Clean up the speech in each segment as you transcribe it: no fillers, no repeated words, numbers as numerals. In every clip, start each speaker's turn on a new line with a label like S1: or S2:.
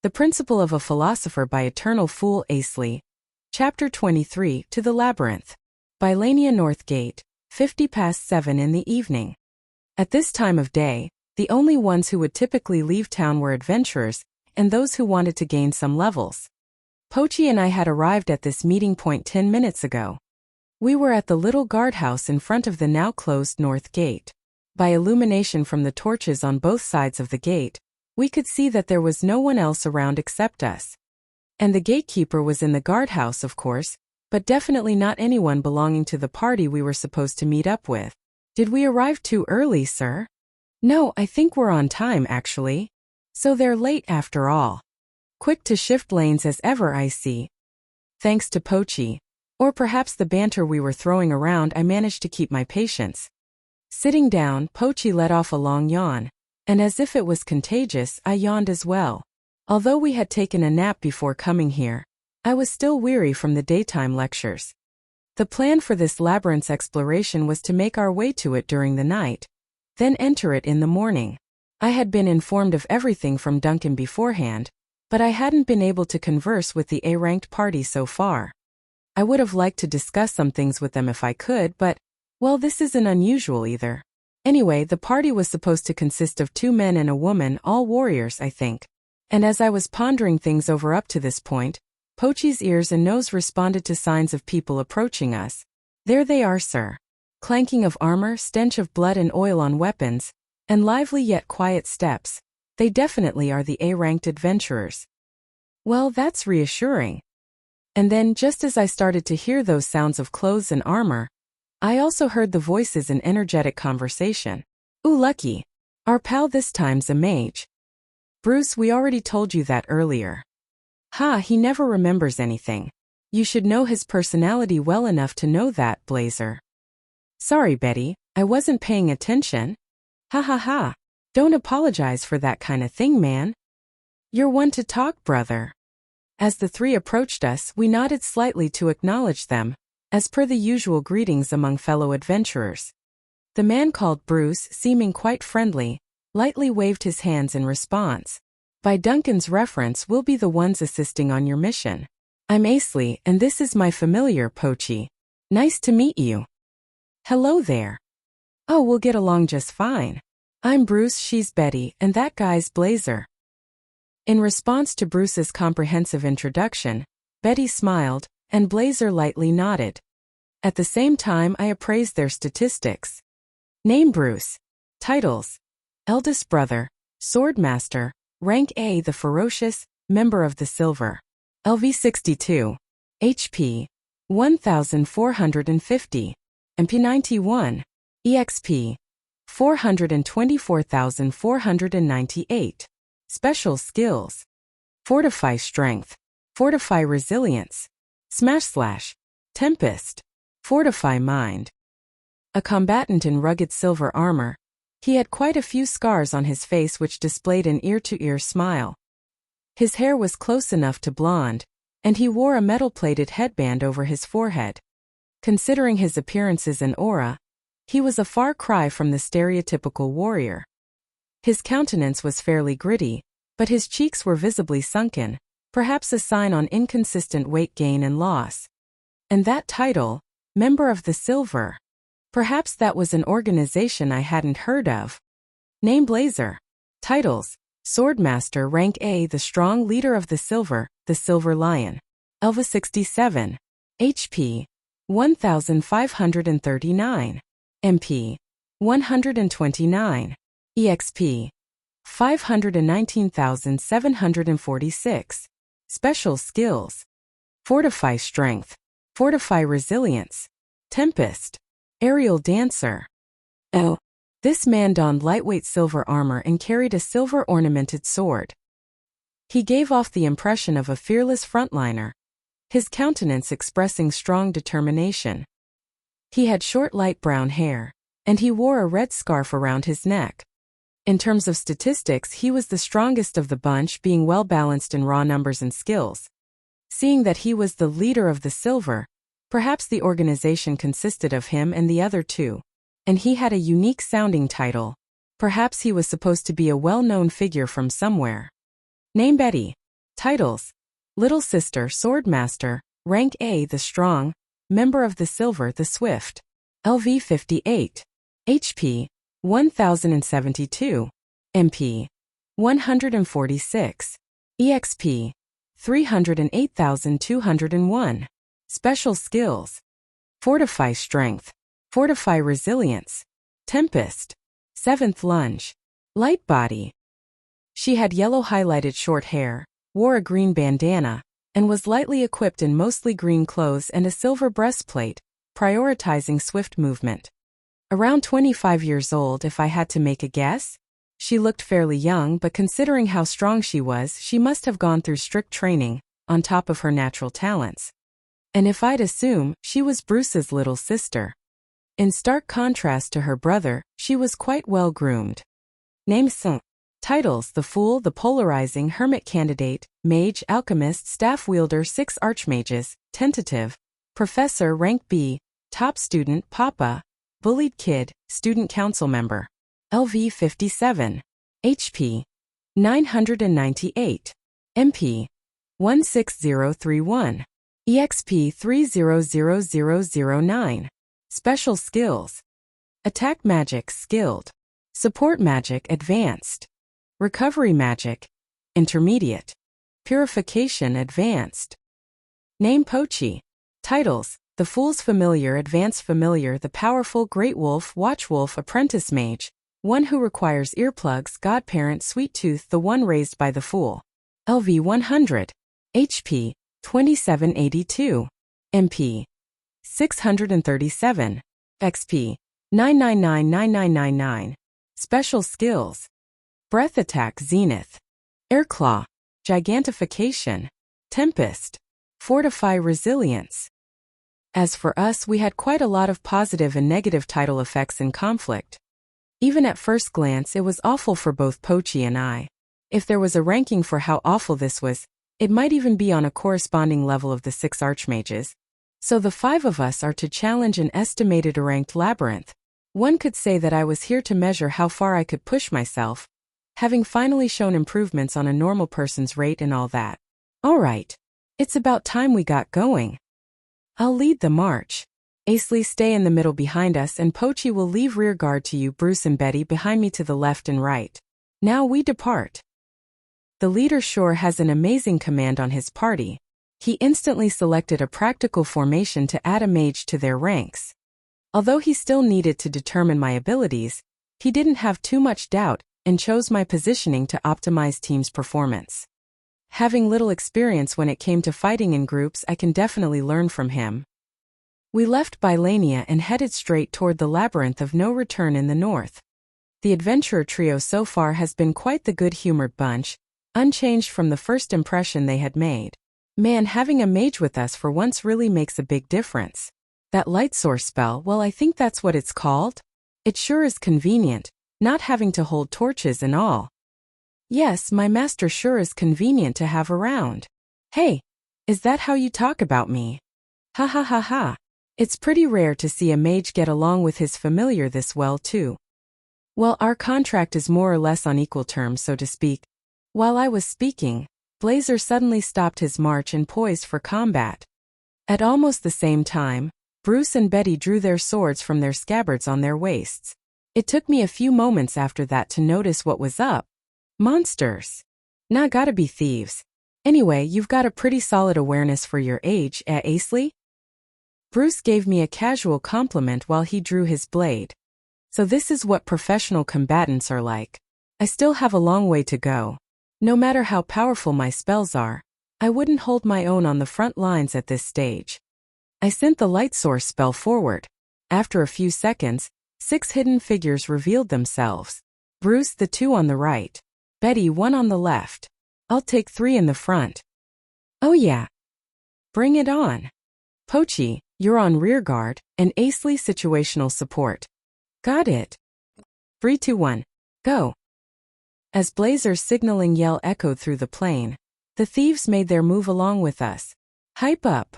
S1: The Principle of a Philosopher by Eternal Fool Asley. Chapter 23, To the Labyrinth. By Lania Northgate, 7:50 in the evening. At this time of day, the only ones who would typically leave town were adventurers, and those who wanted to gain some levels. Pochi and I had arrived at this meeting point 10 minutes ago. We were at the little guardhouse in front of the now closed north gate. By illumination from the torches on both sides of the gate, we could see that there was no one else around except us. And the gatekeeper was in the guardhouse, of course, but definitely not anyone belonging to the party we were supposed to meet up with. Did we arrive too early, sir? No, I think we're on time, actually. So they're late after all. Quick to shift lanes as ever, I see. Thanks to Pochi. Or perhaps the banter we were throwing around, I managed to keep my patience. Sitting down, Pochi let off a long yawn. And as if it was contagious, I yawned as well. Although we had taken a nap before coming here, I was still weary from the daytime lectures. The plan for this labyrinth's exploration was to make our way to it during the night, then enter it in the morning. I had been informed of everything from Duncan beforehand, but I hadn't been able to converse with the A-ranked party so far. I would have liked to discuss some things with them if I could, but, well, this isn't unusual either. Anyway, the party was supposed to consist of 2 men and a woman, all warriors, I think. And as I was pondering things over up to this point, Pochi's ears and nose responded to signs of people approaching us. There they are, sir. Clanking of armor, stench of blood and oil on weapons, and lively yet quiet steps. They definitely are the A-ranked adventurers. Well, that's reassuring. And then, just as I started to hear those sounds of clothes and armor, I also heard the voices in energetic conversation. Ooh, lucky. Our pal this time's a mage. Bruce, we already told you that earlier. Ha, he never remembers anything. You should know his personality well enough to know that, Blazer. Sorry, Betty, I wasn't paying attention. Ha ha ha. Don't apologize for that kind of thing, man. You're one to talk, brother. As the 3 approached us, we nodded slightly to acknowledge them, as per the usual greetings among fellow adventurers. The man called Bruce, seeming quite friendly, lightly waved his hands in response. By Duncan's reference, we'll be the ones assisting on your mission. I'm Asley, and this is my familiar, Pochi. Nice to meet you. Hello there. Oh, we'll get along just fine. I'm Bruce, she's Betty, and that guy's Blazer. In response to Bruce's comprehensive introduction, Betty smiled, and Blazer lightly nodded. At the same time, I appraised their statistics. Name Bruce. Titles. Eldest brother, Swordmaster, rank A, the ferocious, member of the Silver. LV 62. HP. 1450. MP 91. EXP. 424,498. Special skills. Fortify strength. Fortify resilience. Smash/. Tempest. Fortify mind. A combatant in rugged silver armor, he had quite a few scars on his face which displayed an ear-to-ear smile. His hair was close enough to blonde, and he wore a metal-plated headband over his forehead. Considering his appearances and aura, he was a far cry from the stereotypical warrior. His countenance was fairly gritty, but his cheeks were visibly sunken, perhaps a sign on inconsistent weight gain and loss. And that title, Member of the Silver. Perhaps that was an organization I hadn't heard of. Name Blazer. Titles. Swordmaster rank A, the strong leader of the Silver Lion. Elva 67. HP. 1539. MP. 129. EXP. 519,746. Special skills. Fortify strength. Fortify resilience. Tempest. Aerial dancer. Oh. This man donned lightweight silver armor and carried a silver-ornamented sword. He gave off the impression of a fearless frontliner, his countenance expressing strong determination. He had short light brown hair, and he wore a red scarf around his neck. In terms of statistics, he was the strongest of the bunch, being well-balanced in raw numbers and skills. Seeing that he was the leader of the Silver, perhaps the organization consisted of him and the other 2. And he had a unique-sounding title. Perhaps he was supposed to be a well-known figure from somewhere. Name Betty. Titles: Little Sister Swordmaster, Rank A the Strong, Member of the Silver the Swift. LV 58. HP 1072. MP 146. EXP 308,201. Special Skills: Fortify Strength, Fortify Resilience, Tempest, 7th Lunge, Light Body. She had yellow highlighted short hair, wore a green bandana, and was lightly equipped in mostly green clothes and a silver breastplate, prioritizing swift movement. Around 25 years old if I had to make a guess? She looked fairly young, but considering how strong she was, she must have gone through strict training, on top of her natural talents. And if I'd assume, she was Bruce's little sister. In stark contrast to her brother, she was quite well groomed. Name Sung. Titles: The Fool, the Polarizing, Hermit Candidate, Mage, Alchemist, Staff Wielder, 6 Archmages, Tentative, Professor, Rank B, Top Student, Papa, Bullied Kid, Student Council Member. LV 57. HP 998. MP 16031. EXP 300009. Special Skills: Attack Magic Skilled, Support Magic Advanced, Recovery Magic Intermediate, Purification Advanced. Name Pochi. Titles: The Fool's Familiar, Advanced Familiar, the Powerful, Great Wolf, Watchwolf, Apprentice Mage, One Who Requires Earplugs, Godparent, Sweet Tooth, the One Raised by the Fool. LV 100. HP 2782. MP 637. XP 9999999. Special Skills: Breath Attack Zenith, Air Claw, Gigantification, Tempest, Fortify Resilience. As for us, we had quite a lot of positive and negative title effects in conflict. Even at first glance, it was awful for both Pochi and I. If there was a ranking for how awful this was, it might even be on a corresponding level of the 6 Archmages. So the 5 of us are to challenge an estimated ranked labyrinth. One could say that I was here to measure how far I could push myself, having finally shown improvements on a normal person's rate and all that. Alright, it's about time we got going. I'll lead the march. Asley, stay in the middle behind us, and Pochi will leave rear guard to you, Bruce and Betty behind me to the left and right. Now we depart. The leader sure has an amazing command on his party. He instantly selected a practical formation to add a mage to their ranks. Although he still needed to determine my abilities, he didn't have too much doubt and chose my positioning to optimize team's performance. Having little experience when it came to fighting in groups, I can definitely learn from him. We left Bylania and headed straight toward the labyrinth of no return in the north. The adventurer trio so far has been quite the good-humored bunch, unchanged from the first impression they had made. Man, having a mage with us for once really makes a big difference. That light source spell, well, I think that's what it's called. It sure is convenient, not having to hold torches and all. Yes, my master sure is convenient to have around. Hey, is that how you talk about me? Ha ha ha ha. It's pretty rare to see a mage get along with his familiar this well too. Well, our contract is more or less on equal terms, so to speak. While I was speaking, Blazer suddenly stopped his march and poised for combat. At almost the same time, Bruce and Betty drew their swords from their scabbards on their waists. It took me a few moments after that to notice what was up. Monsters. Nah, gotta be thieves. Anyway, you've got a pretty solid awareness for your age, Asley? Bruce gave me a casual compliment while he drew his blade. So this is what professional combatants are like. I still have a long way to go. No matter how powerful my spells are, I wouldn't hold my own on the front lines at this stage. I sent the light source spell forward. After a few seconds, 6 hidden figures revealed themselves. Bruce, the 2 on the right. Betty, 1 on the left. I'll take 3 in the front. Oh yeah. Bring it on. Pochi, you're on rear guard, and Asley situational support. Got it. 3, 2, 1. Go. As Blazer's signaling yell echoed through the plain, the thieves made their move along with us. Hype up.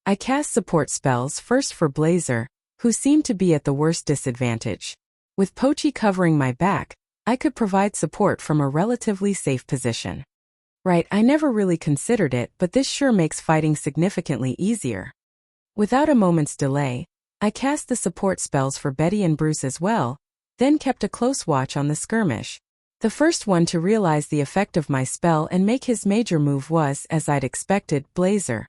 S1: I cast support spells first for Blazer, who seemed to be at the worst disadvantage. With Pochi covering my back, I could provide support from a relatively safe position. Right, I never really considered it, but this sure makes fighting significantly easier. Without a moment's delay, I cast the support spells for Betty and Bruce as well, then kept a close watch on the skirmish. The first one to realize the effect of my spell and make his major move was, as I'd expected, Blazer.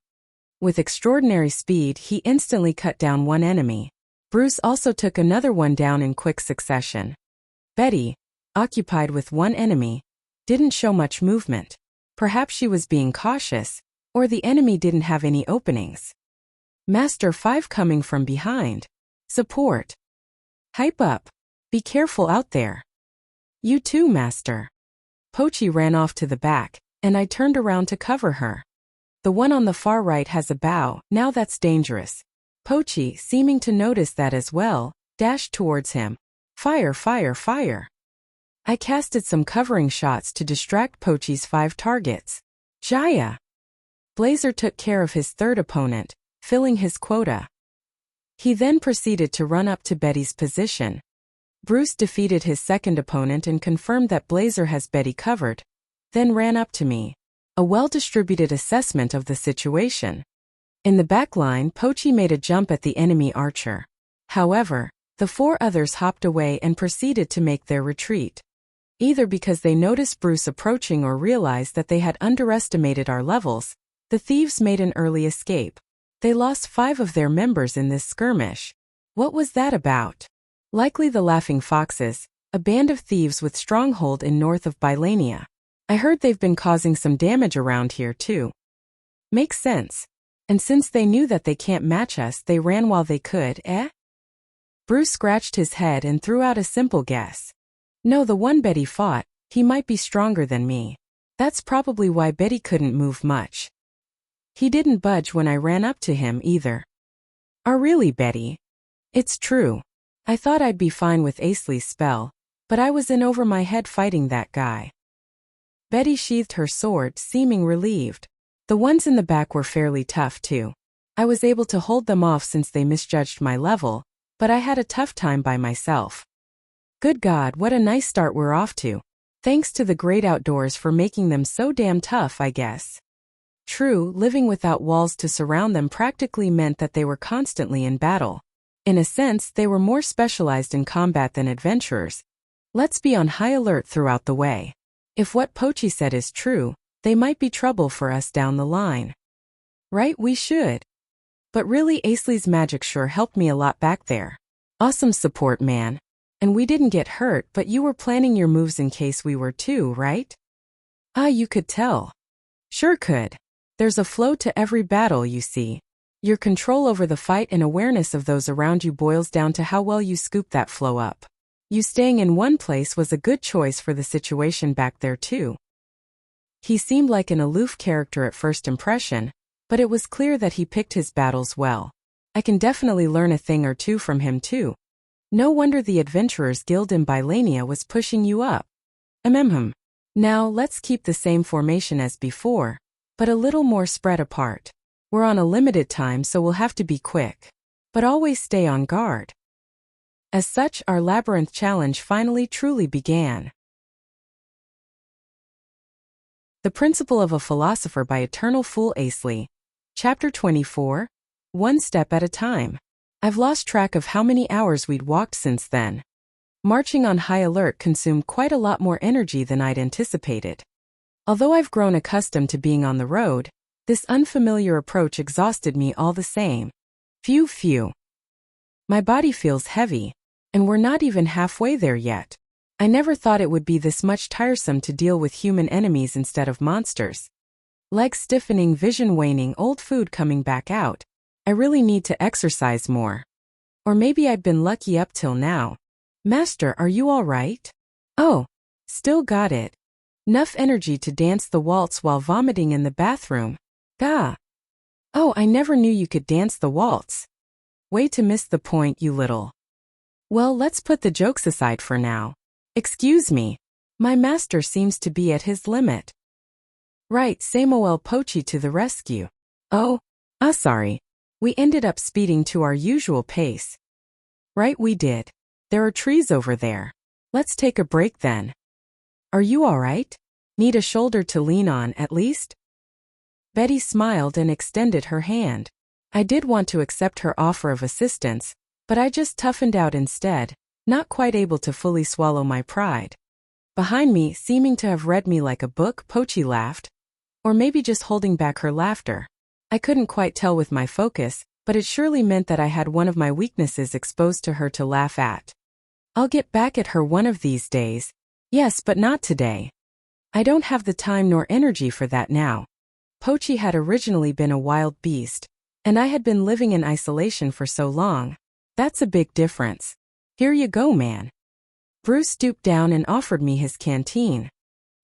S1: With extraordinary speed, he instantly cut down one enemy. Bruce also took another one down in quick succession. Betty, occupied with one enemy, didn't show much movement. Perhaps she was being cautious, or the enemy didn't have any openings. Master 5 coming from behind. Support. Hype up. Be careful out there. You too, Master. Pochi ran off to the back, and I turned around to cover her. The one on the far right has a bow, now that's dangerous. Pochi, seeming to notice that as well, dashed towards him. Fire, fire, fire. I casted some covering shots to distract Pochi's 5 targets. Jaya! Blazer took care of his third opponent, filling his quota. He then proceeded to run up to Betty's position. Bruce defeated his second opponent and confirmed that Blazer has Betty covered, then ran up to me. A well-distributed assessment of the situation. In the back line, Pochi made a jump at the enemy archer. However, the 4 others hopped away and proceeded to make their retreat. Either because they noticed Bruce approaching or realized that they had underestimated our levels, the thieves made an early escape. They lost 5 of their members in this skirmish. What was that about? Likely the Laughing Foxes, a band of thieves with stronghold in north of Bylania. I heard they've been causing some damage around here too. Makes sense. And since they knew that they can't match us, they ran while they could, eh? Bruce scratched his head and threw out a simple guess. No, the one Betty fought, he might be stronger than me. That's probably why Betty couldn't move much. He didn't budge when I ran up to him either. Oh really, Betty? It's true. I thought I'd be fine with Asley's spell, but I was in over my head fighting that guy. Betty sheathed her sword, seeming relieved. The ones in the back were fairly tough too. I was able to hold them off since they misjudged my level, but I had a tough time by myself. Good God, what a nice start we're off to. Thanks to the great outdoors for making them so damn tough, I guess. True, living without walls to surround them practically meant that they were constantly in battle. In a sense, they were more specialized in combat than adventurers. Let's be on high alert throughout the way. If what Pochi said is true, they might be trouble for us down the line. Right, we should. But really, Asley's magic sure helped me a lot back there. Awesome support, man. And we didn't get hurt, but you were planning your moves in case we were too, right? Ah, you could tell. Sure could. There's a flow to every battle, you see. Your control over the fight and awareness of those around you boils down to how well you scoop that flow up. You staying in one place was a good choice for the situation back there too. He seemed like an aloof character at first impression, but it was clear that he picked his battles well. I can definitely learn a thing or two from him too. No wonder the Adventurers Guild in Bylania was pushing you up. Now let's keep the same formation as before, but a little more spread apart. We're on a limited time, so we'll have to be quick. But always stay on guard. As such, our labyrinth challenge finally truly began. The Principle of a Philosopher by Eternal Fool Asley. Chapter 24. One Step at a Time. I've lost track of how many hours we'd walked since then. Marching on high alert consumed quite a lot more energy than I'd anticipated. Although I've grown accustomed to being on the road, this unfamiliar approach exhausted me all the same. Phew. My body feels heavy, and we're not even halfway there yet. I never thought it would be this much tiresome to deal with human enemies instead of monsters. Legs stiffening, vision waning, old food coming back out. I really need to exercise more. Or maybe I've been lucky up till now. Master, are you all right? Oh, still got it. Enough energy to dance the waltz while vomiting in the bathroom. Gah. Oh, I never knew you could dance the waltz. Way to miss the point, you little. Well, let's put the jokes aside for now. Excuse me. My master seems to be at his limit. Right, Samuel Pochi to the rescue. Oh, sorry. We ended up speeding to our usual pace. Right, we did. There are trees over there. Let's take a break then. Are you all right? Need a shoulder to lean on, at least? Betty smiled and extended her hand. I did want to accept her offer of assistance, but I just toughened out instead, not quite able to fully swallow my pride. Behind me, seeming to have read me like a book, Pochi laughed. Or maybe just holding back her laughter. I couldn't quite tell with my focus, but it surely meant that I had one of my weaknesses exposed to her to laugh at. I'll get back at her one of these days. Yes, but not today. I don't have the time nor energy for that now. Pochi had originally been a wild beast, and I had been living in isolation for so long. That's a big difference. Here you go, man. Bruce stooped down and offered me his canteen.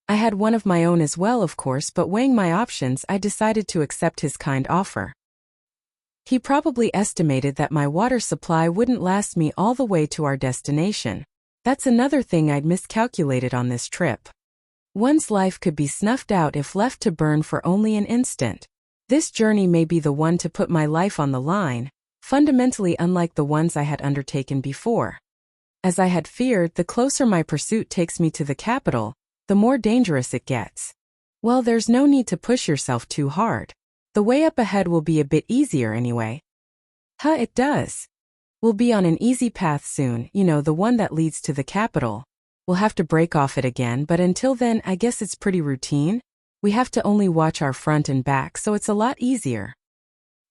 S1: I had one of my own as well, of course, but weighing my options, I decided to accept his kind offer. He probably estimated that my water supply wouldn't last me all the way to our destination. That's another thing I'd miscalculated on this trip. One's life could be snuffed out if left to burn for only an instant. This journey may be the one to put my life on the line, fundamentally unlike the ones I had undertaken before. As I had feared, the closer my pursuit takes me to the capital, the more dangerous it gets. Well, there's no need to push yourself too hard. The way up ahead will be a bit easier anyway. It does. We'll be on an easy path soon, the one that leads to the capital. We'll have to break off it again, but until then, I guess it's pretty routine. We have to only watch our front and back, so it's a lot easier.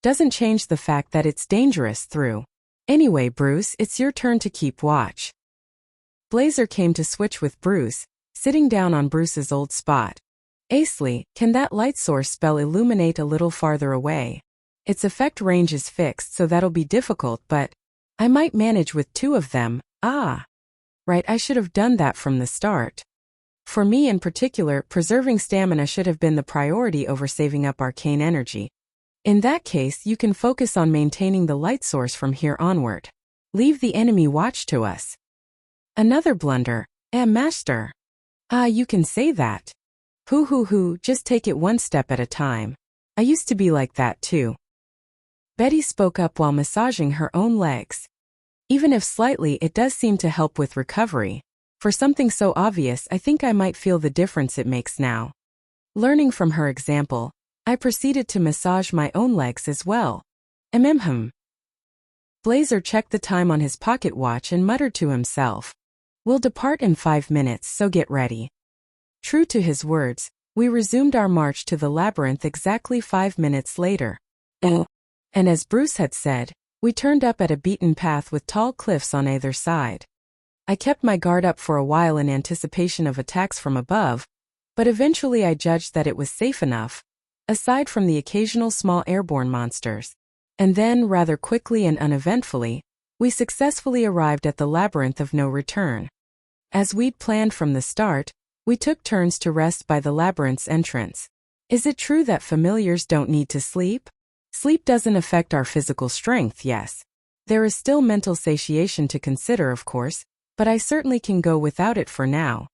S1: Doesn't change the fact that it's dangerous through. Anyway, Bruce, it's your turn to keep watch. Blazer came to switch with Bruce, sitting down on Bruce's old spot. Asley, can that light source spell illuminate a little farther away? Its effect range is fixed, so that'll be difficult, but I might manage with 2 of them. Right, I should have done that from the start. For me in particular, preserving stamina should have been the priority over saving up arcane energy. In that case, you can focus on maintaining the light source from here onward. Leave the enemy watch to us. Another blunder. Master. You can say that. Just take it one step at a time. I used to be like that too. Betty spoke up while massaging her own legs. Even if slightly, it does seem to help with recovery. For something so obvious, I think I might feel the difference it makes now. Learning from her example, I proceeded to massage my own legs as well. Blazer checked the time on his pocket watch and muttered to himself. We'll depart in 5 minutes, so get ready. True to his words, we resumed our march to the labyrinth exactly 5 minutes later. And as Bruce had said, we turned up at a beaten path with tall cliffs on either side. I kept my guard up for a while in anticipation of attacks from above, but eventually I judged that it was safe enough, aside from the occasional small airborne monsters. And then, rather quickly and uneventfully, we successfully arrived at the labyrinth of no return. As we'd planned from the start, we took turns to rest by the labyrinth's entrance. Is it true that familiars don't need to sleep? Sleep doesn't affect our physical strength, yes. There is still mental satiation to consider, of course, but I certainly can go without it for now.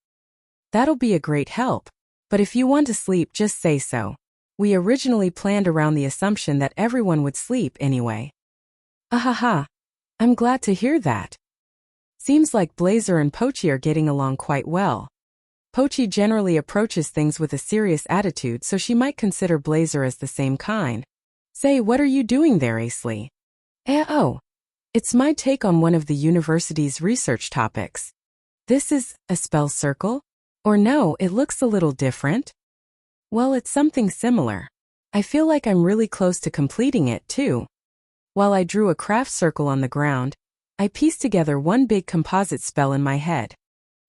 S1: That'll be a great help, but if you want to sleep, just say so. We originally planned around the assumption that everyone would sleep anyway. I'm glad to hear that. Seems like Blazer and Pochi are getting along quite well. Pochi generally approaches things with a serious attitude, so she might consider Blazer as the same kind. Say, what are you doing there, Asley? It's my take on one of the university's research topics. This is a spell circle? Or no, it looks a little different? Well, it's something similar. I feel like I'm really close to completing it, too. While I drew a craft circle on the ground, I pieced together one big composite spell in my head.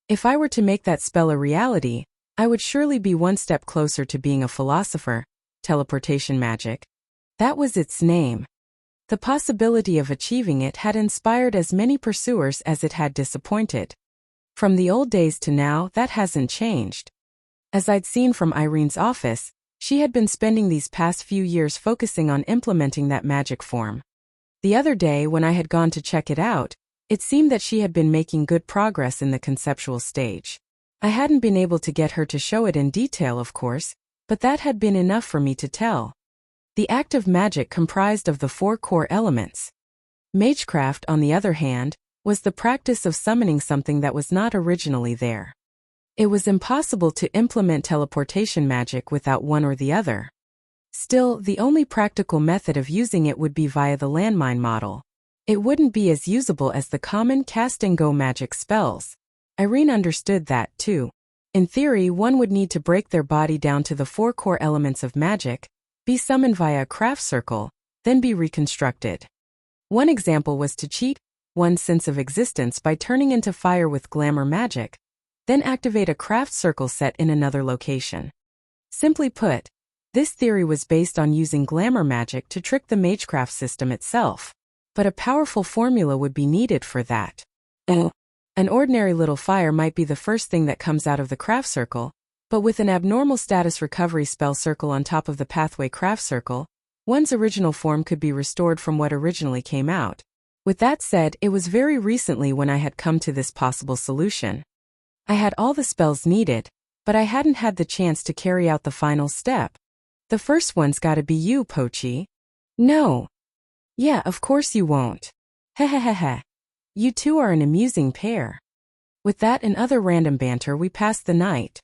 S1: If I were to make that spell a reality, I would surely be one step closer to being a philosopher. Teleportation magic. That was its name. The possibility of achieving it had inspired as many pursuers as it had disappointed. From the old days to now, that hasn't changed. As I'd seen from Irene's office, she had been spending these past few years focusing on implementing that magic form. The other day, when I had gone to check it out, it seemed that she had been making good progress in the conceptual stage. I hadn't been able to get her to show it in detail, of course, but that had been enough for me to tell. The act of magic comprised of the 4 core elements. Magecraft, on the other hand, was the practice of summoning something that was not originally there. It was impossible to implement teleportation magic without one or the other. Still, the only practical method of using it would be via the landmine model. It wouldn't be as usable as the common cast-and-go magic spells. Irene understood that, too. In theory, one would need to break their body down to the 4 core elements of magic, be summoned via a craft circle, then be reconstructed. One example was to cheat one's sense of existence by turning into fire with glamour magic, then activate a craft circle set in another location. Simply put, this theory was based on using glamour magic to trick the magecraft system itself, but a powerful formula would be needed for that. An ordinary little fire might be the first thing that comes out of the craft circle, but with an abnormal status recovery spell circle on top of the pathway craft circle, one's original form could be restored from what originally came out. With that said, it was very recently when I had come to this possible solution. I had all the spells needed, but I hadn't had the chance to carry out the final step. The first one's gotta be you, Pochi. No. Yeah, of course you won't. Hehehehe. You two are an amusing pair. With that and other random banter, we passed the night.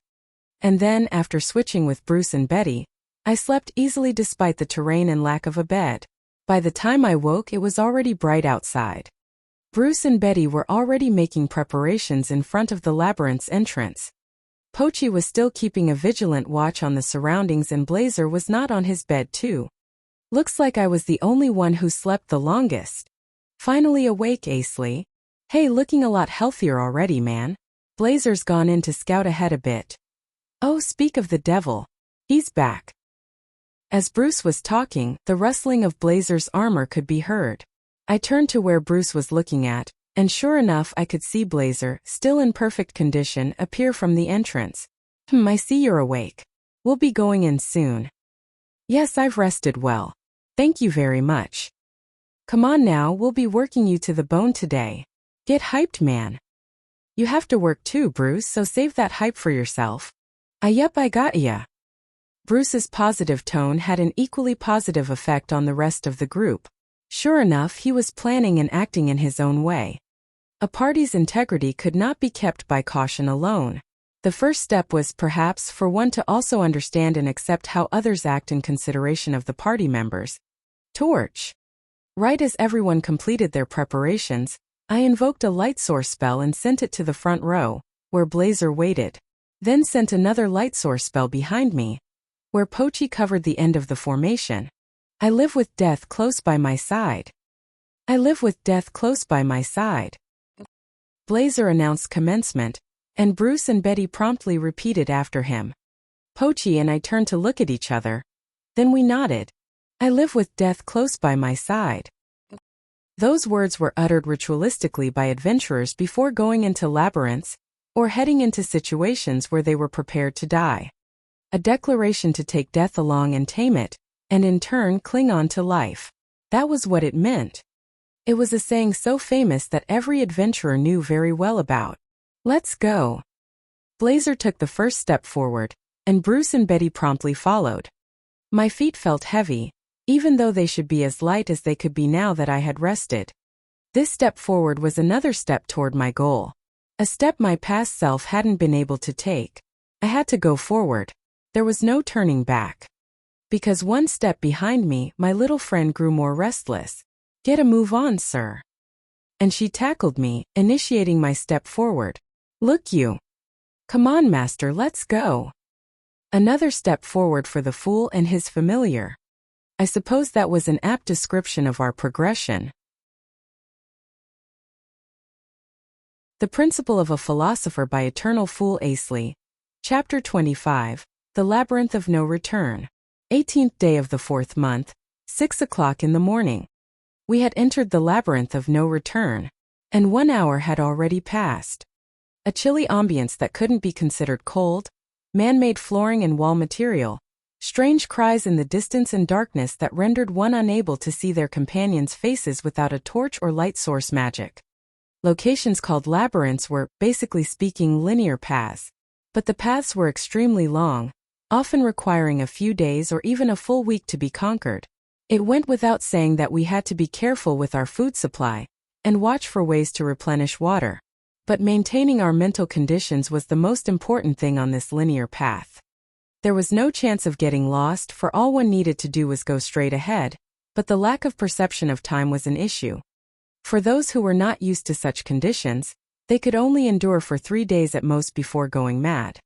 S1: And then, after switching with Bruce and Betty, I slept easily despite the terrain and lack of a bed. By the time I woke, it was already bright outside. Bruce and Betty were already making preparations in front of the labyrinth's entrance. Pochi was still keeping a vigilant watch on the surroundings and Blazer was not on his bed too. Looks like I was the only one who slept the longest. Finally awake, Asley. Hey, looking a lot healthier already, man. Blazer's gone in to scout ahead a bit. Oh, speak of the devil. He's back. As Bruce was talking, the rustling of Blazer's armor could be heard. I turned to where Bruce was looking at, and sure enough I could see Blazer, still in perfect condition, appear from the entrance. I see you're awake. We'll be going in soon. Yes, I've rested well. Thank you very much. Come on now, we'll be working you to the bone today. Get hyped, man. You have to work too, Bruce, so save that hype for yourself. Yup, I got ya. Bruce's positive tone had an equally positive effect on the rest of the group. Sure enough, he was planning and acting in his own way. A party's integrity could not be kept by caution alone. The first step was perhaps for one to also understand and accept how others act in consideration of the party members. Torch. Right as everyone completed their preparations, I invoked a light source spell and sent it to the front row, where Blazer waited. Then sent another light source spell behind me, where Pochi covered the end of the formation. I live with death close by my side. I live with death close by my side. Blazer announced commencement, and Bruce and Betty promptly repeated after him. Pochi and I turned to look at each other. Then we nodded. I live with death close by my side. Those words were uttered ritualistically by adventurers before going into labyrinths, or heading into situations where they were prepared to die. A declaration to take death along and tame it, and in turn cling on to life. That was what it meant. It was a saying so famous that every adventurer knew very well about. Let's go. Blazer took the first step forward, and Bruce and Betty promptly followed. My feet felt heavy, even though they should be as light as they could be now that I had rested. This step forward was another step toward my goal. A step my past self hadn't been able to take. I had to go forward. There was no turning back. Because one step behind me, my little friend grew more restless. Get a move on, sir. And she tackled me, initiating my step forward. Look you. Come on, master, let's go. Another step forward for the fool and his familiar. I suppose that was an apt description of our progression. The Principle of a Philosopher by Eternal Fool Asley. Chapter 25. The Labyrinth of No Return. 18th day of the 4th month, 6 o'clock in the morning. We had entered the labyrinth of no return, and 1 hour had already passed. A chilly ambience that couldn't be considered cold, man-made flooring and wall material, strange cries in the distance and darkness that rendered one unable to see their companions' faces without a torch or light source magic. Locations called labyrinths were, basically speaking, linear paths, but the paths were extremely long, often requiring a few days or even a full week to be conquered. It went without saying that we had to be careful with our food supply, and watch for ways to replenish water. But maintaining our mental conditions was the most important thing on this linear path. There was no chance of getting lost, for all one needed to do was go straight ahead, but the lack of perception of time was an issue. For those who were not used to such conditions, they could only endure for 3 days at most before going mad.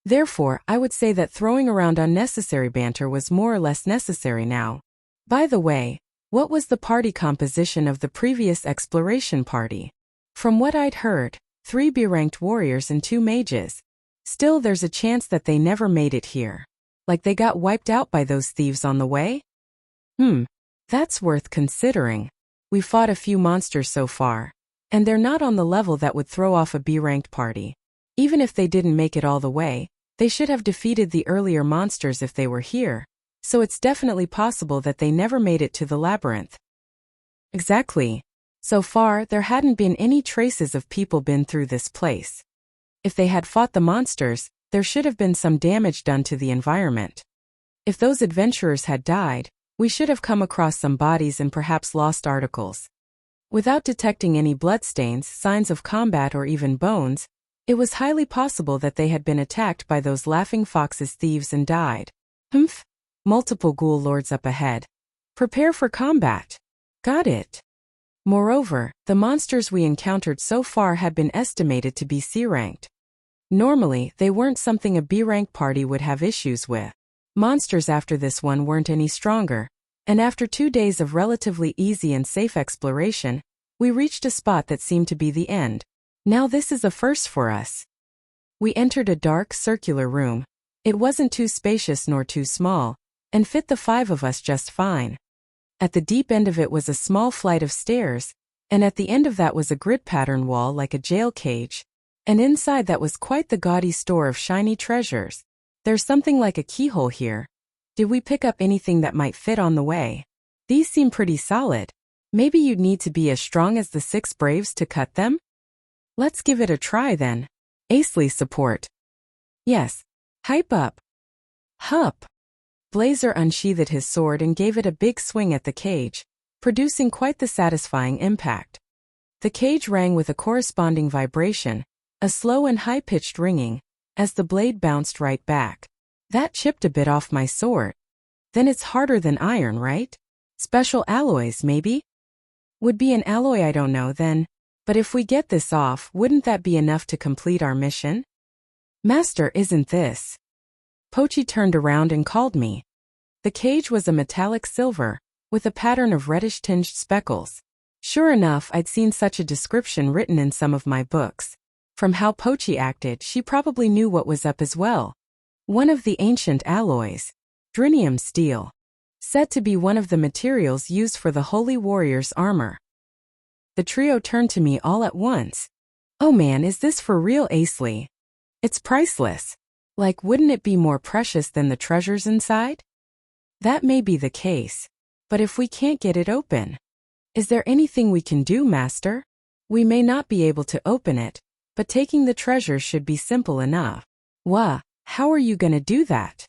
S1: Therefore, I would say that throwing around unnecessary banter was more or less necessary now. By the way, what was the party composition of the previous exploration party? From what I'd heard, 3 B-ranked warriors and 2 mages. Still, there's a chance that they never made it here. Like they got wiped out by those thieves on the way? That's worth considering. We fought a few monsters so far, and they're not on the level that would throw off a B-ranked party. Even if they didn't make it all the way, they should have defeated the earlier monsters if they were here, so it's definitely possible that they never made it to the labyrinth. Exactly. So far, there hadn't been any traces of people been through this place. If they had fought the monsters, there should have been some damage done to the environment. If those adventurers had died, we should have come across some bodies and perhaps lost articles. Without detecting any bloodstains, signs of combat, or even bones, it was highly possible that they had been attacked by those laughing foxes thieves and died. Multiple ghoul lords up ahead. Prepare for combat. Got it. Moreover, the monsters we encountered so far had been estimated to be C-ranked. Normally, they weren't something a B-rank party would have issues with. Monsters after this one weren't any stronger, and after 2 days of relatively easy and safe exploration, we reached a spot that seemed to be the end. Now this is a first for us. We entered a dark, circular room. It wasn't too spacious nor too small, and fit the 5 of us just fine. At the deep end of it was a small flight of stairs, and at the end of that was a grid pattern wall like a jail cage, and inside that was quite the gaudy store of shiny treasures. There's something like a keyhole here. Did we pick up anything that might fit on the way? These seem pretty solid. Maybe you'd need to be as strong as the 6 braves to cut them? Let's give it a try then. Asley support. Yes. Hype up. Hup. Blazer unsheathed his sword and gave it a big swing at the cage, producing quite the satisfying impact. The cage rang with a corresponding vibration, a slow and high-pitched ringing, as the blade bounced right back. That chipped a bit off my sword. Then it's harder than iron, right? Special alloys, maybe? Would be an alloy, I don't know then. But if we get this off, wouldn't that be enough to complete our mission? Master, isn't this? Pochi turned around and called me. The cage was a metallic silver, with a pattern of reddish-tinged speckles. Sure enough, I'd seen such a description written in some of my books. From how Pochi acted, she probably knew what was up as well. One of the ancient alloys. Drinium steel. Said to be one of the materials used for the holy warrior's armor. The trio turned to me all at once. Oh man, is this for real, Asley? It's priceless. Like, wouldn't it be more precious than the treasures inside? That may be the case. But if we can't get it open, is there anything we can do, Master? We may not be able to open it, but taking the treasure should be simple enough. Wha? How are you gonna do that?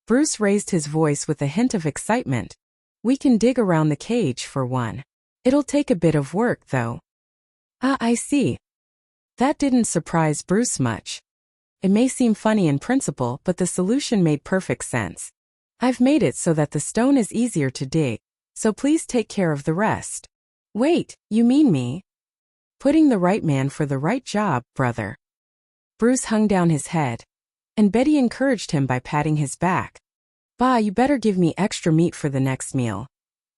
S1: Bruce raised his voice with a hint of excitement. We can dig around the cage for one. It'll take a bit of work, though. Ah, I see. That didn't surprise Bruce much. It may seem funny in principle, but the solution made perfect sense. I've made it so that the stone is easier to dig, so please take care of the rest. Wait, you mean me? Putting the right man for the right job, brother. Bruce hung down his head, and Betty encouraged him by patting his back. Bah, you better give me extra meat for the next meal.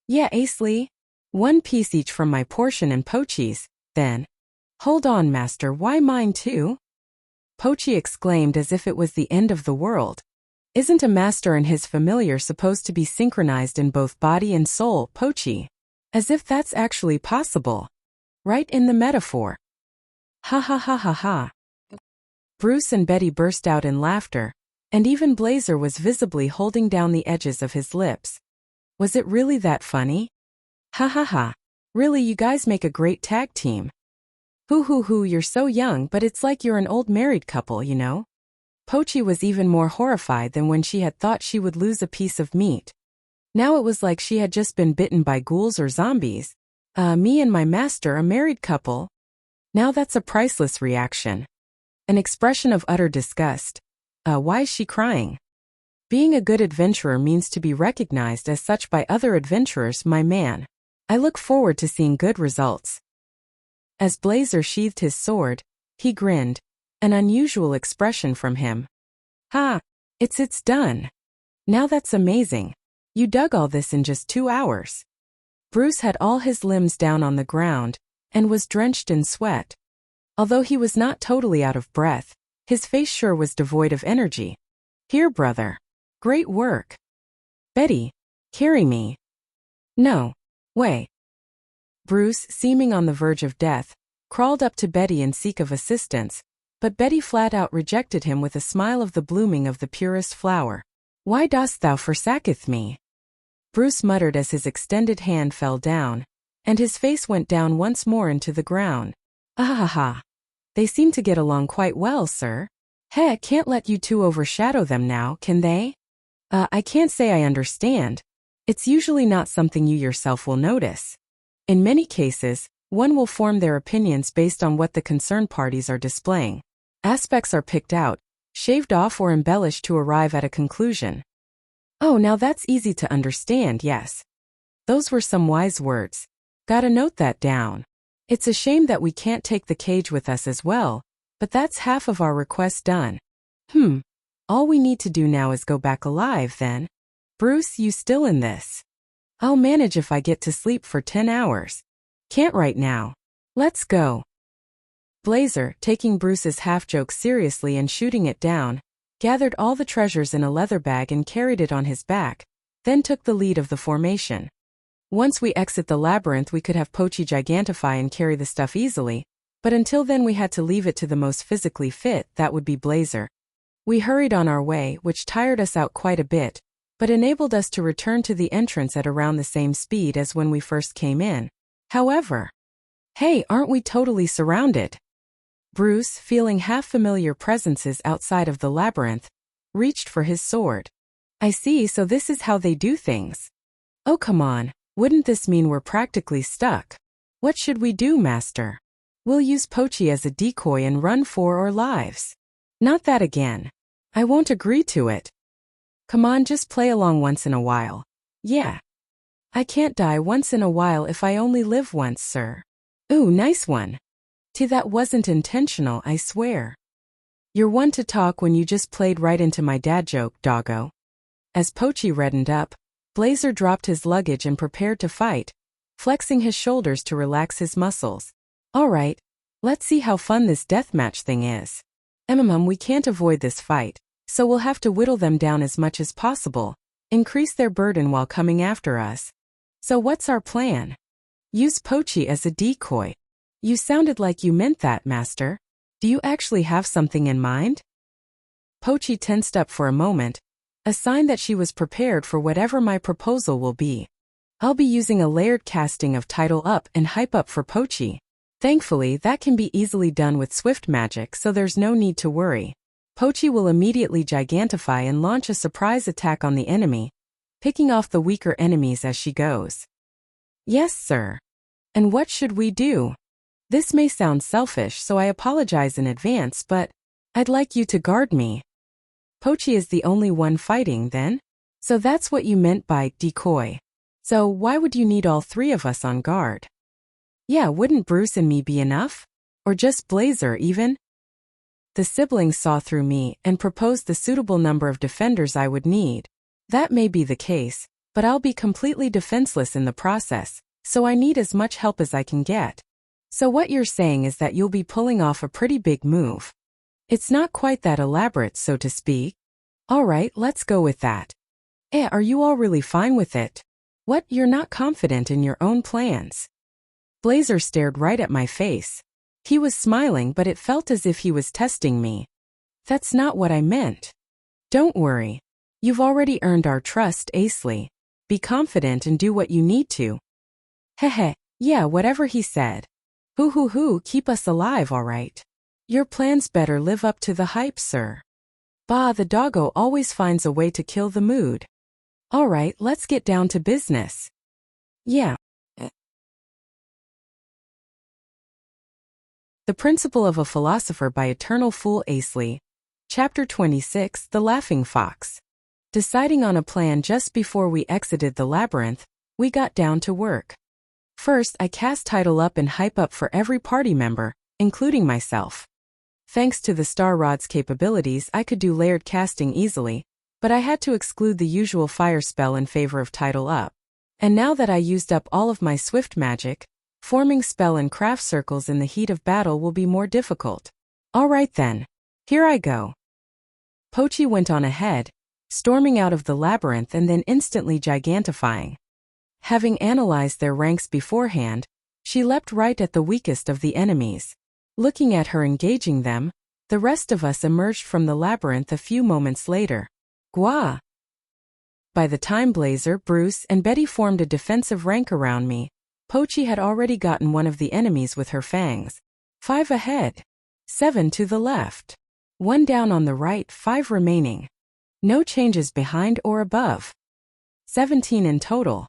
S1: Yeah, Asley. 1 piece each from my portion and Pochi's, then. Hold on, Master, why mine too? Pochi exclaimed as if it was the end of the world. Isn't a master and his familiar supposed to be synchronized in both body and soul, Pochi? As if that's actually possible. Right in the metaphor. Ha ha ha ha ha. Bruce and Betty burst out in laughter, and even Blazer was visibly holding down the edges of his lips. Was it really that funny? Ha ha ha. Really, you guys make a great tag team. Hoo, you're so young, but it's like you're an old married couple, you know? Pochi was even more horrified than when she had thought she would lose a piece of meat. Now it was like she had just been bitten by ghouls or zombies. Me and my master, a married couple? Now that's a priceless reaction. An expression of utter disgust. Why is she crying? Being a good adventurer means to be recognized as such by other adventurers, my man. I look forward to seeing good results. As Blazer sheathed his sword, he grinned, an unusual expression from him. Ha! It's done. Now that's amazing. You dug all this in just 2 hours. Bruce had all his limbs down on the ground, and was drenched in sweat. Although he was not totally out of breath, his face sure was devoid of energy. Here, brother. Great work. Betty, carry me. No. Way. Bruce, seeming on the verge of death, crawled up to Betty in seek of assistance, but Betty flat out rejected him with a smile of the blooming of the purest flower. Why dost thou forsaketh me? Bruce muttered as his extended hand fell down, and his face went down once more into the ground. Ah. They seem to get along quite well, sir. Can't let you two overshadow them now, can they? I can't say I understand. It's usually not something you yourself will notice. In many cases, one will form their opinions based on what the concerned parties are displaying. Aspects are picked out, shaved off or embellished to arrive at a conclusion. Oh, now that's easy to understand, yes. Those were some wise words. Gotta note that down. It's a shame that we can't take the cage with us as well, but that's half of our request done. All we need to do now is go back alive then. Bruce, you still in this? I'll manage if I get to sleep for 10 hours. Can't right now. Let's go. Blazer, taking Bruce's half-joke seriously and shooting it down, gathered all the treasures in a leather bag and carried it on his back, then took the lead of the formation. Once we exit the labyrinth we could have Pochi gigantify and carry the stuff easily, but until then we had to leave it to the most physically fit, that would be Blazer. We hurried on our way, which tired us out quite a bit, but enabled us to return to the entrance at around the same speed as when we first came in. However, hey, aren't we totally surrounded? Bruce, feeling half-familiar presences outside of the labyrinth, reached for his sword. I see, so this is how they do things. Oh come on, wouldn't this mean we're practically stuck? What should we do, master? We'll use Pochi as a decoy and run for our lives. Not that again. I won't agree to it. Come on, just play along once in a while. Yeah. I can't die once in a while if I only live once, sir. Ooh, nice one. That wasn't intentional, I swear. You're one to talk when you just played right into my dad joke, doggo. As Pochi reddened up, Blazer dropped his luggage and prepared to fight, flexing his shoulders to relax his muscles. All right, let's see how fun this deathmatch thing is. We can't avoid this fight, so we'll have to whittle them down as much as possible, increase their burden while coming after us. So what's our plan? Use Pochi as a decoy. You sounded like you meant that, master. Do you actually have something in mind? Pochi tensed up for a moment, a sign that she was prepared for whatever my proposal will be. I'll be using a layered casting of Title Up and Hype Up for Pochi. Thankfully, that can be easily done with swift magic, so there's no need to worry. Pochi will immediately gigantify and launch a surprise attack on the enemy, picking off the weaker enemies as she goes. Yes, sir. And what should we do? This may sound selfish, so I apologize in advance, but I'd like you to guard me. Pochi is the only one fighting, then? So that's what you meant by decoy. So why would you need all three of us on guard? Yeah, wouldn't Bruce and me be enough? Or just Blazer, even? The siblings saw through me and proposed the suitable number of defenders I would need. That may be the case, but I'll be completely defenseless in the process, so I need as much help as I can get. So what you're saying is that you'll be pulling off a pretty big move. It's not quite that elaborate, so to speak. All right, let's go with that. Are you all really fine with it? What, you're not confident in your own plans? Blazer stared right at my face. He was smiling, but it felt as if he was testing me. That's not what I meant. Don't worry. You've already earned our trust, Asley. Be confident and do what you need to. Yeah, whatever he said. Hoo, keep us alive, all right. Your plans better live up to the hype, sir. Bah, the doggo always finds a way to kill the mood. All right, let's get down to business. Yeah. The Principle of a Philosopher by Eternal Fool Asley. Chapter 26, The Laughing Fox. Deciding on a plan just before we exited the labyrinth, we got down to work. First, I cast Title Up and Hype Up for every party member, including myself. Thanks to the Star Rod's capabilities, I could do layered casting easily, but I had to exclude the usual fire spell in favor of Title Up. And now that I used up all of my swift magic, forming spell and craft circles in the heat of battle will be more difficult. Alright then. Here I go. Pochi went on ahead, storming out of the labyrinth and then instantly gigantifying. Having analyzed their ranks beforehand, she leapt right at the weakest of the enemies. Looking at her engaging them, the rest of us emerged from the labyrinth a few moments later. Gwa! By the time Blazer, Bruce, and Betty formed a defensive rank around me, Pochi had already gotten one of the enemies with her fangs. 5 ahead. 7 to the left. 1 down on the right, 5 remaining. No changes behind or above. 17 in total.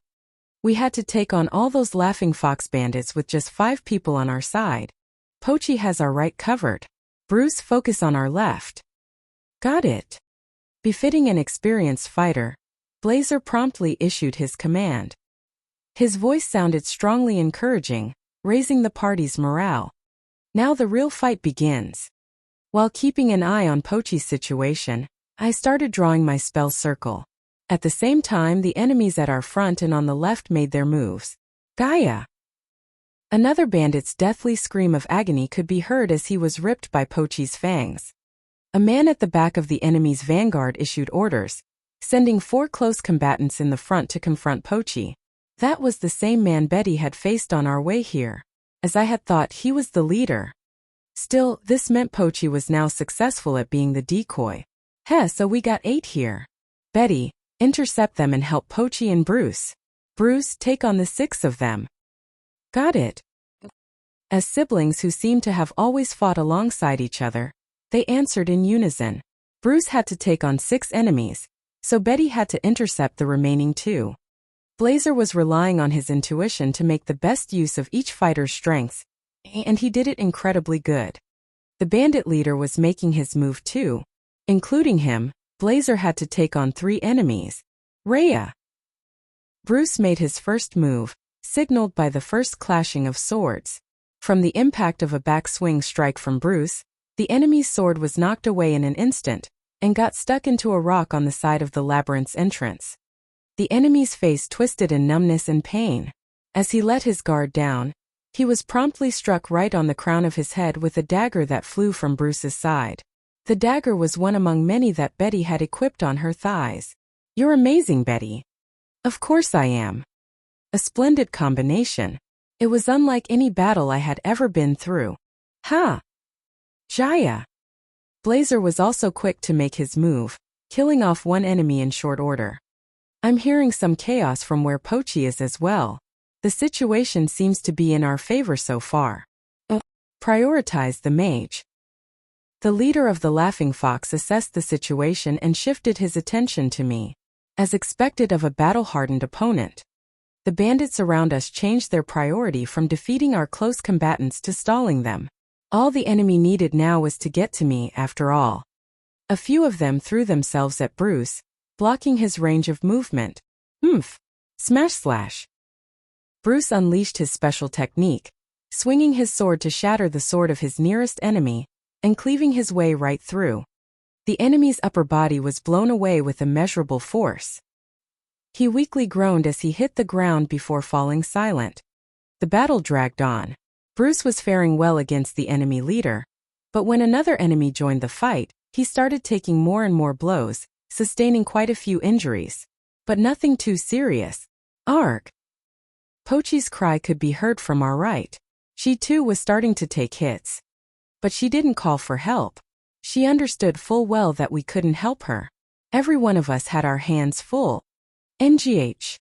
S1: We had to take on all those laughing fox bandits with just 5 people on our side. Pochi has our right covered. Bruce, focus on our left. Got it. Befitting an experienced fighter, Blazer promptly issued his command. His voice sounded strongly encouraging, raising the party's morale. Now the real fight begins. While keeping an eye on Pochi's situation, I started drawing my spell circle. At the same time, the enemies at our front and on the left made their moves. Gaia! Another bandit's deathly scream of agony could be heard as he was ripped by Pochi's fangs. A man at the back of the enemy's vanguard issued orders, sending 4 close combatants in the front to confront Pochi. That was the same man Betty had faced on our way here, as I had thought he was the leader. Still, this meant Pochi was now successful at being the decoy. So we got 8 here. Betty, intercept them and help Pochi and Bruce. Bruce, take on the 6 of them. Got it. As siblings who seemed to have always fought alongside each other, they answered in unison. Bruce had to take on 6 enemies, so Betty had to intercept the remaining 2. Blazer was relying on his intuition to make the best use of each fighter's strengths, and he did it incredibly good. The bandit leader was making his move too. Including him, Blazer had to take on 3 enemies. Rhea. Bruce made his first move, signaled by the first clashing of swords. From the impact of a backswing strike from Bruce, the enemy's sword was knocked away in an instant, and got stuck into a rock on the side of the labyrinth's entrance. The enemy's face twisted in numbness and pain. As he let his guard down, he was promptly struck right on the crown of his head with a dagger that flew from Bruce's side. The dagger was one among many that Betty had equipped on her thighs. You're amazing, Betty. Of course I am. A splendid combination. It was unlike any battle I had ever been through. Ha! Jaya! Blazer was also quick to make his move, killing off 1 enemy in short order. I'm hearing some chaos from where Pochi is as well. The situation seems to be in our favor so far. Prioritize the mage. The leader of the Laughing Fox assessed the situation and shifted his attention to me. As expected of a battle-hardened opponent, the bandits around us changed their priority from defeating our close combatants to stalling them. All the enemy needed now was to get to me, after all. A few of them threw themselves at Bruce, blocking his range of movement. Smash slash. Bruce unleashed his special technique, swinging his sword to shatter the sword of his nearest enemy, and cleaving his way right through. The enemy's upper body was blown away with immeasurable force. He weakly groaned as he hit the ground before falling silent. The battle dragged on. Bruce was faring well against the enemy leader, but when another enemy joined the fight, he started taking more and more blows, sustaining quite a few injuries. But nothing too serious. Arg! Pochi's cry could be heard from our right. She too was starting to take hits. But she didn't call for help. She understood full well that we couldn't help her. Every one of us had our hands full. NGH.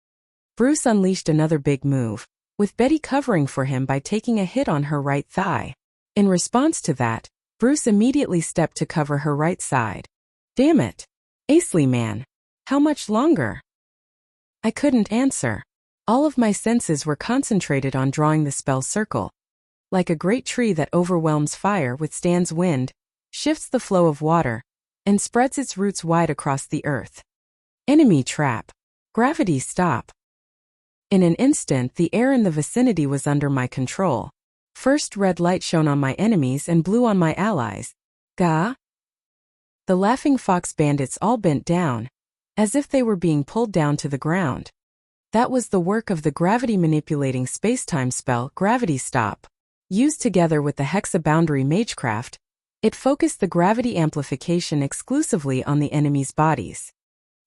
S1: Bruce unleashed another big move, with Betty covering for him by taking a hit on her right thigh. In response to that, Bruce immediately stepped to cover her right side. Damn it. Asley man. How much longer? I couldn't answer. All of my senses were concentrated on drawing the spell circle. like a great tree that overwhelms fire, withstands wind, shifts the flow of water, and spreads its roots wide across the earth. Enemy trap. Gravity stop. In an instant, the air in the vicinity was under my control. First, red light shone on my enemies and blue on my allies. Gah! The laughing fox bandits all bent down, as if they were being pulled down to the ground. That was the work of the gravity-manipulating spacetime spell, Gravity Stop. Used together with the Hexa-boundary magecraft, it focused the gravity amplification exclusively on the enemy's bodies.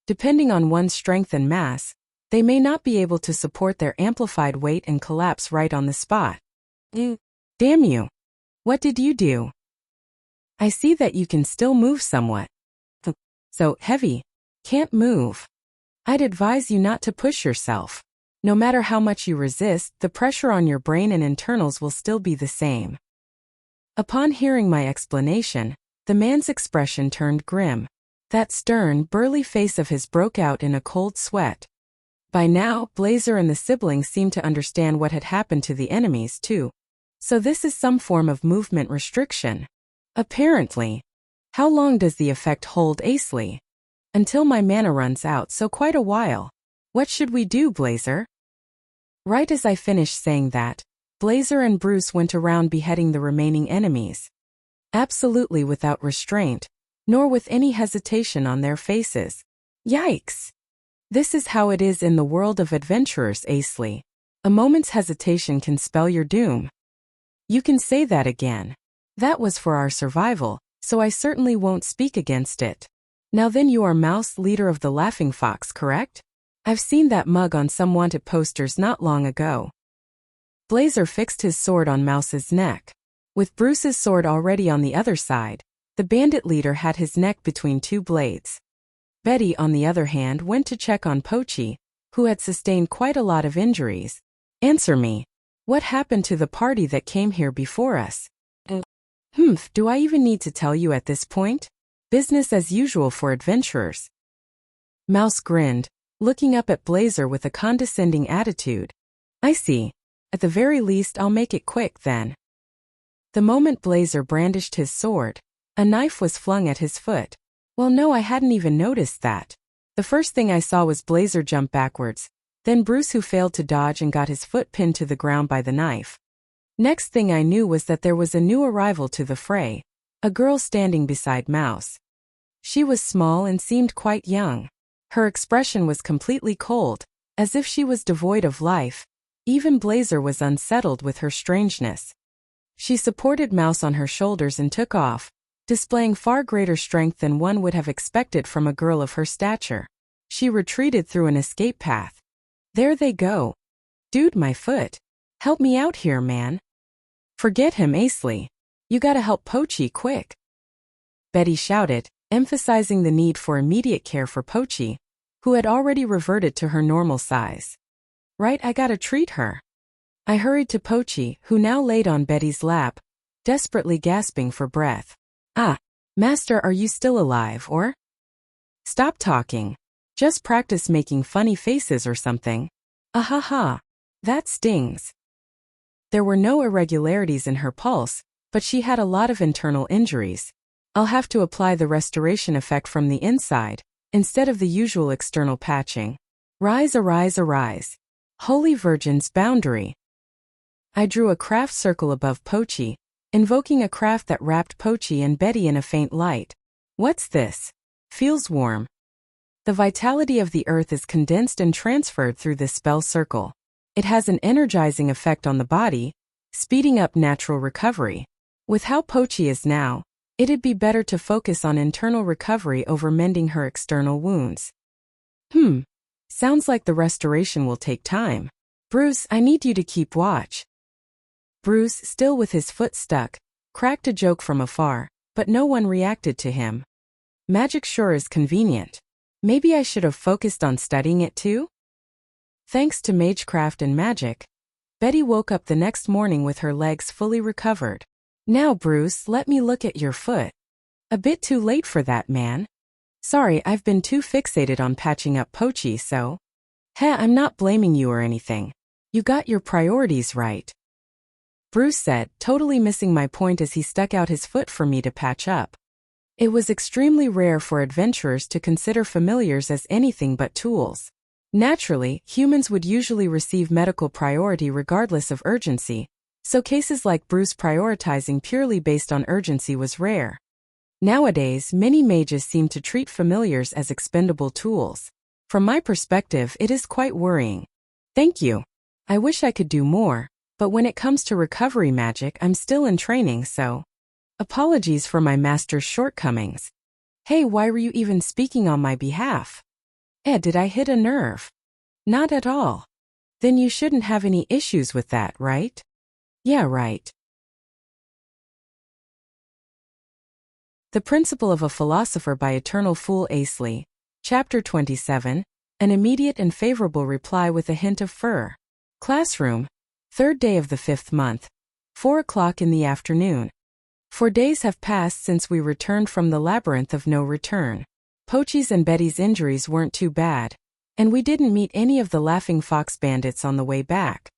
S1: Depending on one's strength and mass, they may not be able to support their amplified weight and collapse right on the spot. Damn you! What did you do? I see that you can still move somewhat. So heavy. Can't move. I'd advise you not to push yourself. No matter how much you resist, the pressure on your brain and internals will still be the same. Upon hearing my explanation, the man's expression turned grim. That stern, burly face of his broke out in a cold sweat. By now, Blazer and the siblings seemed to understand what had happened to the enemies too. So this is some form of movement restriction. Apparently. How long does the effect hold, Asley? Until my mana runs out, so quite a while. What should we do, Blazer? Right as I finished saying that, Blazer and Bruce went around beheading the remaining enemies. Absolutely without restraint, nor with any hesitation on their faces. Yikes! This is how it is in the world of adventurers, Asley. A moment's hesitation can spell your doom. You can say that again. That was for our survival, so I certainly won't speak against it. Now then, you are Mouse, leader of the Laughing Fox, correct? I've seen that mug on some wanted posters not long ago. Blazer fixed his sword on Mouse's neck. With Bruce's sword already on the other side, the bandit leader had his neck between two blades. Betty, on the other hand, went to check on Pochi, who had sustained quite a lot of injuries. Answer me. What happened to the party that came here before us? Do I even need to tell you at this point? Business as usual for adventurers. Mouse grinned, looking up at Blazer with a condescending attitude. I see. At the very least, I'll make it quick then. The moment Blazer brandished his sword, a knife was flung at his foot. Well, no, I hadn't even noticed that. The first thing I saw was Blazer jump backwards, then Bruce, who failed to dodge and got his foot pinned to the ground by the knife. Next thing I knew was that there was a new arrival to the fray, a girl standing beside Mouse. She was small and seemed quite young. Her expression was completely cold, as if she was devoid of life. Even Blazer was unsettled with her strangeness. She supported Mouse on her shoulders and took off, displaying far greater strength than one would have expected from a girl of her stature. She retreated through an escape path. There they go. Dude, my foot. Help me out here, man. Forget him, Asley. You gotta help Pochi quick. Betty shouted, emphasizing the need for immediate care for Pochi, who had already reverted to her normal size. Right, I gotta treat her. I hurried to Pochi, who now laid on Betty's lap, desperately gasping for breath. Ah, Master, are you still alive, or? Stop talking. Just practice making funny faces or something. Ahaha. That stings. There were no irregularities in her pulse, but she had a lot of internal injuries. I'll have to apply the restoration effect from the inside, instead of the usual external patching. Rise, arise, arise. Holy Virgin's boundary. I drew a craft circle above Pochi, invoking a craft that wrapped Pochi and Betty in a faint light. What's this? Feels warm. The vitality of the earth is condensed and transferred through this spell circle. It has an energizing effect on the body, speeding up natural recovery. With how Pochi is now, it'd be better to focus on internal recovery over mending her external wounds. Sounds like the restoration will take time. Bruce, I need you to keep watch. Bruce, still with his foot stuck, cracked a joke from afar, but no one reacted to him. Magic sure is convenient. Maybe I should have focused on studying it too? Thanks to magecraft and magic, Betty woke up the next morning with her legs fully recovered. Now, Bruce, let me look at your foot. A bit too late for that, man. Sorry, I've been too fixated on patching up Pochi, so. I'm not blaming you or anything. You got your priorities right. Bruce said, totally missing my point as he stuck out his foot for me to patch up. It was extremely rare for adventurers to consider familiars as anything but tools. Naturally, humans would usually receive medical priority regardless of urgency, so cases like Bruce prioritizing purely based on urgency was rare. Nowadays, many mages seem to treat familiars as expendable tools. From my perspective, it is quite worrying. Thank you. I wish I could do more, but when it comes to recovery magic, I'm still in training, so. Apologies for my master's shortcomings. Hey, why were you even speaking on my behalf? Did I hit a nerve? Not at all. Then you shouldn't have any issues with that, right? Yeah, right. The Principle of a Philosopher by Eternal Fool Asley. Chapter 27. An immediate and favorable reply with a hint of fur. Classroom. 3rd day of the 5th month. 4 o'clock in the afternoon. 4 days have passed since we returned from the labyrinth of no return. Pochie's and Betty's injuries weren't too bad, and we didn't meet any of the Laughing Fox bandits on the way back.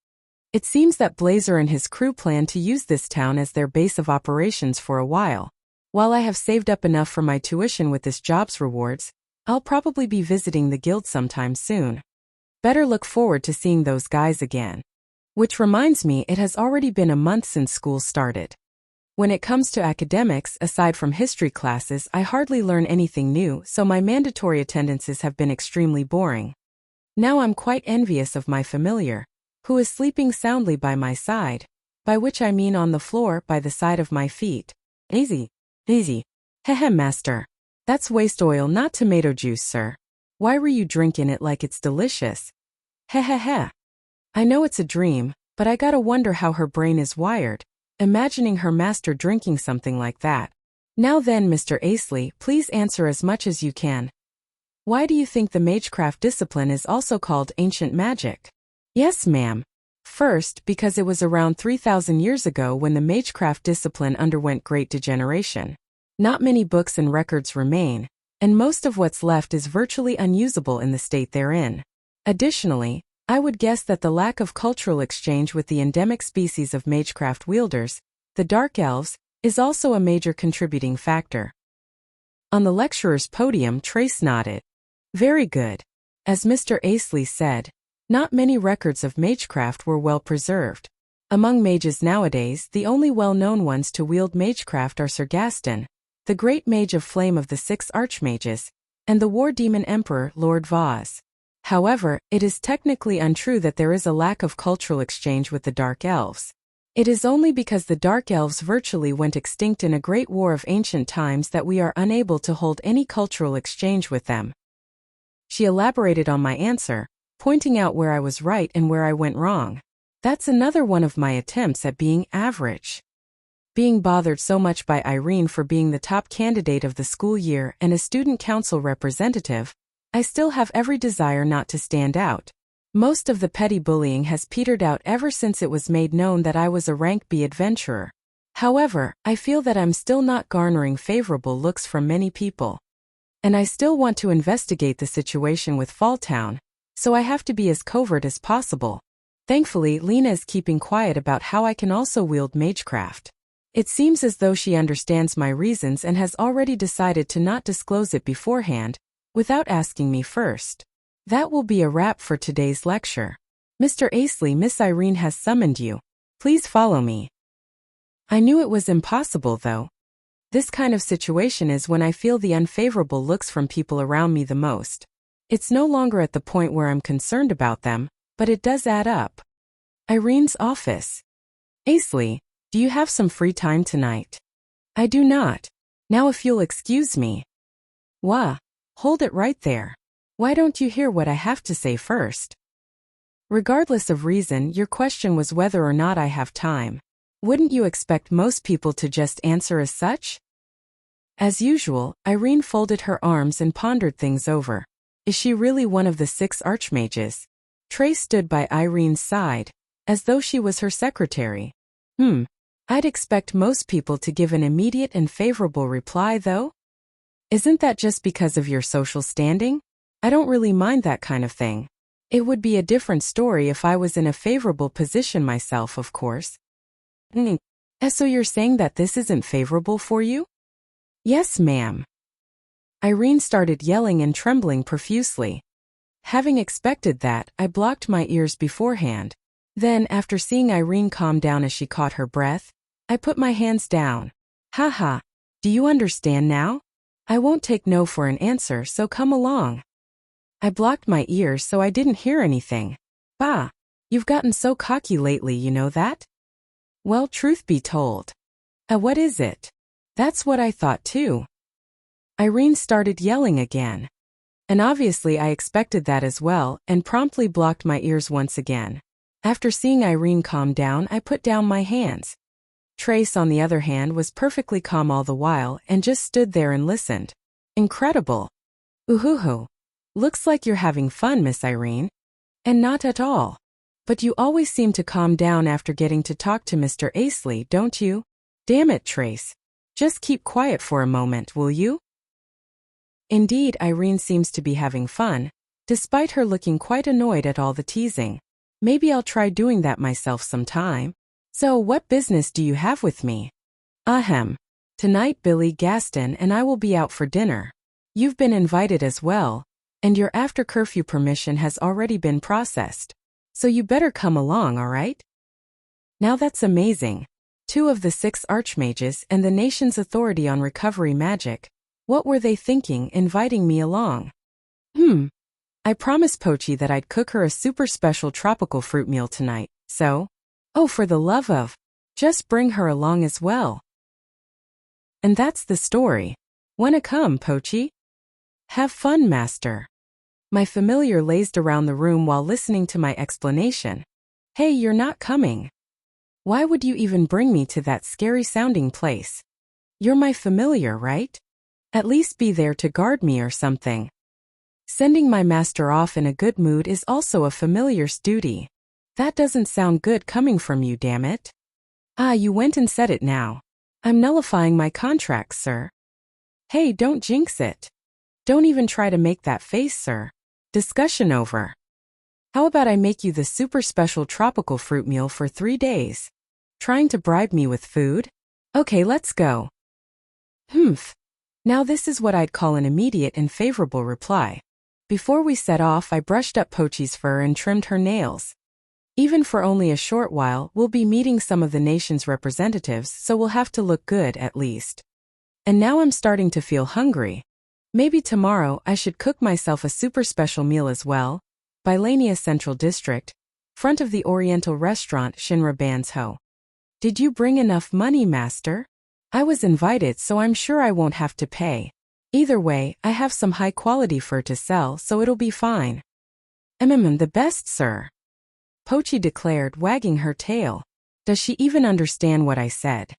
S1: It seems that Blazer and his crew plan to use this town as their base of operations for a while. While I have saved up enough for my tuition with this job's rewards, I'll probably be visiting the guild sometime soon. Better look forward to seeing those guys again. Which reminds me, it has already been a month since school started. When it comes to academics, aside from history classes, I hardly learn anything new, so my mandatory attendances have been extremely boring. Now I'm quite envious of my familiar, who is sleeping soundly by my side, by which I mean on the floor by the side of my feet. Easy. Easy. Hehe, master. That's waste oil, not tomato juice, sir. Why were you drinking it like it's delicious? Hehehe. I know it's a dream, but I gotta wonder how her brain is wired, imagining her master drinking something like that. Now then, Mr. Asley, please answer as much as you can. Why do you think the magecraft discipline is also called ancient magic? Yes, ma'am. First, because it was around 3,000 years ago when the magecraft discipline underwent great degeneration. Not many books and records remain, and most of what's left is virtually unusable in the state they're in. Additionally, I would guess that the lack of cultural exchange with the endemic species of magecraft wielders, the Dark Elves, is also a major contributing factor. On the lecturer's podium, Trace nodded. Very good. As Mr. Asley said, not many records of magecraft were well preserved. Among mages nowadays, the only well-known ones to wield magecraft are Sir Gaston, the great mage of flame of the 6 archmages, and the war demon emperor Lord Vaz. However, it is technically untrue that there is a lack of cultural exchange with the Dark Elves. It is only because the Dark Elves virtually went extinct in a great war of ancient times that we are unable to hold any cultural exchange with them. She elaborated on my answer, pointing out where I was right and where I went wrong. That's another one of my attempts at being average. Being bothered so much by Irene for being the top candidate of the school year and a student council representative, I still have every desire not to stand out. Most of the petty bullying has petered out ever since it was made known that I was a rank B adventurer. However, I feel that I'm still not garnering favorable looks from many people. And I still want to investigate the situation with Falltown, so I have to be as covert as possible. Thankfully, Lena is keeping quiet about how I can also wield magecraft. It seems as though she understands my reasons and has already decided to not disclose it beforehand, without asking me first. That will be a wrap for today's lecture. Mr. Asley, Miss Irene has summoned you. Please follow me. I knew it was impossible, though. This kind of situation is when I feel the unfavorable looks from people around me the most. It's no longer at the point where I'm concerned about them, but it does add up. Irene's office. Asley, do you have some free time tonight? I do not. Now if you'll excuse me. Wah. Hold it right there. Why don't you hear what I have to say first? Regardless of reason, your question was whether or not I have time. Wouldn't you expect most people to just answer as such? As usual, Irene folded her arms and pondered things over. Is she really one of the 6 archmages? Trace stood by Irene's side, as though she was her secretary. I'd expect most people to give an immediate and favorable reply, though. Isn't that just because of your social standing? I don't really mind that kind of thing. It would be a different story if I was in a favorable position myself, of course. Mm. So you're saying that this isn't favorable for you? Yes, ma'am. Irene started yelling and trembling profusely. Having expected that, I blocked my ears beforehand. Then, after seeing Irene calm down as she caught her breath, I put my hands down. Haha, do you understand now? I won't take no for an answer, so come along. I blocked my ears so I didn't hear anything. Bah, you've gotten so cocky lately, you know that? Well, truth be told. What is it? That's what I thought too. Irene started yelling again. And obviously I expected that as well and promptly blocked my ears once again. After seeing Irene calm down, I put down my hands. Trace, on the other hand, was perfectly calm all the while and just stood there and listened. Incredible. Oohoo. Looks like you're having fun, Miss Irene. And not at all. But you always seem to calm down after getting to talk to Mr. Asley, don't you? Damn it, Trace. Just keep quiet for a moment, will you? Indeed, Irene seems to be having fun, despite her looking quite annoyed at all the teasing. Maybe I'll try doing that myself sometime. So, what business do you have with me? Ahem. Tonight Billy, Gaston, and I will be out for dinner. You've been invited as well, and your after-curfew permission has already been processed. So you better come along, alright? Now that's amazing. 2 of the 6 archmages and the nation's authority on recovery magic. What were they thinking, inviting me along? I promised Pochi that I'd cook her a super special tropical fruit meal tonight, so... Oh, for the love of... Just bring her along as well. And that's the story. Wanna come, Pochi? Have fun, master. My familiar lazed around the room while listening to my explanation. Hey, you're not coming. Why would you even bring me to that scary-sounding place? You're my familiar, right? At least be there to guard me or something. Sending my master off in a good mood is also a familiar's duty. That doesn't sound good coming from you, damn it. Ah, you went and said it now. I'm nullifying my contract, sir. Hey, don't jinx it. Don't even try to make that face, sir. Discussion over. How about I make you the super special tropical fruit meal for 3 days? Trying to bribe me with food? Okay, let's go. Now this is what I'd call an immediate and favorable reply. Before we set off, I brushed up Pochi's fur and trimmed her nails. Even for only a short while, we'll be meeting some of the nation's representatives, so we'll have to look good at least. And now I'm starting to feel hungry. Maybe tomorrow I should cook myself a super special meal as well. Bylania Central District, front of the Oriental restaurant Shinra Banzho. Did you bring enough money, master? I was invited, so I'm sure I won't have to pay. Either way, I have some high-quality fur to sell, so it'll be fine. The best, sir. Pochi declared, wagging her tail. Does she even understand what I said?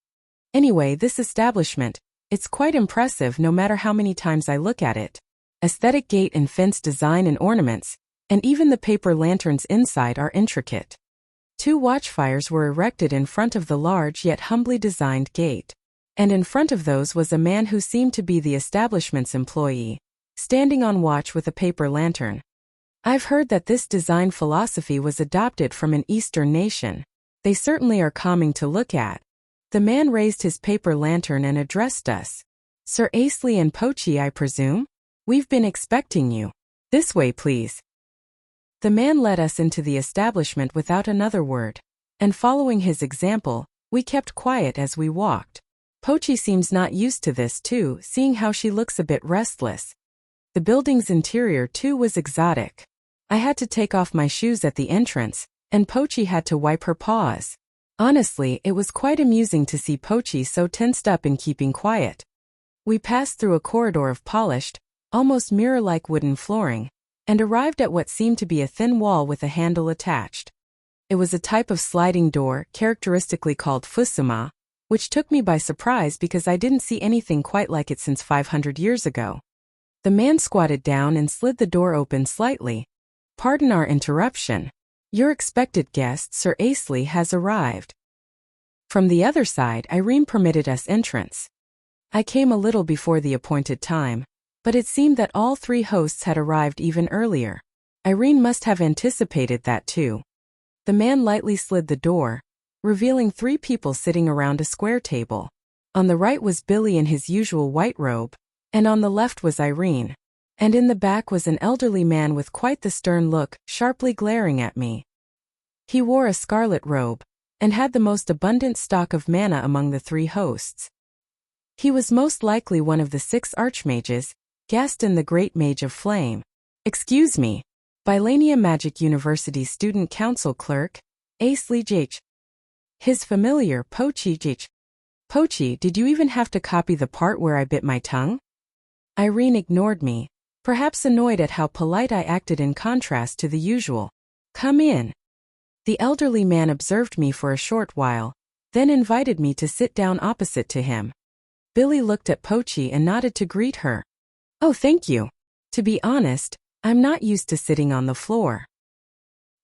S1: Anyway, this establishment, it's quite impressive no matter how many times I look at it. Aesthetic gate and fence design and ornaments, and even the paper lanterns inside are intricate. 2 watchfires were erected in front of the large yet humbly designed gate. And in front of those was a man who seemed to be the establishment's employee, standing on watch with a paper lantern. I've heard that this design philosophy was adopted from an Eastern nation. They certainly are calming to look at. The man raised his paper lantern and addressed us. Sir Asley and Pochi, I presume? We've been expecting you. This way, please. The man led us into the establishment without another word, and following his example, we kept quiet as we walked. Pochi seems not used to this too, seeing how she looks a bit restless. The building's interior too was exotic. I had to take off my shoes at the entrance, and Pochi had to wipe her paws. Honestly, it was quite amusing to see Pochi so tensed up in keeping quiet. We passed through a corridor of polished, almost mirror-like wooden flooring, and arrived at what seemed to be a thin wall with a handle attached. It was a type of sliding door, characteristically called fusuma, which took me by surprise because I didn't see anything quite like it since 500 years ago. The man squatted down and slid the door open slightly. Pardon our interruption. Your expected guest, Sir Asley, has arrived. From the other side, Irene permitted us entrance. I came a little before the appointed time, but it seemed that all 3 hosts had arrived even earlier. Irene must have anticipated that too. The man lightly slid the door, revealing 3 people sitting around a square table. On the right was Billy in his usual white robe, and on the left was Irene. And in the back was an elderly man with quite the stern look, sharply glaring at me. He wore a scarlet robe, and had the most abundant stock of mana among the 3 hosts. He was most likely one of the 6 archmages, Gaston the Great Mage of Flame. Excuse me. Bylania Magic University Student Council Clerk, Asley J. His familiar, Pochi J. Pochi, did you even have to copy the part where I bit my tongue? Irene ignored me, perhaps annoyed at how polite I acted in contrast to the usual. Come in. The elderly man observed me for a short while, then invited me to sit down opposite to him. Billy looked at Pochi and nodded to greet her. Oh, thank you. To be honest, I'm not used to sitting on the floor.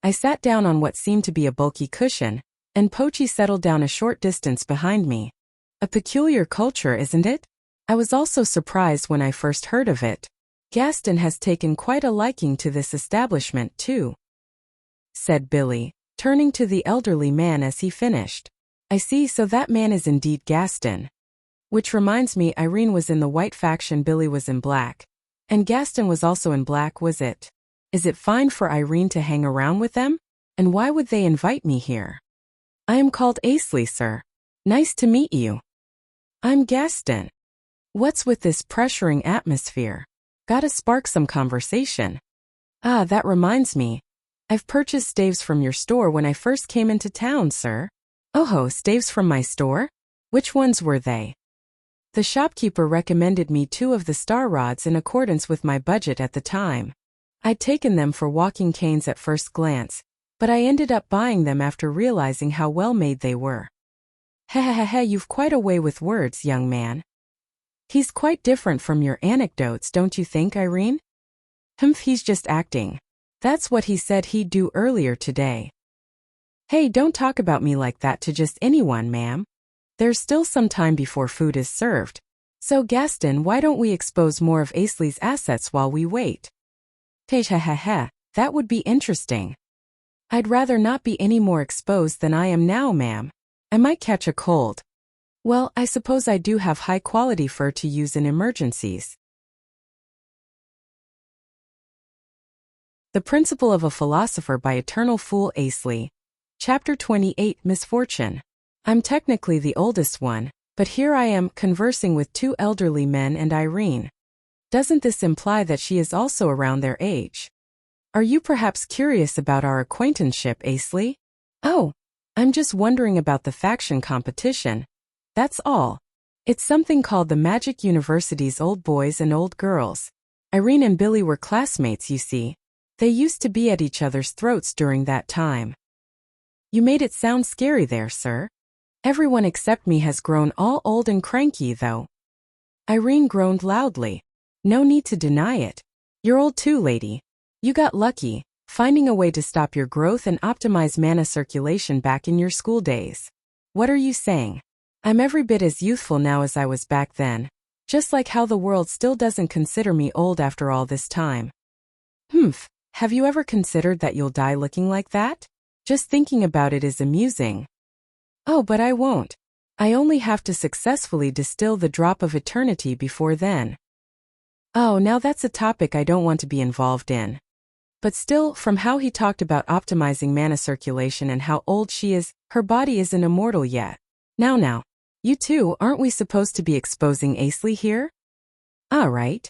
S1: I sat down on what seemed to be a bulky cushion, and Pochi settled down a short distance behind me. A peculiar culture, isn't it? I was also surprised when I first heard of it. Gaston has taken quite a liking to this establishment, too, said Billy, turning to the elderly man as he finished. I see, so that man is indeed Gaston. Which reminds me, Irene was in the white faction, Billy was in black. And Gaston was also in black, was it? Is it fine for Irene to hang around with them? And why would they invite me here? I am called Asley, sir. Nice to meet you. I'm Gaston. What's with this pressuring atmosphere? Gotta spark some conversation. Ah, that reminds me. I've purchased staves from your store when I first came into town, sir. Oh, staves from my store? Which ones were they? The shopkeeper recommended me 2 of the star rods in accordance with my budget at the time. I'd taken them for walking canes at first glance, but I ended up buying them after realizing how well made they were. Hehehehe, you've quite a way with words, young man. He's quite different from your anecdotes, don't you think, Irene? Humph, he's just acting. That's what he said he'd do earlier today. Hey, don't talk about me like that to just anyone, ma'am. There's still some time before food is served. So Gaston, why don't we expose more of Asley's assets while we wait? Hehehehe, that would be interesting. I'd rather not be any more exposed than I am now, ma'am. I might catch a cold. Well, I suppose I do have high-quality fur to use in emergencies. The Principle of a Philosopher by Eternal Fool Asley. Chapter 28, Misfortune. I'm technically the oldest one, but here I am conversing with 2 elderly men and Irene. Doesn't this imply that she is also around their age? Are you perhaps curious about our acquaintanceship, Asley? Oh, I'm just wondering about the faction competition. That's all. It's something called the Magic University's Old Boys and Old Girls. Irene and Billy were classmates, you see. They used to be at each other's throats during that time. You made it sound scary there, sir. Everyone except me has grown all old and cranky, though. Irene groaned loudly. No need to deny it. You're old too, lady. You got lucky, finding a way to stop your growth and optimize mana circulation back in your school days. What are you saying? I'm every bit as youthful now as I was back then. Just like how the world still doesn't consider me old after all this time. Humph, have you ever considered that you'll die looking like that? Just thinking about it is amusing. Oh, but I won't. I only have to successfully distill the drop of eternity before then. Oh, now that's a topic I don't want to be involved in. But still, from how he talked about optimizing mana circulation and how old she is, her body isn't immortal yet. Now. You two, aren't we supposed to be exposing Asley here? Ah, right.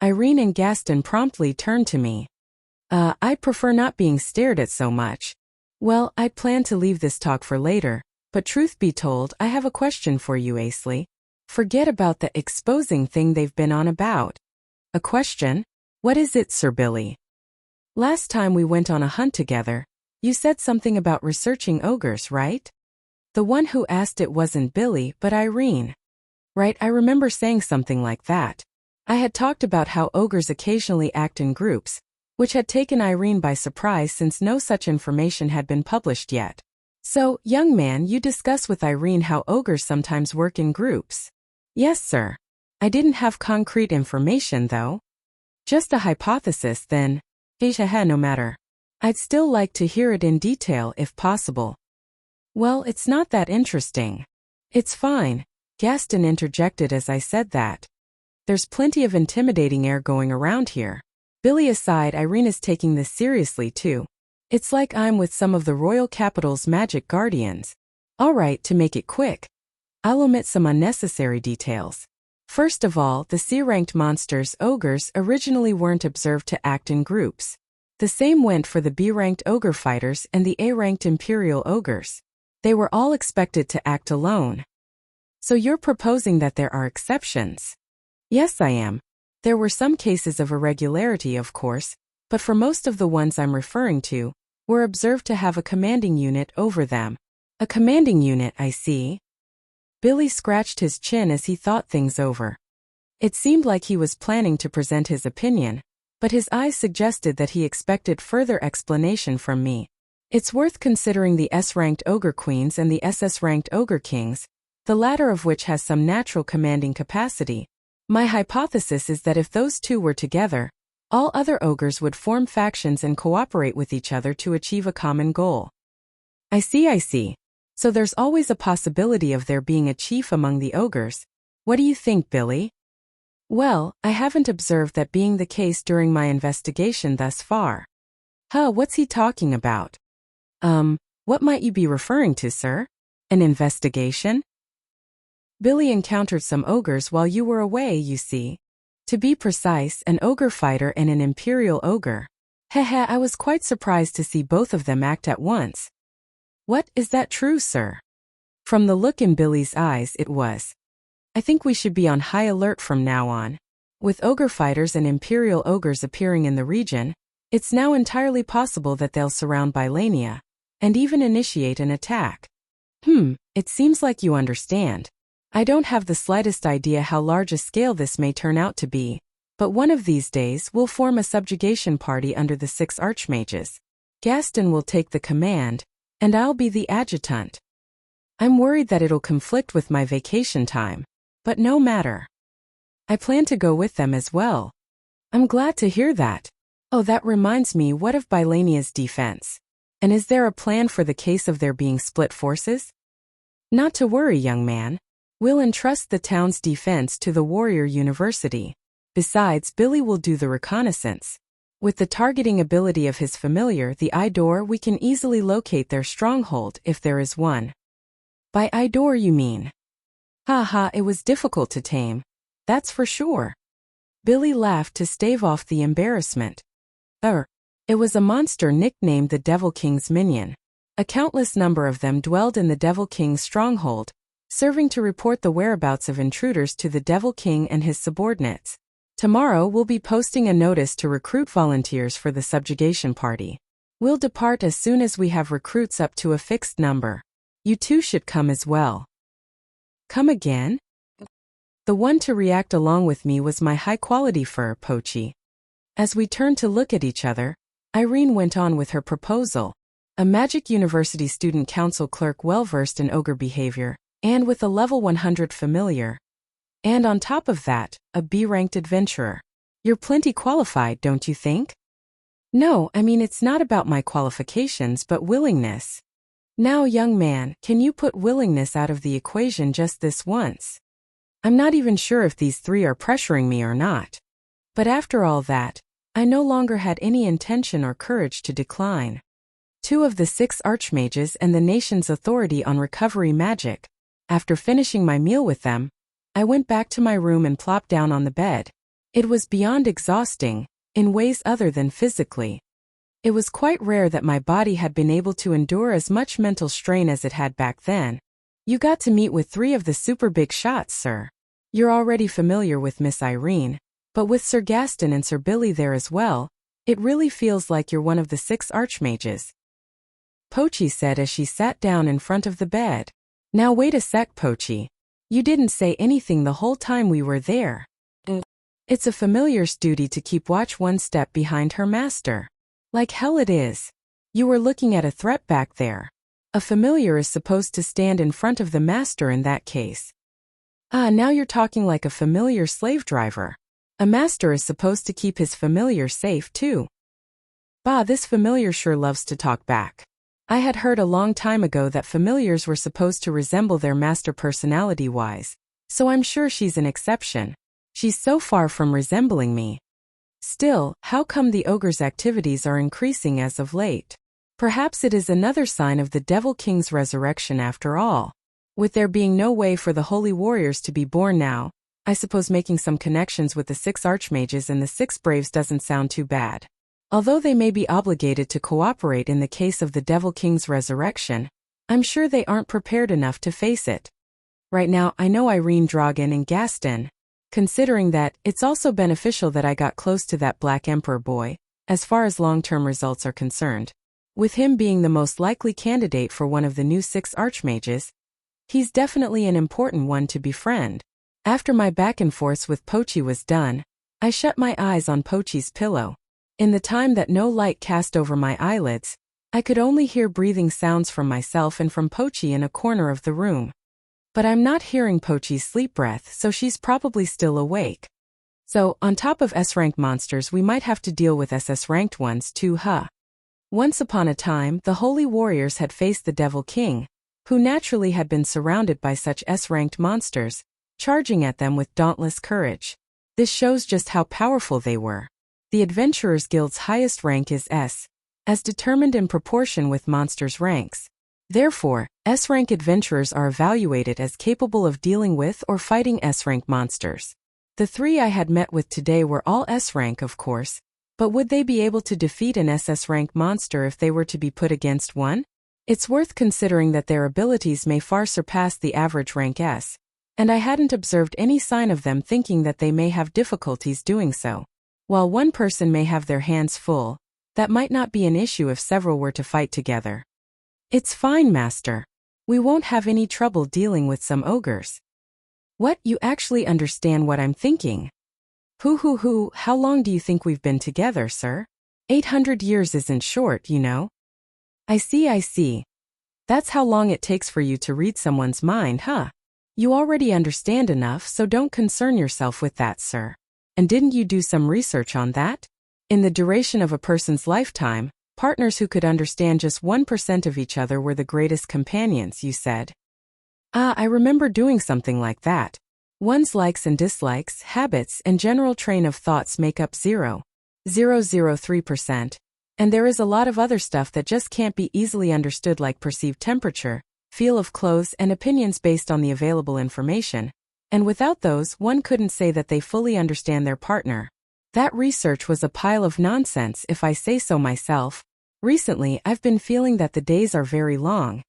S1: Irene and Gaston promptly turned to me. I'd prefer not being stared at so much. Well, I'd planned to leave this talk for later, but truth be told, I have a question for you, Asley. Forget about the exposing thing they've been on about. A question? What is it, Sir Billy? Last time we went on a hunt together, you said something about researching ogres, right? The one who asked it wasn't Billy, but Irene. Right, I remember saying something like that. I had talked about how ogres occasionally act in groups, which had taken Irene by surprise since no such information had been published yet. So, young man, you discuss with Irene how ogres sometimes work in groups. Yes, sir. I didn't have concrete information, though. Just a hypothesis, then. No matter. I'd still like to hear it in detail if possible. Well, it's not that interesting. It's fine, Gaston interjected as I said that. There's plenty of intimidating air going around here. Billy aside, Irene is taking this seriously too. It's like I'm with some of the royal capital's magic guardians. Alright, to make it quick, I'll omit some unnecessary details. First of all, the C-ranked monsters, ogres, originally weren't observed to act in groups. The same went for the B-ranked ogre fighters and the A-ranked imperial ogres. They were all expected to act alone. So you're proposing that there are exceptions? Yes, I am. There were some cases of irregularity, of course, but for most of the ones I'm referring to, were observed to have a commanding unit over them. A commanding unit, I see. Billy scratched his chin as he thought things over. It seemed like he was planning to present his opinion, but his eyes suggested that he expected further explanation from me. It's worth considering the S-ranked ogre queens and the SS-ranked ogre kings, the latter of which has some natural commanding capacity. My hypothesis is that if those two were together, all other ogres would form factions and cooperate with each other to achieve a common goal. I see. So there's always a possibility of there being a chief among the ogres. What do you think, Billy? Well, I haven't observed that being the case during my investigation thus far. What's he talking about? What might you be referring to, sir? An investigation? Billy encountered some ogres while you were away, you see. To be precise, an ogre fighter and an imperial ogre. I was quite surprised to see both of them act at once. What, is that true, sir? From the look in Billy's eyes, it was. I think we should be on high alert from now on. With ogre fighters and imperial ogres appearing in the region, it's now entirely possible that they'll surround Bylania, and even initiate an attack. It seems like you understand. I don't have the slightest idea how large a scale this may turn out to be, but one of these days we'll form a subjugation party under the 6 archmages. Gaston will take the command, and I'll be the adjutant. I'm worried that it'll conflict with my vacation time, but no matter. I plan to go with them as well. I'm glad to hear that. Oh, that reminds me, what of Bylania's defense? And is there a plan for the case of there being split forces? Not to worry, young man. We'll entrust the town's defense to the Warrior University. Besides, Billy will do the reconnaissance. With the targeting ability of his familiar, the Idor, we can easily locate their stronghold if there is one. By Idor you mean? It was difficult to tame. That's for sure. Billy laughed to stave off the embarrassment. It was a monster nicknamed the Devil King's minion. A countless number of them dwelled in the Devil King's stronghold, serving to report the whereabouts of intruders to the Devil King and his subordinates. Tomorrow we'll be posting a notice to recruit volunteers for the subjugation party. We'll depart as soon as we have recruits up to a fixed number. You two should come as well. Come again? The one to react along with me was my high-quality fur, Pochi. As we turned to look at each other, Irene went on with her proposal. A Magic University student council clerk well-versed in ogre behavior, and with a level 100 familiar. And on top of that, a B-ranked adventurer. You're plenty qualified, don't you think? No, I mean it's not about my qualifications but willingness. Now, young man, can you put willingness out of the equation just this once? I'm not even sure if these 3 are pressuring me or not. But after all that, I no longer had any intention or courage to decline. 2 of the 6 archmages and the nation's authority on recovery magic. After finishing my meal with them, I went back to my room and plopped down on the bed. It was beyond exhausting, in ways other than physically. It was quite rare that my body had been able to endure as much mental strain as it had back then. You got to meet with 3 of the super big shots, sir. You're already familiar with Miss Irene, but with Sir Gaston and Sir Billy there as well, it really feels like you're one of the 6 archmages. Pochi said as she sat down in front of the bed. Now wait a sec, Pochi. You didn't say anything the whole time we were there. It's a familiar's duty to keep watch one step behind her master. Like hell it is. You were looking at a threat back there. A familiar is supposed to stand in front of the master in that case. Now you're talking like a familiar slave driver. A master is supposed to keep his familiar safe too. This familiar sure loves to talk back. I had heard a long time ago that familiars were supposed to resemble their master personality-wise, so I'm sure she's an exception. She's so far from resembling me. Still, how come the ogre's activities are increasing as of late? Perhaps it is another sign of the Devil King's resurrection after all. With there being no way for the holy warriors to be born now, I suppose making some connections with the 6 archmages and the 6 braves doesn't sound too bad. Although they may be obligated to cooperate in the case of the Devil King's resurrection, I'm sure they aren't prepared enough to face it. Right now I know Irene, Dragon, and Gaston. Considering that, it's also beneficial that I got close to that Black Emperor boy, as far as long-term results are concerned. With him being the most likely candidate for one of the new 6 archmages, he's definitely an important one to befriend. After my back and forth with Pochi was done, I shut my eyes on Pochi's pillow. In the time that no light cast over my eyelids, I could only hear breathing sounds from myself and from Pochi in a corner of the room. But I'm not hearing Pochi's sleep breath, so she's probably still awake. So, on top of S-rank monsters, we might have to deal with SS-ranked ones too, huh? Once upon a time, the holy warriors had faced the Devil King, who naturally had been surrounded by such S-ranked monsters, charging at them with dauntless courage. This shows just how powerful they were. The Adventurers Guild's highest rank is S, as determined in proportion with monsters' ranks. Therefore, S-rank adventurers are evaluated as capable of dealing with or fighting S-rank monsters. The 3 I had met with today were all S-rank, of course, but would they be able to defeat an SS-rank monster if they were to be put against one? It's worth considering that their abilities may far surpass the average rank S, and I hadn't observed any sign of them thinking that they may have difficulties doing so. While one person may have their hands full, that might not be an issue if several were to fight together. It's fine, Master. We won't have any trouble dealing with some ogres. What, you actually understand what I'm thinking? How long do you think we've been together, sir? 800 years isn't short, you know. I see. That's how long it takes for you to read someone's mind, huh? You already understand enough, so don't concern yourself with that, sir. And didn't you do some research on that? In the duration of a person's lifetime, partners who could understand just 1% of each other were the greatest companions, you said. I remember doing something like that. One's likes and dislikes, habits, and general train of thoughts make up 0.003%. And there is a lot of other stuff that just can't be easily understood, like perceived temperature, feel of clothes, and opinions based on the available information. And without those, one couldn't say that they fully understand their partner. That research was a pile of nonsense, if I say so myself. Recently, I've been feeling that the days are very long.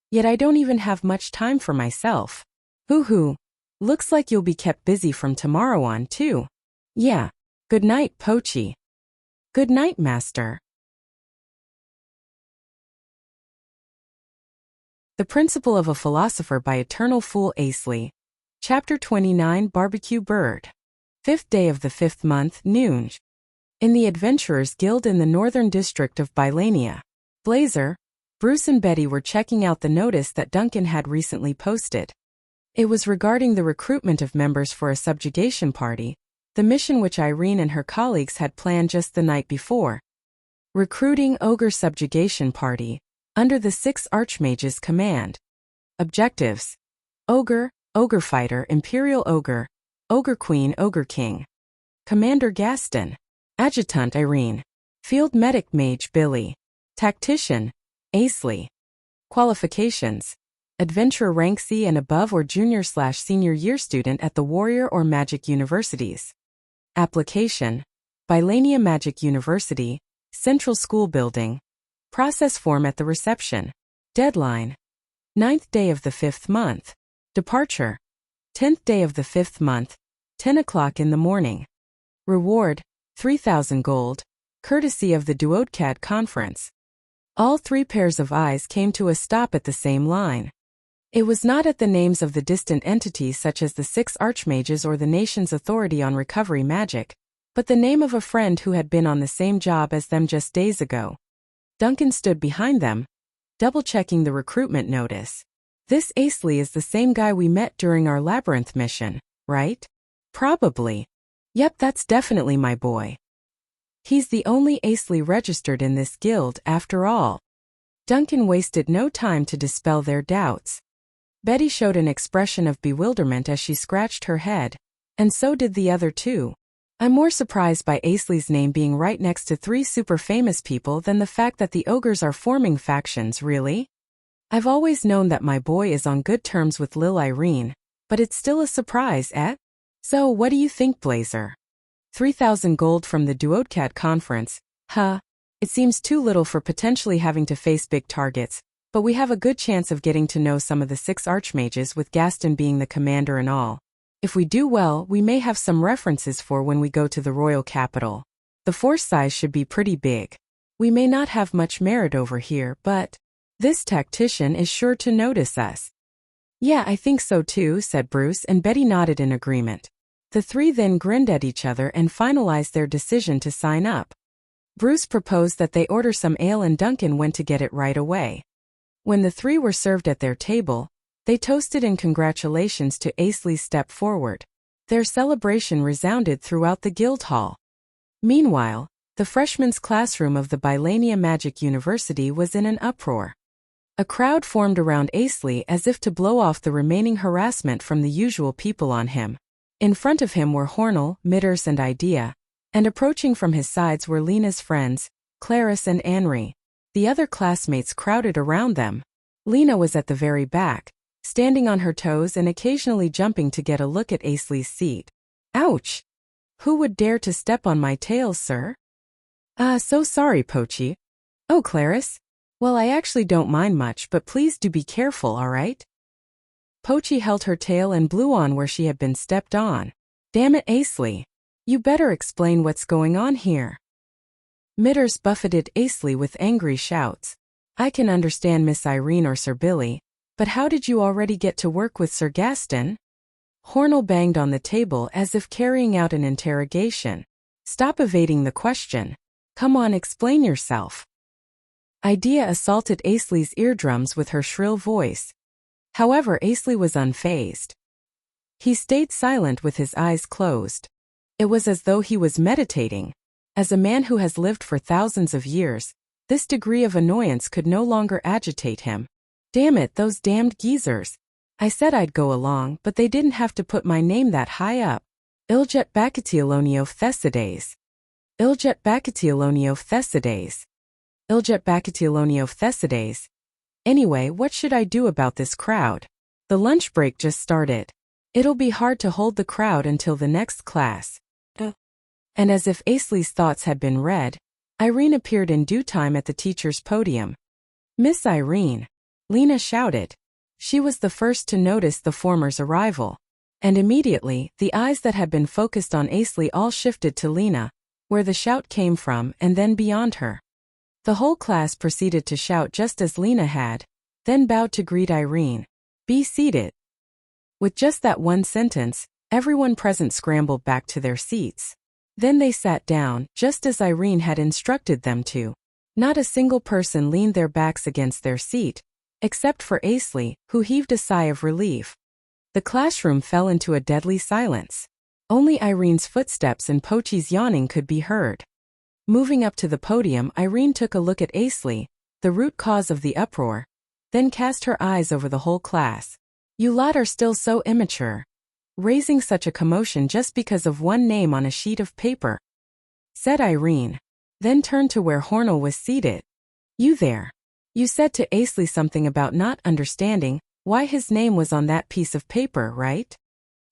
S1: Yet I don't even have much time for myself. Looks like you'll be kept busy from tomorrow on, too. Yeah. Good night, Pochi. Good night, Master. The Principle of a Philosopher by Eternal Fool Asley. Chapter 29, Barbecue Bird. 5th day of the 5th month, noon. In the Adventurers Guild in the northern district of Bylania, Blazer, Bruce and Betty were checking out the notice that Duncan had recently posted. It was regarding the recruitment of members for a subjugation party, the mission which Irene and her colleagues had planned just the night before. Recruiting Ogre Subjugation Party, under the 6 Archmages' command. Objectives: Ogre, Ogre Fighter, Imperial Ogre, Ogre Queen, Ogre King. Commander Gaston. Adjutant Irene. Field Medic Mage Billy. Tactician Asley. Qualifications: Adventurer rank C and above or junior/senior year student at the Warrior or Magic Universities. Application: Bylania Magic University, Central School Building. Process form at the reception. Deadline: 9th day of the 5th month. Departure: 10th day of the 5th month, 10 o'clock in the morning. Reward: 3,000 gold, courtesy of the Duodcad Conference. All 3 pairs of eyes came to a stop at the same line. It was not at the names of the distant entities such as the 6 Archmages or the nation's authority on recovery magic, but the name of a friend who had been on the same job as them just days ago. Duncan stood behind them, double-checking the recruitment notice. This Asley is the same guy we met during our labyrinth mission, right? Probably. Yep, that's definitely my boy. He's the only Asley registered in this guild, after all. Duncan wasted no time to dispel their doubts. Betty showed an expression of bewilderment as she scratched her head, and so did the other two. I'm more surprised by Asley's name being right next to 3 super famous people than the fact that the ogres are forming factions, really. I've always known that my boy is on good terms with Lil Irene, but it's still a surprise, eh? So what do you think, Blazer? 3,000 gold from the Duodcat conference, huh? It seems too little for potentially having to face big targets, but we have a good chance of getting to know some of the 6 archmages with Gaston being the commander and all. If we do well, we may have some references for when we go to the royal capital. The force size should be pretty big. We may not have much merit over here, but this tactician is sure to notice us. Yeah, I think so too, said Bruce, and Betty nodded in agreement. The 3 then grinned at each other and finalized their decision to sign up. Bruce proposed that they order some ale and Duncan went to get it right away. When the 3 were served at their table, they toasted in congratulations to Asley's step forward. Their celebration resounded throughout the guild hall. Meanwhile, the freshmen's classroom of the Bylania Magic University was in an uproar. A crowd formed around Asley as if to blow off the remaining harassment from the usual people on him. In front of him were Hornell, Mitters and Idea, and approaching from his sides were Lena's friends, Clarice and Anri. The other classmates crowded around them. Lena was at the very back, standing on her toes and occasionally jumping to get a look at Asley's seat. Ouch! Who would dare to step on my tail, sir? So sorry, Pochi. Oh, Clarice? Well, I actually don't mind much, but please do be careful, alright? Pochi held her tail and blew on where she had been stepped on. Damn it, Asley. You better explain what's going on here. Mitters buffeted Asley with angry shouts. I can understand Miss Irene or Sir Billy, but how did you already get to work with Sir Gaston? Hornell banged on the table as if carrying out an interrogation. Stop evading the question. Come on, explain yourself. Idea assaulted Asley's eardrums with her shrill voice. However, Asley was unfazed. He stayed silent with his eyes closed. It was as though he was meditating. As a man who has lived for thousands of years, this degree of annoyance could no longer agitate him. Damn it, those damned geezers. I said I'd go along, but they didn't have to put my name that high up. Iljet Bakatilonio Thesides. Iljet Bakatilonio Thesides. Iljet Bakatilonio Thesides. Anyway, what should I do about this crowd? The lunch break just started. It'll be hard to hold the crowd until the next class. And as if Asley's thoughts had been read, Irene appeared in due time at the teacher's podium. Miss Irene! Lena shouted. She was the first to notice the former's arrival. And immediately, the eyes that had been focused on Asley all shifted to Lena, where the shout came from, and then beyond her. The whole class proceeded to shout just as Lena had, then bowed to greet Irene. Be seated. With just that one sentence, everyone present scrambled back to their seats. Then they sat down, just as Irene had instructed them to. Not a single person leaned their backs against their seat, except for Asley, who heaved a sigh of relief. The classroom fell into a deadly silence. Only Irene's footsteps and Pochi's yawning could be heard. Moving up to the podium, Irene took a look at Asley, the root cause of the uproar, then cast her eyes over the whole class. You lot are still so immature. Raising such a commotion just because of one name on a sheet of paper, said Irene, then turned to where Hornell was seated. You there. You said to Asley something about not understanding why his name was on that piece of paper, right?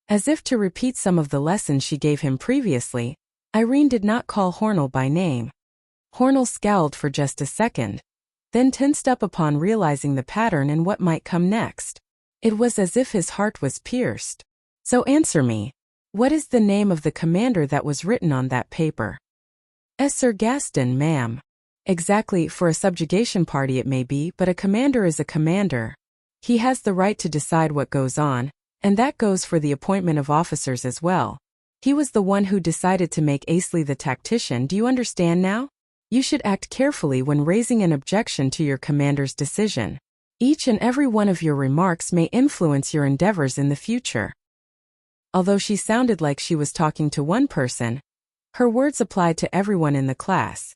S1: As if to repeat some of the lessons she gave him previously, Irene did not call Hornell by name. Hornell scowled for just a second, then tensed up upon realizing the pattern and what might come next. It was as if his heart was pierced. So answer me. What is the name of the commander that was written on that paper? Sir Gaston, ma'am. Exactly, for a subjugation party it may be, but a commander is a commander. He has the right to decide what goes on, and that goes for the appointment of officers as well. He was the one who decided to make Asley the tactician, do you understand now? You should act carefully when raising an objection to your commander's decision. Each and every one of your remarks may influence your endeavors in the future. Although she sounded like she was talking to one person, her words applied to everyone in the class.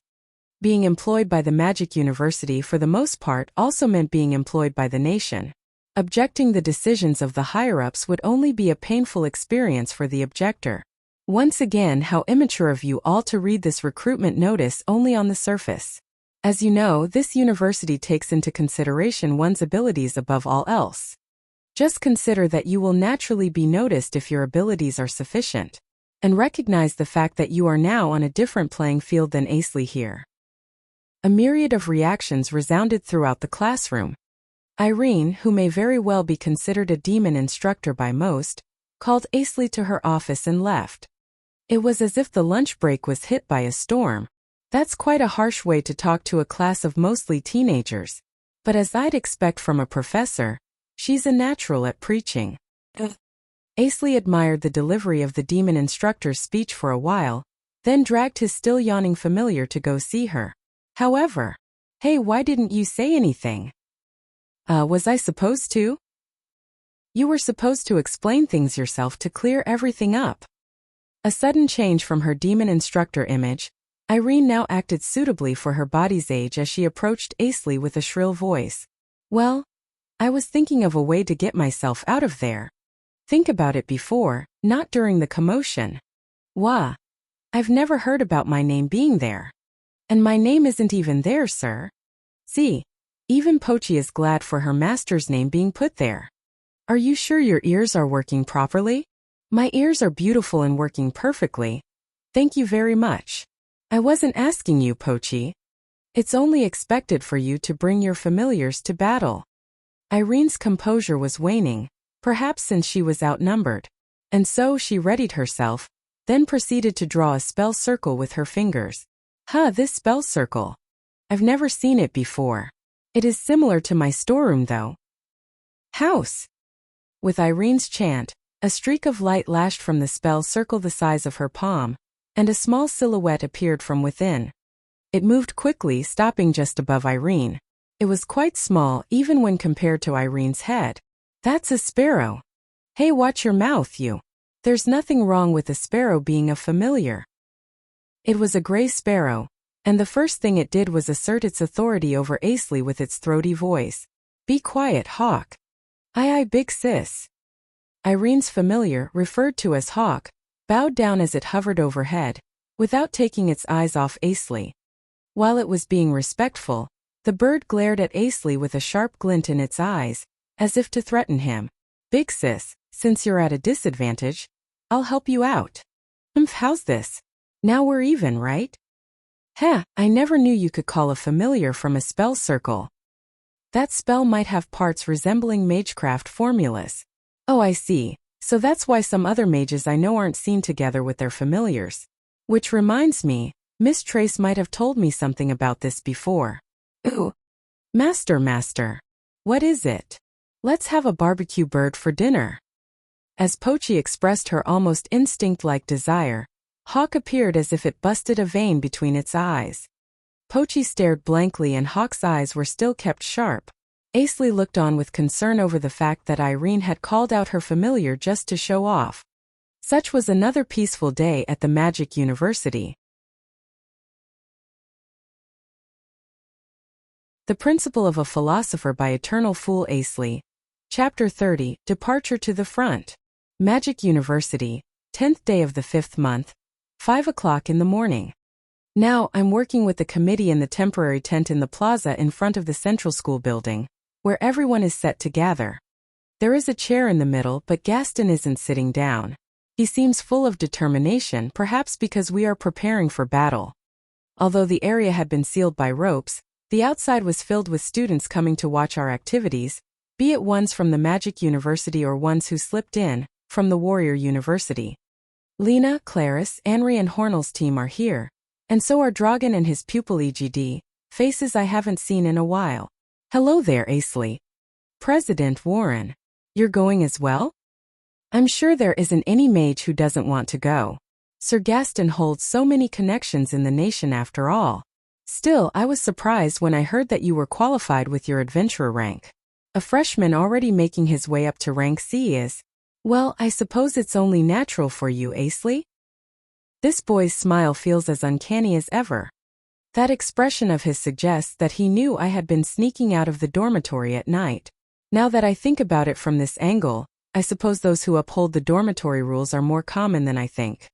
S1: Being employed by the Magic University for the most part also meant being employed by the nation. Objecting the decisions of the higher-ups would only be a painful experience for the objector. Once again, how immature of you all to read this recruitment notice only on the surface. As you know, this university takes into consideration one's abilities above all else. Just consider that you will naturally be noticed if your abilities are sufficient. And recognize the fact that you are now on a different playing field than Asley here. A myriad of reactions resounded throughout the classroom. Irene, who may very well be considered a demon instructor by most, called Asley to her office and left. It was as if the lunch break was hit by a storm. That's quite a harsh way to talk to a class of mostly teenagers. But as I'd expect from a professor, she's a natural at preaching. Asley admired the delivery of the demon instructor's speech for a while, then dragged his still yawning familiar to go see her. However, hey, why didn't you say anything? Was I supposed to? You were supposed to explain things yourself to clear everything up. A sudden change from her demon instructor image, Irene now acted suitably for her body's age as she approached Asley with a shrill voice. Well, I was thinking of a way to get myself out of there. Think about it before, not during the commotion. Wah. I've never heard about my name being there. And my name isn't even there, sir. See, even Pochi is glad for her master's name being put there. Are you sure your ears are working properly? My ears are beautiful and working perfectly. Thank you very much. I wasn't asking you, Pochi. It's only expected for you to bring your familiars to battle. Irene's composure was waning, perhaps since she was outnumbered. And so she readied herself, then proceeded to draw a spell circle with her fingers. This spell circle. I've never seen it before. It is similar to my storeroom though. House. With Irene's chant, a streak of light lashed from the spell circle the size of her palm, and a small silhouette appeared from within. It moved quickly, stopping just above Irene. It was quite small even when compared to Irene's head. That's a sparrow. Hey, watch your mouth, you. There's nothing wrong with a sparrow being a familiar. It was a gray sparrow, and the first thing it did was assert its authority over Asley with its throaty voice. Be quiet, Hawk. Aye, big sis. Irene's familiar, referred to as Hawk, bowed down as it hovered overhead, without taking its eyes off Asley. While it was being respectful, the bird glared at Asley with a sharp glint in its eyes, as if to threaten him. Big sis, since you're at a disadvantage, I'll help you out. How's this? Now we're even, right? I never knew you could call a familiar from a spell circle. That spell might have parts resembling magecraft formulas. Oh, I see. So that's why some other mages I know aren't seen together with their familiars. Which reminds me, Miss Trace might have told me something about this before. Ooh. Master. What is it? Let's have a barbecue bird for dinner. As Pochi expressed her almost instinct-like desire, Hawk appeared as if it busted a vein between its eyes. Pochi stared blankly and Hawk's eyes were still kept sharp. Asley looked on with concern over the fact that Irene had called out her familiar just to show off. Such was another peaceful day at the Magic University. The Principle of a Philosopher by Eternal Fool Asley. Chapter 30, Departure to the Front. Magic University, 10th day of the 5th month, 5 o'clock in the morning. Now I'm working with the committee in the temporary tent in the plaza in front of the central school building, where everyone is set to gather. There is a chair in the middle, but Gaston isn't sitting down. He seems full of determination, perhaps because we are preparing for battle. Although the area had been sealed by ropes, the outside was filled with students coming to watch our activities, be it ones from the Magic University or ones who slipped in from the Warrior University. Lena, Clarice, Anri and Hornell's team are here, and so are Dragon and his pupil EGD, faces I haven't seen in a while. Hello there, Asley. President Warren. You're going as well? I'm sure there isn't any mage who doesn't want to go. Sir Gaston holds so many connections in the nation after all. Still, I was surprised when I heard that you were qualified with your adventurer rank. A freshman already making his way up to rank C is, well, I suppose it's only natural for you, Asley? This boy's smile feels as uncanny as ever. That expression of his suggests that he knew I had been sneaking out of the dormitory at night. Now that I think about it from this angle, I suppose those who uphold the dormitory rules are more common than I think.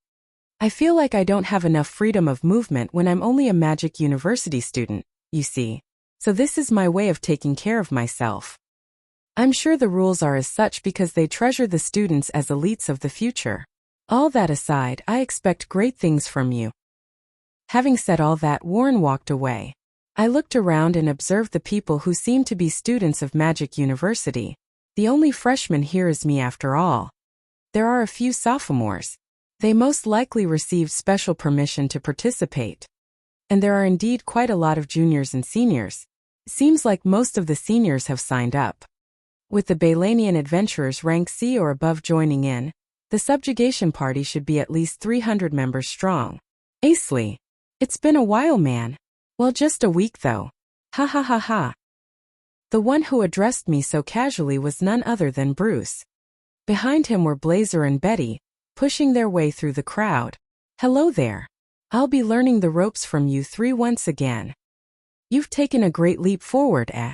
S1: I feel like I don't have enough freedom of movement when I'm only a magic university student, you see. So this is my way of taking care of myself. I'm sure the rules are as such because they treasure the students as elites of the future. All that aside, I expect great things from you. Having said all that, Warren walked away. I looked around and observed the people who seemed to be students of Magic University. The only freshman here is me after all. There are a few sophomores. They most likely received special permission to participate. And there are indeed quite a lot of juniors and seniors. Seems like most of the seniors have signed up. With the Balanian adventurers rank C or above joining in, the subjugation party should be at least 300 members strong. Asley. It's been a while, man. Well, just a week though. Ha ha ha ha. The one who addressed me so casually was none other than Bruce. Behind him were Blazer and Betty, pushing their way through the crowd. Hello there. I'll be learning the ropes from you three once again. You've taken a great leap forward, eh?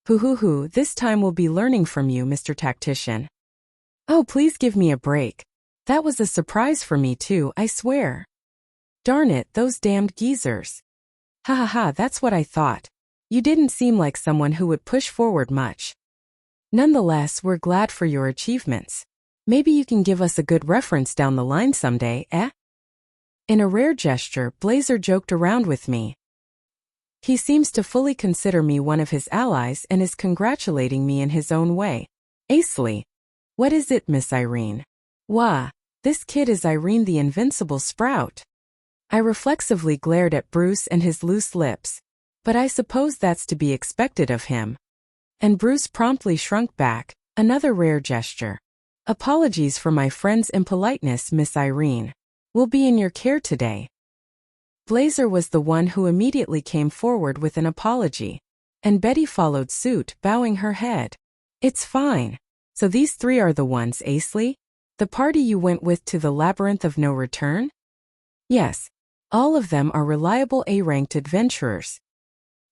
S1: Hoo, this time we'll be learning from you, Mr. Tactician. Oh, please give me a break. That was a surprise for me too, I swear. Darn it, those damned geezers. Ha ha ha, that's what I thought. You didn't seem like someone who would push forward much. Nonetheless, we're glad for your achievements. Maybe you can give us a good reference down the line someday, eh? In a rare gesture, Blazer joked around with me. He seems to fully consider me one of his allies and is congratulating me in his own way. Asley. What is it, Miss Irene? Wah, this kid is Irene the Invincible Sprout. I reflexively glared at Bruce and his loose lips. But I suppose that's to be expected of him. And Bruce promptly shrunk back, another rare gesture. Apologies for my friend's impoliteness, Miss Irene. We'll be in your care today. Blazer was the one who immediately came forward with an apology. And Betty followed suit, bowing her head. It's fine. So these three are the ones, Asley? The party you went with to the Labyrinth of No Return? Yes. All of them are reliable A-ranked adventurers.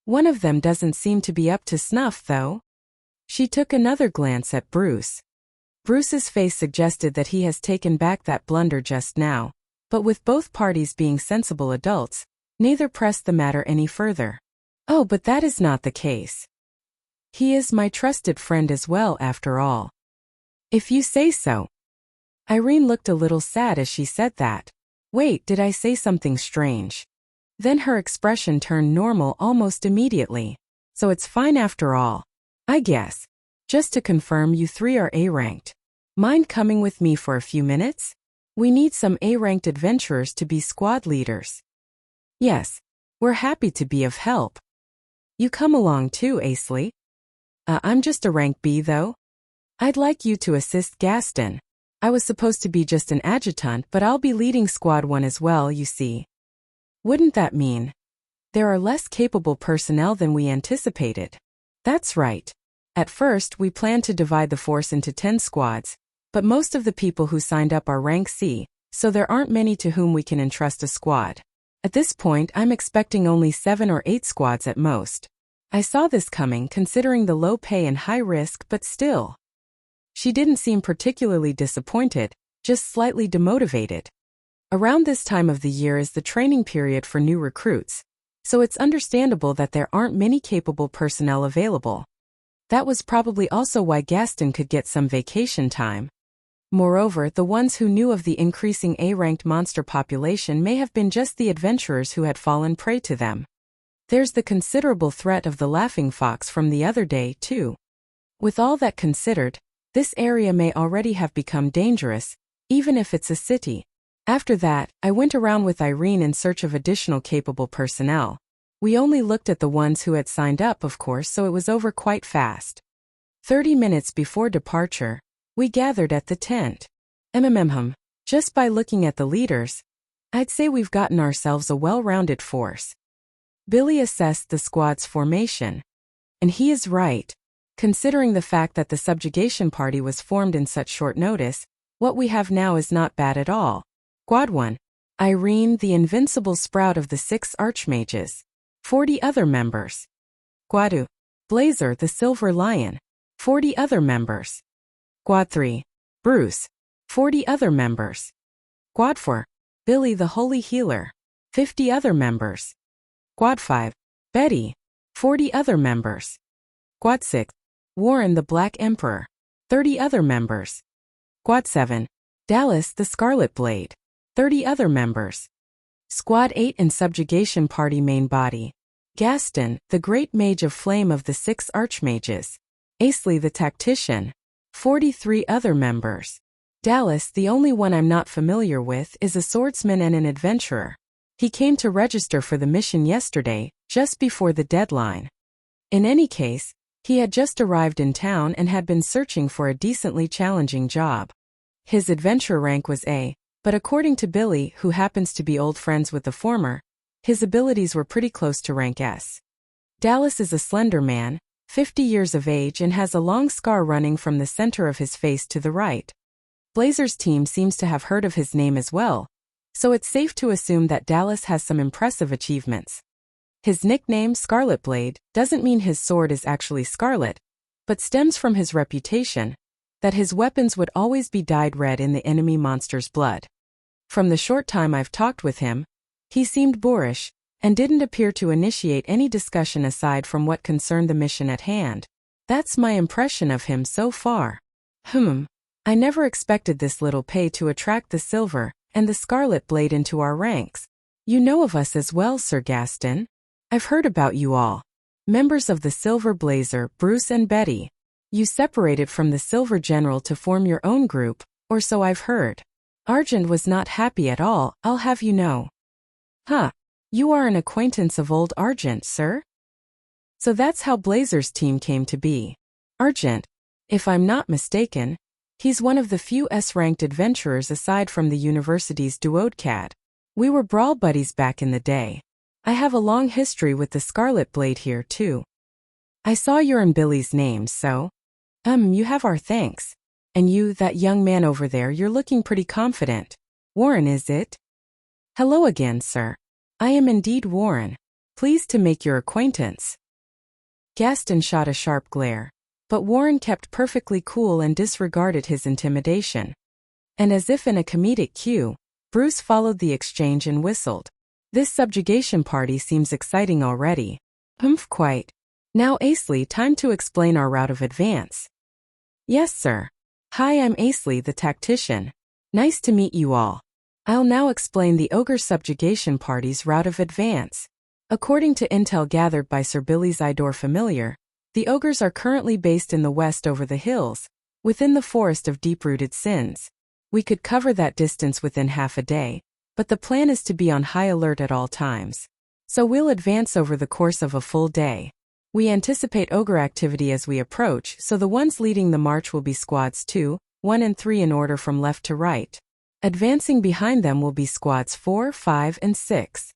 S1: One of them doesn't seem to be up to snuff, though. She took another glance at Bruce. Bruce's face suggested that he has taken back that blunder just now, but with both parties being sensible adults, neither pressed the matter any further. Oh, but that is not the case. He is my trusted friend as well, after all. If you say so. Irene looked a little sad as she said that. Wait, did I say something strange? Then her expression turned normal almost immediately. So it's fine after all. I guess. Just to confirm, you three are A-ranked. Mind coming with me for a few minutes? We need some A-ranked adventurers to be squad leaders. Yes. We're happy to be of help. You come along too, Asley. I'm just a rank B though. I'd like you to assist Gaston. I was supposed to be just an adjutant, but I'll be leading Squad 1 as well, you see. Wouldn't that mean there are less capable personnel than we anticipated? That's right. At first, we planned to divide the force into 10 squads, but most of the people who signed up are rank C, so there aren't many to whom we can entrust a squad. At this point, I'm expecting only 7 or 8 squads at most. I saw this coming considering the low pay and high risk, but still. She didn't seem particularly disappointed, just slightly demotivated. Around this time of the year is the training period for new recruits, so it's understandable that there aren't many capable personnel available. That was probably also why Gaston could get some vacation time. Moreover, the ones who knew of the increasing A-ranked monster population may have been just the adventurers who had fallen prey to them. There's the considerable threat of the laughing fox from the other day, too. With all that considered, this area may already have become dangerous, even if it's a city. After that, I went around with Irene in search of additional capable personnel. We only looked at the ones who had signed up, of course, so it was over quite fast. 30 minutes before departure, we gathered at the tent. Just by looking at the leaders, I'd say we've gotten ourselves a well-rounded force. Billy assessed the squad's formation. And he is right. Considering the fact that the subjugation party was formed in such short notice, what we have now is not bad at all. Squad 1. Irene, the invincible sprout of the 6 archmages. 40 other members. Squad 2. Blazer, the silver lion. 40 other members. Squad 3. Bruce. 40 other members. Squad 4. Billy, the holy healer. 50 other members. Squad 5. Betty. 40 other members. Squad 6. Warren, the black emperor. 30 other members. Squad 7. Dallas, the scarlet blade. 30 other members. Squad 8 and subjugation party main body. Gaston, the great mage of flame of the 6 archmages. Asley, the tactician. 43 other members. Dallas, the only one I'm not familiar with, is a swordsman and an adventurer. He came to register for the mission yesterday, just before the deadline. In any case, he had just arrived in town and had been searching for a decently challenging job. His adventure rank was A, but according to Billy, who happens to be old friends with the former, his abilities were pretty close to rank S. Dallas is a slender man, 50 years of age, and has a long scar running from the center of his face to the right. Blazer's team seems to have heard of his name as well, so it's safe to assume that Dallas has some impressive achievements. His nickname, Scarlet Blade, doesn't mean his sword is actually scarlet, but stems from his reputation, that his weapons would always be dyed red in the enemy monster's blood. From the short time I've talked with him, he seemed boorish, and didn't appear to initiate any discussion aside from what concerned the mission at hand. That's my impression of him so far. I never expected this little pay to attract the silver and the scarlet blade into our ranks. You know of us as well, Sir Gaston. I've heard about you all. Members of the Silver Blazer, Bruce and Betty. You separated from the Silver General to form your own group, or so I've heard. Argent was not happy at all, I'll have you know. You are an acquaintance of old Argent, sir? So that's how Blazer's team came to be. Argent, if I'm not mistaken, he's one of the few S-ranked adventurers aside from the university's duodecad. We were brawl buddies back in the day. I have a long history with the Scarlet Blade here, too. I saw your and Billy's names, so. You have our thanks. And you, that young man over there, you're looking pretty confident. Warren, is it? Hello again, sir. I am indeed Warren. Pleased to make your acquaintance. Gaston shot a sharp glare, but Warren kept perfectly cool and disregarded his intimidation. And as if in a comedic cue, Bruce followed the exchange and whistled. This subjugation party seems exciting already. Quite. Now Asley, time to explain our route of advance. Yes, sir. Hi, I'm Asley, the tactician. Nice to meet you all. I'll now explain the ogre subjugation party's route of advance. According to intel gathered by Sir Billy's Idor familiar, the ogres are currently based in the west over the hills, within the forest of deep-rooted sins. We could cover that distance within half a day, but the plan is to be on high alert at all times. So we'll advance over the course of a full day. We anticipate ogre activity as we approach, so the ones leading the march will be squads 2, 1 and 3 in order from left to right. Advancing behind them will be squads 4, 5 and 6.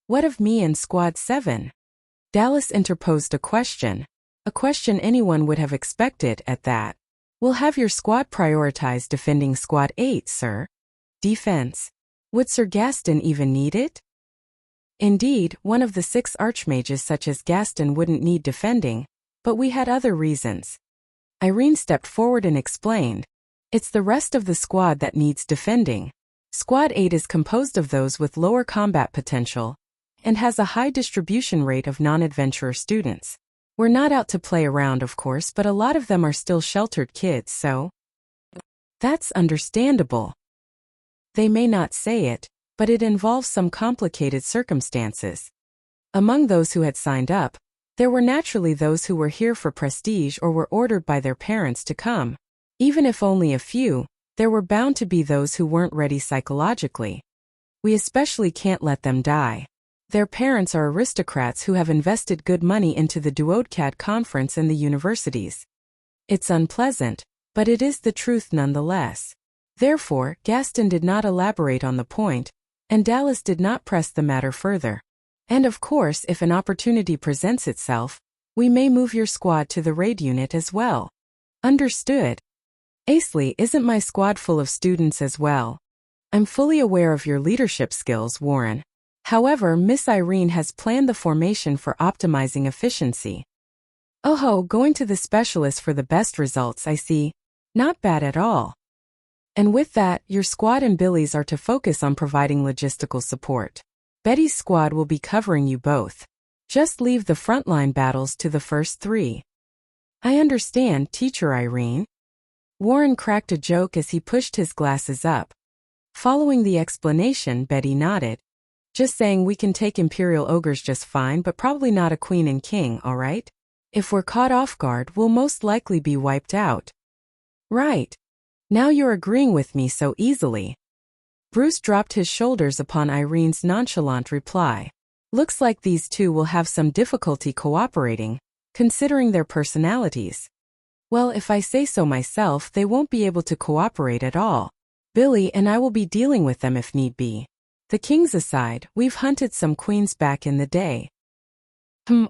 S1: What of me and squad 7? Dallas interposed a question anyone would have expected at that. We'll have your squad prioritize defending squad 8, sir. Defense. Would Sir Gaston even need it? Indeed, one of the 6 archmages such as Gaston wouldn't need defending, but we had other reasons. Irene stepped forward and explained, it's the rest of the squad that needs defending. Squad 8 is composed of those with lower combat potential, and has a high distribution rate of non-adventurer students. We're not out to play around, of course, but a lot of them are still sheltered kids, so. That's understandable. They may not say it, but it involves some complicated circumstances. Among those who had signed up, there were naturally those who were here for prestige or were ordered by their parents to come. Even if only a few, there were bound to be those who weren't ready psychologically. We especially can't let them die. Their parents are aristocrats who have invested good money into the duodecad conference and the universities. It's unpleasant, but it is the truth nonetheless. Therefore, Gaston did not elaborate on the point, and Dallas did not press the matter further. And of course, if an opportunity presents itself, we may move your squad to the raid unit as well. Understood. Asley, isn't my squad full of students as well? I'm fully aware of your leadership skills, Warren. However, Miss Irene has planned the formation for optimizing efficiency. Oh, going to the specialist for the best results, I see. Not bad at all. And with that, your squad and Billy's are to focus on providing logistical support. Betty's squad will be covering you both. Just leave the frontline battles to the first 3. I understand, Teacher Irene. Warren cracked a joke as he pushed his glasses up. Following the explanation, Betty nodded. Just saying, we can take Imperial ogres just fine, but probably not a queen and king, alright? If we're caught off guard, we'll most likely be wiped out. Right. Now you're agreeing with me so easily. Bruce dropped his shoulders upon Irene's nonchalant reply. Looks like these two will have some difficulty cooperating, considering their personalities. Well, if I say so myself, they won't be able to cooperate at all. Billy and I will be dealing with them if need be. The kings aside, we've hunted some queens back in the day.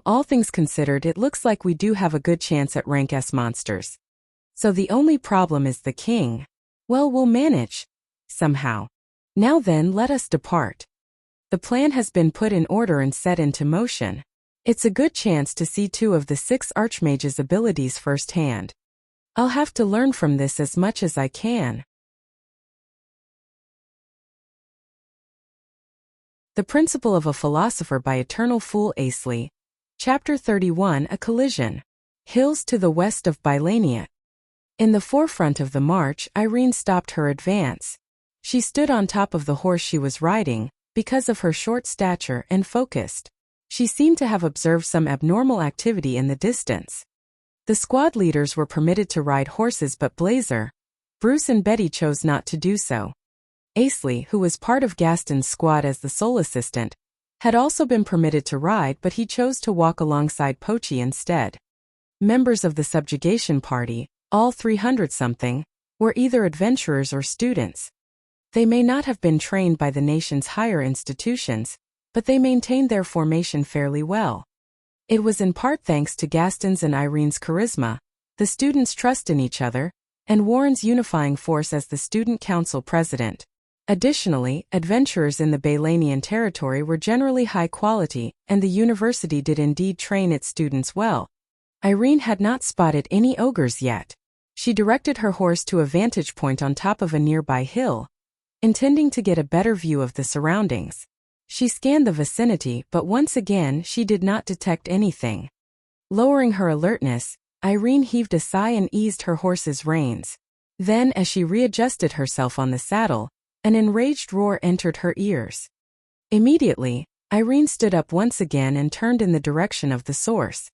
S1: All things considered, it looks like we do have a good chance at rank S monsters. So the only problem is the king. Well, we'll manage. Somehow. Now then, let us depart. The plan has been put in order and set into motion. It's a good chance to see 2 of the 6 archmages' abilities firsthand. I'll have to learn from this as much as I can. The Principle of a Philosopher by Eternal Fool Asley. Chapter 31, A Collision. Hills to the west of Bylania. In the forefront of the march, Irene stopped her advance. She stood on top of the horse she was riding, because of her short stature, and focused. She seemed to have observed some abnormal activity in the distance. The squad leaders were permitted to ride horses, but Bruce and Betty chose not to do so. Asley, who was part of Gaston's squad as the sole assistant, had also been permitted to ride, but he chose to walk alongside Pochi instead. Members of the subjugation party, all 300-something, were either adventurers or students. They may not have been trained by the nation's higher institutions, but they maintained their formation fairly well. It was in part thanks to Gaston's and Irene's charisma, the students' trust in each other, and Warren's unifying force as the student council president. Additionally, adventurers in the Bylanian territory were generally high quality, and the university did indeed train its students well. Irene had not spotted any ogres yet. She directed her horse to a vantage point on top of a nearby hill, intending to get a better view of the surroundings. She scanned the vicinity, but once again she did not detect anything. Lowering her alertness, Irene heaved a sigh and eased her horse's reins. Then, as she readjusted herself on the saddle, an enraged roar entered her ears. Immediately, Irene stood up once again and turned in the direction of the source.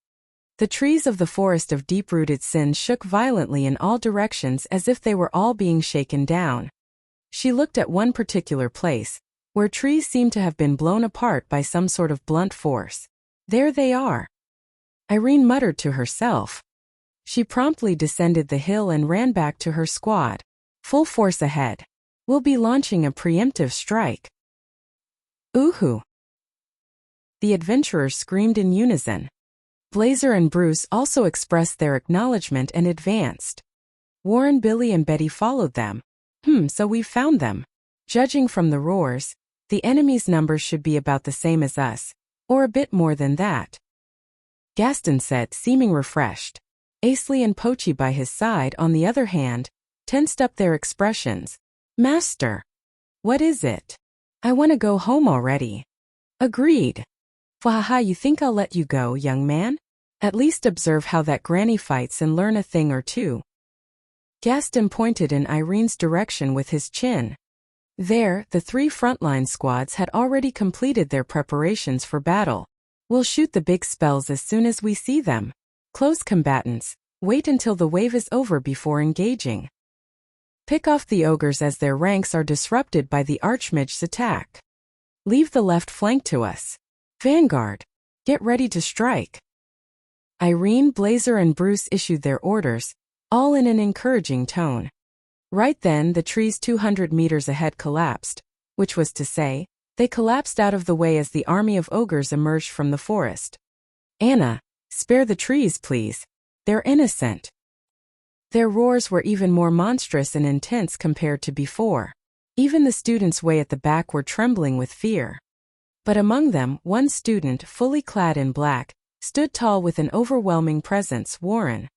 S1: The trees of the forest of deep-rooted sin shook violently in all directions as if they were all being shaken down. She looked at one particular place, where trees seemed to have been blown apart by some sort of blunt force. There they are. Irene muttered to herself. She promptly descended the hill and ran back to her squad. Full force ahead. We'll be launching a preemptive strike. Ooh-hoo! The adventurers screamed in unison. Blazer and Bruce also expressed their acknowledgement and advanced. Warren, Billy, and Betty followed them. So we've found them. Judging from the roars, the enemy's numbers should be about the same as us, or a bit more than that. Gaston said, seeming refreshed. Asley and Pochi by his side, on the other hand, tensed up their expressions. Master! What is it? I want to go home already. Agreed. Wahaha, you think I'll let you go, young man? At least observe how that granny fights and learn a thing or two. Gaston pointed in Irene's direction with his chin. There, the 3 frontline squads had already completed their preparations for battle. We'll shoot the big spells as soon as we see them. Close combatants, wait until the wave is over before engaging. Pick off the ogres as their ranks are disrupted by the Archmage's attack. Leave the left flank to us. Vanguard, get ready to strike. Irene, Blazer, and Bruce issued their orders, all in an encouraging tone. Right then, the trees 200 meters ahead collapsed, which was to say, they collapsed out of the way as the army of ogres emerged from the forest. Anna, spare the trees, please. They're innocent. Their roars were even more monstrous and intense compared to before. Even the students way at the back were trembling with fear. But among them, one student, fully clad in black, stood tall with an overwhelming presence, Warren.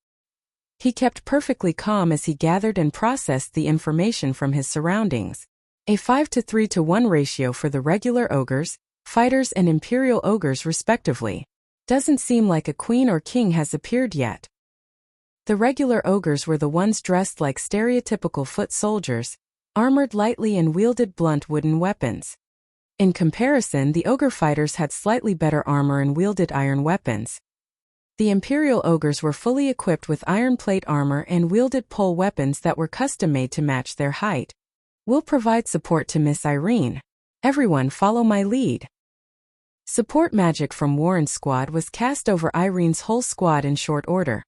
S1: He kept perfectly calm as he gathered and processed the information from his surroundings. A 5-to-3-to-1 ratio for the regular ogres, fighters and imperial ogres respectively. Doesn't seem like a queen or king has appeared yet. The regular ogres were the ones dressed like stereotypical foot soldiers, armored lightly and wielded blunt wooden weapons. In comparison, the ogre fighters had slightly better armor and wielded iron weapons. The imperial ogres were fully equipped with iron plate armor and wielded pole weapons that were custom-made to match their height. We'll provide support to Miss Irene. Everyone follow my lead. Support magic from Warren's squad was cast over Irene's whole squad in short order.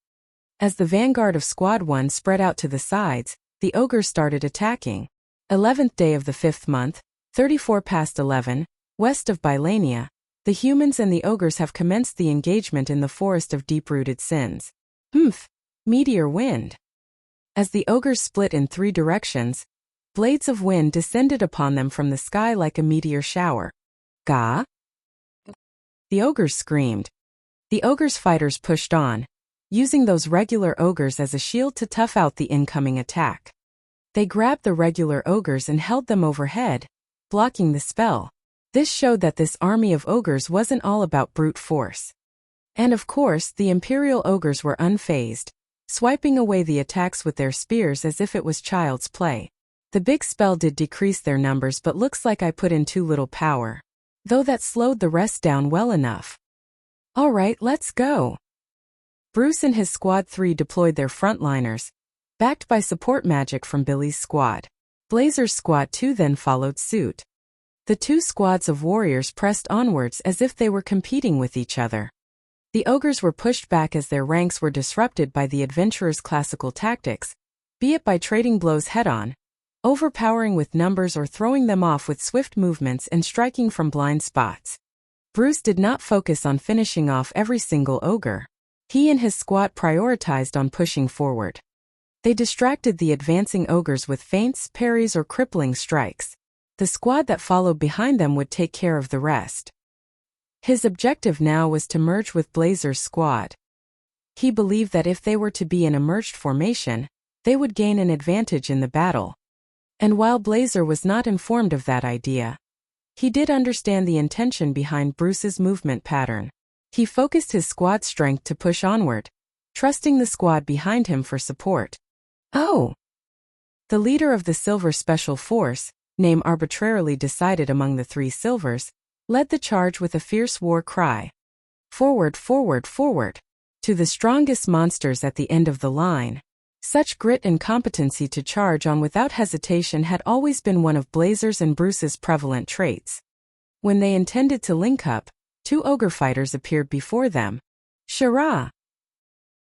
S1: As the vanguard of Squad 1 spread out to the sides, the ogres started attacking. 11th day of the 5th month, 34 past 11, west of Bylania, the humans and the ogres have commenced the engagement in the forest of deep-rooted sins. Meteor wind. As the ogres split in 3 directions, blades of wind descended upon them from the sky like a meteor shower. Gah! The ogres screamed. The ogres' fighters pushed on, using those regular ogres as a shield to tough out the incoming attack. They grabbed the regular ogres and held them overhead, blocking the spell. This showed that this army of ogres wasn't all about brute force. And of course, the imperial ogres were unfazed, swiping away the attacks with their spears as if it was child's play. The big spell did decrease their numbers, but looks like I put in too little power. Though that slowed the rest down well enough. Alright, let's go. Bruce and his squad 3 deployed their frontliners, backed by support magic from Billy's squad. Blazer's squad 2 then followed suit. The 2 squads of warriors pressed onwards as if they were competing with each other. The ogres were pushed back as their ranks were disrupted by the adventurers' classical tactics, be it by trading blows head-on, overpowering with numbers or throwing them off with swift movements and striking from blind spots. Bruce did not focus on finishing off every single ogre. He and his squad prioritized on pushing forward. They distracted the advancing ogres with feints, parries, or crippling strikes. The squad that followed behind them would take care of the rest. His objective now was to merge with Blazer's squad. He believed that if they were to be in a merged formation, they would gain an advantage in the battle. And while Blazer was not informed of that idea, he did understand the intention behind Bruce's movement pattern. He focused his squad strength to push onward, trusting the squad behind him for support. Oh! The leader of the Silver Special Force, name arbitrarily decided among the 3 silvers, led the charge with a fierce war cry. Forward, forward, forward! To the strongest monsters at the end of the line. Such grit and competency to charge on without hesitation had always been one of Blazer's and Bruce's prevalent traits. When they intended to link up, 2 ogre fighters appeared before them. Shara!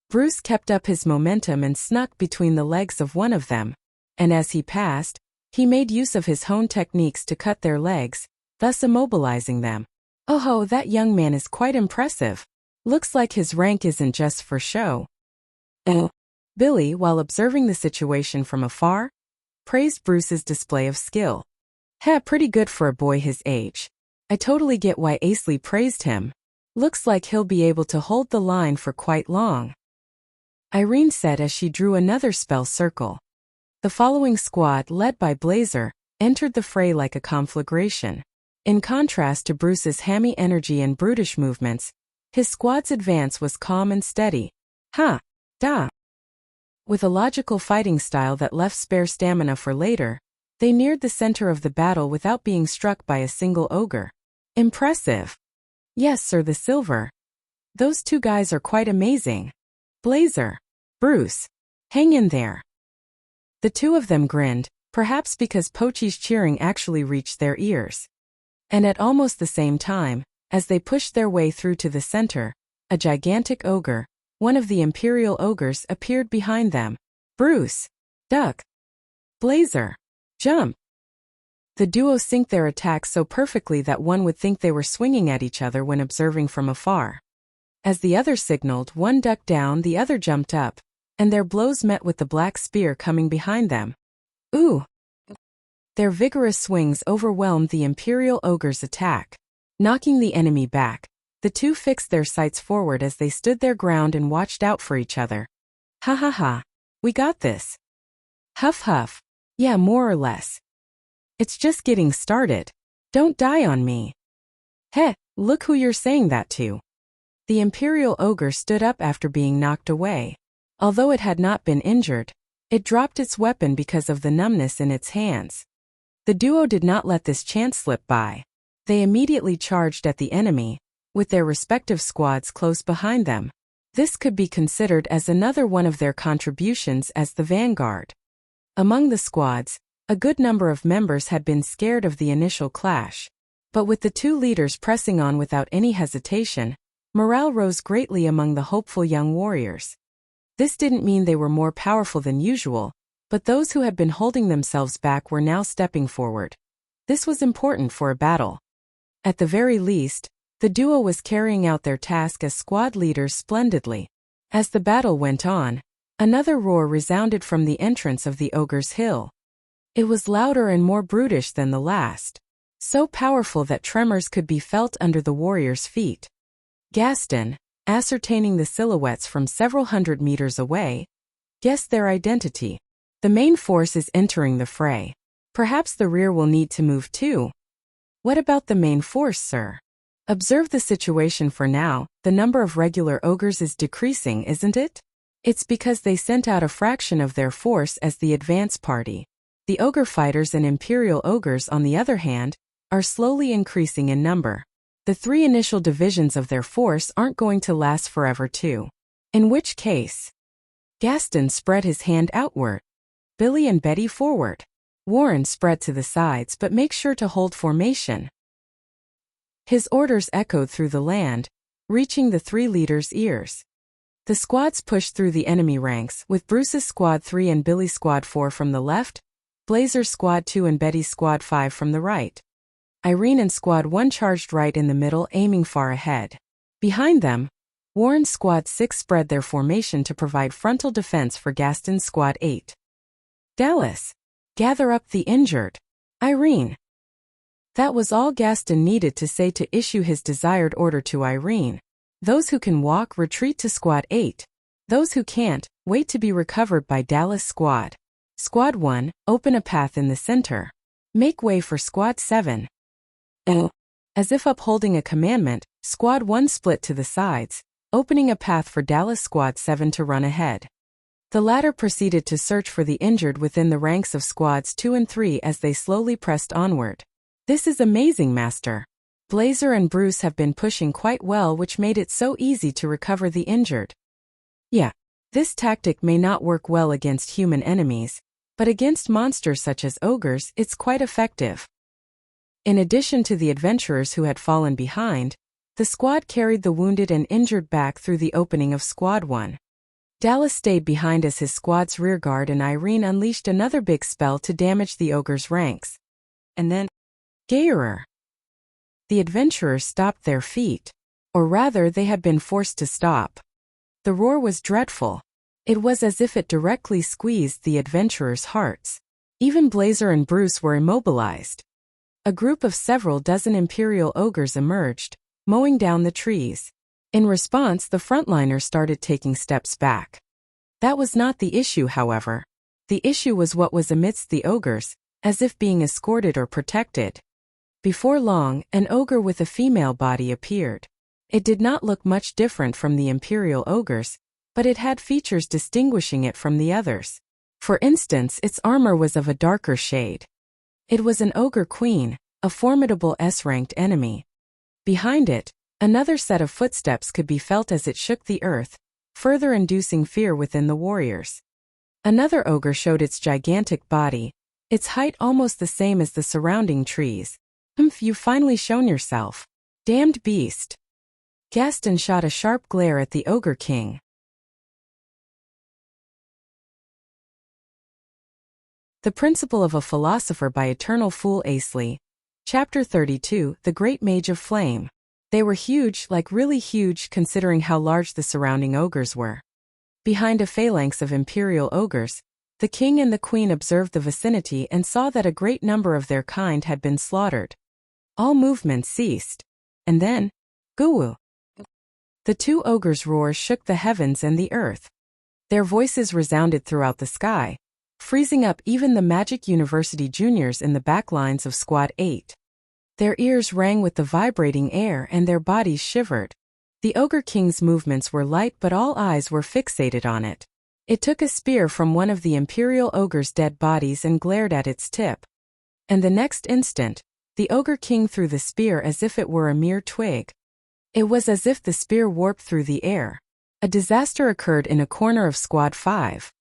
S1: Bruce kept up his momentum and snuck between the legs of one of them, and as he passed, he made use of his honed techniques to cut their legs, thus immobilizing them. Oh, that young man is quite impressive. Looks like his rank isn't just for show. Billy, while observing the situation from afar, praised Bruce's display of skill. Pretty good for a boy his age. I totally get why Asley praised him. Looks like he'll be able to hold the line for quite long. Irene said as she drew another spell circle. The following squad, led by Blazer, entered the fray like a conflagration. In contrast to Bruce's hammy energy and brutish movements, his squad's advance was calm and steady. With a logical fighting style that left spare stamina for later, they neared the center of the battle without being struck by a single ogre. Impressive. Yes, sir, the silver. Those 2 guys are quite amazing. Blazer. Bruce. Hang in there. The 2 of them grinned, perhaps because Pochi's cheering actually reached their ears. And at almost the same time, as they pushed their way through to the center, a gigantic ogre, one of the imperial ogres, appeared behind them. Bruce. Duck. Blazer. Jump. The duo synced their attacks so perfectly that one would think they were swinging at each other when observing from afar. As the other signaled, one ducked down, the other jumped up, and their blows met with the black spear coming behind them. Ooh! Their vigorous swings overwhelmed the Imperial Ogre's attack. Knocking the enemy back, the two fixed their sights forward as they stood their ground and watched out for each other. Ha ha ha. We got this. Huff huff. Yeah, more or less. It's just getting started. Don't die on me. Heh, look who you're saying that to. The Imperial Ogre stood up after being knocked away. Although it had not been injured, it dropped its weapon because of the numbness in its hands. The duo did not let this chance slip by. They immediately charged at the enemy, with their respective squads close behind them. This could be considered as another one of their contributions as the vanguard. Among the squads, a good number of members had been scared of the initial clash. But with the two leaders pressing on without any hesitation, morale rose greatly among the hopeful young warriors. This didn't mean they were more powerful than usual, but those who had been holding themselves back were now stepping forward. This was important for a battle. At the very least, the duo was carrying out their task as squad leaders splendidly. As the battle went on, another roar resounded from the entrance of the Ogre's Hill. It was louder and more brutish than the last, so powerful that tremors could be felt under the warriors' feet. Gaston, ascertaining the silhouettes from several hundred meters away, guessed their identity. The main force is entering the fray. Perhaps the rear will need to move too. What about the main force, sir? Observe the situation for now. The number of regular ogres is decreasing, isn't it? It's because they sent out a fraction of their force as the advance party. The ogre fighters and Imperial ogres, on the other hand, are slowly increasing in number. The three initial divisions of their force aren't going to last forever too. In which case, Gaston spread his hand outward. Billy and Betty forward. Warren spread to the sides, but make sure to hold formation. His orders echoed through the land, reaching the three leaders' ears. The squads pushed through the enemy ranks, with Bruce's Squad 3 and Billy's Squad 4 from the left, Blazer's Squad 2 and Betty's Squad 5 from the right. Irene and Squad 1 charged right in the middle, aiming far ahead. Behind them, Warren's Squad 6 spread their formation to provide frontal defense for Gaston's Squad 8. Dallas, gather up the injured. Irene. That was all Gaston needed to say to issue his desired order to Irene. Those who can walk, retreat to Squad 8. Those who can't, wait to be recovered by Dallas' squad. Squad 1, open a path in the center. Make way for Squad 7. As if upholding a commandment, Squad 1 split to the sides, opening a path for Dallas Squad 7 to run ahead. The latter proceeded to search for the injured within the ranks of Squads 2 and 3 as they slowly pressed onward. This is amazing, Master. Blazer and Bruce have been pushing quite well, which made it so easy to recover the injured. Yeah, this tactic may not work well against human enemies, but against monsters such as ogres, it's quite effective. In addition to the adventurers who had fallen behind, the squad carried the wounded and injured back through the opening of Squad 1. Dallas stayed behind as his squad's rearguard, and Irene unleashed another big spell to damage the ogre's ranks. And then, Gayerer. The adventurers stopped their feet. Or rather, they had been forced to stop. The roar was dreadful. It was as if it directly squeezed the adventurers' hearts. Even Blazer and Bruce were immobilized. A group of several dozen Imperial ogres emerged, mowing down the trees. In response, the frontliners started taking steps back. That was not the issue, however. The issue was what was amidst the ogres, as if being escorted or protected. Before long, an ogre with a female body appeared. It did not look much different from the Imperial ogres, but it had features distinguishing it from the others. For instance, its armor was of a darker shade. It was an ogre queen, a formidable S-ranked enemy. Behind it, another set of footsteps could be felt as it shook the earth, further inducing fear within the warriors. Another ogre showed its gigantic body, its height almost the same as the surrounding trees. You've finally shown yourself. Damned beast. Gaston shot a sharp glare at the Ogre King. The Principle of a Philosopher by Eternal Fool Asley. Chapter 32, The Great Mage of Flame. They were huge, like really huge, considering how large the surrounding ogres were. Behind a phalanx of Imperial ogres, The king and the queen observed the vicinity and saw that a great number of their kind had been slaughtered. All movement ceased. And then, goo! The two ogres' roars shook the heavens and the earth. Their voices resounded throughout the sky, freezing up even the Magic University juniors in the back lines of Squad 8. Their ears rang with the vibrating air and their bodies shivered. The Ogre King's movements were light, but all eyes were fixated on it. It took a spear from one of the Imperial Ogre's dead bodies and glared at its tip. And the next instant, the Ogre King threw the spear as if it were a mere twig. It was as if the spear warped through the air. A disaster occurred in a corner of Squad 5.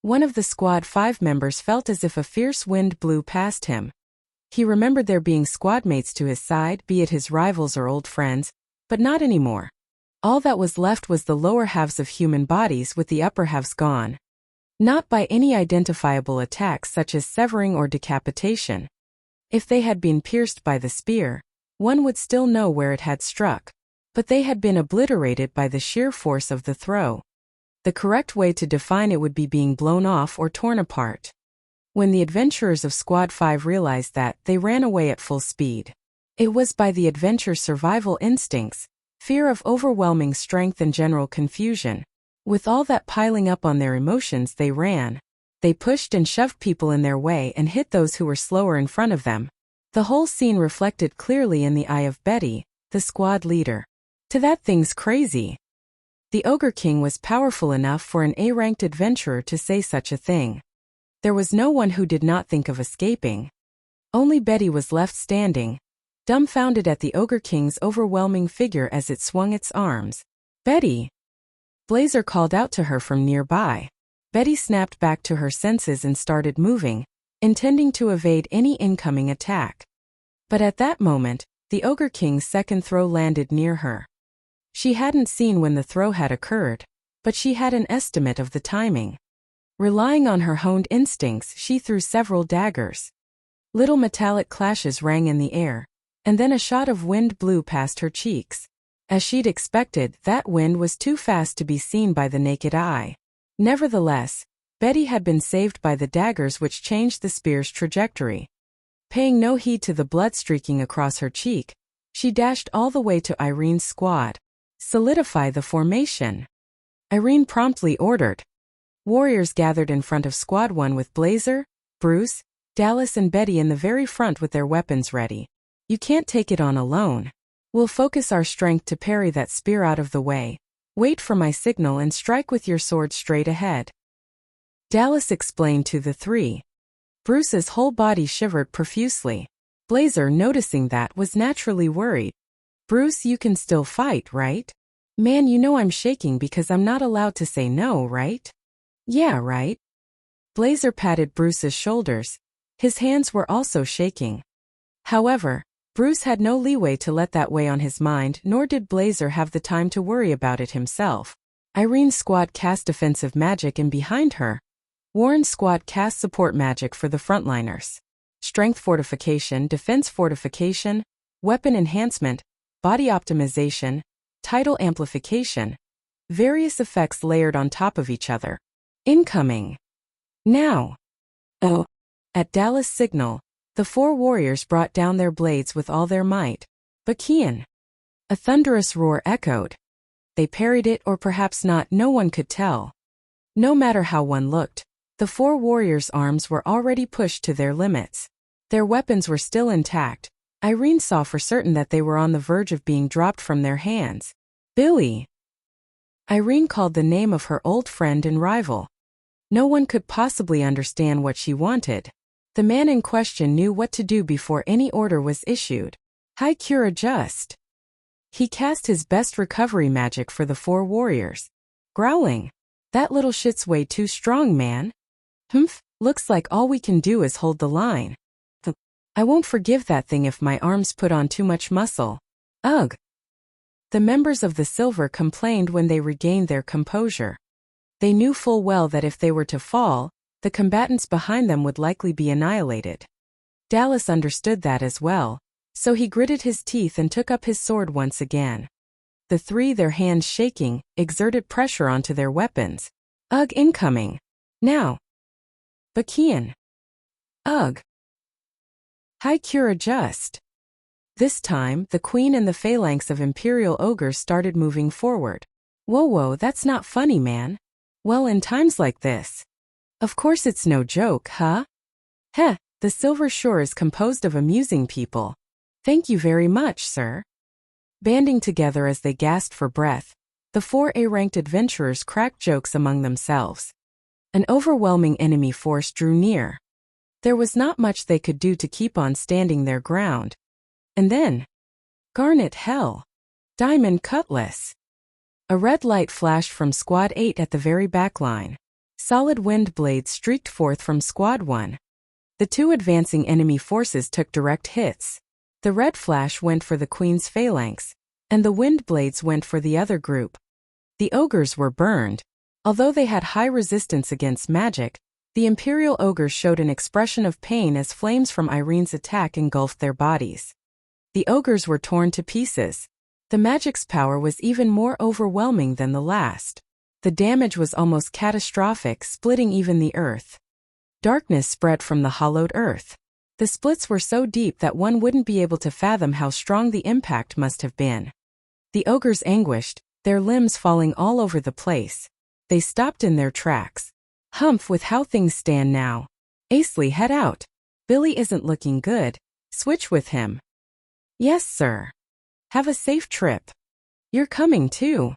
S1: One of the Squad 5 members felt as if a fierce wind blew past him. He remembered there being squad mates to his side, be it his rivals or old friends, but not anymore. All that was left was the lower halves of human bodies with the upper halves gone. Not by any identifiable attacks such as severing or decapitation. If they had been pierced by the spear, one would still know where it had struck. But they had been obliterated by the sheer force of the throw. The correct way to define it would be being blown off or torn apart. When the adventurers of Squad 5 realized that, they ran away at full speed. It was by the adventure's survival instincts, fear of overwhelming strength and general confusion. With all that piling up on their emotions, they ran. They pushed and shoved people in their way and hit those who were slower in front of them. The whole scene reflected clearly in the eye of Betty, the squad leader. To that thing's crazy. The Ogre King was powerful enough for an A-ranked adventurer to say such a thing. There was no one who did not think of escaping. Only Betty was left standing, dumbfounded at the Ogre King's overwhelming figure as it swung its arms. Betty! Blazer called out to her from nearby. Betty snapped back to her senses and started moving, intending to evade any incoming attack. But at that moment, the Ogre King's second throw landed near her. She hadn't seen when the throw had occurred, but she had an estimate of the timing. Relying on her honed instincts, she threw several daggers. Little metallic clashes rang in the air, and then a shot of wind blew past her cheeks. As she'd expected, that wind was too fast to be seen by the naked eye. Nevertheless, Betty had been saved by the daggers which changed the spear's trajectory. Paying no heed to the blood streaking across her cheek, she dashed all the way to Irene's squad. Solidify the formation. Irene promptly ordered. Warriors gathered in front of Squad 1 with Blazer, Bruce, Dallas and Betty in the very front with their weapons ready. You can't take it on alone. We'll focus our strength to parry that spear out of the way. Wait for my signal and strike with your sword straight ahead. Dallas explained to the three. Bruce's whole body shivered profusely. Blazer, noticing that, was naturally worried. Bruce, you can still fight, right? Man, you know I'm shaking because I'm not allowed to say no, right? Yeah, right. Blazer patted Bruce's shoulders. His hands were also shaking. However, Bruce had no leeway to let that weigh on his mind, nor did Blazer have the time to worry about it himself. Irene's squad cast defensive magic in behind her. Warren's squad cast support magic for the frontliners. Strength fortification, defense fortification, weapon enhancement, body optimization, tidal amplification. Various effects layered on top of each other. Incoming. Now. Oh. At Dallas' signal, the four warriors brought down their blades with all their might. Bakian. A thunderous roar echoed. They parried it, or perhaps not, no one could tell. No matter how one looked, the four warriors' arms were already pushed to their limits. Their weapons were still intact. Irene saw for certain that they were on the verge of being dropped from their hands. Billy. Irene called the name of her old friend and rival. No one could possibly understand what she wanted. The man in question knew what to do before any order was issued. High cure just. He cast his best recovery magic for the four warriors. Growling. That little shit's way too strong, man. Humph, looks like all we can do is hold the line. I won't forgive that thing if my arms put on too much muscle. Ugh. The members of the Silver complained when they regained their composure. They knew full well that if they were to fall, the combatants behind them would likely be annihilated. Dallas understood that as well, so he gritted his teeth and took up his sword once again. The three, their hands shaking, exerted pressure onto their weapons. Ugh, incoming. Now. Bakian. Ugh. Hi Cura just. This time, the queen and the phalanx of imperial ogres started moving forward. Whoa, that's not funny, man. Well, in times like this. Of course it's no joke, huh? Heh, the Silver Shore is composed of amusing people. Thank you very much, sir. Banding together as they gasped for breath, the 4 A-ranked adventurers cracked jokes among themselves. An overwhelming enemy force drew near. There was not much they could do to keep on standing their ground. And then, garnet hell. Diamond cutlass. A red light flashed from Squad 8 at the very back line. Solid wind blades streaked forth from Squad 1. The 2 advancing enemy forces took direct hits. The red flash went for the Queen's phalanx, and the wind blades went for the other group. The ogres were burned. Although they had high resistance against magic, the Imperial ogres showed an expression of pain as flames from Irene's attack engulfed their bodies. The ogres were torn to pieces. The magic's power was even more overwhelming than the last. The damage was almost catastrophic, splitting even the earth. Darkness spread from the hollowed earth. The splits were so deep that one wouldn't be able to fathom how strong the impact must have been. The ogres anguished, their limbs falling all over the place. They stopped in their tracks. Humph, with how things stand now. Asley, head out. Billy isn't looking good. Switch with him. Yes, sir. Have a safe trip. You're coming too.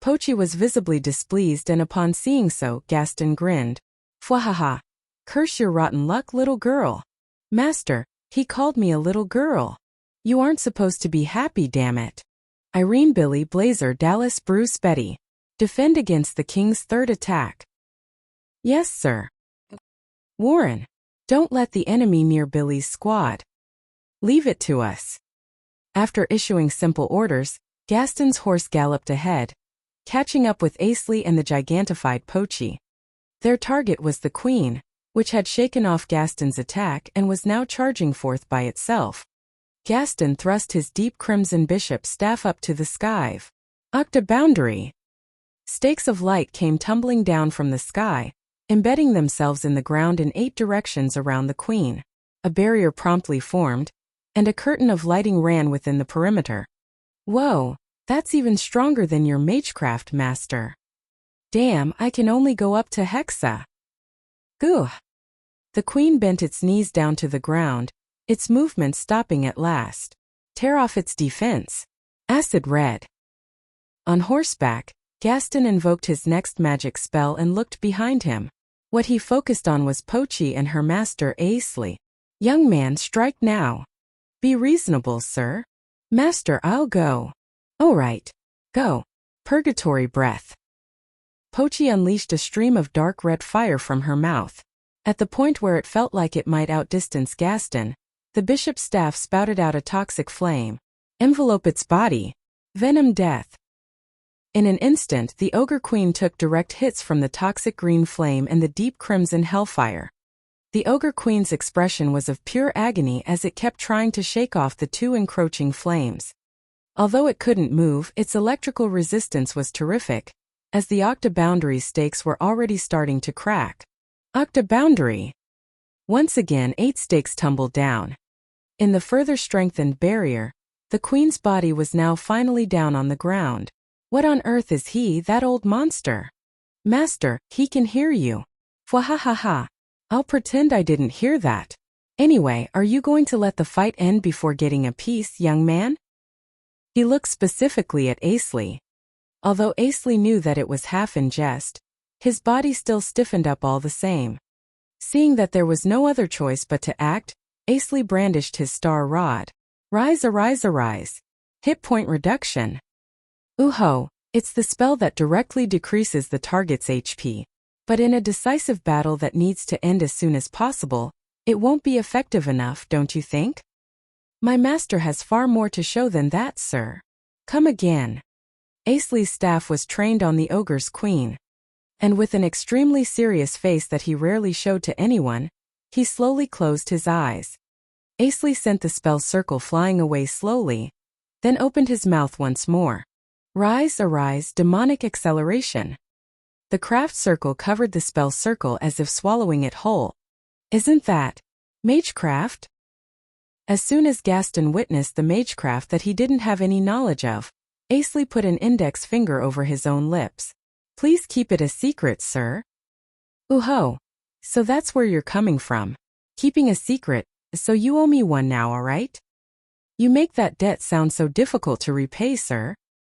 S1: Pochi was visibly displeased, and upon seeing so, Gaston grinned. Fwahaha. Curse your rotten luck, little girl. Master, he called me a little girl. You aren't supposed to be happy, damn it. Irene, Billy, Blazer, Dallas, Bruce, Betty. Defend against the king's 3rd attack. Yes, sir. Warren, don't let the enemy near Billy's squad. Leave it to us. After issuing simple orders, Gaston's horse galloped ahead, catching up with Asley and the gigantified Pochi. Their target was the Queen, which had shaken off Gaston's attack and was now charging forth by itself. Gaston thrust his deep crimson bishop staff up to the sky. Octa boundary. Stakes of light came tumbling down from the sky, embedding themselves in the ground in 8 directions around the Queen. A barrier promptly formed, and a curtain of lighting ran within the perimeter. Whoa, that's even stronger than your magecraft, master. Damn, I can only go up to Hexa. Goo. The Queen bent its knees down to the ground, its movement stopping at last. Tear off its defense. Acid red. On horseback, Gaston invoked his next magic spell and looked behind him. What he focused on was Pochi and her master Asley. Young man, strike now. Be reasonable, sir. Master, I'll go. All right. Go. Purgatory breath. Pochi unleashed a stream of dark red fire from her mouth. At the point where it felt like it might outdistance Gaston, the bishop's staff spouted out a toxic flame. Envelope its body. Venom death. In an instant, the Ogre Queen took direct hits from the toxic green flame and the deep crimson hellfire. The Ogre Queen's expression was of pure agony as it kept trying to shake off the 2 encroaching flames. Although it couldn't move, its electrical resistance was terrific, as the Octa boundary stakes were already starting to crack. Octa boundary. Once again, 8 stakes tumbled down. In the further strengthened barrier, the Queen's body was now finally down on the ground. What on earth is he, that old monster? Master, he can hear you. Fwahahaha. I'll pretend I didn't hear that. Anyway, are you going to let the fight end before getting a piece, young man? He looked specifically at Asley. Although Asley knew that it was half in jest, his body still stiffened up all the same. Seeing that there was no other choice but to act, Asley brandished his star rod. Rise, arise, arise. Hit point reduction. Ooh-ho, it's the spell that directly decreases the target's HP. But in a decisive battle that needs to end as soon as possible, it won't be effective enough, don't you think? My master has far more to show than that, sir. Come again. Asley's staff was trained on the Ogre's Queen. And with an extremely serious face that he rarely showed to anyone, he slowly closed his eyes. Asley sent the spell circle flying away slowly, then opened his mouth once more. Rise, arise, demonic acceleration. The craft circle covered the spell circle as if swallowing it whole. Isn't that magecraft? As soon as Gaston witnessed the magecraft that he didn't have any knowledge of, Asley put an index finger over his own lips. Please keep it a secret, sir. Ooh-ho. So that's where you're coming from. Keeping a secret, so you owe me one now, alright? You make that debt sound so difficult to repay, sir.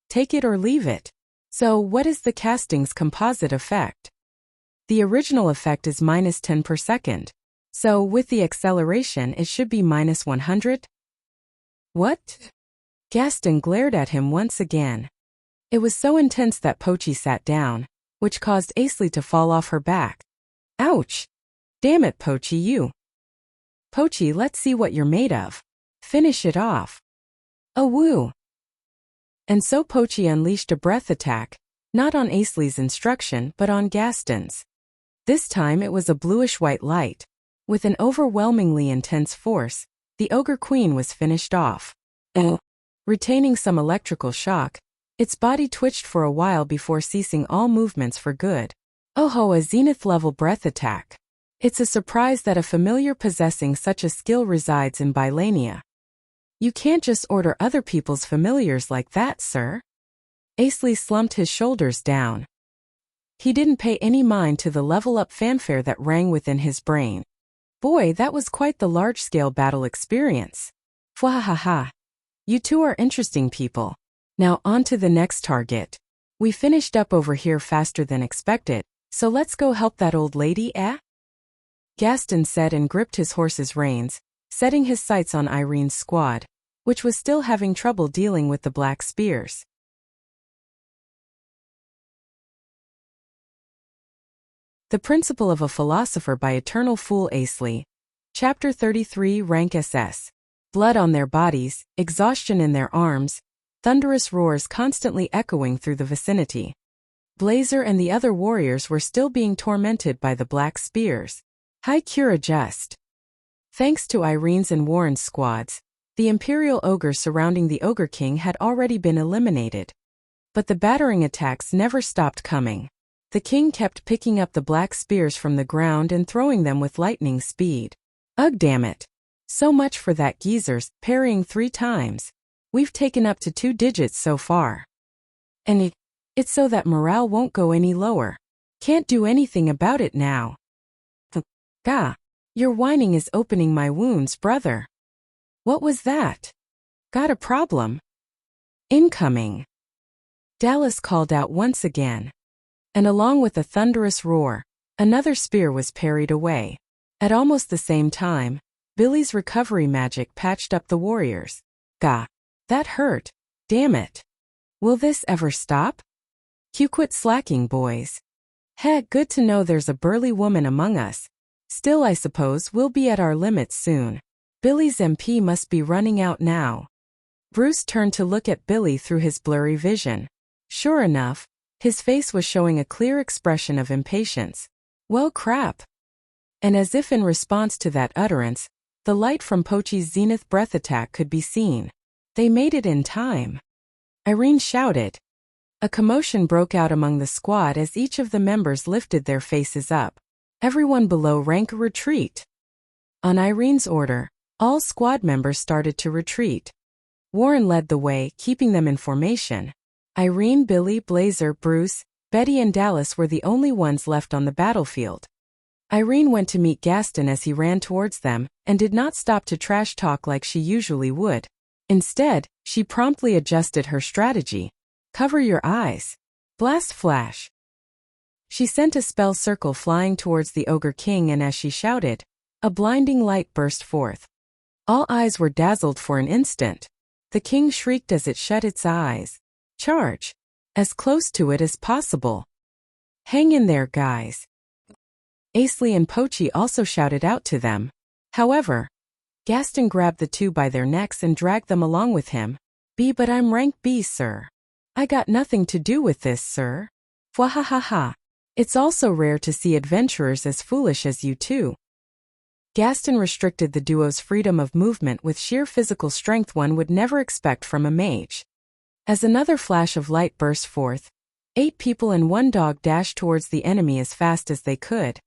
S1: Take it or leave it. So what is the casting's composite effect? The original effect is -10 per second. So with the acceleration it should be -100? What? Gaston glared at him once again. It was so intense that Pochi sat down, which caused Asley to fall off her back. Ouch! Damn it, Pochi, you. Pochi, let's see what you're made of. Finish it off. Oh woo! And so Pochi unleashed a breath attack, not on Asley's instruction but on Gaston's. This time it was a bluish-white light. With an overwhelmingly intense force, the Ogre Queen was finished off. Retaining some electrical shock, its body twitched for a while before ceasing all movements for good. Oh ho, a zenith-level breath attack. It's a surprise that a familiar possessing such a skill resides in Bylania. You can't just order other people's familiars like that, sir. Asley slumped his shoulders down. He didn't pay any mind to the level-up fanfare that rang within his brain. Boy, that was quite the large-scale battle experience. Fwahaha. You two are interesting people. Now on to the next target. We finished up over here faster than expected, so let's go help that old lady, eh? Gaston said and gripped his horse's reins, setting his sights on Irene's squad, which was still having trouble dealing with the black spears. The Principle of a Philosopher by Eternal Fool Asley. Chapter 33 Rank SS. Blood on their bodies, exhaustion in their arms, thunderous roars constantly echoing through the vicinity. Blazer and the other warriors were still being tormented by the black spears. High cura just. Thanks to Irene's and Warren's squads, the Imperial ogres surrounding the Ogre King had already been eliminated. But the battering attacks never stopped coming. The king kept picking up the black spears from the ground and throwing them with lightning speed. Ugh, damn it. So much for that geezer's parrying 3 times. We've taken up to 2 digits so far. And it's so that morale won't go any lower. Can't do anything about it now. Gah. Your whining is opening my wounds, brother. What was that? Got a problem? Incoming. Dallas called out once again. And along with a thunderous roar, another spear was parried away. At almost the same time, Billy's recovery magic patched up the warriors. Gah. That hurt. Damn it. Will this ever stop? Quit slacking, boys. Heck, good to know there's a burly woman among us. Still, I suppose we'll be at our limits soon. Billy's MP must be running out now. Bruce turned to look at Billy through his blurry vision. Sure enough, his face was showing a clear expression of impatience. Well, crap. And as if in response to that utterance, the light from Pochi's zenith breath attack could be seen. They made it in time. Irene shouted. A commotion broke out among the squad as each of the members lifted their faces up. Everyone below rank retreat. On Irene's order, all squad members started to retreat. Warren led the way, keeping them in formation. Irene, Billy, Blazer, Bruce, Betty and Dallas were the only ones left on the battlefield. Irene went to meet Gaston as he ran towards them, and did not stop to trash talk like she usually would. Instead, she promptly adjusted her strategy. Cover your eyes. Blast flash. She sent a spell circle flying towards the Ogre King, and as she shouted, a blinding light burst forth. All eyes were dazzled for an instant. The king shrieked as it shut its eyes. Charge. As close to it as possible. Hang in there, guys. Asley and Pochi also shouted out to them. However, Gaston grabbed the two by their necks and dragged them along with him. But I'm rank B, sir. I got nothing to do with this, sir. Fwahahaha. It's also rare to see adventurers as foolish as you two. Gaston restricted the duo's freedom of movement with sheer physical strength one would never expect from a mage. As another flash of light burst forth, 8 people and 1 dog dashed towards the enemy as fast as they could.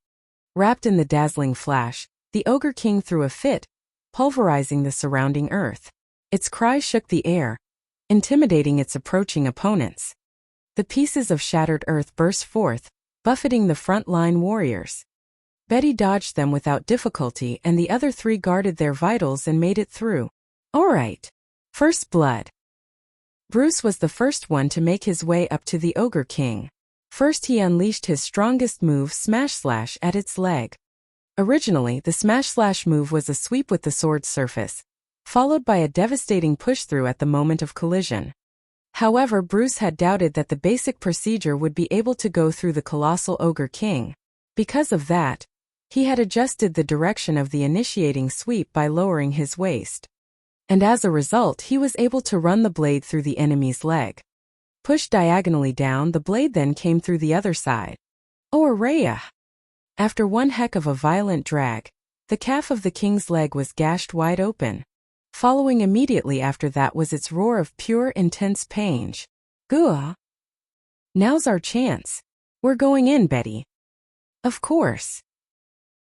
S1: Wrapped in the dazzling flash, the Ogre King threw a fit, pulverizing the surrounding earth. Its cry shook the air, intimidating its approaching opponents. The pieces of shattered earth burst forth, buffeting the front-line warriors. Betty dodged them without difficulty, and the other 3 guarded their vitals and made it through. All right. First blood. Bruce was the first one to make his way up to the Ogre King. First he unleashed his strongest move, Smash Slash, at its leg. Originally, the Smash Slash move was a sweep with the sword's surface, followed by a devastating push-through at the moment of collision. However, Bruce had doubted that the basic procedure would be able to go through the colossal Ogre King. Because of that, he had adjusted the direction of the initiating sweep by lowering his waist. And as a result, he was able to run the blade through the enemy's leg. Pushed diagonally down, the blade then came through the other side. Oh, Araya! After one heck of a violent drag, the calf of the king's leg was gashed wide open. Following immediately after that was its roar of pure, intense pain. Gah! Now's our chance. We're going in, Betty. Of course.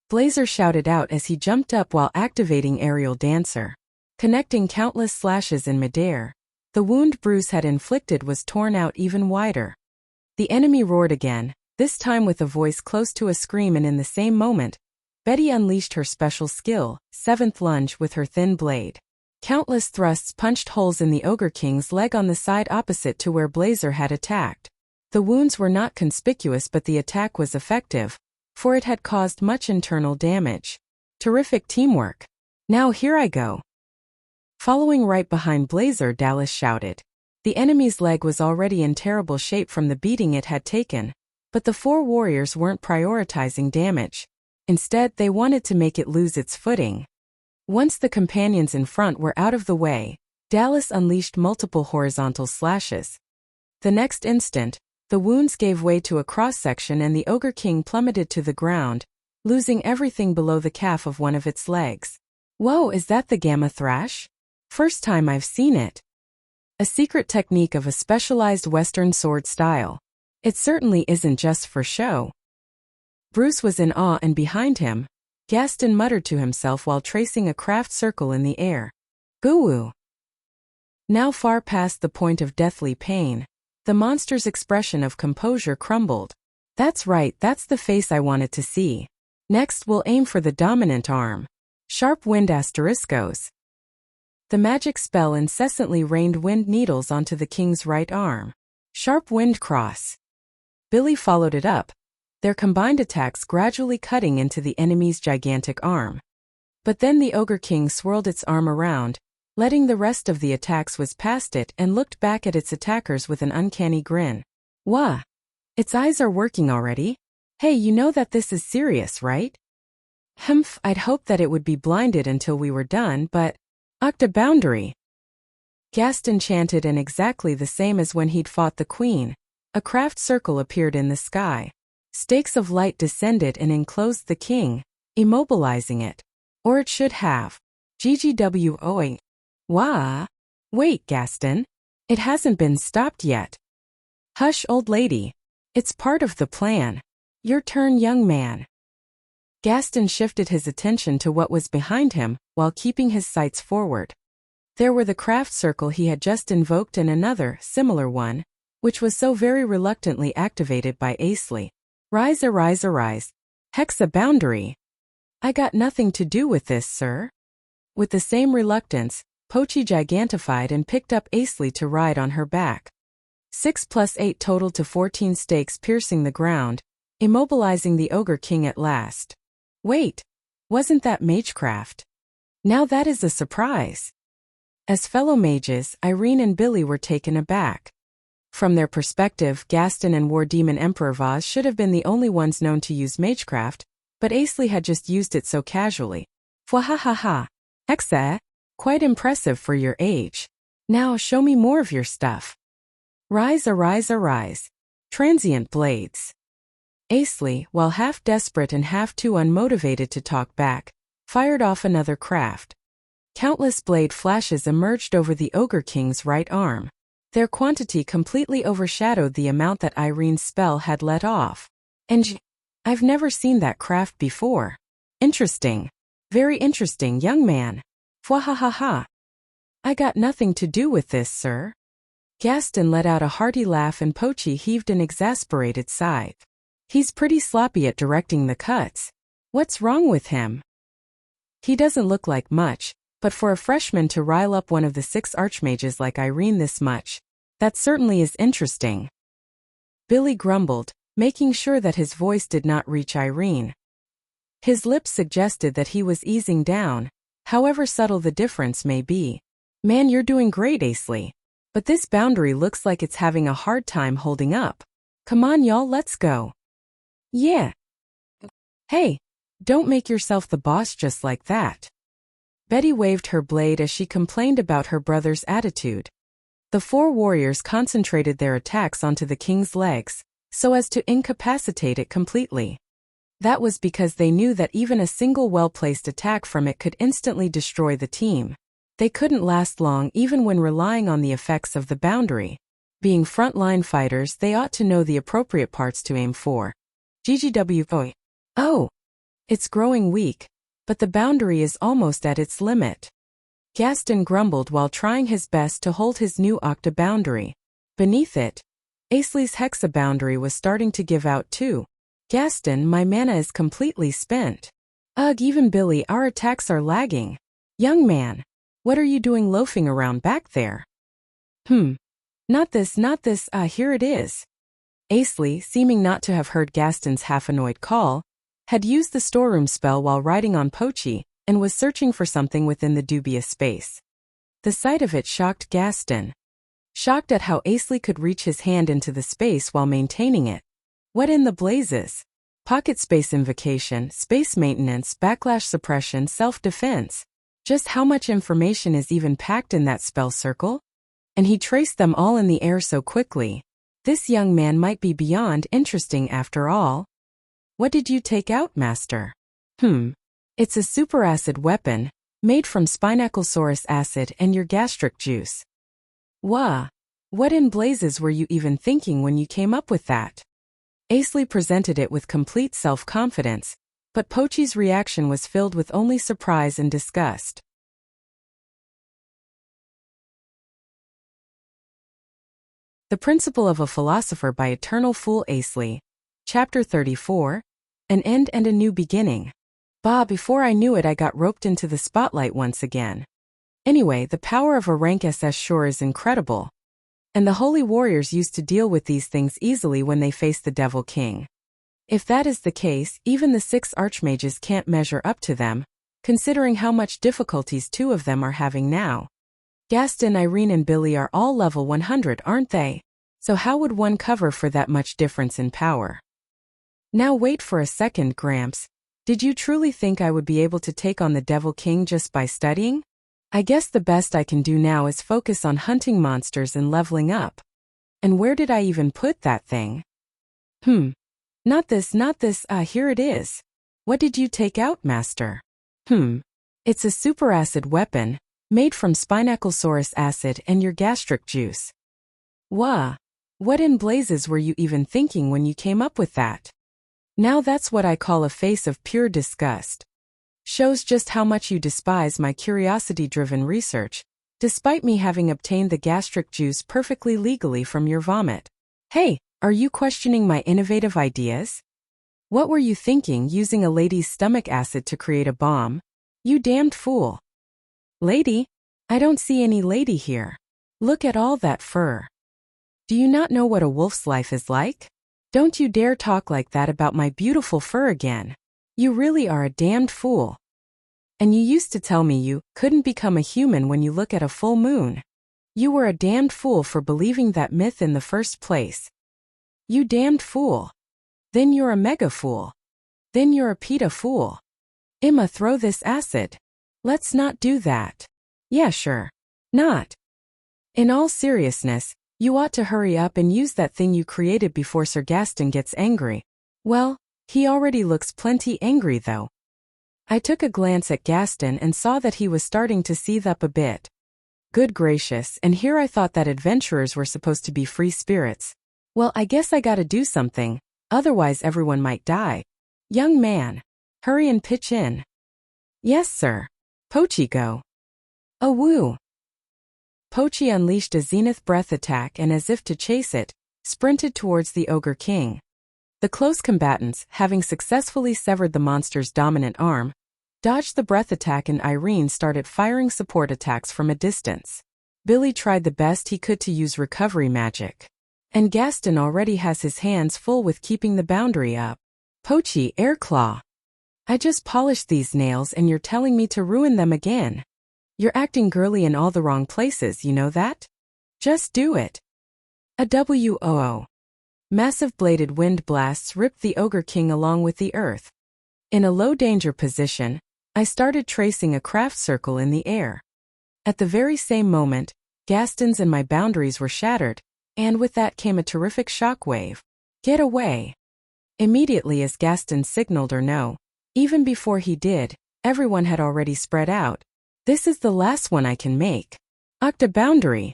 S1: Blazer shouted out as he jumped up while activating Aerial Dancer. Connecting countless slashes in midair, the wound Bruce had inflicted was torn out even wider. The enemy roared again, this time with a voice close to a scream, and in the same moment, Betty unleashed her special skill, 7th Lunge, with her thin blade. Countless thrusts punched holes in the Ogre King's leg on the side opposite to where Blazer had attacked. The wounds were not conspicuous, but the attack was effective, for it had caused much internal damage. Terrific teamwork. Now here I go. Following right behind Blazer, Dallas shouted. The enemy's leg was already in terrible shape from the beating it had taken, but the 4 warriors weren't prioritizing damage. Instead, they wanted to make it lose its footing. Once the companions in front were out of the way, Dallas unleashed multiple horizontal slashes. The next instant, the wounds gave way to a cross-section and the Ogre King plummeted to the ground, losing everything below the calf of one of its legs. Whoa, is that the Gamma Thrash? First time I've seen it. A secret technique of a specialized Western sword style. It certainly isn't just for show. Bruce was in awe, and behind him, Gaston muttered to himself while tracing a craft circle in the air. Goo-woo. Now far past the point of deathly pain, the monster's expression of composure crumbled. That's right, that's the face I wanted to see. Next we'll aim for the dominant arm. Sharp wind asteriscos. The magic spell incessantly rained wind needles onto the king's right arm. Sharp wind cross. Billy followed it up, their combined attacks gradually cutting into the enemy's gigantic arm. But then the Ogre King swirled its arm around, letting the rest of the attacks whiz past it, and looked back at its attackers with an uncanny grin. Wah! Its eyes are working already? Hey, you know that this is serious, right? Humph, I'd hoped that it would be blinded until we were done, but... Octa boundary. Gaston chanted, and exactly the same as when he'd fought the Queen. A craft circle appeared in the sky. Stakes of light descended and enclosed the king, immobilizing it. Or it should have. GGWOA. Wah! Wait, Gaston. It hasn't been stopped yet. Hush, old lady. It's part of the plan. Your turn, young man. Gaston shifted his attention to what was behind him, while keeping his sights forward. There were the craft circle he had just invoked and another, similar one, which was so very reluctantly activated by Asley. Rise. Hexa boundary. I got nothing to do with this, sir. With the same reluctance, Pochi gigantified and picked up Asley to ride on her back. 6 + 8 totaled to 14 stakes piercing the ground, immobilizing the Ogre King at last. Wait, wasn't that magecraft? Now that is a surprise. As fellow mages, Irene and Billy were taken aback. From their perspective, Gaston and War Demon Emperor Vaz should have been the only ones known to use magecraft, but Asley had just used it so casually. Fwahahaha. Hexa, quite impressive for your age. Now show me more of your stuff. Rise. Transient blades. Asley, while half desperate and half too unmotivated to talk back, fired off another craft. Countless blade flashes emerged over the Ogre King's right arm. Their quantity completely overshadowed the amount that Irene's spell had let off. And I've never seen that craft before. Interesting. Very interesting, young man. Fwahahaha. I got nothing to do with this, sir. Gaston let out a hearty laugh and Pochi heaved an exasperated sigh. He's pretty sloppy at directing the cuts. What's wrong with him? He doesn't look like much, but for a freshman to rile up one of the 6 archmages like Irene this much, that certainly is interesting. Billy grumbled, making sure that his voice did not reach Irene. His lips suggested that he was easing down, however subtle the difference may be. Man, you're doing great, Asley. But this boundary looks like it's having a hard time holding up. Come on, y'all, let's go. Yeah. Hey, don't make yourself the boss just like that. Betty waved her blade as she complained about her brother's attitude. The 4 warriors concentrated their attacks onto the king's legs, so as to incapacitate it completely. That was because they knew that even a single well-placed attack from it could instantly destroy the team. They couldn't last long even when relying on the effects of the boundary. Being frontline fighters, they ought to know the appropriate parts to aim for. GGW. Oh. It's growing weak, but the boundary is almost at its limit. Gaston grumbled while trying his best to hold his new octa boundary. Beneath it, Asley's hexa boundary was starting to give out too. Gaston, my mana is completely spent. Ugh, even Billy, our attacks are lagging. Young man, what are you doing loafing around back there? Not this, here it is. Asley, seeming not to have heard Gaston's half-annoyed call, had used the storeroom spell while riding on Pochi, and was searching for something within the dubious space. The sight of it shocked Gaston. Shocked at how Asley could reach his hand into the space while maintaining it. What in the blazes? Pocket space invocation, space maintenance, backlash suppression, self-defense. Just how much information is even packed in that spell circle? And he traced them all in the air so quickly. This young man might be beyond interesting after all. What did you take out, master? It's a superacid weapon, made from Spinaclesaurus acid and your gastric juice. Wah! What in blazes were you even thinking when you came up with that? Asley presented it with complete self-confidence, but Pochi's reaction was filled with only surprise and disgust. The Principle of a Philosopher by Eternal Fool Asley. Chapter 34. An End and a New Beginning. Bah, before I knew it I got roped into the spotlight once again. Anyway, the power of a rank SS sure is incredible. And the holy warriors used to deal with these things easily when they faced the Devil King. If that is the case, even the 6 archmages can't measure up to them, considering how much difficulties 2 of them are having now. Gaston, Irene and Billy are all level 100, aren't they? So how would one cover for that much difference in power? Now wait for a second, Gramps. Did you truly think I would be able to take on the Devil King just by studying? I guess the best I can do now is focus on hunting monsters and leveling up. And where did I even put that thing? Not this, here it is. What did you take out, master? It's a superacid weapon, made from Spinaclesaurus acid and your gastric juice. Wah! What in blazes were you even thinking when you came up with that? Now that's what I call a face of pure disgust. Shows just how much you despise my curiosity-driven research, despite me having obtained the gastric juice perfectly legally from your vomit. Hey, are you questioning my innovative ideas? What were you thinking using a lady's stomach acid to create a bomb? You damned fool. Lady? I don't see any lady here. Look at all that fur. Do you not know what a wolf's life is like? Don't you dare talk like that about my beautiful fur again. You really are a damned fool. And you used to tell me you couldn't become a human when you look at a full moon. You were a damned fool for believing that myth in the first place. You damned fool. Then you're a mega fool. Then you're a peta fool. Emma, throw this acid. Let's not do that. Yeah, sure. Not. In all seriousness, you ought to hurry up and use that thing you created before Sir Gaston gets angry. Well, he already looks plenty angry though. I took a glance at Gaston and saw that he was starting to seethe up a bit. Good gracious, and here I thought that adventurers were supposed to be free spirits. Well, I guess I gotta do something, otherwise everyone might die. Young man, hurry and pitch in. Yes, sir. Pochi, go. Oh, woo. Pochi unleashed a zenith breath attack and, as if to chase it, sprinted towards the Ogre King. The close combatants, having successfully severed the monster's dominant arm, dodged the breath attack, and Irene started firing support attacks from a distance. Billy tried the best he could to use recovery magic. And Gaston already has his hands full with keeping the boundary up. Pochi, air claw. I just polished these nails and you're telling me to ruin them again. You're acting girly in all the wrong places, you know that? Just do it. A woo. Massive bladed wind blasts ripped the Ogre King along with the earth. In a low danger position, I started tracing a craft circle in the air. At the very same moment, Gaston's and my boundaries were shattered, and with that came a terrific shockwave. Get away. Immediately as Gaston signaled or no, even before he did, everyone had already spread out. This is the last one I can make. Octa boundary.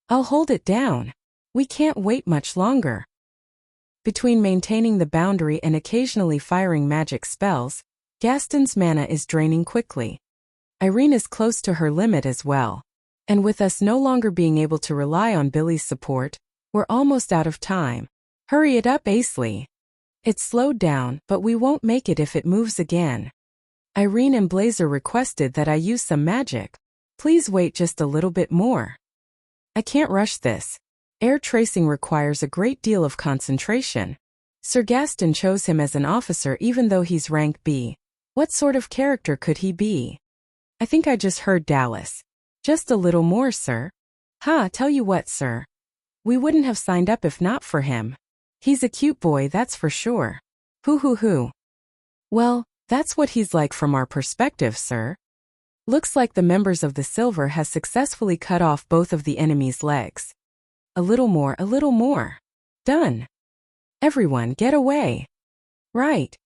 S1: I'll hold it down. We can't wait much longer. Between maintaining the boundary and occasionally firing magic spells, Gaston's mana is draining quickly. Irene is close to her limit as well. And with us no longer being able to rely on Billy's support, we're almost out of time. Hurry it up, Asley. It's slowed down, but we won't make it if it moves again. Irene and Blazer requested that I use some magic. Please wait just a little bit more. I can't rush this. Air tracing requires a great deal of concentration. Sir Gaston chose him as an officer even though he's rank B. What sort of character could he be? I think I just heard Dallas. Just a little more, sir. Tell you what, sir. We wouldn't have signed up if not for him. He's a cute boy, that's for sure. Hoo. Well, that's what he's like from our perspective, sir. Looks like the members of the Silver has successfully cut off both of the enemy's legs. A little more. Done. Everyone get away. Right.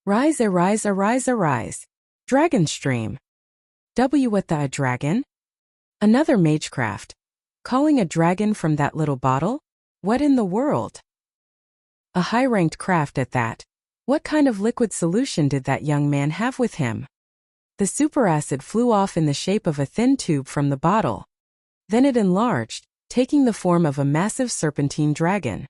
S1: Arise. Dragon stream. What the a dragon? Another magecraft. Calling a dragon from that little bottle? What in the world? A high-ranked craft at that. What kind of liquid solution did that young man have with him? The superacid flew off in the shape of a thin tube from the bottle. Then it enlarged, taking the form of a massive serpentine dragon.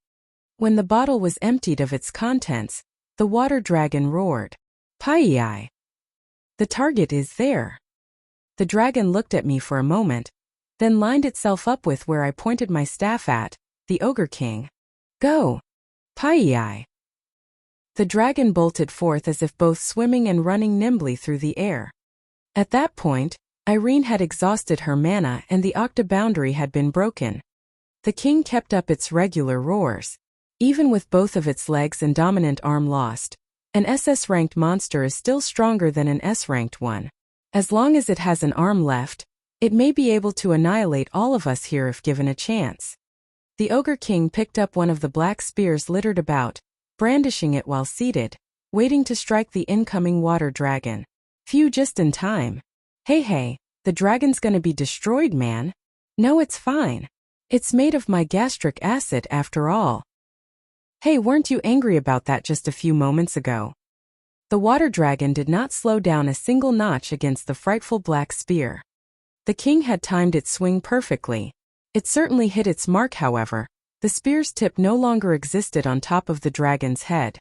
S1: When the bottle was emptied of its contents, the water dragon roared. Pai! The target is there. The dragon looked at me for a moment, then lined itself up with where I pointed my staff at, the Ogre King. Go! Pai! The dragon bolted forth as if both swimming and running nimbly through the air. At that point, Irene had exhausted her mana and the Octa boundary had been broken. The king kept up its regular roars. Even with both of its legs and dominant arm lost, an SS-ranked monster is still stronger than an S-ranked one. As long as it has an arm left, it may be able to annihilate all of us here if given a chance. The Ogre King picked up one of the black spears littered about, brandishing it while seated, waiting to strike the incoming water dragon. Phew, just in time. Hey, the dragon's gonna be destroyed, man. No, it's fine. It's made of my gastric acid after all. Hey, weren't you angry about that just a few moments ago? The water dragon did not slow down a single notch against the frightful black spear. The king had timed its swing perfectly. It certainly hit its mark, however. The spear's tip no longer existed on top of the dragon's head.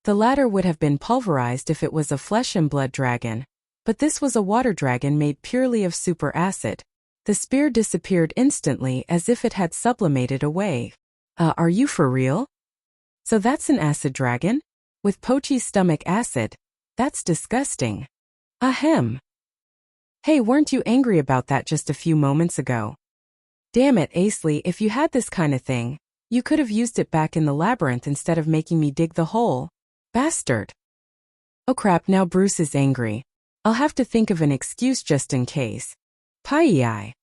S1: The latter would have been pulverized if it was a flesh and blood dragon, but this was a water dragon made purely of super acid. The spear disappeared instantly as if it had sublimated away. Are you for real? So that's an acid dragon? With Pochi's stomach acid? That's disgusting. Ahem. Hey, weren't you angry about that just a few moments ago? Damn it, Asley, if you had this kind of thing, you could have used it back in the labyrinth instead of making me dig the hole. Bastard. Oh crap, now Bruce is angry. I'll have to think of an excuse just in case. Pai!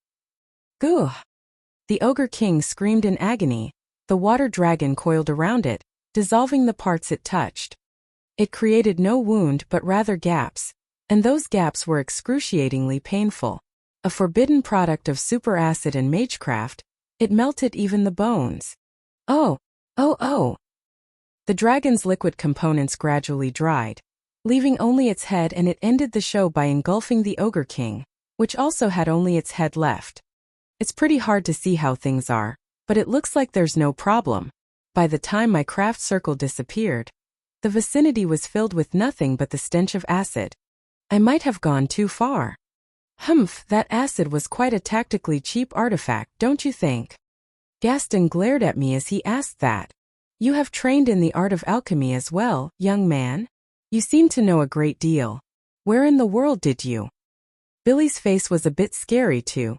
S1: Goo! The Ogre King screamed in agony. The water dragon coiled around it, dissolving the parts it touched. It created no wound but rather gaps, and those gaps were excruciatingly painful. A forbidden product of superacid and magecraft, it melted even the bones. Oh. The dragon's liquid components gradually dried, leaving only its head, and it ended the show by engulfing the Ogre King, which also had only its head left. It's pretty hard to see how things are, but it looks like there's no problem. By the time my craft circle disappeared, the vicinity was filled with nothing but the stench of acid. I might have gone too far. Humph, that acid was quite a tactically cheap artifact, don't you think? Gaston glared at me as he asked that. You have trained in the art of alchemy as well, young man? You seem to know a great deal. Where in the world did you? Billy's face was a bit scary too.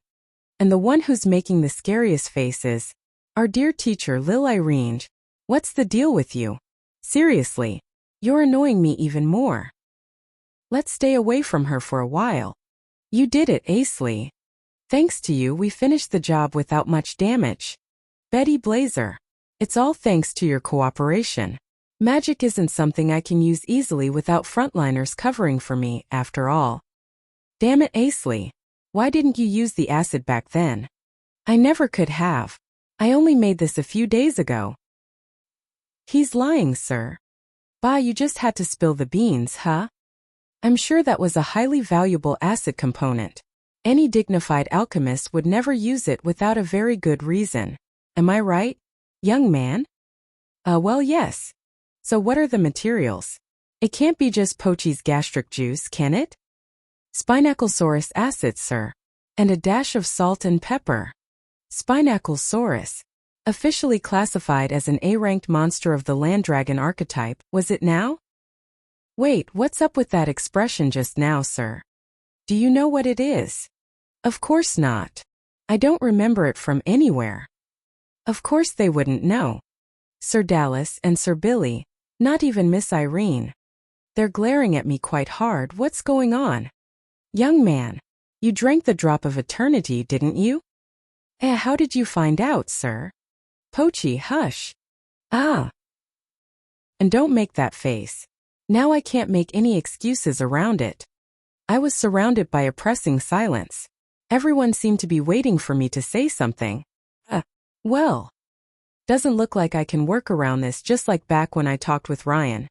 S1: And the one who's making the scariest face is our dear teacher Lil Irene. What's the deal with you? Seriously, you're annoying me even more. Let's stay away from her for a while. You did it, Asley. Thanks to you, we finished the job without much damage. Betty Blazer. It's all thanks to your cooperation. Magic isn't something I can use easily without frontliners covering for me, after all. Damn it, Asley. Why didn't you use the acid back then? I never could have. I only made this a few days ago. He's lying, sir. Bah, you just had to spill the beans, huh? I'm sure that was a highly valuable acid component. Any dignified alchemist would never use it without a very good reason. Am I right, young man? Well, yes. So what are the materials? It can't be just Pochi's gastric juice, can it? Spinaclesaurus acid, sir. And a dash of salt and pepper. Spinaclesaurus. Officially classified as an A-ranked monster of the land dragon archetype, was it now? Wait, what's up with that expression just now, sir? Do you know what it is? Of course not. I don't remember it from anywhere. Of course they wouldn't know. Sir Dallas and Sir Billy, not even Miss Irene. They're glaring at me quite hard. What's going on? Young man, you drank the drop of eternity, didn't you? How did you find out, sir? Pochi, hush. Ah. And don't make that face. Now I can't make any excuses around it. I was surrounded by a pressing silence. Everyone seemed to be waiting for me to say something. Well. Doesn't look like I can work around this, just like back when I talked with Ryan.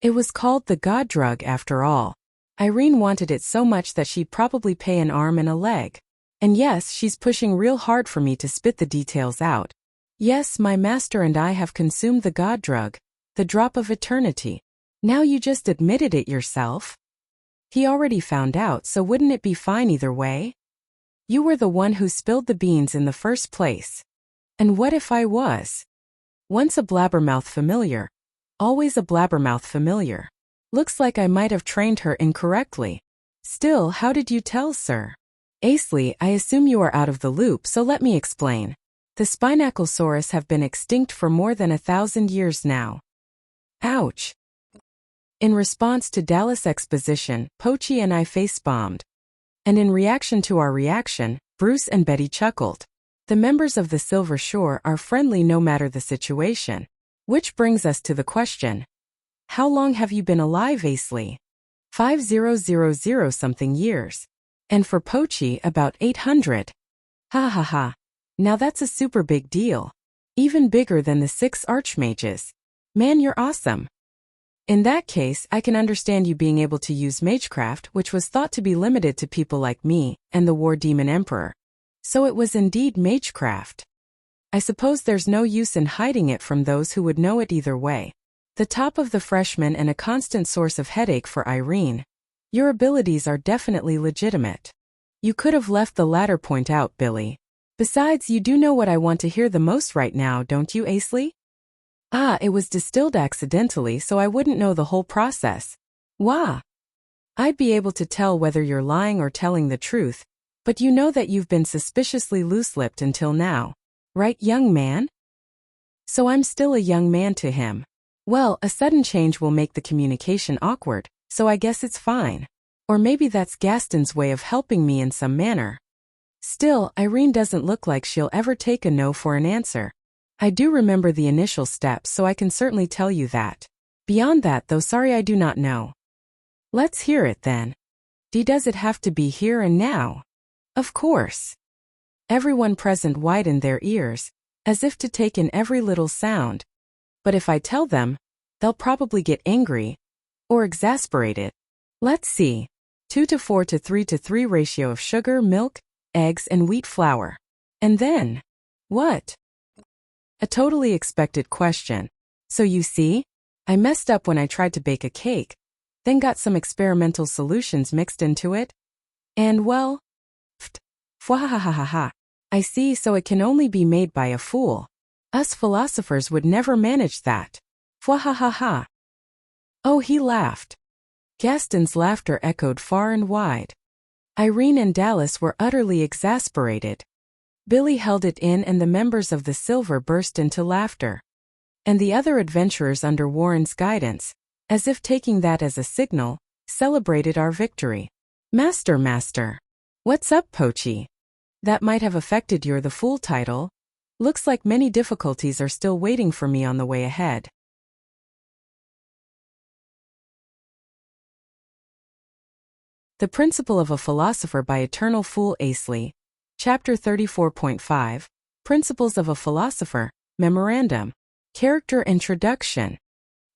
S1: It was called the God drug after all. Irene wanted it so much that she'd probably pay an arm and a leg. And yes, she's pushing real hard for me to spit the details out. Yes, my master and I have consumed the God drug, the drop of eternity. Now you just admitted it yourself. He already found out, so wouldn't it be fine either way? You were the one who spilled the beans in the first place. And what if I was? Once a blabbermouth familiar, always a blabbermouth familiar. Looks like I might have trained her incorrectly. Still, how did you tell, sir? Asley, I assume you are out of the loop, so let me explain. The Spinaclesaurus have been extinct for more than 1,000 years now. Ouch. In response to Dallas' exposition, Pochi and I face-bombed. And in reaction to our reaction, Bruce and Betty chuckled. The members of the Silver Shore are friendly no matter the situation. Which brings us to the question. How long have you been alive, Asley? 5000 something years. And for Pochi, about 800. Ha ha ha. Now that's a super big deal. Even bigger than the 6 archmages. Man, you're awesome. In that case, I can understand you being able to use magecraft, which was thought to be limited to people like me and the War Demon Emperor. So it was indeed magecraft. I suppose there's no use in hiding it from those who would know it either way. The top of the freshman and a constant source of headache for Irene. Your abilities are definitely legitimate. You could have left the latter point out, Billy. Besides, you do know what I want to hear the most right now, don't you, Asley? It was distilled accidentally, so I wouldn't know the whole process. Wah! I'd be able to tell whether you're lying or telling the truth, but you know that you've been suspiciously loose-lipped until now. Right, young man? So I'm still a young man to him. Well, a sudden change will make the communication awkward, so I guess it's fine. Or maybe that's Gaston's way of helping me in some manner. Still, Irene doesn't look like she'll ever take a no for an answer. I do remember the initial steps, so I can certainly tell you that. Beyond that, though, sorry, I do not know. Let's hear it then. Does it have to be here and now? Of course. Everyone present widened their ears, as if to take in every little sound. But if I tell them, they'll probably get angry or exasperated. Let's see. 2 to 4 to 3 to 3 ratio of sugar, milk, eggs, and wheat flour. And then, what? A totally expected question. So you see, I messed up when I tried to bake a cake, then got some experimental solutions mixed into it. And well, fwahahahaha. I see, so it can only be made by a fool. Us philosophers would never manage that. Fwahahaha. Oh, he laughed. Gaston's laughter echoed far and wide. Irene and Dallas were utterly exasperated. Billy held it in and the members of the Silver burst into laughter. And the other adventurers under Warren's guidance, as if taking that as a signal, celebrated our victory. Master. What's up, Pochi? That might have affected your the Fool title. Looks like many difficulties are still waiting for me on the way ahead. The Principle of a Philosopher by Eternal Fool Asley. Chapter 34.5, Principles of a Philosopher, Memorandum. Character Introduction.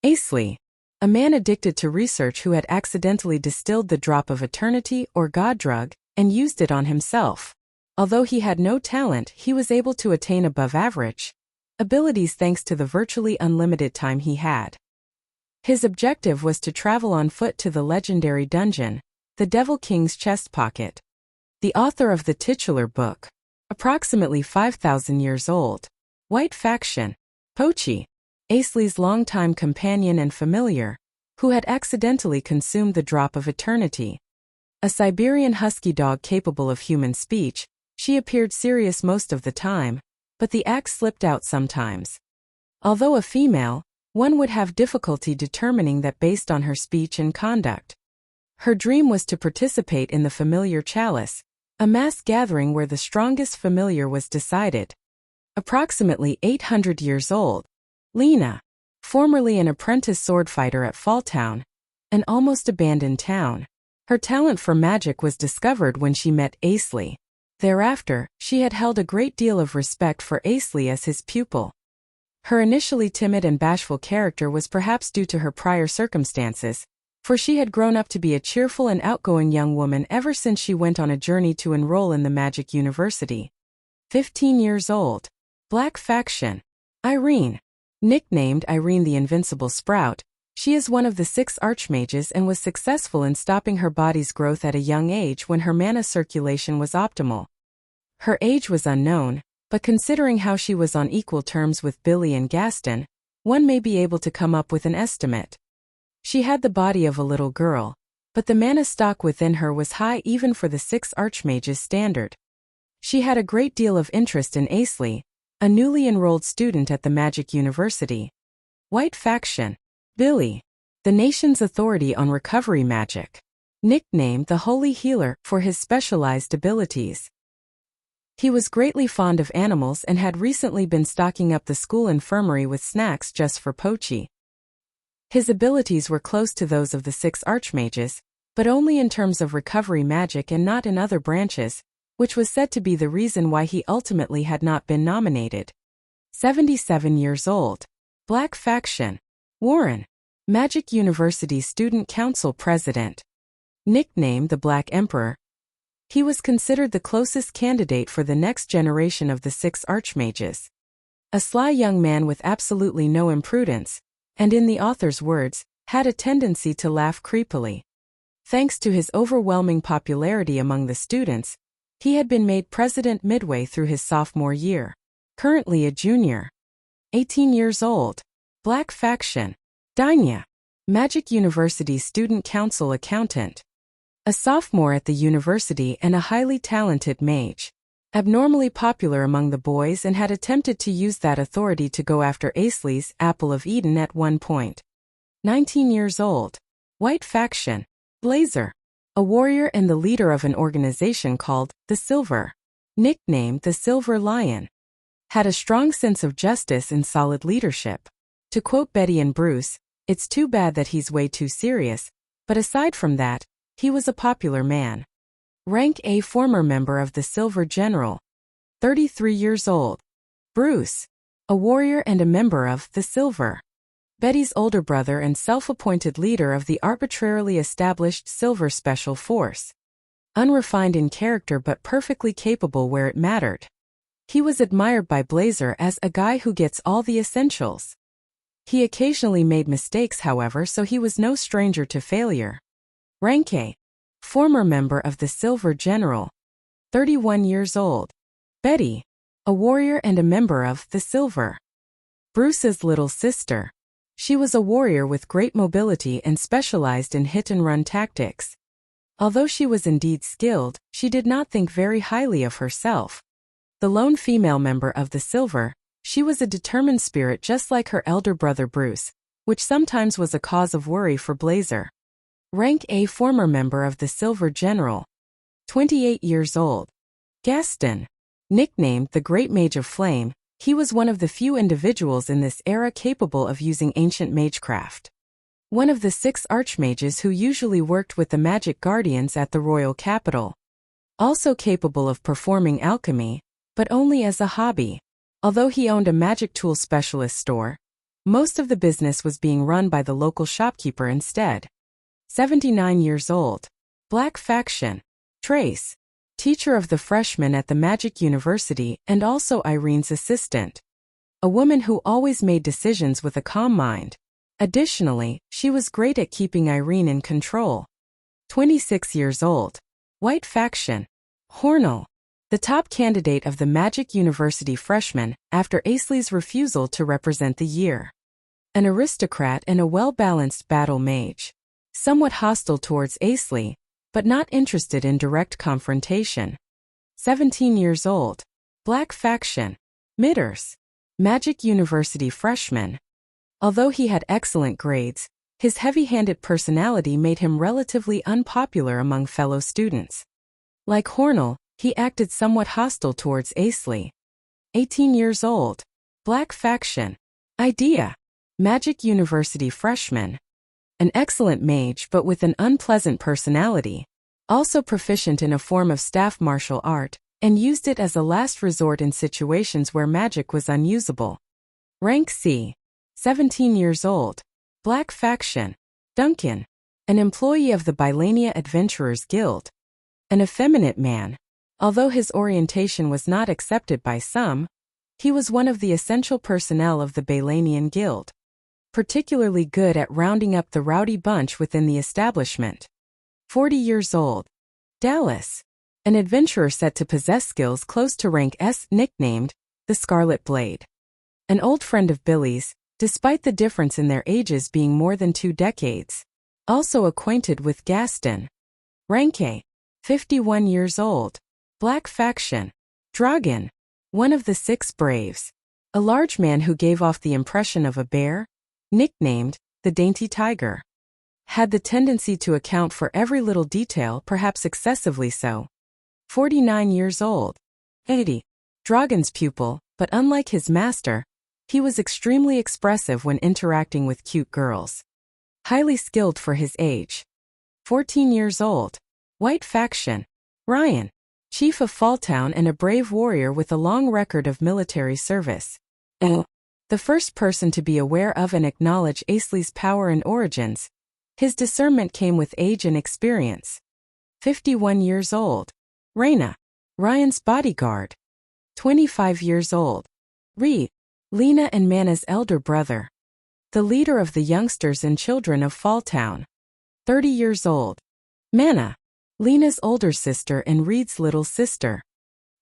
S1: Asley, a man addicted to research who had accidentally distilled the drop of eternity or God drug and used it on himself. Although he had no talent, he was able to attain above average abilities thanks to the virtually unlimited time he had. His objective was to travel on foot to the legendary dungeon, the Devil King's chest pocket. The author of the titular book, approximately 5,000 years old, White Faction, Pochi, Asley's longtime companion and familiar, who had accidentally consumed the drop of eternity. A Siberian husky dog capable of human speech, she appeared serious most of the time, but the act slipped out sometimes. Although a female, one would have difficulty determining that based on her speech and conduct. Her dream was to participate in the familiar chalice, a mass gathering where the strongest familiar was decided. Approximately 800 years old, Lena, formerly an apprentice swordfighter at Falltown, an almost abandoned town. Her talent for magic was discovered when she met Asley. Thereafter, she had held a great deal of respect for Asley as his pupil. Her initially timid and bashful character was perhaps due to her prior circumstances, for she had grown up to be a cheerful and outgoing young woman ever since she went on a journey to enroll in the Magic University. 15 years old. Black Faction. Irene. Nicknamed Irene the Invincible Sprout, she is one of the 6 Archmages and was successful in stopping her body's growth at a young age when her mana circulation was optimal. Her age was unknown, but considering how she was on equal terms with Billy and Gaston, one may be able to come up with an estimate. She had the body of a little girl, but the mana stock within her was high even for the 6 Archmages standard. She had a great deal of interest in Asley, a newly enrolled student at the Magic University. White Faction. Billy, the nation's authority on recovery magic. Nicknamed the Holy Healer for his specialized abilities. He was greatly fond of animals and had recently been stocking up the school infirmary with snacks just for Pochi. His abilities were close to those of the 6 Archmages, but only in terms of recovery magic and not in other branches, which was said to be the reason why he ultimately had not been nominated. 77 years old. Black Faction. Warren, Magic University Student Council President. Nicknamed the Black Emperor. He was considered the closest candidate for the next generation of the 6 Archmages. A sly young man with absolutely no imprudence, and in the author's words, had a tendency to laugh creepily. Thanks to his overwhelming popularity among the students, he had been made president midway through his sophomore year. Currently a junior. 18 years old. Black Faction. Danya, Magic University Student Council Accountant. A sophomore at the university and a highly talented mage. Abnormally popular among the boys and had attempted to use that authority to go after Asley's Apple of Eden at one point. 19 years old. White Faction. Blazer, a warrior and the leader of an organization called the Silver. Nicknamed the Silver Lion. Had a strong sense of justice and solid leadership. To quote Betty and Bruce, "It's too bad that he's way too serious, but aside from that, he was a popular man." Rank A, former member of the Silver General. 33 years old. Bruce. A warrior and a member of the Silver. Betty's older brother and self-appointed leader of the arbitrarily established Silver Special Force. Unrefined in character but perfectly capable where it mattered. He was admired by Blazer as a guy who gets all the essentials. He occasionally made mistakes, however, so he was no stranger to failure. Rank A. Former member of the Silver General. 31 years old. Betty. A warrior and a member of the Silver. Bruce's little sister. She was a warrior with great mobility and specialized in hit-and-run tactics. Although she was indeed skilled, she did not think very highly of herself. The lone female member of the Silver, she was a determined spirit just like her elder brother Bruce, which sometimes was a cause of worry for Blazer. Rank A, former member of the Silver General. 28 years old. Gaston. Nicknamed the Great Mage of Flame, he was one of the few individuals in this era capable of using ancient magecraft. One of the 6 archmages who usually worked with the magic guardians at the royal capital. Also capable of performing alchemy, but only as a hobby. Although he owned a magic tool specialist store, most of the business was being run by the local shopkeeper instead. 79 years old. Black Faction. Trace. Teacher of the freshmen at the Magic University and also Irene's assistant. A woman who always made decisions with a calm mind. Additionally, she was great at keeping Irene in control. 26 years old. White Faction. Hornell. The top candidate of the Magic University freshmen after Asley's refusal to represent the year. An aristocrat and a well-balanced battle mage. Somewhat hostile towards Asley, but not interested in direct confrontation. 17 years old. Black Faction. Midders. Magic University freshman. Although he had excellent grades, his heavy-handed personality made him relatively unpopular among fellow students. Like Hornell, he acted somewhat hostile towards Asley. 18 years old. Black Faction. Idea. Magic University freshman. An excellent mage but with an unpleasant personality. Also proficient in a form of staff martial art, and used it as a last resort in situations where magic was unusable. Rank C. 17 years old. Black Faction. Duncan. An employee of the Bylania Adventurers Guild. An effeminate man. Although his orientation was not accepted by some, he was one of the essential personnel of the Bylanian Guild. Particularly good at rounding up the rowdy bunch within the establishment. 40 years old. Dallas. An adventurer said to possess skills close to rank S, nicknamed the Scarlet Blade. An old friend of Billy's, despite the difference in their ages being more than 2 decades. Also acquainted with Gaston. Rank A. 51 years old. Black Faction. Dragon. One of the 6 Braves. A large man who gave off the impression of a bear, nicknamed the Dainty Tiger. Had the tendency to account for every little detail, perhaps excessively so. 49 years old. 80. Dragon's pupil, but unlike his master, he was extremely expressive when interacting with cute girls. Highly skilled for his age. 14 years old. White Faction. Ryan. Chief of Falltown and a brave warrior with a long record of military service. The first person to be aware of and acknowledge Asley's power and origins. His discernment came with age and experience. 51 years old. Raina. Ryan's bodyguard. 25 years old. Ree. Lena and Mana's elder brother. The leader of the youngsters and children of Falltown. 30 years old. Mana. Lena's older sister and Reed's little sister.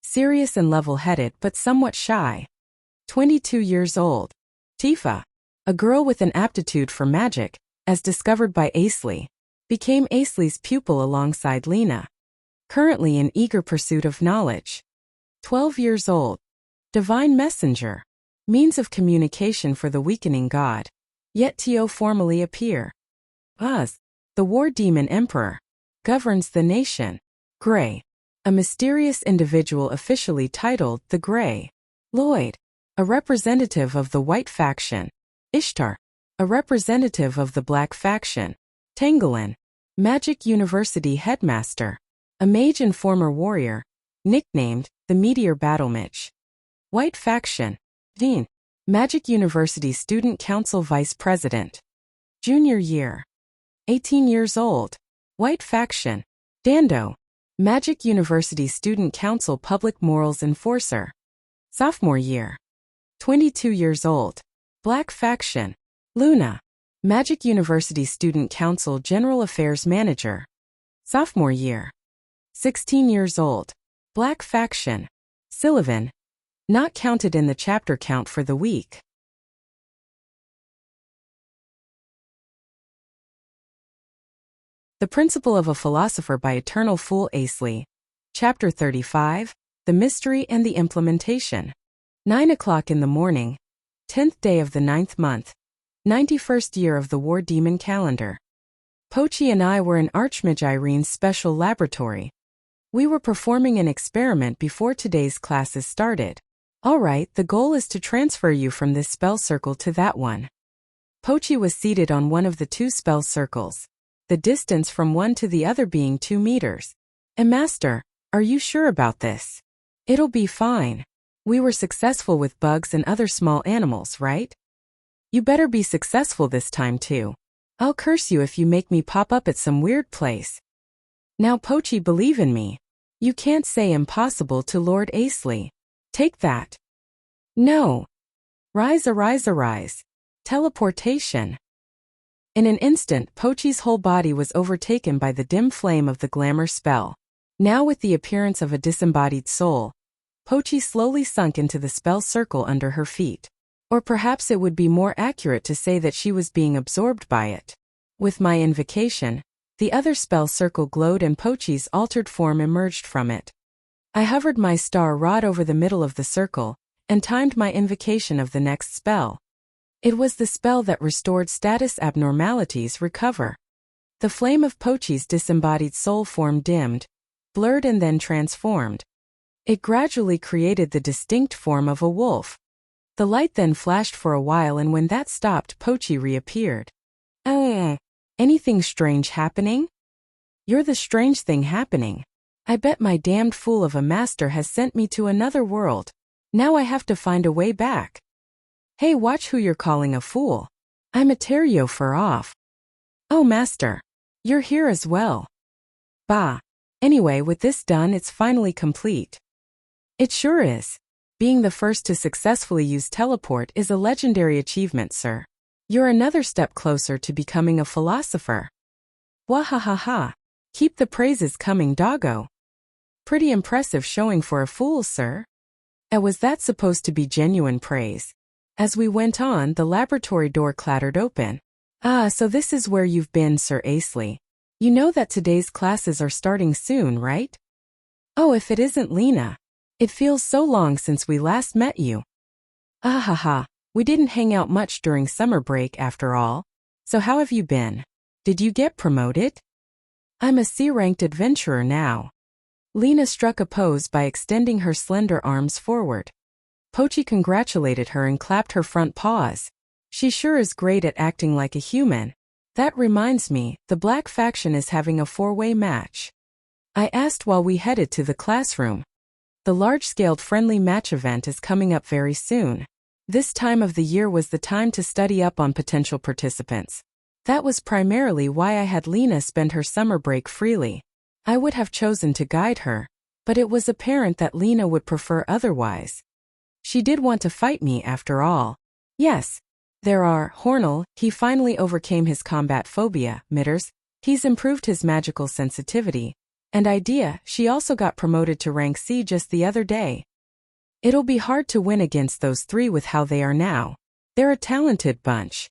S1: Serious and level-headed but somewhat shy. 22 years old. Tifa. A girl with an aptitude for magic, as discovered by Asley, became Asley's pupil alongside Lena. Currently in eager pursuit of knowledge. 12 years old. Divine Messenger. Means of communication for the weakening god. Yet to formally appear. Buzz. The War Demon Emperor. Governs the nation. Grey. A mysterious individual officially titled the Grey. Lloyd. A representative of the White Faction. Ishtar. A representative of the Black Faction. Tangelin. Magic University Headmaster. a mage and former warrior, nicknamed the Meteor Battlemich. White faction, Dean, Magic University Student Council Vice President. Junior year. 18 years old. White faction, Dando, Magic University Student Council Public Morals Enforcer. Sophomore year. 22 years old. Black faction, Luna, Magic University Student Council General Affairs Manager. Sophomore year. 16 years old. Black faction, Sullivan, not counted in the chapter count for the week. The Principle of a Philosopher by Eternal Fool Asley. Chapter 35, The Mystery and the Implementation. 9 o'clock in the morning, 10th day of the 9th month, 91st year of the War Demon calendar. Pochi and I were in Archmage Irene's special laboratory. We were performing an experiment before today's classes started. Alright, the goal is to transfer you from this spell circle to that one. Pochi was seated on one of the two spell circles, the distance from one to the other being 2 meters. Master, are you sure about this? It'll be fine. We were successful with bugs and other small animals, right? You better be successful this time too. I'll curse you if you make me pop up at some weird place. Now Pochi, believe in me. You can't say impossible to Lord Asley. Take that. No. Rise, arise, arise. Teleportation. In an instant, Pochi's whole body was overtaken by the dim flame of the glamour spell. Now with the appearance of a disembodied soul, Pochi slowly sunk into the spell circle under her feet. Or perhaps it would be more accurate to say that she was being absorbed by it. With my invocation, the other spell circle glowed and Pochi's altered form emerged from it. I hovered my star rod over the middle of the circle, and timed my invocation of the next spell. It was the spell that restored status abnormalities recover. The flame of Pochi's disembodied soul form dimmed, blurred and then transformed. It gradually created the distinct form of a wolf. The light then flashed for a while and when that stopped Pochi reappeared. Anything strange happening? You're the strange thing happening. I bet my damned fool of a master has sent me to another world. Now I have to find a way back. Hey, watch who you're calling a fool. I'm a Terio for off. Oh master, you're here as well. Bah. Anyway, with this done it's finally complete. It sure is. Being the first to successfully use teleport is a legendary achievement, sir. You're another step closer to becoming a philosopher. Wahahaha. Keep the praises coming, doggo. Pretty impressive showing for a fool, sir. Was that supposed to be genuine praise? As we went on, the laboratory door clattered open. So this is where you've been, Sir Asley. You know that today's classes are starting soon, right? Oh, if it isn't Lena. It feels so long since we last met you. Ahaha. We didn't hang out much during summer break after all. So how have you been? Did you get promoted? I'm a C-ranked adventurer now. Lena struck a pose by extending her slender arms forward. Pochi congratulated her and clapped her front paws. She sure is great at acting like a human. That reminds me, the Black faction is having a 4-way match. I asked while we headed to the classroom. The large-scaled friendly match event is coming up very soon. This time of the year was the time to study up on potential participants. That was primarily why I had Lena spend her summer break freely. I would have chosen to guide her, but it was apparent that Lena would prefer otherwise. She did want to fight me after all. Yes. There are, Hornell, he finally overcame his combat phobia, Mitters, he's improved his magical sensitivity. And Idea, she also got promoted to rank C just the other day. It'll be hard to win against those three with how they are now. They're a talented bunch.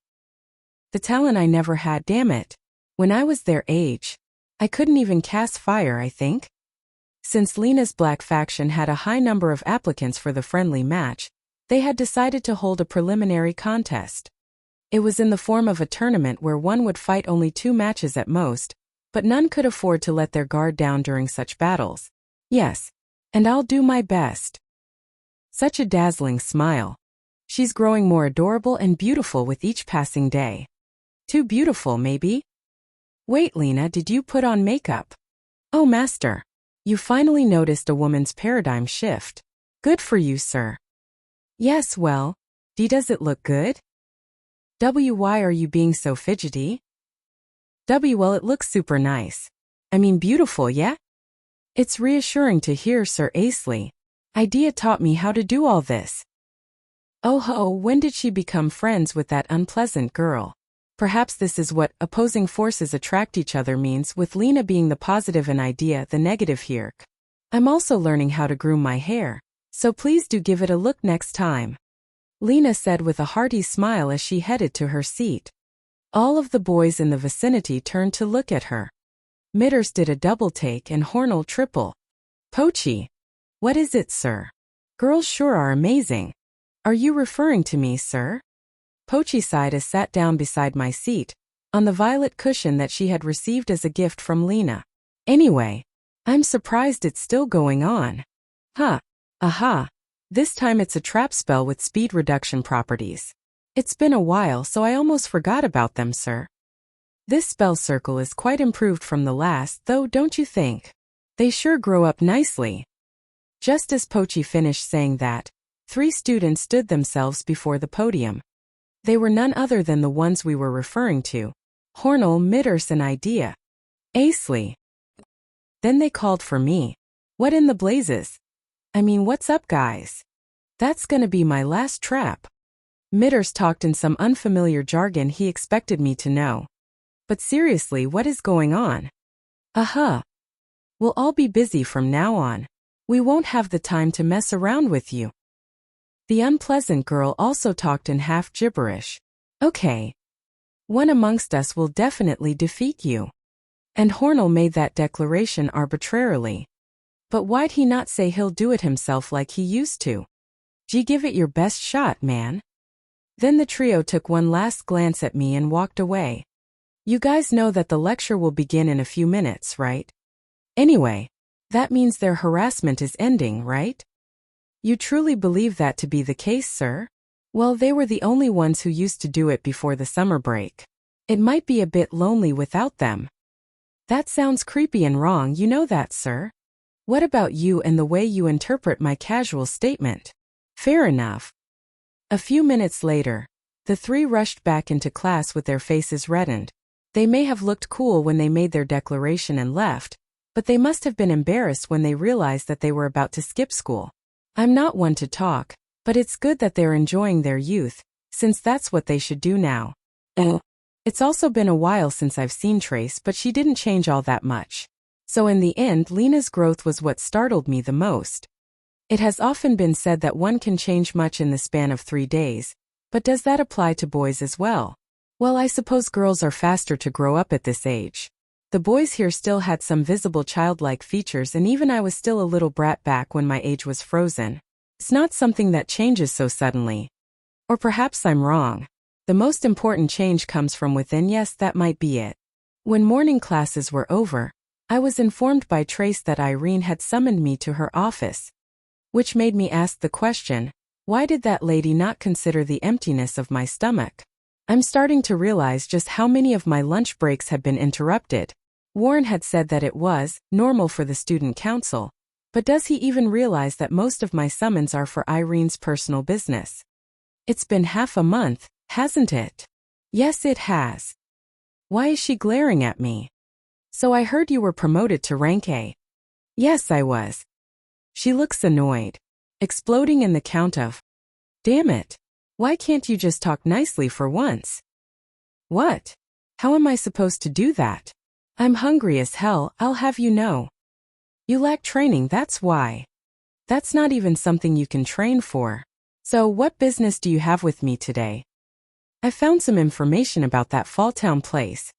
S1: The talent I never had, damn it. When I was their age, I couldn't even cast fire, I think. Since Lena's Black faction had a high number of applicants for the friendly match, they had decided to hold a preliminary contest. It was in the form of a tournament where one would fight only 2 matches at most, but none could afford to let their guard down during such battles. Yes, and I'll do my best. Such a dazzling smile. She's growing more adorable and beautiful with each passing day. Too beautiful, maybe? Wait, Lena, did you put on makeup? Oh, master, You finally noticed a woman's paradigm shift. Good for you, sir. Yes, well, does it look good? Why are you being so fidgety? Well, it looks super nice. I mean beautiful, yeah? It's reassuring to hear, Sir Asley. Idea taught me how to do all this. Oh ho, when did she become friends with that unpleasant girl? Perhaps this is what opposing forces attract each other means, with Lena being the positive and Idea the negative here. I'm also learning how to groom my hair, so please do give it a look next time. Lena said with a hearty smile as she headed to her seat. All of the boys in the vicinity turned to look at her. Mitters did a double take and Hornell triple. Pochi. What is it, sir? Girls sure are amazing. Are you referring to me, sir? Pochi sighed as sat down beside my seat, on the violet cushion that she had received as a gift from Lena. Anyway, I'm surprised it's still going on. Huh. Aha. This time it's a trap spell with speed reduction properties. It's been a while, so I almost forgot about them, sir. This spell circle is quite improved from the last, though, don't you think? They sure grow up nicely. Just as Pochi finished saying that, 3 students stood themselves before the podium. They were none other than the ones we were referring to. Hornell, Mitters, and Idea. Asley. Then they called for me. What in the blazes? I mean, what's up, guys? That's gonna be my last trap. Mitters talked in some unfamiliar jargon he expected me to know. But seriously, what is going on? We'll all be busy from now on. We won't have the time to mess around with you. The unpleasant girl also talked in half gibberish. Okay. One amongst us will definitely defeat you. And Hornell made that declaration arbitrarily. But why'd he not say he'll do it himself like he used to? Gee, give it your best shot, man. Then the trio took one last glance at me and walked away. You guys know that the lecture will begin in a few minutes, right? Anyway, that means their harassment is ending, right? You truly believe that to be the case, sir? Well, they were the only ones who used to do it before the summer break. It might be a bit lonely without them. That sounds creepy and wrong, you know that, sir. What about you and the way you interpret my casual statement? Fair enough. A few minutes later, the 3 rushed back into class with their faces reddened. They may have looked cool when they made their declaration and left, but they must have been embarrassed when they realized that they were about to skip school. I'm not one to talk, but it's good that they're enjoying their youth, since that's what they should do now. It's also been a while since I've seen Trace, but she didn't change all that much. So in the end, Lena's growth was what startled me the most. It has often been said that one can change much in the span of 3 days, but does that apply to boys as well? Well, I suppose girls are faster to grow up at this age. The boys here still had some visible childlike features, and even I was still a little brat back when my age was frozen. It's not something that changes so suddenly. Or perhaps I'm wrong. The most important change comes from within. Yes, that might be it. When morning classes were over, I was informed by Trace that Irene had summoned me to her office, which made me ask the question, why did that lady not consider the emptiness of my stomach? I'm starting to realize just how many of my lunch breaks had been interrupted. Warren had said that it was normal for the student council, but does he even realize that most of my summons are for Irene's personal business? It's been half a month, hasn't it? Yes, it has. Why is she glaring at me? So I heard you were promoted to rank A. Yes, I was. She looks annoyed, exploding in the count of, damn it. Why can't you just talk nicely for once? What? How am I supposed to do that? I'm hungry as hell, I'll have you know. You lack training, that's why. That's not even something you can train for. So what business do you have with me today? I found some information about that Falltown place.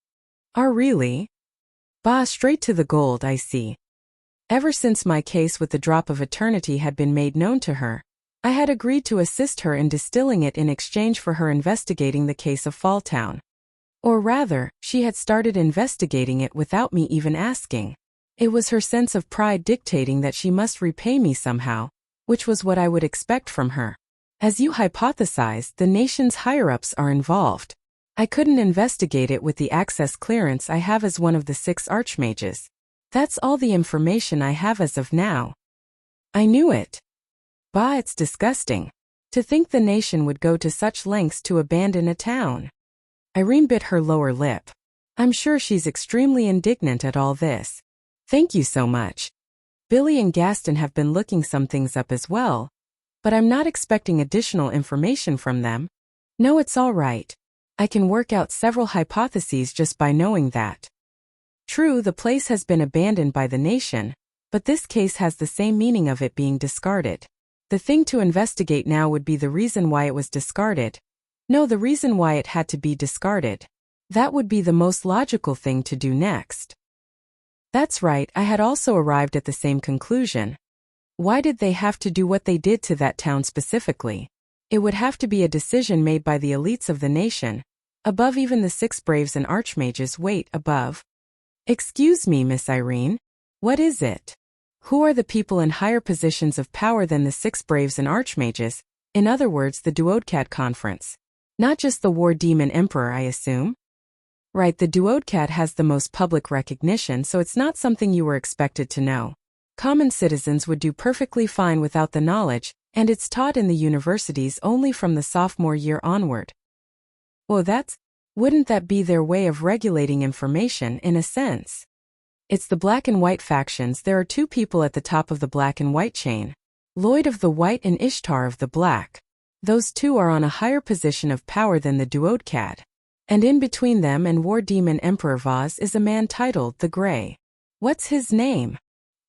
S1: Oh, really? Bah, straight to the gold, I see. Ever since my case with the drop of eternity had been made known to her, I had agreed to assist her in distilling it in exchange for her investigating the case of Falltown. Or rather, she had started investigating it without me even asking. It was her sense of pride dictating that she must repay me somehow, which was what I would expect from her. As you hypothesized, the nation's higher-ups are involved. I couldn't investigate it with the access clearance I have as one of the 6 archmages. That's all the information I have as of now. I knew it. Bah, it's disgusting. To think the nation would go to such lengths to abandon a town. Irene bit her lower lip. I'm sure she's extremely indignant at all this. Thank you so much. Billy and Gaston have been looking some things up as well, but I'm not expecting additional information from them. No, it's all right. I can work out several hypotheses just by knowing that. True, the place has been abandoned by the nation, but this case has the same meaning of it being discarded. The thing to investigate now would be the reason why it was discarded. No, the reason why it had to be discarded. That would be the most logical thing to do next. That's right, I had also arrived at the same conclusion. Why did they have to do what they did to that town specifically? It would have to be a decision made by the elites of the nation, above even the 6 braves and archmages. Wait, above? Excuse me, Miss Irene. What is it? Who are the people in higher positions of power than the 6 braves and archmages, in other words the Duodcat Conference? Not just the War Demon Emperor, I assume? Right, the Duodcat has the most public recognition, so it's not something you were expected to know. Common citizens would do perfectly fine without the knowledge, and it's taught in the universities only from the sophomore year onward. Well, wouldn't that be their way of regulating information in a sense? It's the black and white factions. There are 2 people at the top of the black and white chain. Lloyd of the white and Ishtar of the black. Those 2 are on a higher position of power than the Duodcat. And in between them and War Demon Emperor Vaz is a man titled the Grey. What's his name?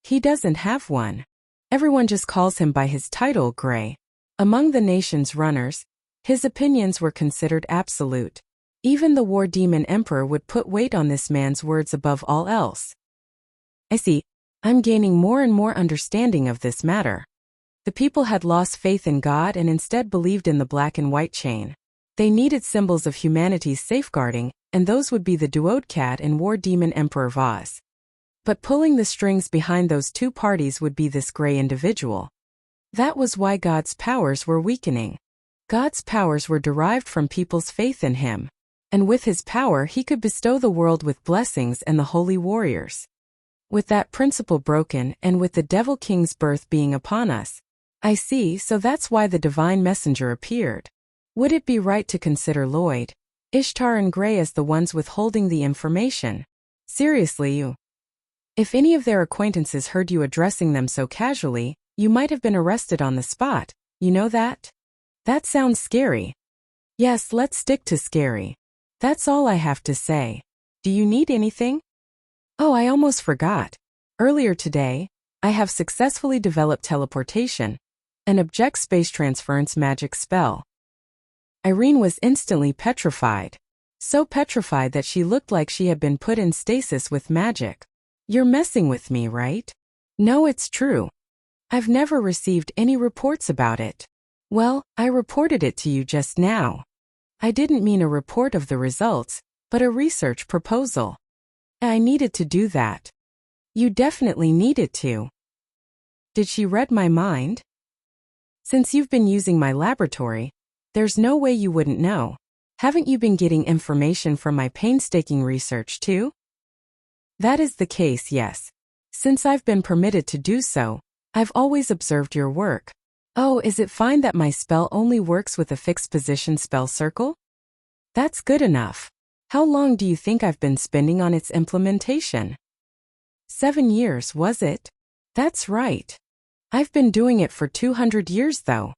S1: He doesn't have one. Everyone just calls him by his title, Grey. Among the nation's runners, his opinions were considered absolute. Even the War Demon Emperor would put weight on this man's words above all else. I see. I'm gaining more and more understanding of this matter. The people had lost faith in God and instead believed in the black and white chain. They needed symbols of humanity's safeguarding, and those would be the Duodcat and War Demon Emperor Vaz. But pulling the strings behind those 2 parties would be this Grey individual. That was why God's powers were weakening. God's powers were derived from people's faith in him. And with his power he could bestow the world with blessings and the holy warriors. With that principle broken and with the Devil King's birth being upon us. I see, so that's why the divine messenger appeared. Would it be right to consider Lloyd, Ishtar and Grey as the ones withholding the information? Seriously, you. If any of their acquaintances heard you addressing them so casually, you might have been arrested on the spot, you know that? That sounds scary. Yes, let's stick to scary. That's all I have to say. Do you need anything? Oh, I almost forgot. Earlier today, I have successfully developed teleportation, an object space transference magic spell. Irene was instantly petrified. So petrified that she looked like she had been put in stasis with magic. You're messing with me, right? No, it's true. I've never received any reports about it. Well, I reported it to you just now. I didn't mean a report of the results, but a research proposal. I needed to do that. You definitely needed to. Did she read my mind? Since you've been using my laboratory, there's no way you wouldn't know. Haven't you been getting information from my painstaking research too? That is the case, yes. Since I've been permitted to do so, I've always observed your work. Oh, is it fine that my spell only works with a fixed position spell circle? That's good enough. How long do you think I've been spending on its implementation? 7 years, was it? That's right. I've been doing it for 200 years though.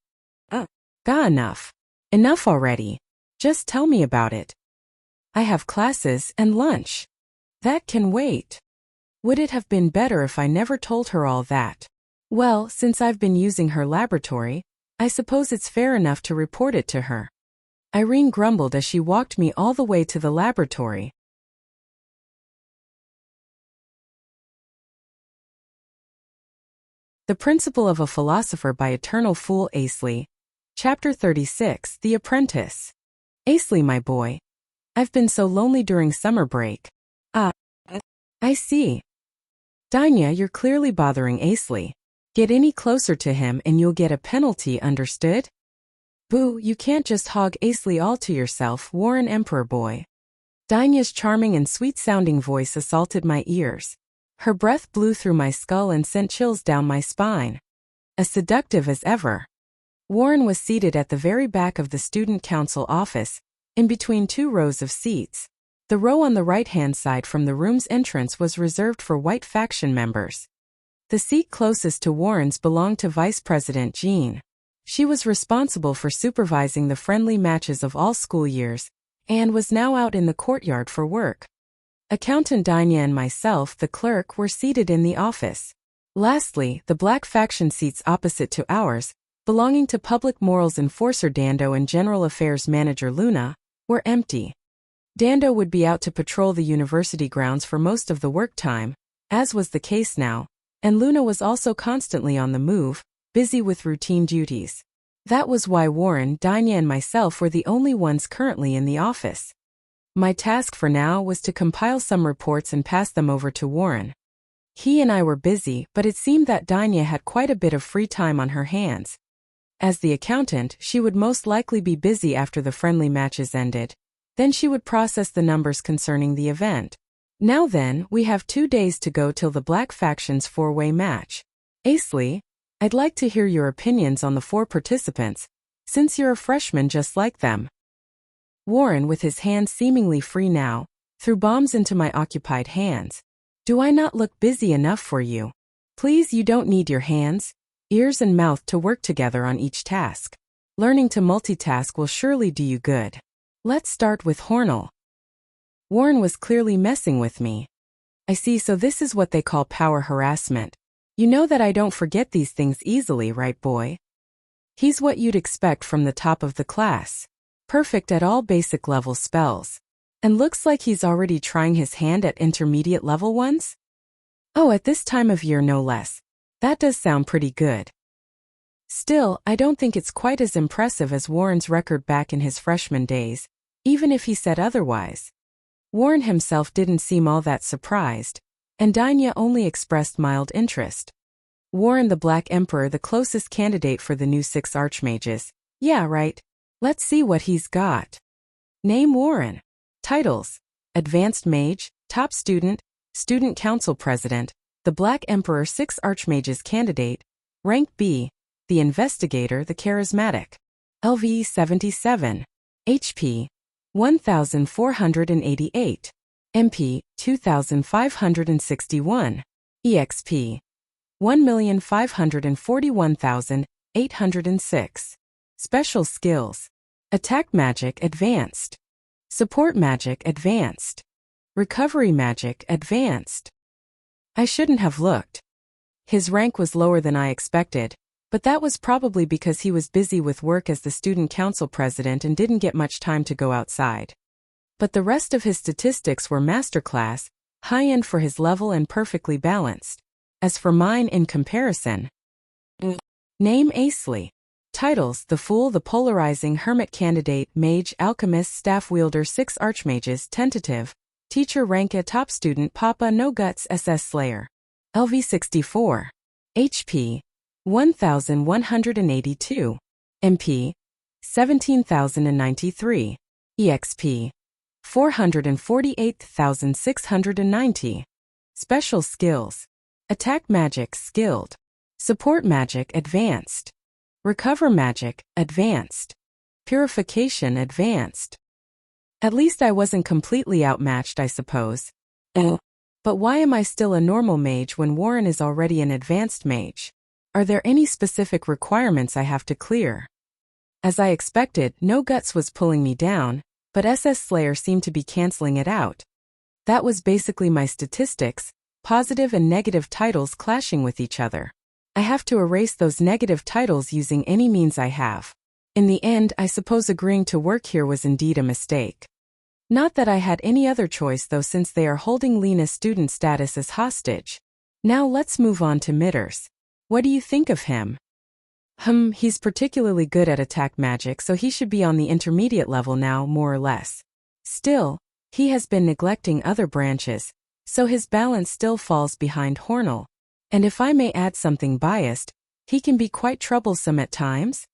S1: Enough. Enough already. Just tell me about it. I have classes and lunch. That can wait. Would it have been better if I never told her all that? Well, since I've been using her laboratory, I suppose it's fair enough to report it to her. Irene grumbled as she walked me all the way to the laboratory. The Principle of a Philosopher by Eternal Fool Asley. Chapter 36, The Apprentice. Asley, my boy. I've been so lonely during summer break. I see. Danya, you're clearly bothering Asley. Get any closer to him and you'll get a penalty, understood? Boo, you can't just hog Asley all to yourself, Warren Emperor boy. Danya's charming and sweet-sounding voice assaulted my ears. Her breath blew through my skull and sent chills down my spine. As seductive as ever. Warren was seated at the very back of the student council office, in between two rows of seats. The row on the right-hand side from the room's entrance was reserved for white faction members. The seat closest to Warren's belonged to Vice President Jean. She was responsible for supervising the friendly matches of all school years, and was now out in the courtyard for work. Accountant Danya and myself, the clerk, were seated in the office. Lastly, the black faction seats opposite to ours, belonging to Public Morals Enforcer Dando and General Affairs Manager Luna, were empty. Dando would be out to patrol the university grounds for most of the work time, as was the case now, and Luna was also constantly on the move, busy with routine duties. That was why Warren, Danya and myself were the only ones currently in the office. My task for now was to compile some reports and pass them over to Warren. He and I were busy, but it seemed that Danya had quite a bit of free time on her hands. As the accountant, she would most likely be busy after the friendly matches ended. Then she would process the numbers concerning the event. Now then, we have 2 days to go till the Black Faction's 4-way match. Asley, I'd like to hear your opinions on the 4 participants, since you're a freshman just like them. Warren, with his hands seemingly free now, threw bombs into my occupied hands. Do I not look busy enough for you? Please, you don't need your hands, ears and mouth to work together on each task. Learning to multitask will surely do you good. Let's start with Hornell. Warren was clearly messing with me. I see, so this is what they call power harassment. You know that I don't forget these things easily, right, boy? He's what you'd expect from the top of the class. Perfect at all basic level spells. And looks like he's already trying his hand at intermediate level ones? Oh, at this time of year no less. That does sound pretty good. Still, I don't think it's quite as impressive as Warren's record back in his freshman days, even if he said otherwise. Warren himself didn't seem all that surprised, and Danya only expressed mild interest. Warren the Black Emperor, the closest candidate for the new 6 Archmages. Yeah, right. Let's see what he's got. Name Warren. Titles: Advanced Mage, Top Student, Student Council President, the Black Emperor 6 Archmages Candidate, Rank B, the Investigator, the Charismatic. LV 77. HP 1488. MP 2561. EXP 1,541,806. Special Skills: Attack Magic Advanced. Support Magic Advanced. Recovery Magic Advanced. I shouldn't have looked. His rank was lower than I expected, but that was probably because he was busy with work as the student council president and didn't get much time to go outside. But the rest of his statistics were masterclass, high-end for his level and perfectly balanced. As for mine in comparison. Name Asley. Titles: The Fool, the Polarizing Hermit Candidate, Mage, Alchemist, Staff Wielder, 6 Archmages, Tentative, Teacher, Rank A, Top Student, Papa No Guts, SS Slayer. LV 64. HP 1182. MP 17,093. EXP 448,690. Special Skills: Attack Magic Skilled. Support Magic Advanced. Recover Magic Advanced. Purification Advanced. At least I wasn't completely outmatched, I suppose. But why am I still a normal mage when Warren is already an advanced mage? Are there any specific requirements I have to clear? As I expected, No Guts was pulling me down, but SS Slayer seemed to be canceling it out. That was basically my statistics, positive and negative titles clashing with each other. I have to erase those negative titles using any means I have. In the end, I suppose agreeing to work here was indeed a mistake. Not that I had any other choice though, since they are holding Lena's student status as hostage. Now let's move on to Mitters. What do you think of him? He's particularly good at attack magic, so he should be on the intermediate level now, more or less. Still, he has been neglecting other branches, so his balance still falls behind Hornell. And if I may add something biased, he can be quite troublesome at times.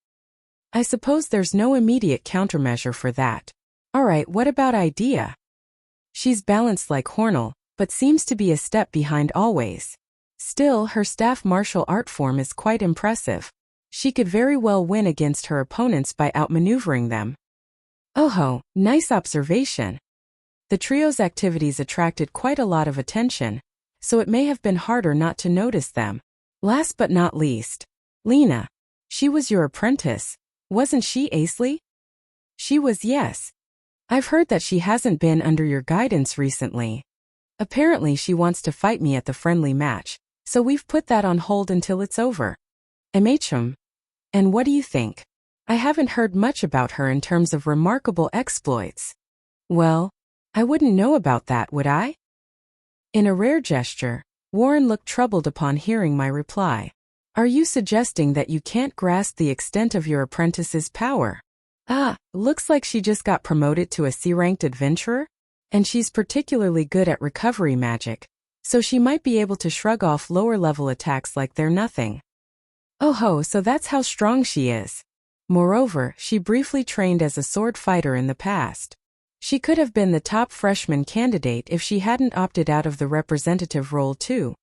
S1: I suppose there's no immediate countermeasure for that. Alright, what about Idea? She's balanced like Hornell, but seems to be a step behind always. Still, her staff martial art form is quite impressive. She could very well win against her opponents by outmaneuvering them. Oh, nice observation. The trio's activities attracted quite a lot of attention, so it may have been harder not to notice them. Last but not least, Lena. She was your apprentice, wasn't she, Asley? She was, yes. I've heard that she hasn't been under your guidance recently. Apparently she wants to fight me at the friendly match, so we've put that on hold until it's over. MHM. And what do you think? I haven't heard much about her in terms of remarkable exploits. Well, I wouldn't know about that, would I? In a rare gesture, Warren looked troubled upon hearing my reply. Are you suggesting that you can't grasp the extent of your apprentice's power? Looks like she just got promoted to a C-ranked adventurer, and she's particularly good at recovery magic, so she might be able to shrug off lower-level attacks like they're nothing. Oh, so that's how strong she is. Moreover, she briefly trained as a sword fighter in the past. She could have been the top freshman candidate if she hadn't opted out of the representative role too.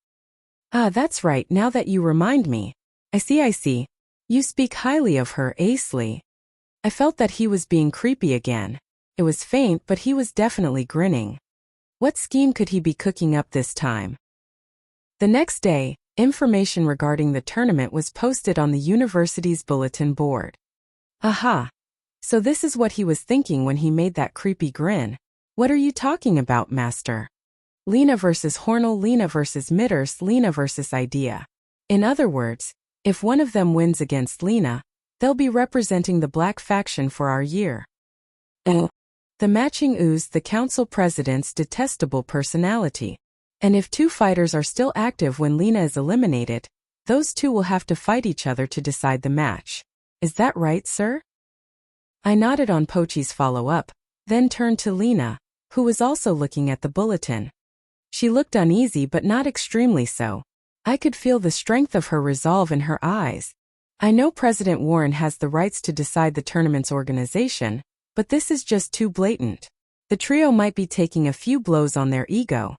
S1: That's right, now that you remind me. I see. You speak highly of her, Asley. I felt that he was being creepy again. It was faint, but he was definitely grinning. What scheme could he be cooking up this time? The next day, information regarding the tournament was posted on the university's bulletin board. Aha! So this is what he was thinking when he made that creepy grin. What are you talking about, Master? Lena versus Hornell, Lena versus Mitters, Lena versus Idea. In other words, if one of them wins against Lena, they'll be representing the black faction for our year. The matching oozed the council president's detestable personality. And if two fighters are still active when Lena is eliminated, those two will have to fight each other to decide the match. Is that right, sir? I nodded on Pochi's follow-up, then turned to Lena, who was also looking at the bulletin. She looked uneasy but not extremely so. I could feel the strength of her resolve in her eyes. I know President Warren has the rights to decide the tournament's organization, but this is just too blatant. The trio might be taking a few blows on their ego.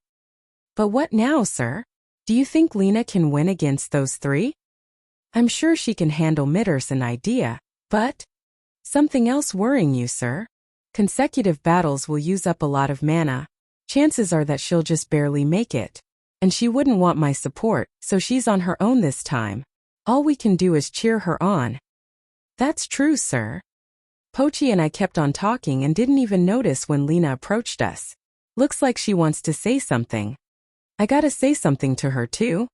S1: But what now, sir? Do you think Lena can win against those three? I'm sure she can handle Mitters and Idea, but... Something else worrying you, sir? Consecutive battles will use up a lot of mana. Chances are that she'll just barely make it. And she wouldn't want my support, so she's on her own this time. All we can do is cheer her on. That's true, sir. Pochi and I kept on talking and didn't even notice when Lena approached us. Looks like she wants to say something. I gotta say something to her too.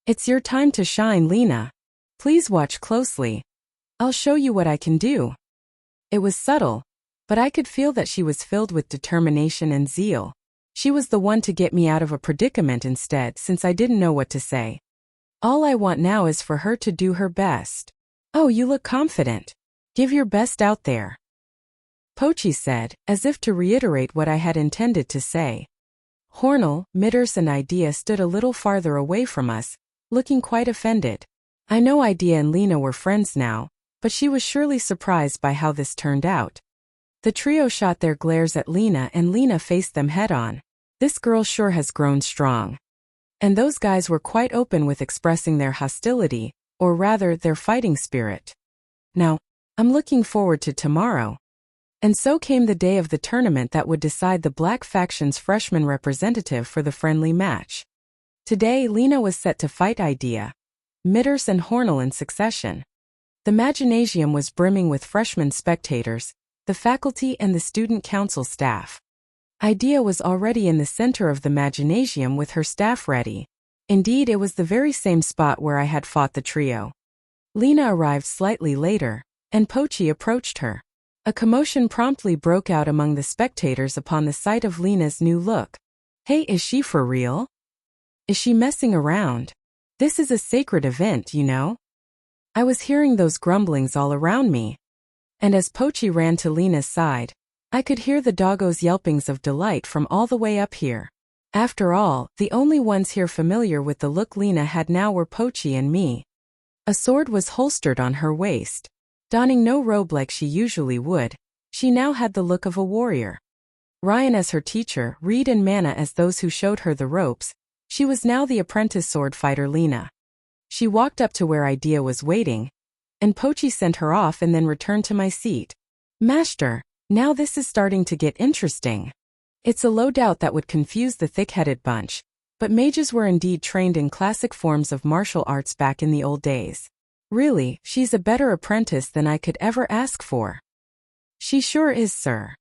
S1: It's your time to shine, Lena. Please watch closely. I'll show you what I can do. It was subtle, but I could feel that she was filled with determination and zeal. She was the one to get me out of a predicament instead, since I didn't know what to say. All I want now is for her to do her best. Oh, you look confident. Give your best out there. Pochi said, as if to reiterate what I had intended to say. Hornell, Mitters and Idea stood a little farther away from us, looking quite offended. I know Idea and Lena were friends now, but she was surely surprised by how this turned out. The trio shot their glares at Lena and Lena faced them head-on. This girl sure has grown strong. And those guys were quite open with expressing their hostility, or rather their fighting spirit. Now, I'm looking forward to tomorrow. And so came the day of the tournament that would decide the Black Faction's freshman representative for the friendly match. Today, Lena was set to fight Idea, Mitters and Hornell in succession. The Maginasium was brimming with freshman spectators, the faculty and the student council staff. Idea was already in the center of the Maginasium with her staff ready. Indeed, it was the very same spot where I had fought the trio. Lena arrived slightly later, and Pochi approached her. A commotion promptly broke out among the spectators upon the sight of Lena's new look. Hey, is she for real? Is she messing around? This is a sacred event, you know? I was hearing those grumblings all around me. And as Pochi ran to Lena's side, I could hear the doggo's yelpings of delight from all the way up here. After all, the only ones here familiar with the look Lena had now were Pochi and me. A sword was holstered on her waist. Donning no robe like she usually would, she now had the look of a warrior. Ryan as her teacher, Reed and Mana as those who showed her the ropes. She was now the apprentice sword fighter Lena. She walked up to where Idea was waiting, and Pochi sent her off and then returned to my seat. Master, now this is starting to get interesting. It's a low doubt that would confuse the thick-headed bunch, but mages were indeed trained in classic forms of martial arts back in the old days. Really, she's a better apprentice than I could ever ask for. She sure is, sir.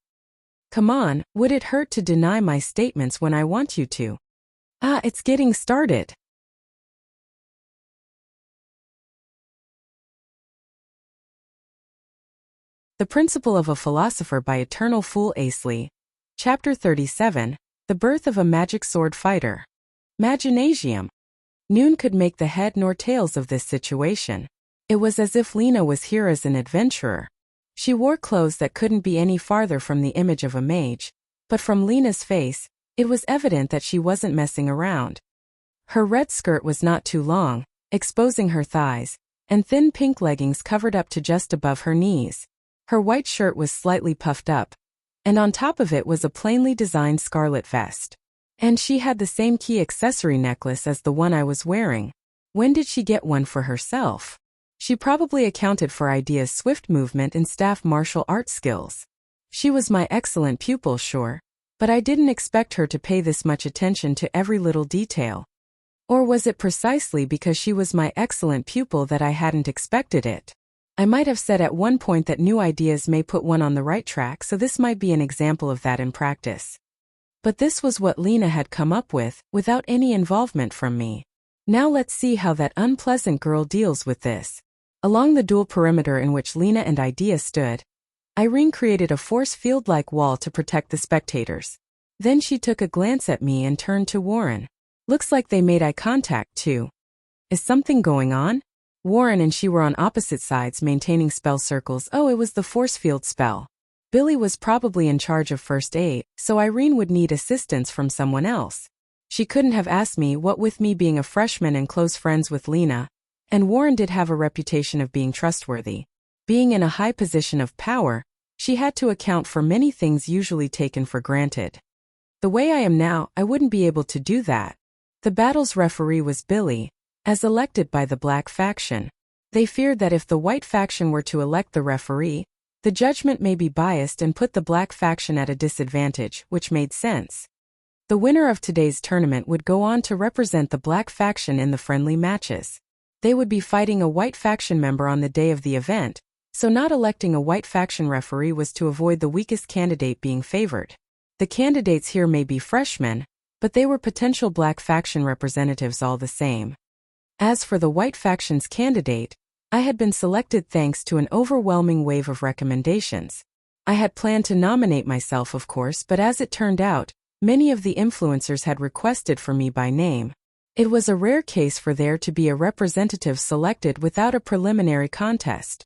S1: Come on, would it hurt to deny my statements when I want you to? It's getting started. The Principle of a Philosopher by Eternal Fool Asley. Chapter 37, The Birth of a Magic Sword Fighter. Maginasium. Noon could make the head nor tails of this situation. It was as if Lena was here as an adventurer. She wore clothes that couldn't be any farther from the image of a mage, but from Lena's face, it was evident that she wasn't messing around. Her red skirt was not too long, exposing her thighs, and thin pink leggings covered up to just above her knees. Her white shirt was slightly puffed up, and on top of it was a plainly designed scarlet vest. And she had the same key accessory necklace as the one I was wearing. When did she get one for herself? She probably accounted for Idea's swift movement and staff martial arts skills. She was my excellent pupil, sure, but I didn't expect her to pay this much attention to every little detail. Or was it precisely because she was my excellent pupil that I hadn't expected it? I might have said at one point that new ideas may put one on the right track, so this might be an example of that in practice. But this was what Lena had come up with, without any involvement from me. Now let's see how that unpleasant girl deals with this. Along the dual perimeter in which Lena and Idea stood, Irene created a force field-like wall to protect the spectators. Then she took a glance at me and turned to Warren. Looks like they made eye contact, too. Is something going on? Warren and she were on opposite sides maintaining spell circles. Oh, it was the force field spell. Billy was probably in charge of first aid, so Irene would need assistance from someone else. She couldn't have asked me, what with me being a freshman and close friends with Lena, and Warren did have a reputation of being trustworthy. Being in a high position of power, she had to account for many things usually taken for granted. The way I am now, I wouldn't be able to do that. The battle's referee was Billy, as elected by the black faction. They feared that if the white faction were to elect the referee, the judgment may be biased and put the black faction at a disadvantage, which made sense. The winner of today's tournament would go on to represent the black faction in the friendly matches. They would be fighting a white faction member on the day of the event, so not electing a white faction referee was to avoid the weakest candidate being favored. The candidates here may be freshmen, but they were potential black faction representatives all the same. As for the white faction's candidate, I had been selected thanks to an overwhelming wave of recommendations. I had planned to nominate myself, of course, but as it turned out, many of the influencers had requested for me by name. It was a rare case for there to be a representative selected without a preliminary contest.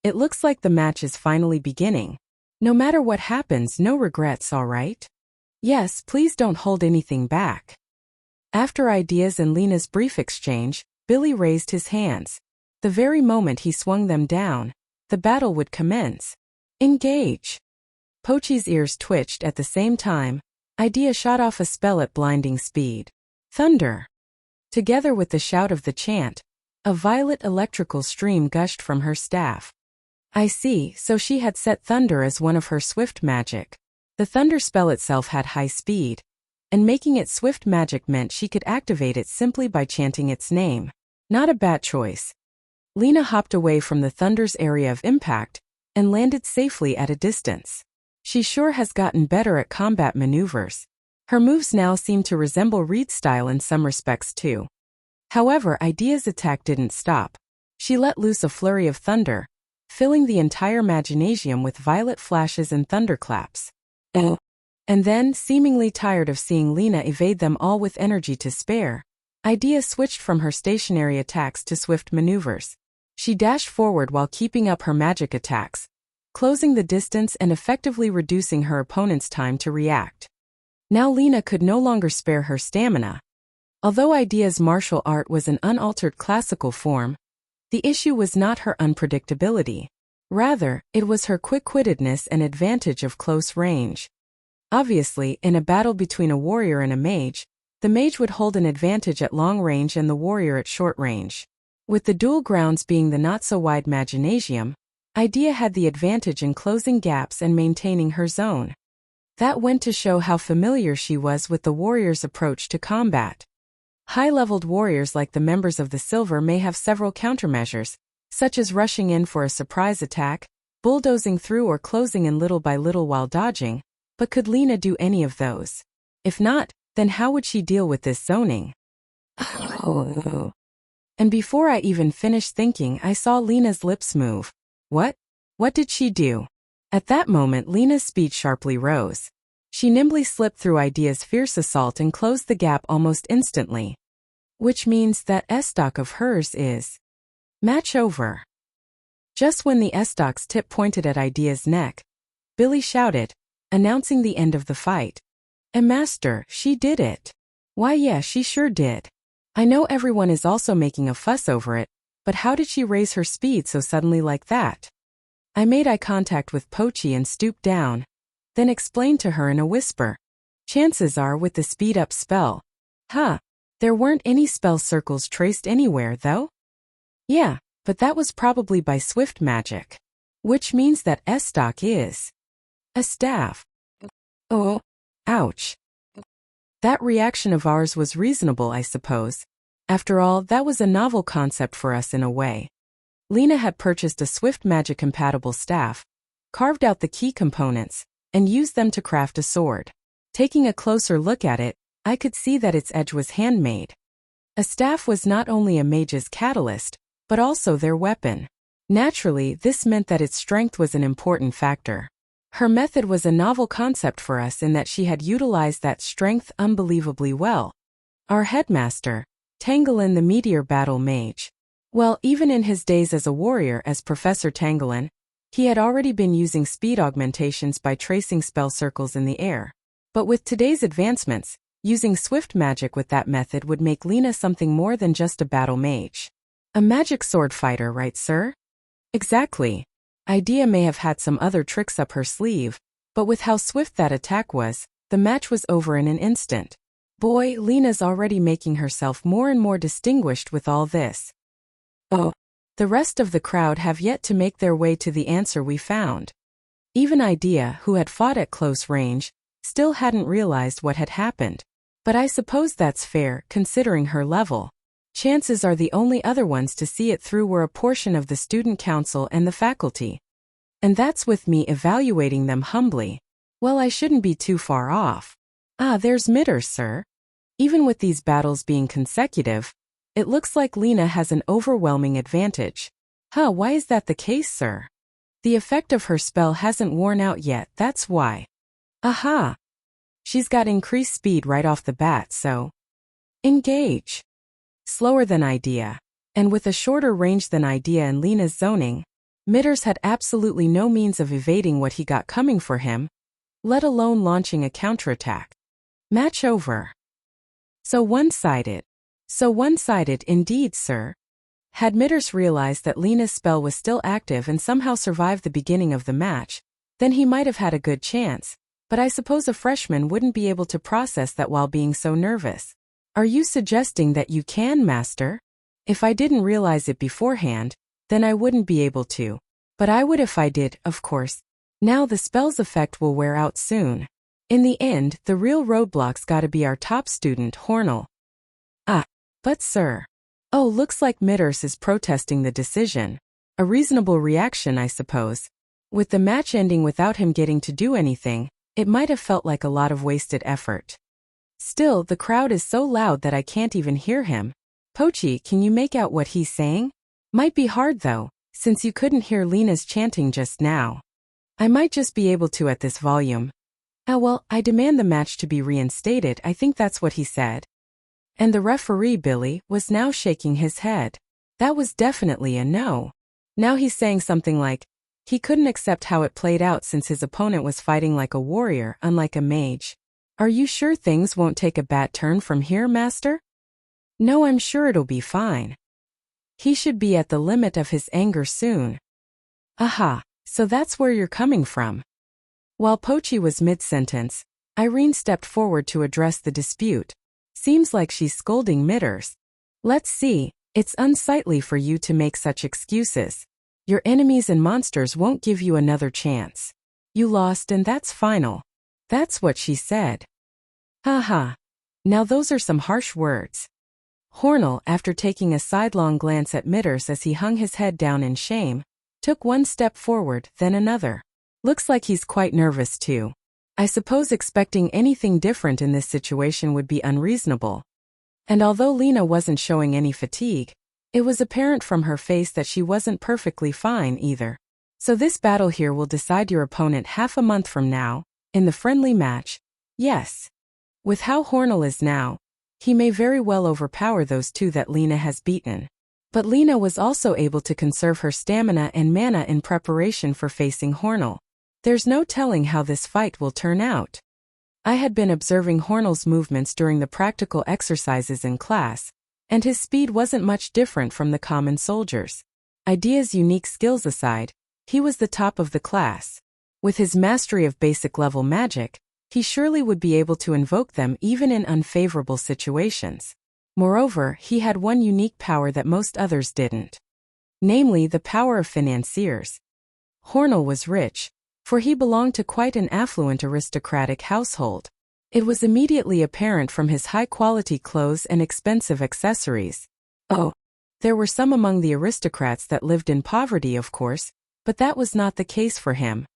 S1: It looks like the match is finally beginning. No matter what happens, no regrets, all right? Yes, please don't hold anything back. After Idea's and Lena's brief exchange, Billy raised his hands. The very moment he swung them down, the battle would commence. Engage! Pochi's ears twitched at the same time. Idea shot off a spell at blinding speed. Thunder! Together with the shout of the chant, a violet electrical stream gushed from her staff. I see, so she had set thunder as one of her swift magic. The thunder spell itself had high speed, and making it swift magic meant she could activate it simply by chanting its name. Not a bad choice. Lena hopped away from the thunder's area of impact, and landed safely at a distance. She sure has gotten better at combat maneuvers. Her moves now seem to resemble Reed's style in some respects too. However, Idea's attack didn't stop. She let loose a flurry of thunder, filling the entire Maginasium with violet flashes and thunderclaps. And then, seemingly tired of seeing Lena evade them all with energy to spare, Idea switched from her stationary attacks to swift maneuvers. She dashed forward while keeping up her magic attacks, closing the distance and effectively reducing her opponent's time to react. Now Lena could no longer spare her stamina. Although Idea's martial art was an unaltered classical form, the issue was not her unpredictability. Rather, it was her quick-wittedness and advantage of close range. Obviously, in a battle between a warrior and a mage, the mage would hold an advantage at long range and the warrior at short range. With the dual grounds being the not-so-wide Maginasium, Idea had the advantage in closing gaps and maintaining her zone. That went to show how familiar she was with the warrior's approach to combat. High-leveled warriors like the members of the Silver may have several countermeasures, such as rushing in for a surprise attack, bulldozing through or closing in little by little while dodging, but could Lena do any of those? If not, then how would she deal with this zoning? Oh. And before I even finished thinking, I saw Lena's lips move. What? What did she do? At that moment, Lena's speed sharply rose. She nimbly slipped through Idea's fierce assault and closed the gap almost instantly. Which means that S-stock of hers is match over. Just when the S-stock's tip pointed at Idea's neck, Billy shouted, announcing the end of the fight. Master, she did it. Why yeah, she sure did. I know everyone is also making a fuss over it, but how did she raise her speed so suddenly like that? I made eye contact with Pochi and stooped down, then explained to her in a whisper. Chances are with the speed-up spell. There weren't any spell circles traced anywhere, though? Yeah, but that was probably by swift magic. Which means that S-stock is a staff. Oh, ouch. That reaction of ours was reasonable, I suppose. After all, that was a novel concept for us in a way. Lena had purchased a swift magic-compatible staff, carved out the key components, and used them to craft a sword. Taking a closer look at it, I could see that its edge was handmade. A staff was not only a mage's catalyst, but also their weapon. Naturally, this meant that its strength was an important factor. Her method was a novel concept for us in that she had utilized that strength unbelievably well. Our headmaster, Tangolin the Meteor Battle Mage. Well, even in his days as a warrior as Professor Tangolin, he had already been using speed augmentations by tracing spell circles in the air. But with today's advancements, using swift magic with that method would make Lena something more than just a battle mage. A magic sword fighter, right, sir? Exactly. Idea may have had some other tricks up her sleeve, but with how swift that attack was, the match was over in an instant. Boy, Lena's already making herself more and more distinguished with all this. Oh, the rest of the crowd have yet to make their way to the answer we found. Even Idea, who had fought at close range, still hadn't realized what had happened. But I suppose that's fair, considering her level. Chances are the only other ones to see it through were a portion of the student council and the faculty. And that's with me evaluating them humbly. Well, I shouldn't be too far off. There's Mitter, sir. Even with these battles being consecutive, it looks like Lena has an overwhelming advantage. Why is that the case, sir? The effect of her spell hasn't worn out yet, that's why. Aha! She's got increased speed right off the bat, so engage. Slower than Idea, and with a shorter range than Idea and Lena's zoning, Mitters had absolutely no means of evading what he got coming for him, let alone launching a counterattack. Match over. So one-sided indeed, sir. Had Mitters realized that Lena's spell was still active and somehow survived the beginning of the match, then he might have had a good chance, but I suppose a freshman wouldn't be able to process that while being so nervous. Are you suggesting that you can, Master? If I didn't realize it beforehand, then I wouldn't be able to. But I would if I did, of course. Now the spell's effect will wear out soon. In the end, the real roadblock's gotta be our top student, Hornell. But sir. Oh, looks like Mitters is protesting the decision. A reasonable reaction, I suppose. With the match ending without him getting to do anything, it might have felt like a lot of wasted effort. Still, the crowd is so loud that I can't even hear him. Pochi, can you make out what he's saying? Might be hard though, since you couldn't hear Lena's chanting just now. I might just be able to at this volume. Well, I demand the match to be reinstated, I think that's what he said. And the referee, Billy, was now shaking his head. That was definitely a no. Now he's saying something like, he couldn't accept how it played out since his opponent was fighting like a warrior, unlike a mage. Are you sure things won't take a bad turn from here, Master? No, I'm sure it'll be fine. He should be at the limit of his anger soon. Aha, so that's where you're coming from. While Pochi was mid-sentence, Irene stepped forward to address the dispute. Seems like she's scolding Mitters. Let's see, it's unsightly for you to make such excuses. Your enemies and monsters won't give you another chance. You lost and that's final. That's what she said. Haha. Now those are some harsh words. Hornell, after taking a sidelong glance at Mitters as he hung his head down in shame, took one step forward, then another. Looks like he's quite nervous too. I suppose expecting anything different in this situation would be unreasonable. And although Lena wasn't showing any fatigue, it was apparent from her face that she wasn't perfectly fine either. So this battle here will decide your opponent half a month from now, in the friendly match. Yes. With how Hornell is now, he may very well overpower those two that Lena has beaten. But Lena was also able to conserve her stamina and mana in preparation for facing Hornell. There's no telling how this fight will turn out. I had been observing Hornell's movements during the practical exercises in class, and his speed wasn't much different from the common soldiers. Idea's unique skills aside, he was the top of the class. With his mastery of basic-level magic, he surely would be able to invoke them even in unfavorable situations. Moreover, he had one unique power that most others didn't. Namely, the power of financiers. Hornell was rich, for he belonged to quite an affluent aristocratic household. It was immediately apparent from his high-quality clothes and expensive accessories. Oh, there were some among the aristocrats that lived in poverty, of course, but that was not the case for him.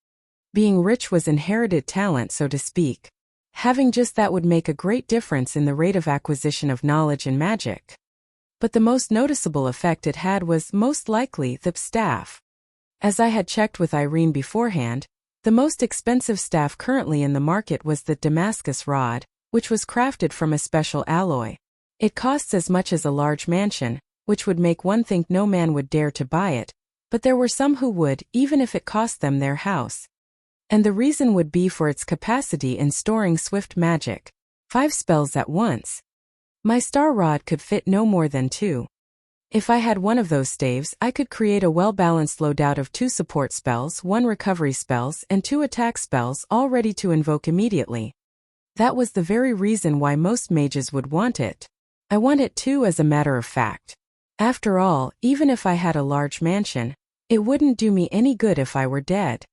S1: Being rich was inherited talent, so to speak. Having just that would make a great difference in the rate of acquisition of knowledge and magic. But the most noticeable effect it had was, most likely, the staff. As I had checked with Irene beforehand, the most expensive staff currently in the market was the Damascus rod, which was crafted from a special alloy. It costs as much as a large mansion, which would make one think no man would dare to buy it, but there were some who would, even if it cost them their house. And the reason would be for its capacity in storing swift magic. 5 spells at once. My star rod could fit no more than 2. If I had one of those staves, I could create a well-balanced loadout of 2 support spells, 1 recovery spells, and 2 attack spells, all ready to invoke immediately. That was the very reason why most mages would want it. I want it too, as a matter of fact. After all, even if I had a large mansion, it wouldn't do me any good if I were dead.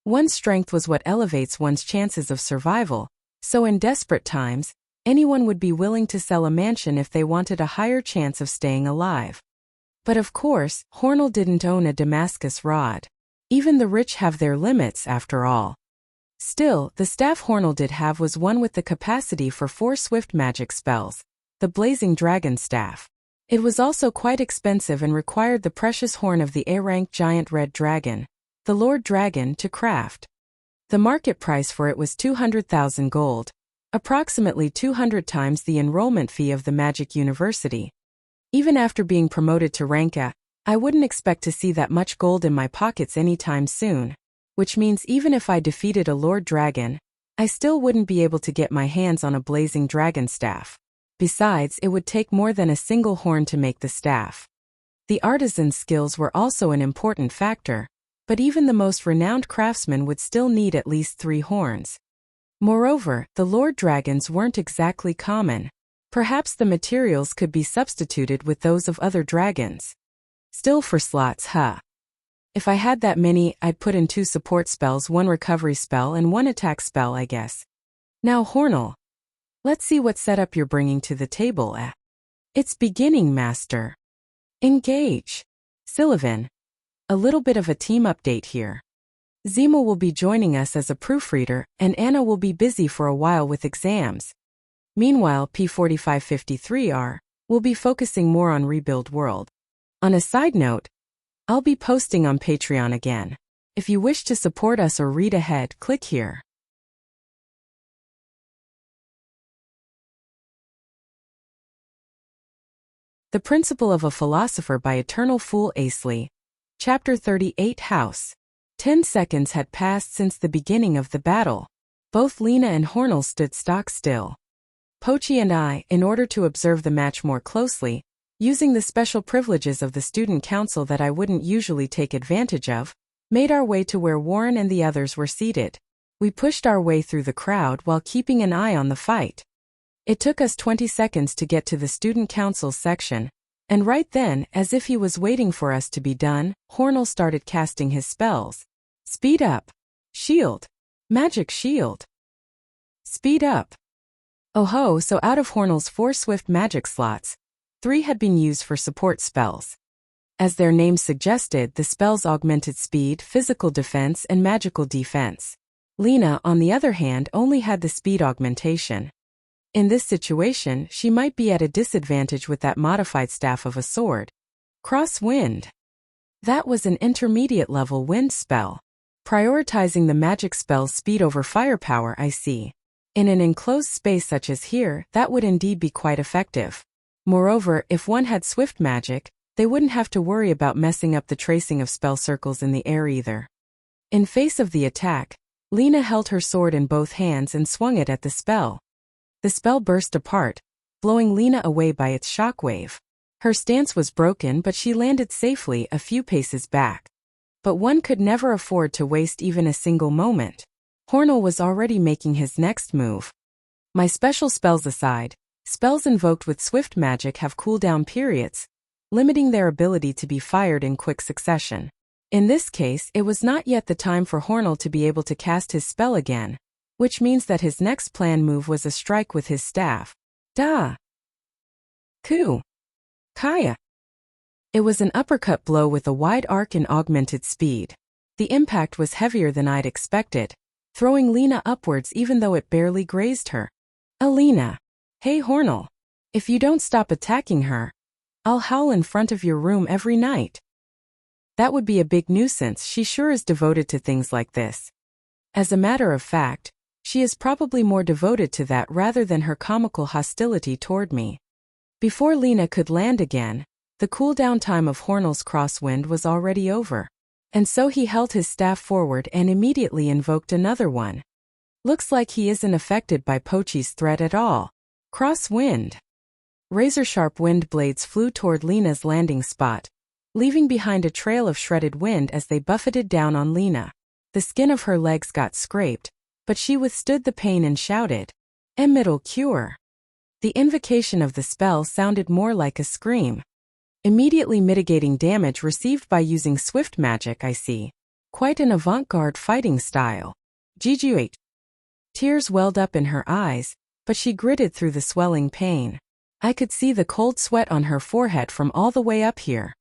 S1: One's strength was what elevates one's chances of survival, so in desperate times, anyone would be willing to sell a mansion if they wanted a higher chance of staying alive. But of course, Hornell didn't own a Damascus rod. Even the rich have their limits, after all. Still, the staff Hornell did have was one with the capacity for 4 swift magic spells, the Blazing Dragon Staff. It was also quite expensive and required the precious horn of the A-rank giant red dragon, the Lord Dragon, to craft. The market price for it was 200,000 gold, approximately 200 times the enrollment fee of the Magic University. Even after being promoted to rank A, I wouldn't expect to see that much gold in my pockets anytime soon, which means even if I defeated a Lord Dragon, I still wouldn't be able to get my hands on a Blazing Dragon Staff. Besides, it would take more than a single horn to make the staff. The artisan's skills were also an important factor, but even the most renowned craftsman would still need at least 3 horns. Moreover, the Lord Dragons weren't exactly common. Perhaps the materials could be substituted with those of other dragons. Still, for slots, If I had that many, I'd put in 2 support spells, 1 recovery spell and 1 attack spell, I guess. Now Hornell, let's see what setup you're bringing to the table. It's beginning, Master. Engage. Sylvan. A little bit of a team update here. Zima will be joining us as a proofreader, and Anna will be busy for a while with exams. Meanwhile, P4553R will be focusing more on Rebuild World. On a side note, I'll be posting on Patreon again. If you wish to support us or read ahead, click here. The Principle of a Philosopher by Eternal Fool Asley. Chapter 38 House. 10 seconds had passed since the beginning of the battle. Both Lena and Hornell stood stock still. Pochi and I, in order to observe the match more closely, using the special privileges of the student council that I wouldn't usually take advantage of, made our way to where Warren and the others were seated. We pushed our way through the crowd while keeping an eye on the fight. It took us 20 seconds to get to the student council section, and right then, as if he was waiting for us to be done, Hornell started casting his spells. Speed up. Shield. Magic shield. Speed up. Oh ho, so out of Hornell's 4 swift magic slots, 3 had been used for support spells. As their name suggested, the spells augmented speed, physical defense, and magical defense. Lena, on the other hand, only had the speed augmentation. In this situation, she might be at a disadvantage with that modified staff of a sword. Cross wind. That was an intermediate level wind spell. Prioritizing the magic spell's speed over firepower, I see. In an enclosed space such as here, that would indeed be quite effective. Moreover, if one had swift magic, they wouldn't have to worry about messing up the tracing of spell circles in the air either. In face of the attack, Lena held her sword in both hands and swung it at the spell. The spell burst apart, blowing Lena away by its shockwave. Her stance was broken, but she landed safely a few paces back. But one could never afford to waste even a single moment. Hornell was already making his next move. My special spells aside, spells invoked with swift magic have cooldown periods, limiting their ability to be fired in quick succession. In this case, it was not yet the time for Hornell to be able to cast his spell again, which means that his next planned move was a strike with his staff. Da! Ku! Kaya! It was an uppercut blow with a wide arc and augmented speed. The impact was heavier than I'd expected, throwing Lena upwards even though it barely grazed her. Alina! Hey Hornell! If you don't stop attacking her, I'll howl in front of your room every night. That would be a big nuisance. She sure is devoted to things like this. As a matter of fact, she is probably more devoted to that rather than her comical hostility toward me. Before Lena could land again, the cooldown time of Hornell's crosswind was already over, and so he held his staff forward and immediately invoked another one. Looks like he isn't affected by Pochi's threat at all. Crosswind. Razor-sharp wind blades flew toward Lena's landing spot, leaving behind a trail of shredded wind as they buffeted down on Lena. The skin of her legs got scraped, but she withstood the pain and shouted, "Emiddle cure." The invocation of the spell sounded more like a scream. Immediately mitigating damage received by using swift magic, I see. Quite an avant-garde fighting style. GG8. Tears welled up in her eyes, but she gritted through the swelling pain. I could see the cold sweat on her forehead from all the way up here.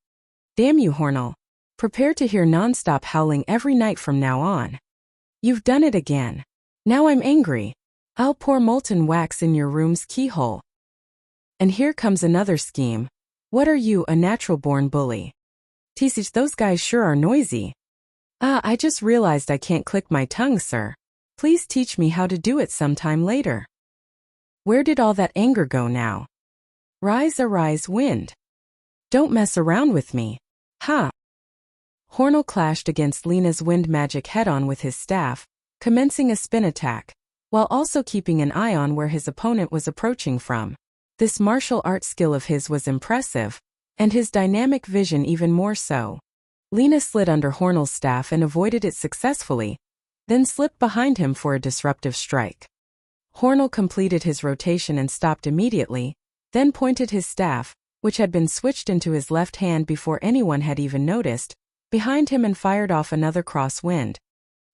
S1: Damn you, Hornell. Prepare to hear non-stop howling every night from now on. You've done it again. Now I'm angry. I'll pour molten wax in your room's keyhole. And here comes another scheme. What are you, a natural-born bully? Teasage, those guys sure are noisy. I just realized I can't click my tongue, sir. Please teach me how to do it sometime later. Where did all that anger go now? Rise, arise, wind. Don't mess around with me. Ha! Hornell clashed against Lena's wind magic head-on with his staff, commencing a spin attack, while also keeping an eye on where his opponent was approaching from. This martial art skill of his was impressive, and his dynamic vision even more so. Lena slid under Hornell's staff and avoided it successfully, then slipped behind him for a disruptive strike. Hornell completed his rotation and stopped immediately, then pointed his staff, which had been switched into his left hand before anyone had even noticed, behind him and fired off another crosswind.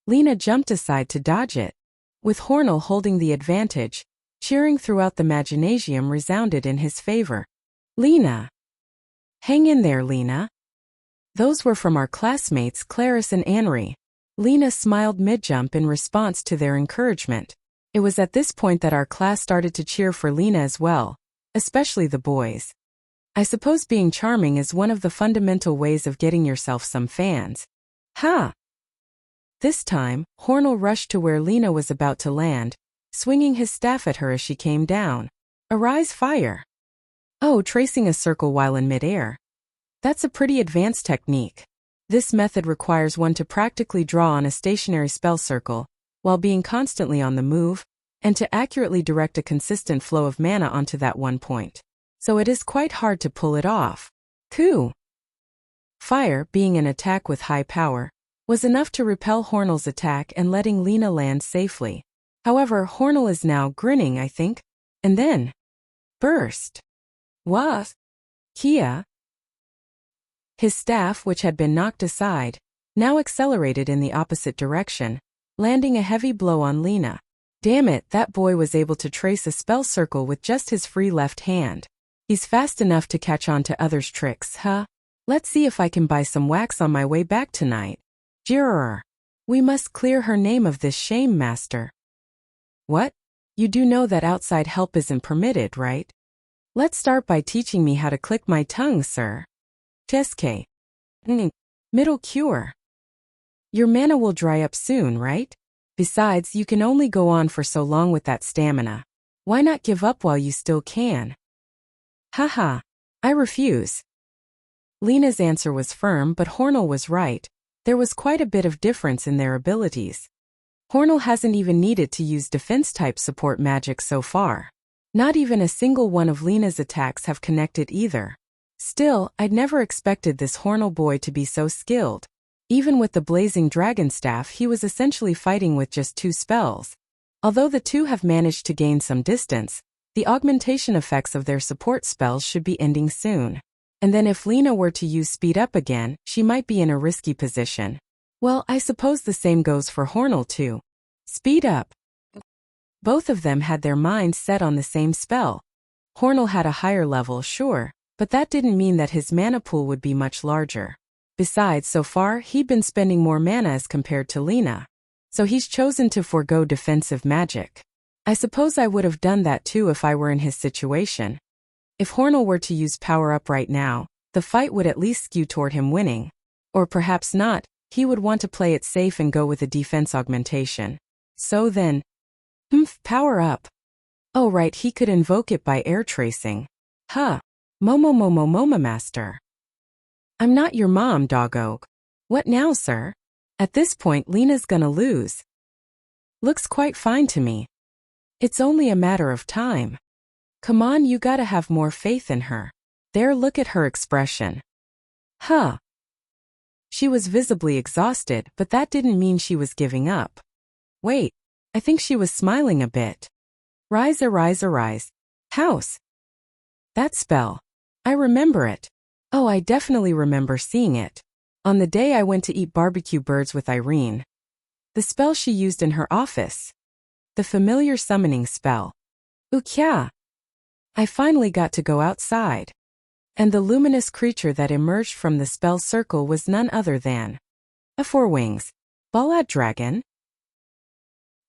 S1: Lena jumped aside to dodge it. With Hornell holding the advantage, cheering throughout the Maginasium resounded in his favor. Lena! Hang in there, Lena. Those were from our classmates Clarice and Anri. Lena smiled mid-jump in response to their encouragement. It was at this point that our class started to cheer for Lena as well, especially the boys. I suppose being charming is one of the fundamental ways of getting yourself some fans. Ha! This time, Hornell rushed to where Lena was about to land, swinging his staff at her as she came down. Arise, fire! Oh, tracing a circle while in midair. That's a pretty advanced technique. This method requires one to practically draw on a stationary spell circle, while being constantly on the move, and to accurately direct a consistent flow of mana onto that one point. So it is quite hard to pull it off. Coup! Fire, being an attack with high power, was enough to repel Hornell's attack and letting Lena land safely. However, Hornell is now grinning, I think. And then burst. Was Kia? His staff, which had been knocked aside, now accelerated in the opposite direction, landing a heavy blow on Lena. Damn it, that boy was able to trace a spell circle with just his free left hand. He's fast enough to catch on to others' tricks, huh? Let's see if I can buy some wax on my way back tonight. Jirr. We must clear her name of this shame, master. What? You do know that outside help isn't permitted, right? Let's start by teaching me how to click my tongue, sir. Teske. Middle cure. Your mana will dry up soon, right? Besides, you can only go on for so long with that stamina. Why not give up while you still can? Haha. I refuse. Lena's answer was firm, but Hornell was right. There was quite a bit of difference in their abilities. Hornell hasn't even needed to use defense-type support magic so far. Not even a single one of Lena's attacks have connected either. Still, I'd never expected this Hornell boy to be so skilled. Even with the blazing dragon staff, he was essentially fighting with just 2 spells. Although the two have managed to gain some distance, the augmentation effects of their support spells should be ending soon. And then if Lena were to use speed up again, she might be in a risky position. Well, I suppose the same goes for Hornell too. Speed up. Both of them had their minds set on the same spell. Hornell had a higher level, sure, but that didn't mean that his mana pool would be much larger. Besides, so far, he'd been spending more mana as compared to Lena. So he's chosen to forego defensive magic. I suppose I would have done that too if I were in his situation. If Hornell were to use power up right now, the fight would at least skew toward him winning. Or perhaps not, he would want to play it safe and go with a defense augmentation. So then, power up. Oh right, he could invoke it by air tracing. Huh. Momo master. I'm not your mom, doggo. What now, sir? At this point, Lena's gonna lose. Looks quite fine to me. It's only a matter of time. Come on, you gotta have more faith in her. There, look at her expression. Huh. She was visibly exhausted, but that didn't mean she was giving up. Wait, I think she was smiling a bit. Rise. House. That spell. I remember it. Oh, I definitely remember seeing it. On the day I went to eat barbecue birds with Irene. The spell she used in her office. The familiar summoning spell. Wuxia. I finally got to go outside. And the luminous creature that emerged from the spell circle was none other than a 4-wings. Ballad dragon?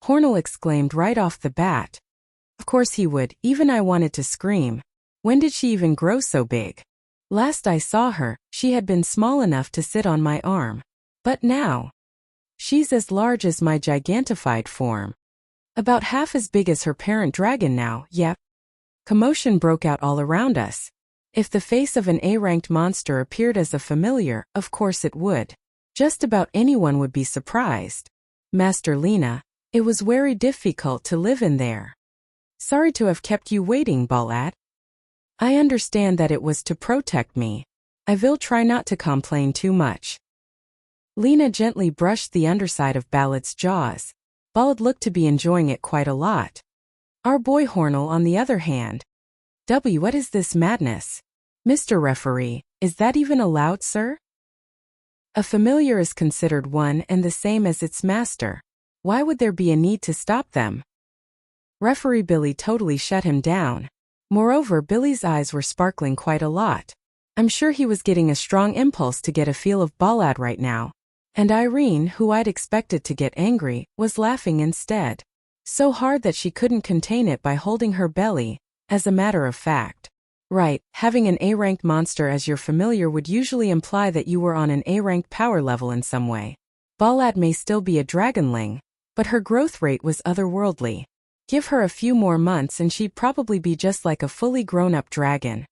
S1: Hornell exclaimed right off the bat. Of course he would, even I wanted to scream. When did she even grow so big? Last I saw her, she had been small enough to sit on my arm. But now, she's as large as my gigantified form. About half as big as her parent dragon now, yep. Commotion broke out all around us. If the face of an A-ranked monster appeared as a familiar, of course it would. Just about anyone would be surprised. Master Lena, it was very difficult to live in there. Sorry to have kept you waiting, Ballad. I understand that it was to protect me. I will try not to complain too much. Lena gently brushed the underside of Ballad's jaws. Ballad looked to be enjoying it quite a lot. Our boy Hornell, on the other hand. What is this madness? Mr. Referee, is that even allowed, sir? A familiar is considered one and the same as its master. Why would there be a need to stop them? Referee Billy totally shut him down. Moreover, Billy's eyes were sparkling quite a lot. I'm sure he was getting a strong impulse to get a feel of Ballad right now. And Irene, who I'd expected to get angry, was laughing instead. So hard that she couldn't contain it by holding her belly, as a matter of fact. Right, having an A-ranked monster as your familiar would usually imply that you were on an A-ranked power level in some way. Ballad may still be a dragonling, but her growth rate was otherworldly. Give her a few more months and she'd probably be just like a fully grown-up dragon.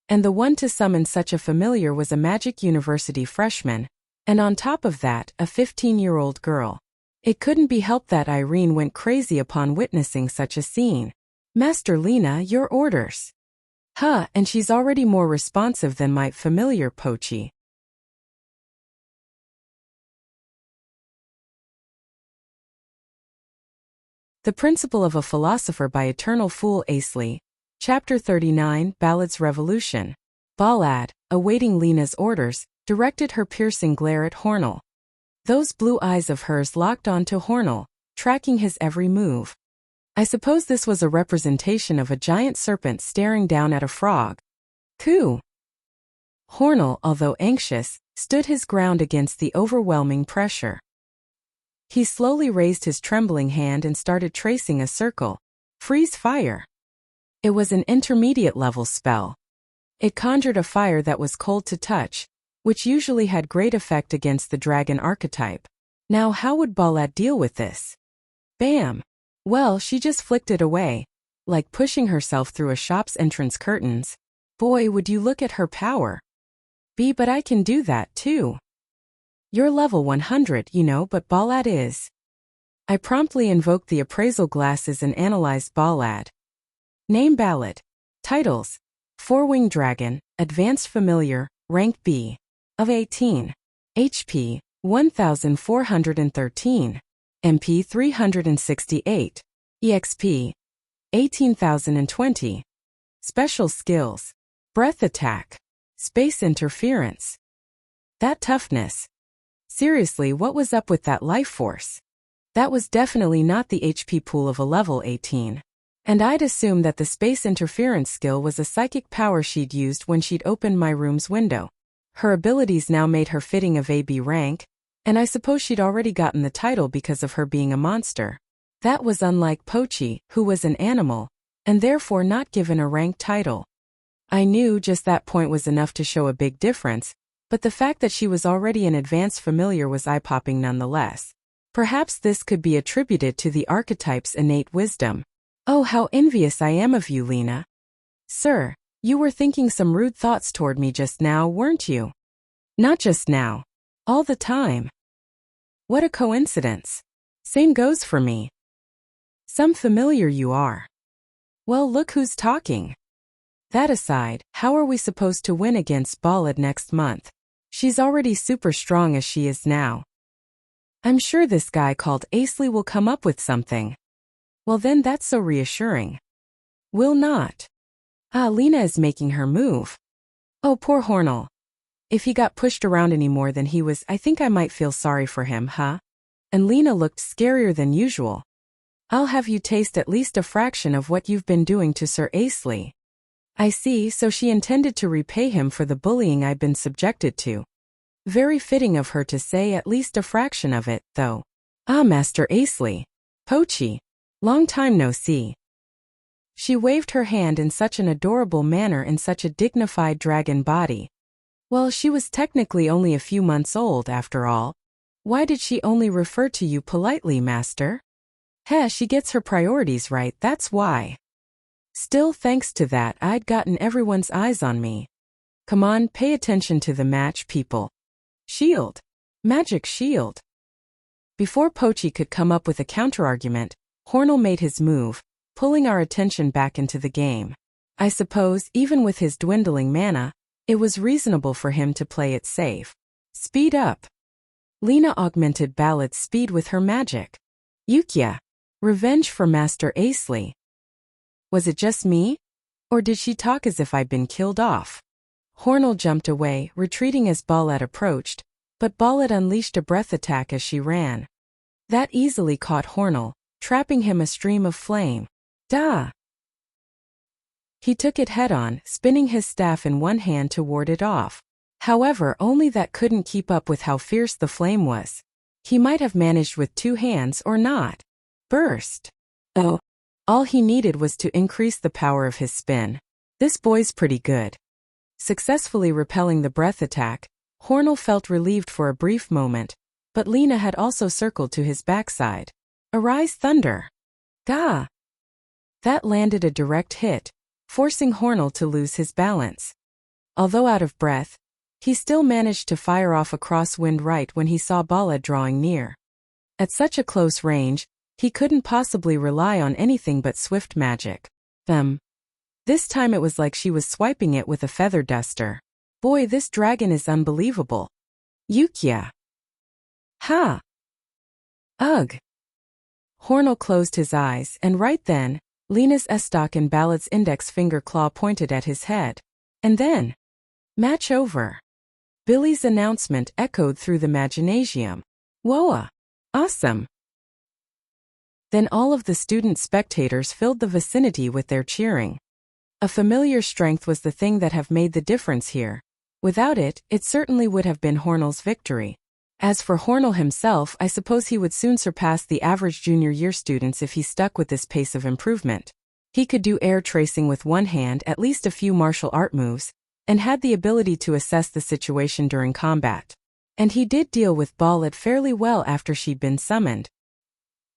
S1: And the one to summon such a familiar was a Magic University freshman, and on top of that, a 15-year-old girl. It couldn't be helped that Irene went crazy upon witnessing such a scene. Master Lena, your orders. Huh, and she's already more responsive than my familiar Pochi. The Principle of a Philosopher by Eternal Fool Asley. Chapter 39, Ballad's Revolution. Ballad, awaiting Lena's orders, directed her piercing glare at Hornell. Those blue eyes of hers locked on to Hornell, tracking his every move. I suppose this was a representation of a giant serpent staring down at a frog. Coo! Hornell, although anxious, stood his ground against the overwhelming pressure. He slowly raised his trembling hand and started tracing a circle. Freeze fire. It was an intermediate-level spell. It conjured a fire that was cold to touch, which usually had great effect against the dragon archetype. Now how would Ballad deal with this? Bam! Well, she just flicked it away, like pushing herself through a shop's entrance curtains. Boy, would you look at her power. But I can do that too. You're level 100, you know, but Ballad is. I promptly invoked the appraisal glasses and analyzed Ballad. Name Ballad. Titles. Four-winged dragon, advanced familiar, rank B. Of 18. HP, 1413. MP 368. EXP, 18,020. Special skills. Breath attack. Space interference. That toughness. Seriously, what was up with that life force? That was definitely not the HP pool of a level 18. And I'd assume that the space interference skill was a psychic power she'd used when she'd opened my room's window. Her abilities now made her fitting of AB rank, and I suppose she'd already gotten the title because of her being a monster. That was unlike Pochi, who was an animal, and therefore not given a rank title. I knew just that point was enough to show a big difference, but the fact that she was already an advanced familiar was eye-popping nonetheless. Perhaps this could be attributed to the archetype's innate wisdom. Oh, how envious I am of you, Lena. Sir, you were thinking some rude thoughts toward me just now, weren't you? Not just now. All the time. What a coincidence. Same goes for me. Some familiar you are. Well, look who's talking. That aside, how are we supposed to win against Ballad next month? She's already super strong as she is now. I'm sure this guy called Asley will come up with something. Well then that's so reassuring. Will not. Lena is making her move. Oh, poor Hornell. If he got pushed around any more than he was, I think I might feel sorry for him, huh? And Lena looked scarier than usual. I'll have you taste at least a fraction of what you've been doing to Sir Asley. I see, so she intended to repay him for the bullying I'd been subjected to. Very fitting of her to say at least a fraction of it, though. Master Asley. Pochi. Long time no see. She waved her hand in such an adorable manner in such a dignified dragon body. Well, she was technically only a few months old, after all. Why did she only refer to you politely, master? She gets her priorities right, that's why. Still, thanks to that, I'd gotten everyone's eyes on me. Come on, pay attention to the match, people. Shield. Magic shield. Before Pochi could come up with a counterargument, Hornell made his move, pulling our attention back into the game. I suppose, even with his dwindling mana, it was reasonable for him to play it safe. Speed up. Lena augmented Ballad's speed with her magic. Wuxia. Revenge for Master Asley. Was it just me? Or did she talk as if I'd been killed off? Hornell jumped away, retreating as Ballad approached, but Ballad unleashed a breath attack as she ran. That easily caught Hornell, trapping him a stream of flame. Duh! He took it head-on, spinning his staff in one hand to ward it off. However, only that couldn't keep up with how fierce the flame was. He might have managed with two hands or not. Burst. Oh. All he needed was to increase the power of his spin. This boy's pretty good. Successfully repelling the breath attack, Hornell felt relieved for a brief moment, but Lena had also circled to his backside. Arise thunder. Gah! That landed a direct hit, forcing Hornell to lose his balance. Although out of breath, he still managed to fire off a crosswind right when he saw Ballad drawing near. At such a close range, he couldn't possibly rely on anything but swift magic. This time it was like she was swiping it with a feather duster. Boy, this dragon is unbelievable. Wuxia. Ha! Ugh. Hornell closed his eyes, and right then, Lena's estoc and Ballad's index finger claw pointed at his head. And then, match over. Billy's announcement echoed through the Maginasium. Whoa! Awesome! Then all of the student spectators filled the vicinity with their cheering. A familiar strength was the thing that have made the difference here. Without it, it certainly would have been Hornell's victory. As for Hornell himself, I suppose he would soon surpass the average junior year students if he stuck with this pace of improvement. He could do air tracing with one hand, at least a few martial art moves, and had the ability to assess the situation during combat. And he did deal with Ballad fairly well after she'd been summoned.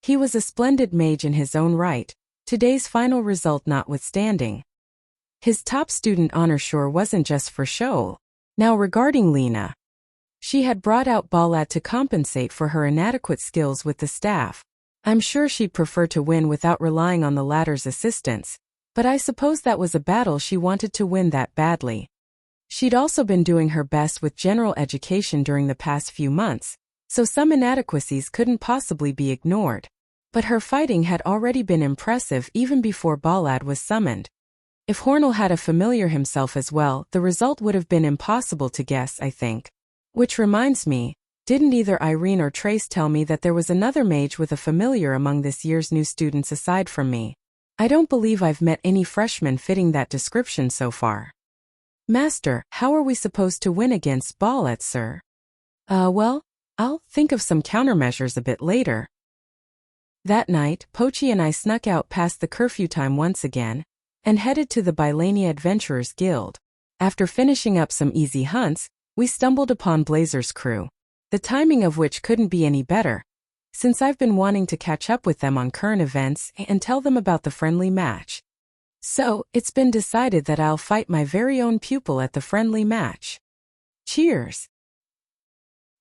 S1: He was a splendid mage in his own right, today's final result notwithstanding. His top student honor sure wasn't just for show. Now regarding Lena. She had brought out Ballad to compensate for her inadequate skills with the staff. I'm sure she'd prefer to win without relying on the latter's assistance, but I suppose that was a battle she wanted to win that badly. She'd also been doing her best with general education during the past few months, so some inadequacies couldn't possibly be ignored. But her fighting had already been impressive even before Ballad was summoned. If Hornell had a familiar himself as well, the result would have been impossible to guess, I think. Which reminds me, didn't either Irene or Trace tell me that there was another mage with a familiar among this year's new students aside from me? I don't believe I've met any freshmen fitting that description so far. Master, how are we supposed to win against Ballad, sir? Well, I'll think of some countermeasures a bit later. That night, Pochi and I snuck out past the curfew time once again, and headed to the Bylania Adventurers Guild. After finishing up some easy hunts, we stumbled upon Blazer's crew, the timing of which couldn't be any better, since I've been wanting to catch up with them on current events and tell them about the friendly match. So, it's been decided that I'll fight my very own pupil at the friendly match. Cheers!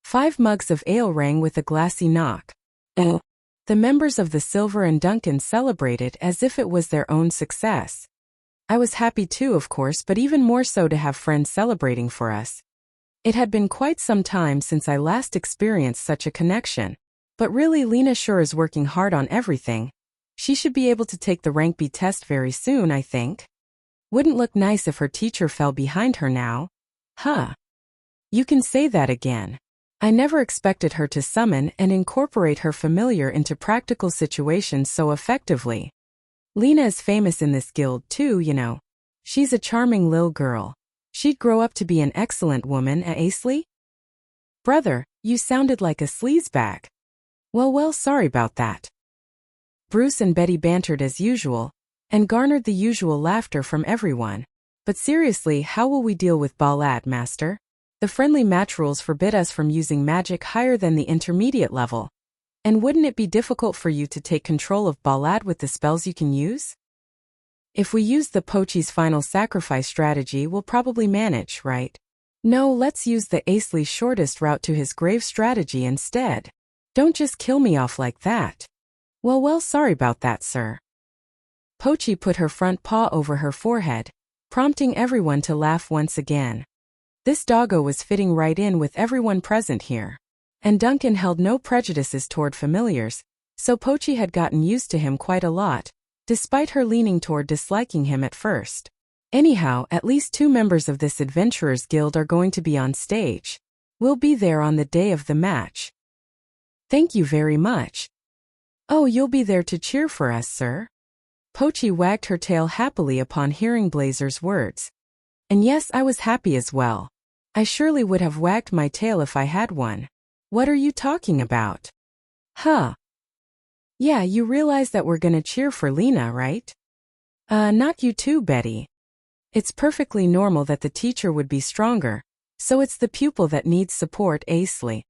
S1: 5 mugs of ale rang with a glassy knock. The members of the Silver and Duncan celebrated as if it was their own success. I was happy too, of course, but even more so to have friends celebrating for us. It had been quite some time since I last experienced such a connection. But really, Lena sure is working hard on everything. She should be able to take the rank B test very soon, I think. Wouldn't look nice if her teacher fell behind her now. Huh. You can say that again. I never expected her to summon and incorporate her familiar into practical situations so effectively. Lena is famous in this guild too, you know. She's a charming lil girl. She'd grow up to be an excellent woman, Asley? Brother, you sounded like a sleazebag. Well, sorry about that. Bruce and Betty bantered as usual, and garnered the usual laughter from everyone. But seriously, how will we deal with Ballad, Master? The friendly match rules forbid us from using magic higher than the intermediate level. And wouldn't it be difficult for you to take control of Ballad with the spells you can use? If we use the Pochi's final sacrifice strategy, we'll probably manage, right? No, let's use the Asley's shortest route to his grave strategy instead. Don't just kill me off like that. Well, sorry about that, sir. Pochi put her front paw over her forehead, prompting everyone to laugh once again. This doggo was fitting right in with everyone present here. And Duncan held no prejudices toward familiars, so Pochi had gotten used to him quite a lot, despite her leaning toward disliking him at first. Anyhow, at least 2 members of this Adventurers Guild are going to be on stage. We'll be there on the day of the match. Thank you very much. Oh, you'll be there to cheer for us, sir? Pochi wagged her tail happily upon hearing Blazer's words. And yes, I was happy as well. I surely would have wagged my tail if I had one. What are you talking about? Huh. Yeah, you realize that we're gonna cheer for Lena, right? Not you too, Betty. It's perfectly normal that the teacher would be stronger, so it's the pupil that needs support, Asley.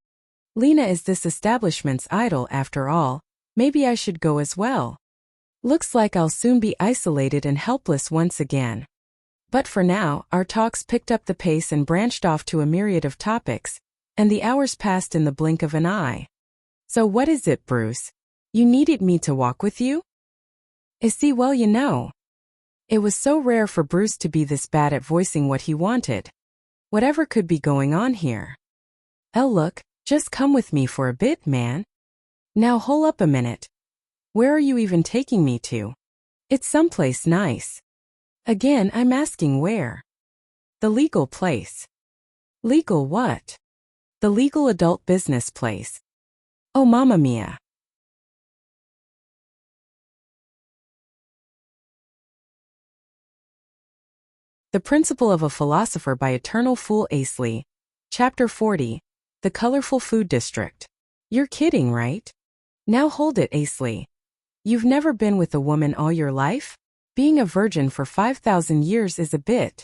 S1: Lena is this establishment's idol after all. Maybe I should go as well. Looks like I'll soon be isolated and helpless once again. But for now, our talks picked up the pace and branched off to a myriad of topics, and the hours passed in the blink of an eye. So what is it, Bruce? You needed me to walk with you? See, well, you know. It was so rare for Bruce to be this bad at voicing what he wanted. Whatever could be going on here? Look, just come with me for a bit, man. Now hold up a minute. Where are you even taking me to? It's someplace nice. Again, I'm asking where. The legal place. Legal what? The legal adult business place. Oh, mamma mia. The Principle of a Philosopher by Eternal Fool Asley. Chapter 40. The Colorful Food District. You're kidding, right? Now hold it, Asley. You've never been with a woman all your life? Being a virgin for 5,000 years is a bit.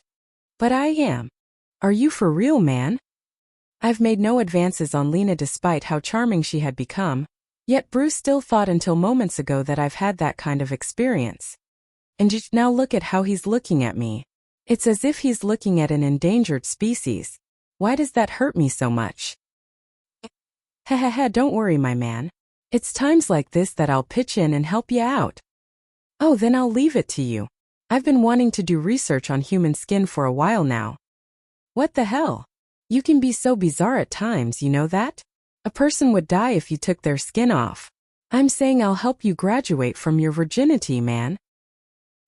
S1: But I am. Are you for real, man? I've made no advances on Lena despite how charming she had become, yet Bruce still thought until moments ago that I've had that kind of experience. And just now look at how he's looking at me. It's as if he's looking at an endangered species. Why does that hurt me so much? Hehehe, don't worry, my man. It's times like this that I'll pitch in and help you out. Oh, then I'll leave it to you. I've been wanting to do research on human skin for a while now. What the hell? You can be so bizarre at times, you know that? A person would die if you took their skin off. I'm saying I'll help you graduate from your virginity, man.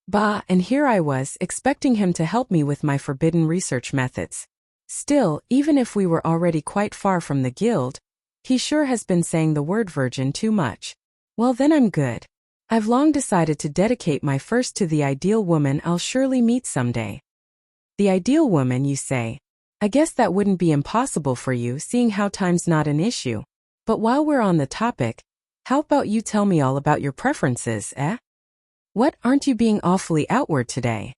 S1: Bah, and here I was, expecting him to help me with my forbidden research methods. Still, even if we were already quite far from the guild, he sure has been saying the word virgin too much. Well, then I'm good. I've long decided to dedicate my first to the ideal woman I'll surely meet someday. The ideal woman, you say? I guess that wouldn't be impossible for you, seeing how time's not an issue. But while we're on the topic, how about you tell me all about your preferences, eh? What, aren't you being awfully outward today?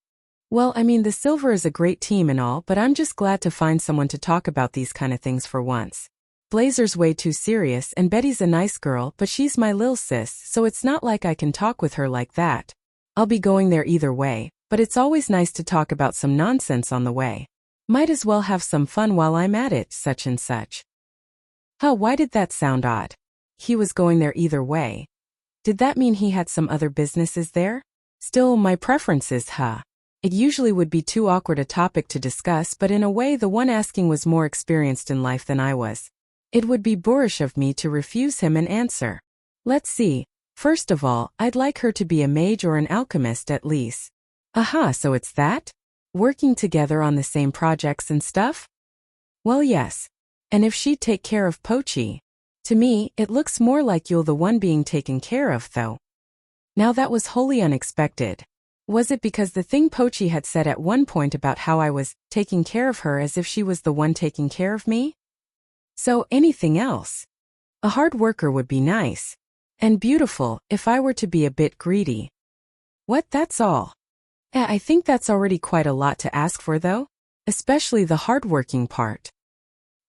S1: Well, I mean, the Silver is a great team and all, but I'm just glad to find someone to talk about these kind of things for once. Blazer's way too serious and Betty's a nice girl, but she's my lil sis, so it's not like I can talk with her like that. I'll be going there either way, but it's always nice to talk about some nonsense on the way. Might as well have some fun while I'm at it, such and such. Huh, why did that sound odd? He was going there either way. Did that mean he had some other businesses there? Still, my preferences, huh? It usually would be too awkward a topic to discuss, but in a way the one asking was more experienced in life than I was. It would be boorish of me to refuse him an answer. Let's see. First of all, I'd like her to be a mage or an alchemist at least. Aha, so it's that? Working together on the same projects and stuff? Well, yes. And if she'd take care of Pochi. To me, it looks more like you're the one being taken care of, though. Now that was wholly unexpected. Was it because the thing Pochi had said at one point about how I was taking care of her as if she was the one taking care of me? So, anything else? A hard worker would be nice. And beautiful, if I were to be a bit greedy. What, that's all? I think that's already quite a lot to ask for, though. Especially the hardworking part.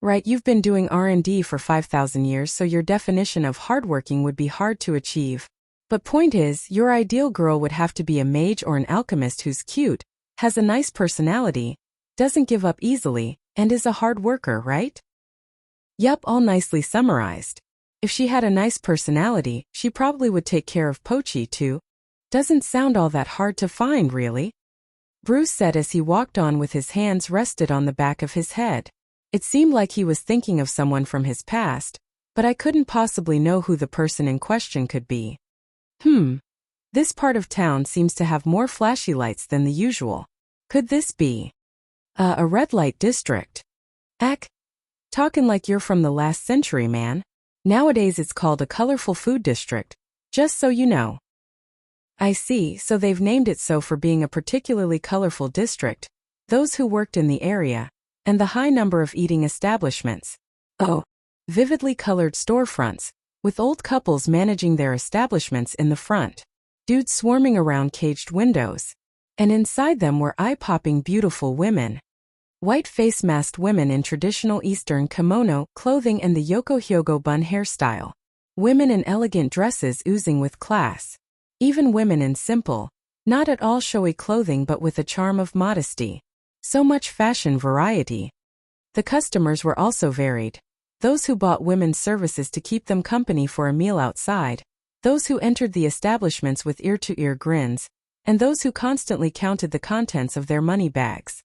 S1: Right, you've been doing R&D for 5,000 years, so your definition of hardworking would be hard to achieve. But point is, your ideal girl would have to be a mage or an alchemist who's cute, has a nice personality, doesn't give up easily, and is a hard worker, right? Yup, all nicely summarized. If she had a nice personality, she probably would take care of Pochi too. Doesn't sound all that hard to find, really. Bruce said as he walked on with his hands rested on the back of his head. It seemed like he was thinking of someone from his past, but I couldn't possibly know who the person in question could be. This part of town seems to have more flashy lights than the usual. Could this be a red light district? Ack, talking like you're from the last century, man. Nowadays it's called a colorful food district, just so you know. I see, so they've named it so for being a particularly colorful district, those who worked in the area, and the high number of eating establishments. Oh, vividly colored storefronts, with old couples managing their establishments in the front, dudes swarming around caged windows, and inside them were eye-popping beautiful women. White face-masked women in traditional Eastern kimono clothing and the Yoko bun hairstyle. Women in elegant dresses oozing with class. Even women in simple, not at all showy clothing but with a charm of modesty. So much fashion variety. The customers were also varied. Those who bought women's services to keep them company for a meal outside, those who entered the establishments with ear-to-ear grins, and those who constantly counted the contents of their money bags.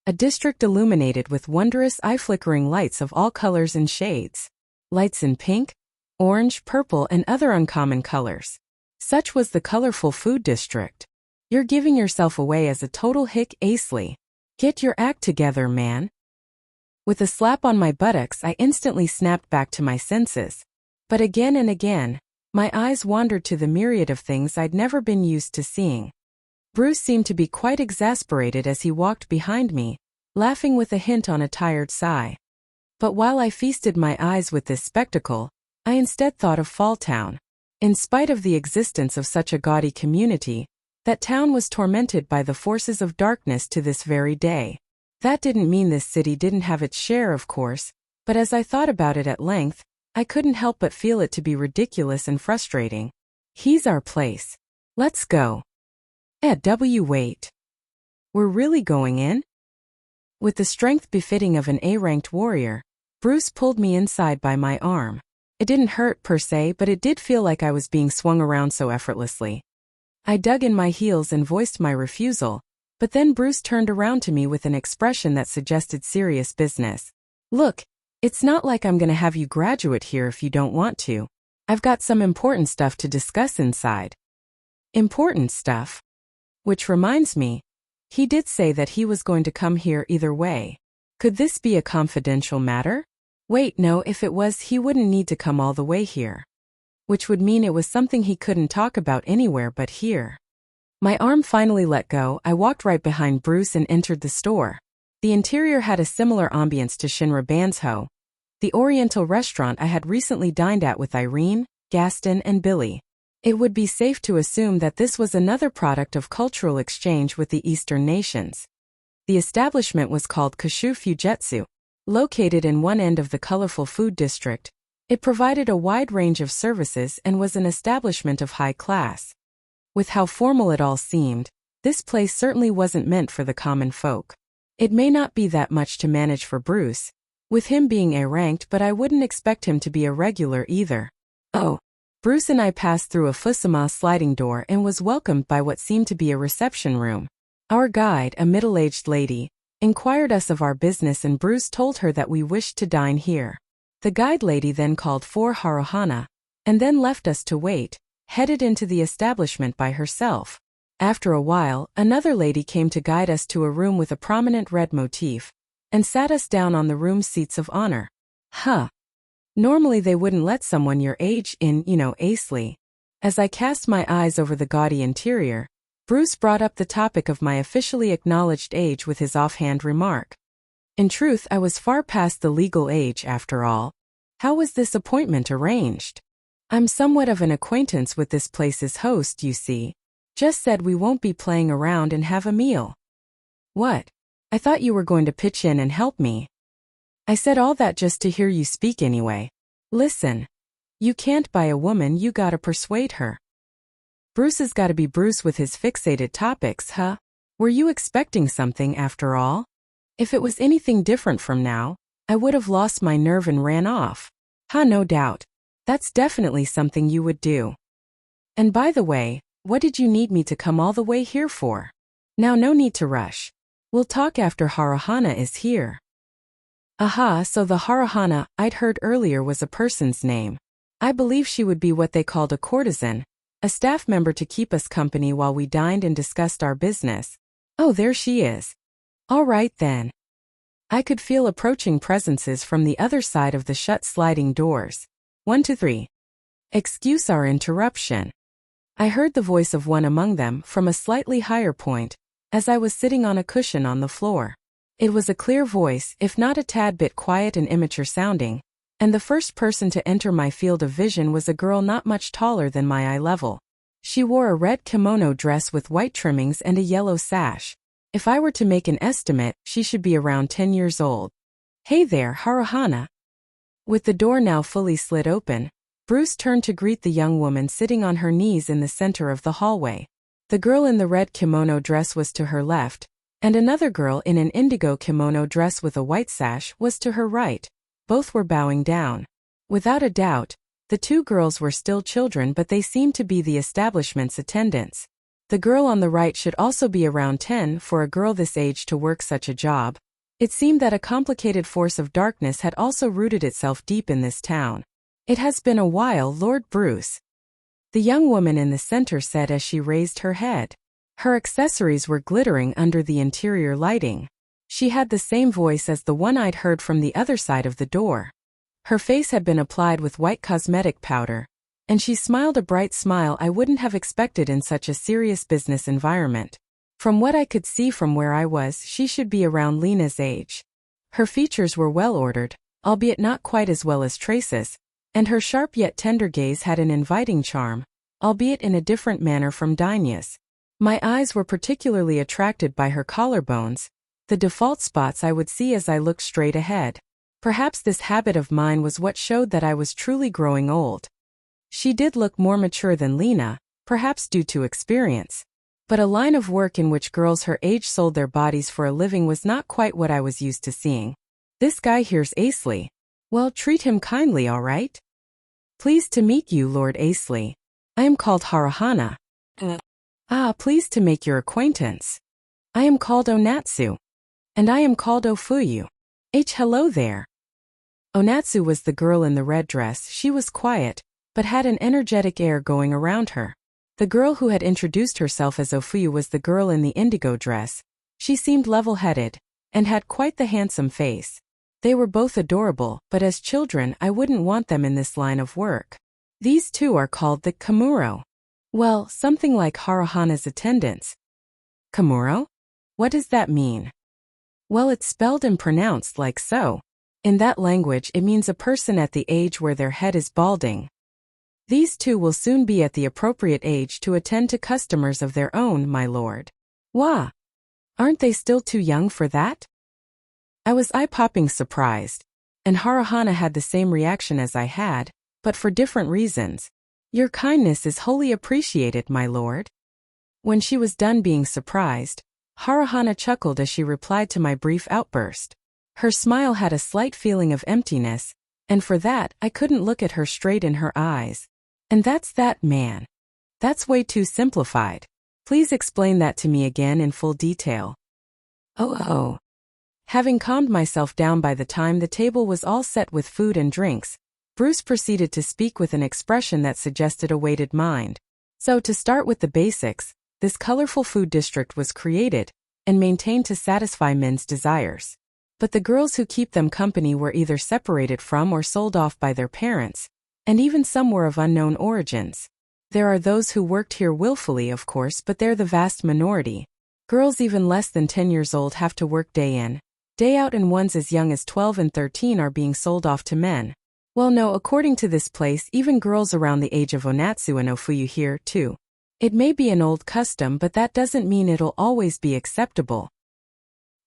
S1: A district illuminated with wondrous eye-flickering lights of all colors and shades. Lights in pink, orange, purple, and other uncommon colors. Such was the colorful food district. You're giving yourself away as a total hick, Asley. Get your act together, man. With a slap on my buttocks, I instantly snapped back to my senses. But again and again, my eyes wandered to the myriad of things I'd never been used to seeing. Bruce seemed to be quite exasperated as he walked behind me, laughing with a hint on a tired sigh. But while I feasted my eyes with this spectacle, I instead thought of Falltown. In spite of the existence of such a gaudy community, that town was tormented by the forces of darkness to this very day. That didn't mean this city didn't have its share, of course, but as I thought about it at length, I couldn't help but feel it to be ridiculous and frustrating. He's our place. Let's go. Wait. We're really going in? With the strength befitting of an A-ranked warrior, Bruce pulled me inside by my arm. It didn't hurt per se, but it did feel like I was being swung around so effortlessly. I dug in my heels and voiced my refusal, but then Bruce turned around to me with an expression that suggested serious business. Look, it's not like I'm gonna have you graduate here if you don't want to. I've got some important stuff to discuss inside. Important stuff? Which reminds me, he did say that he was going to come here either way. Could this be a confidential matter? Wait, no, if it was, he wouldn't need to come all the way here. Which would mean it was something he couldn't talk about anywhere but here. My arm finally let go. I walked right behind Bruce and entered the store. The interior had a similar ambience to Shinra Banzhou, the Oriental restaurant I had recently dined at with Irene, Gaston, and Billy. It would be safe to assume that this was another product of cultural exchange with the Eastern nations. The establishment was called Kashu Fujetsu. Located in one end of the colorful food district, it provided a wide range of services and was an establishment of high class. With how formal it all seemed, this place certainly wasn't meant for the common folk. It may not be that much to manage for Bruce, with him being A-ranked, but I wouldn't expect him to be a regular either. Oh. Bruce and I passed through a Fusama sliding door and was welcomed by what seemed to be a reception room. Our guide, a middle-aged lady, inquired us of our business, and Bruce told her that we wished to dine here. The guide lady then called for Haruhana, and then left us to wait, headed into the establishment by herself. After a while, another lady came to guide us to a room with a prominent red motif, and sat us down on the room's seats of honor. Normally they wouldn't let someone your age in, Asley. As I cast my eyes over the gaudy interior, Bruce brought up the topic of my officially acknowledged age with his offhand remark. In truth, I was far past the legal age after all. How was this appointment arranged? I'm somewhat of an acquaintance with this place's host, you see. Just said we won't be playing around and have a meal. What? I thought you were going to pitch in and help me. I said all that just to hear you speak anyway. Listen. You can't buy a woman, you gotta persuade her. Bruce has gotta be Bruce with his fixated topics, huh? Were you expecting something after all? If it was anything different from now, I would have lost my nerve and ran off. No doubt. That's definitely something you would do. And by the way, what did you need me to come all the way here for? Now, no need to rush. We'll talk after Haruhana is here. So the Haruhana I'd heard earlier was a person's name. I believe she would be what they called a courtesan, a staff member to keep us company while we dined and discussed our business. Oh, there she is. All right then. I could feel approaching presences from the other side of the shut sliding doors. 1, 2, 3. Excuse our interruption. I heard the voice of one among them from a slightly higher point, as I was sitting on a cushion on the floor. It was a clear voice, if not a tad bit quiet and immature sounding, and the first person to enter my field of vision was a girl not much taller than my eye level. She wore a red kimono dress with white trimmings and a yellow sash. If I were to make an estimate, she should be around 10 years old. Hey there, Haruhana. With the door now fully slid open, Bruce turned to greet the young woman sitting on her knees in the center of the hallway. The girl in the red kimono dress was to her left, and another girl in an indigo kimono dress with a white sash was to her right. Both were bowing down. Without a doubt, the two girls were still children, but they seemed to be the establishment's attendants. The girl on the right should also be around 10 for a girl this age to work such a job. It seemed that a complicated force of darkness had also rooted itself deep in this town. It has been a while, Lord Bruce. the young woman in the center said as she raised her head. Her accessories were glittering under the interior lighting. She had the same voice as the one I'd heard from the other side of the door. Her face had been applied with white cosmetic powder, and she smiled a bright smile I wouldn't have expected in such a serious business environment. From what I could see from where I was, she should be around Lena's age. Her features were well-ordered, albeit not quite as well as Trace's, and her sharp yet tender gaze had an inviting charm, albeit in a different manner from Dinah's. My eyes were particularly attracted by her collarbones, the default spots I would see as I looked straight ahead. Perhaps this habit of mine was what showed that I was truly growing old. She did look more mature than Lena, perhaps due to experience. But a line of work in which girls her age sold their bodies for a living was not quite what I was used to seeing. This guy here's Asley. Well, treat him kindly, all right? Pleased to meet you, Lord Asley. I am called Haruhana. Pleased to make your acquaintance. I am called Onatsu. And I am called Ofuyu. Hello there. Onatsu was the girl in the red dress. She was quiet, but had an energetic air going around her. The girl who had introduced herself as Ofuyu was the girl in the indigo dress. She seemed level-headed, and had quite the handsome face. They were both adorable, but as children I wouldn't want them in this line of work. These two are called the Kamuro. Well, something like Haruhana's attendants. Kamuro? What does that mean? Well, it's spelled and pronounced like so. In that language it means a person at the age where their head is balding. These two will soon be at the appropriate age to attend to customers of their own, my lord. Wah! Aren't they still too young for that? I was eye-popping surprised, and Haruhana had the same reaction as I had, but for different reasons. Your kindness is wholly appreciated, my lord. When she was done being surprised, Haruhana chuckled as she replied to my brief outburst. Her smile had a slight feeling of emptiness, and for that I couldn't look at her straight in her eyes. And that's that, man. That's way too simplified. Please explain that to me again in full detail. Oh. Having calmed myself down by the time the table was all set with food and drinks, Bruce proceeded to speak with an expression that suggested a weighted mind. So to start with the basics, this colorful food district was created and maintained to satisfy men's desires. But the girls who keep them company were either separated from or sold off by their parents, and even some were of unknown origins. There are those who worked here willfully, of course, but they're the vast minority. Girls even less than 10 years old have to work day in, day out, and ones as young as 12 and 13 are being sold off to men. Well, no, according to this place, even girls around the age of Onatsu and Ofuyu here, too. It may be an old custom, but that doesn't mean it'll always be acceptable.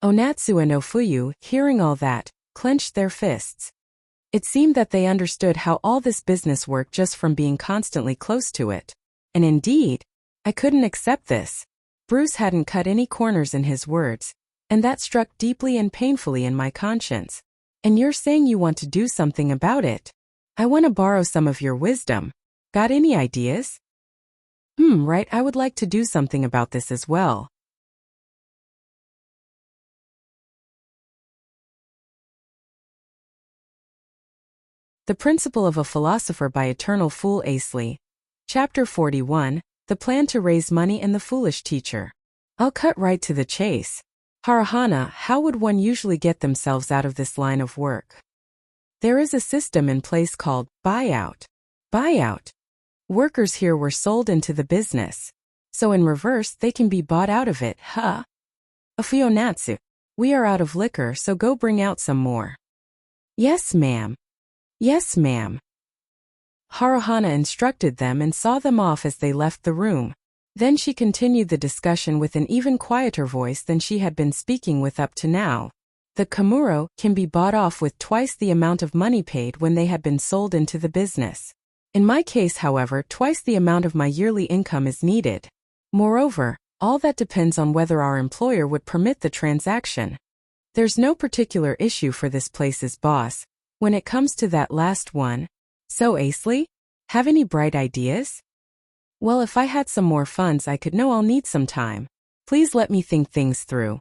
S1: Onatsu and Ofuyu, hearing all that, clenched their fists. It seemed that they understood how all this business worked just from being constantly close to it. And indeed, I couldn't accept this. Bruce hadn't cut any corners in his words, and that struck deeply and painfully in my conscience. And you're saying you want to do something about it? I want to borrow some of your wisdom. Got any ideas? Right, I would like to do something about this as well. The Principle of a Philosopher by Eternal Fool Asley. Chapter 41, The Plan to Raise Money and the Foolish Teacher. I'll cut right to the chase. Haruhana, how would one usually get themselves out of this line of work? There is a system in place called buyout. Buyout. Workers here were sold into the business. So in reverse, they can be bought out of it, huh? Onatsu, we are out of liquor, so go bring out some more. Yes, ma'am. Yes, ma'am. Haruhana instructed them and saw them off as they left the room. Then she continued the discussion with an even quieter voice than she had been speaking with up to now. The Kamuro can be bought off with twice the amount of money paid when they had been sold into the business. In my case, however, twice the amount of my yearly income is needed. Moreover, all that depends on whether our employer would permit the transaction. There's no particular issue for this place's boss when it comes to that last one. So Asley, have any bright ideas? Well, if I had some more funds I could know I'll need some time. Please let me think things through.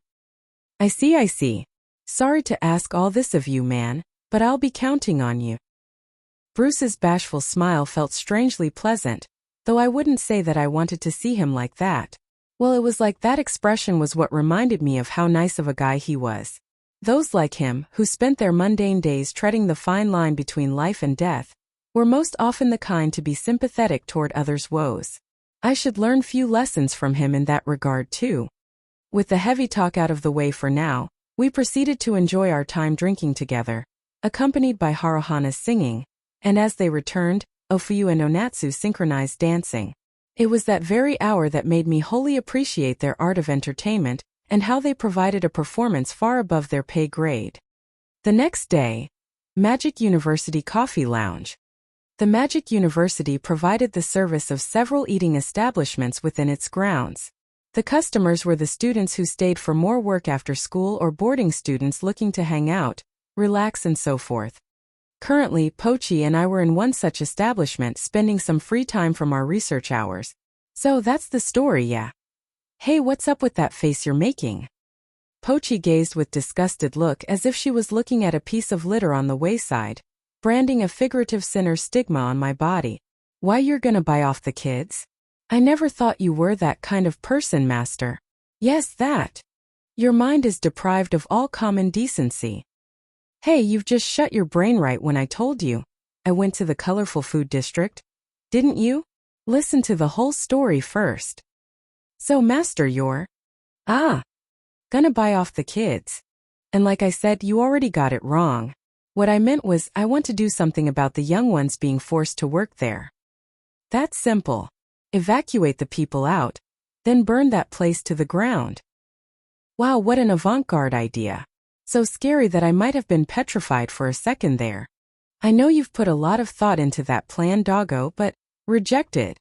S1: I see. Sorry to ask all this of you, man, but I'll be counting on you. Bruce's bashful smile felt strangely pleasant, though I wouldn't say that I wanted to see him like that. Well, it was like that expression was what reminded me of how nice of a guy he was. Those like him, who spent their mundane days treading the fine line between life and death, were most often the kind to be sympathetic toward others' woes. I should learn few lessons from him in that regard too. With the heavy talk out of the way for now, we proceeded to enjoy our time drinking together, accompanied by Haruhana's singing, and as they returned, Ofuyu and Onatsu synchronized dancing. It was that very hour that made me wholly appreciate their art of entertainment and how they provided a performance far above their pay grade. The next day, Magic University Coffee Lounge. The Magic University provided the service of several eating establishments within its grounds. The customers were the students who stayed for more work after school or boarding students looking to hang out, relax and so forth. Currently, Pochi and I were in one such establishment spending some free time from our research hours. So that's the story, yeah. Hey, what's up with that face you're making? Pochi gazed with disgusted look as if she was looking at a piece of litter on the wayside, branding a figurative sinner stigma on my body. Why, you're gonna buy off the kids? I never thought you were that kind of person, master. Yes, that. Your mind is deprived of all common decency. Hey, you've just shut your brain right when I told you. I went to the colorful food district. Didn't you? Listen to the whole story first. So, master, you're gonna buy off the kids. And like I said, you already got it wrong. What I meant was, I want to do something about the young ones being forced to work there. That's simple. Evacuate the people out, then burn that place to the ground. Wow, what an avant-garde idea. So scary that I might have been petrified for a second there. I know you've put a lot of thought into that plan, doggo, but rejected.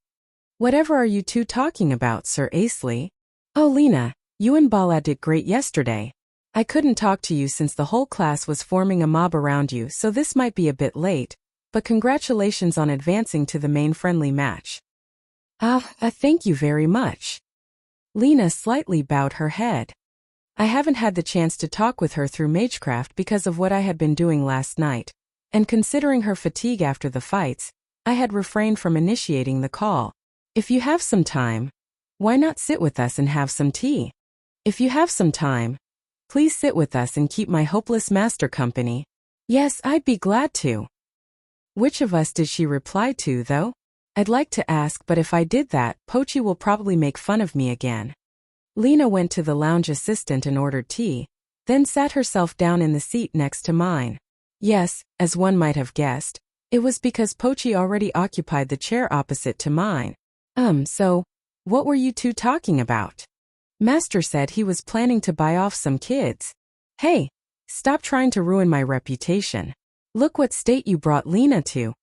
S1: Whatever are you two talking about, Sir Asley? Oh, Lena, you and Bala did great yesterday. I couldn't talk to you since the whole class was forming a mob around you, so this might be a bit late, but congratulations on advancing to the main friendly match. Thank you very much. Lena slightly bowed her head. I haven't had the chance to talk with her through Magecraft because of what I had been doing last night, and considering her fatigue after the fights, I had refrained from initiating the call. If you have some time, why not sit with us and have some tea? If you have some time, please sit with us and keep my hopeless master company. Yes, I'd be glad to. Which of us did she reply to, though? I'd like to ask, but if I did that, Pochi will probably make fun of me again. Lena went to the lounge assistant and ordered tea, then sat herself down in the seat next to mine. Yes, as one might have guessed, it was because Pochi already occupied the chair opposite to mine. So, what were you two talking about? Master said he was planning to buy off some kids. Hey, stop trying to ruin my reputation. Look what state you brought Lena to.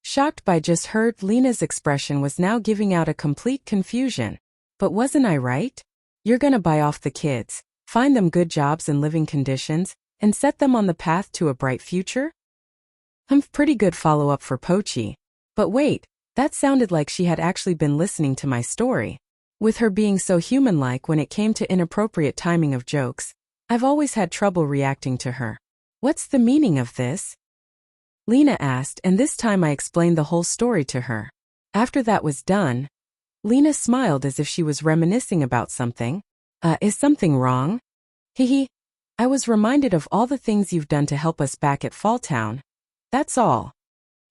S1: Shocked by just heard, Lena's expression was now giving out a complete confusion. But wasn't I right? You're gonna buy off the kids, find them good jobs and living conditions, and set them on the path to a bright future? Pretty good follow-up for Pochi. But wait, that sounded like she had actually been listening to my story. With her being so human-like when it came to inappropriate timing of jokes, I've always had trouble reacting to her. What's the meaning of this? Lena asked, and this time I explained the whole story to her. After that was done, Lena smiled as if she was reminiscing about something. Is something wrong? Hehe. I was reminded of all the things you've done to help us back at Falltown. That's all.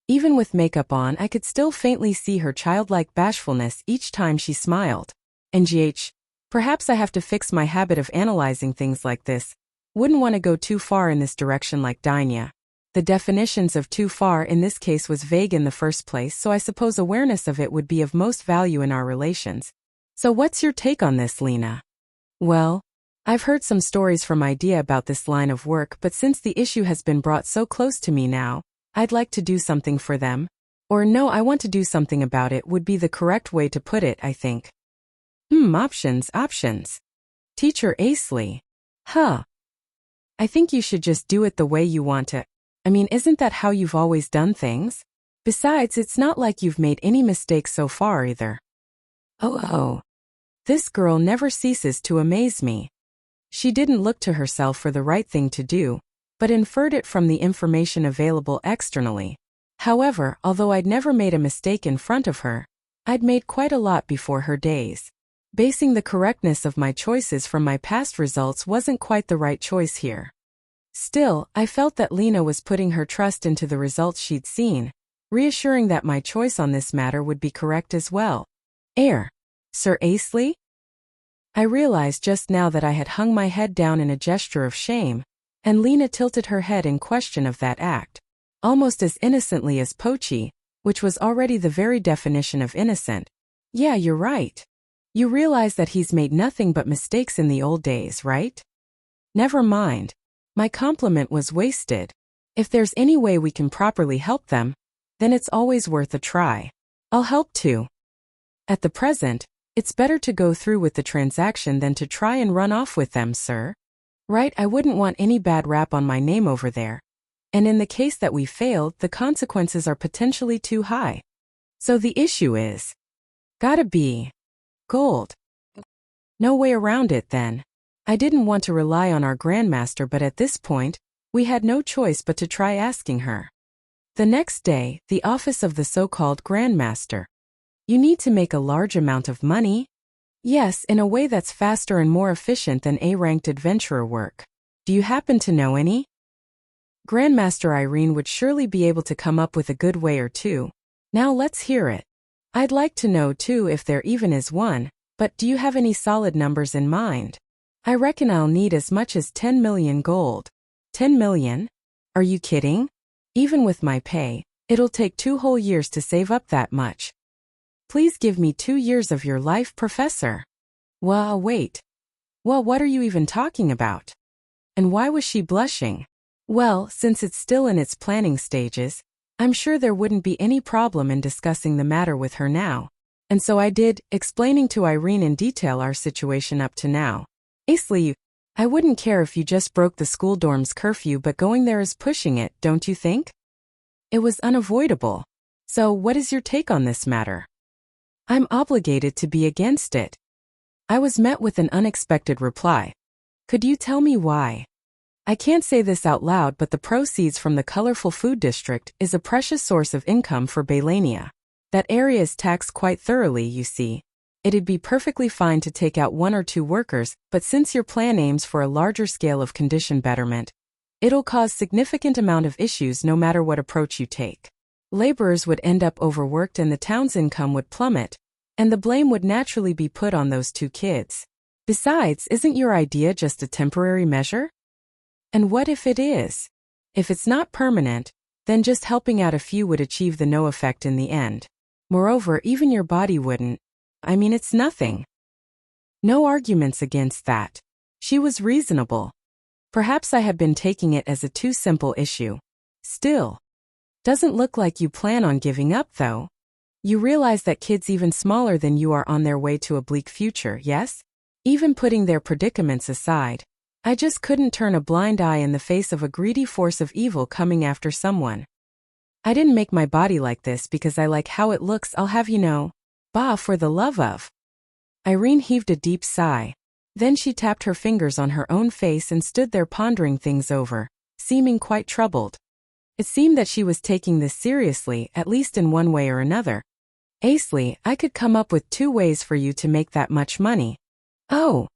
S1: Even with makeup on, I could still faintly see her childlike bashfulness each time she smiled. NGH, perhaps I have to fix my habit of analyzing things like this. Wouldn't want to go too far in this direction like Dynia. The definitions of too far in this case was vague in the first place, so I suppose awareness of it would be of most value in our relations. So what's your take on this, Lena? Well, I've heard some stories from Idea about this line of work, but since the issue has been brought so close to me now, I'd like to do something for them. Or no, I want to do something about it would be the correct way to put it, I think. Options. Teacher Asley. I think you should just do it the way you want to. I mean, isn't that how you've always done things? Besides, it's not like you've made any mistakes so far either. Oh. This girl never ceases to amaze me. She didn't look to herself for the right thing to do, but inferred it from the information available externally. However, although I'd never made a mistake in front of her, I'd made quite a lot before her days. Basing the correctness of my choices from my past results wasn't quite the right choice here. Still, I felt that Lena was putting her trust into the results she'd seen, reassuring that my choice on this matter would be correct as well. Sir Asley? I realized just now that I had hung my head down in a gesture of shame, and Lena tilted her head in question of that act, almost as innocently as Pochi, which was already the very definition of innocent. Yeah, you're right. You realize that he's made nothing but mistakes in the old days, right? Never mind. My compliment was wasted. If there's any way we can properly help them, then it's always worth a try. I'll help too. At the present, it's better to go through with the transaction than to try and run off with them, sir. Right, I wouldn't want any bad rap on my name over there. And in the case that we failed, the consequences are potentially too high. So the issue is, gotta be gold. No way around it then. I didn't want to rely on our grandmaster, but at this point, we had no choice but to try asking her. The next day, the office of the so-called grandmaster. You need to make a large amount of money? Yes, in a way that's faster and more efficient than A-ranked adventurer work. Do you happen to know any? Grandmaster Irene would surely be able to come up with a good way or two. Now let's hear it. I'd like to know too if there even is one, but do you have any solid numbers in mind? I reckon I'll need as much as 10 million gold. 10 million? Are you kidding? Even with my pay, it'll take 2 whole years to save up that much. Please give me 2 years of your life, Professor. Well, wait. Well, what are you even talking about? And why was she blushing? Well, since it's still in its planning stages, I'm sure there wouldn't be any problem in discussing the matter with her now. And so I did, explaining to Irene in detail our situation up to now. Asley, I wouldn't care if you just broke the school dorm's curfew, but going there is pushing it, don't you think? It was unavoidable. So what is your take on this matter? I'm obligated to be against it. I was met with an unexpected reply. Could you tell me why? I can't say this out loud, but the proceeds from the colorful food district is a precious source of income for Baelania. That area is taxed quite thoroughly, you see. It'd be perfectly fine to take out 1 or 2 workers, but since your plan aims for a larger scale of condition betterment, it'll cause significant amount of issues no matter what approach you take. Laborers would end up overworked and the town's income would plummet, and the blame would naturally be put on those 2 kids. Besides, isn't your idea just a temporary measure? And what if it is? If it's not permanent, then just helping out a few would achieve the no effect in the end. Moreover, even your body wouldn't. I mean, it's nothing. No arguments against that. She was reasonable. Perhaps I had been taking it as a too simple issue. Still. Doesn't look like you plan on giving up, though. You realize that kids even smaller than you are on their way to a bleak future, yes? Even putting their predicaments aside, I just couldn't turn a blind eye in the face of a greedy force of evil coming after someone. I didn't make my body like this because I like how it looks, I'll have you know. Bah, for the love of. Irene heaved a deep sigh. Then she tapped her fingers on her own face and stood there pondering things over, seeming quite troubled. It seemed that she was taking this seriously, at least in one way or another. Asley, I could come up with 2 ways for you to make that much money. Oh.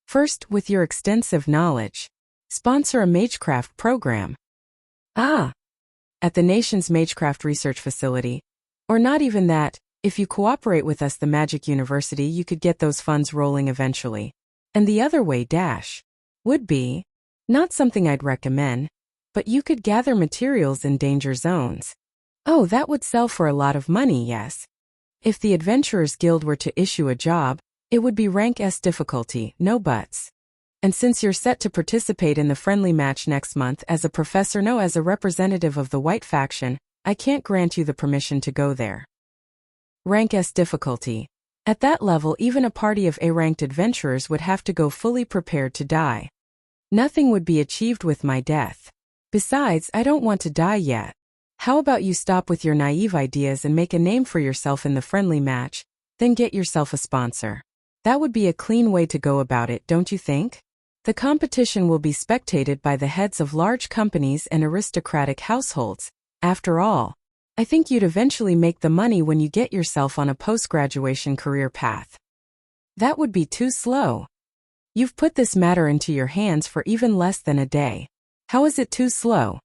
S1: First, with your extensive knowledge, sponsor a magecraft program. Ah. At the nation's magecraft research facility. Or not even that. If you cooperate with us, the Magic University, you could get those funds rolling eventually. And the other way would be, not something I'd recommend, but you could gather materials in danger zones. Oh, that would sell for a lot of money, yes. If the Adventurers Guild were to issue a job, it would be rank S difficulty, no buts. And since you're set to participate in the friendly match next month as a professor, no, as a representative of the White faction, I can't grant you the permission to go there. Rank S difficulty. At that level, even a party of A-ranked adventurers would have to go fully prepared to die. Nothing would be achieved with my death. Besides, I don't want to die yet. How about you stop with your naive ideas and make a name for yourself in the friendly match, then get yourself a sponsor. That would be a clean way to go about it, don't you think? The competition will be spectated by the heads of large companies and aristocratic households. After all, I think you'd eventually make the money when you get yourself on a post-graduation career path. That would be too slow. You've put this matter into your hands for even less than a day. How is it too slow?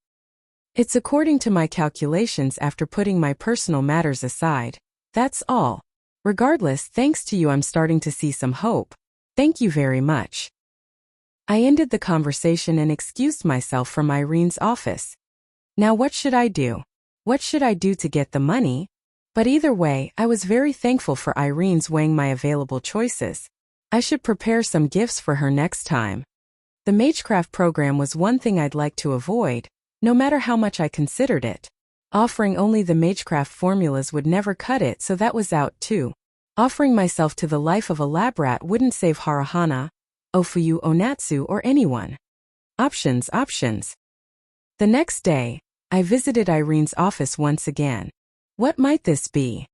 S1: It's according to my calculations after putting my personal matters aside. That's all. Regardless, thanks to you I'm starting to see some hope. Thank you very much. I ended the conversation and excused myself from Irene's office. Now what should I do? What should I do to get the money? But either way, I was very thankful for Irene's weighing my available choices. I should prepare some gifts for her next time. The Magecraft program was one thing I'd like to avoid, no matter how much I considered it. Offering only the Magecraft formulas would never cut it, so that was out too. Offering myself to the life of a lab rat wouldn't save Haruhana, Ofuyu Onatsu or anyone. Options. The next day, I visited Irene's office once again. What might this be?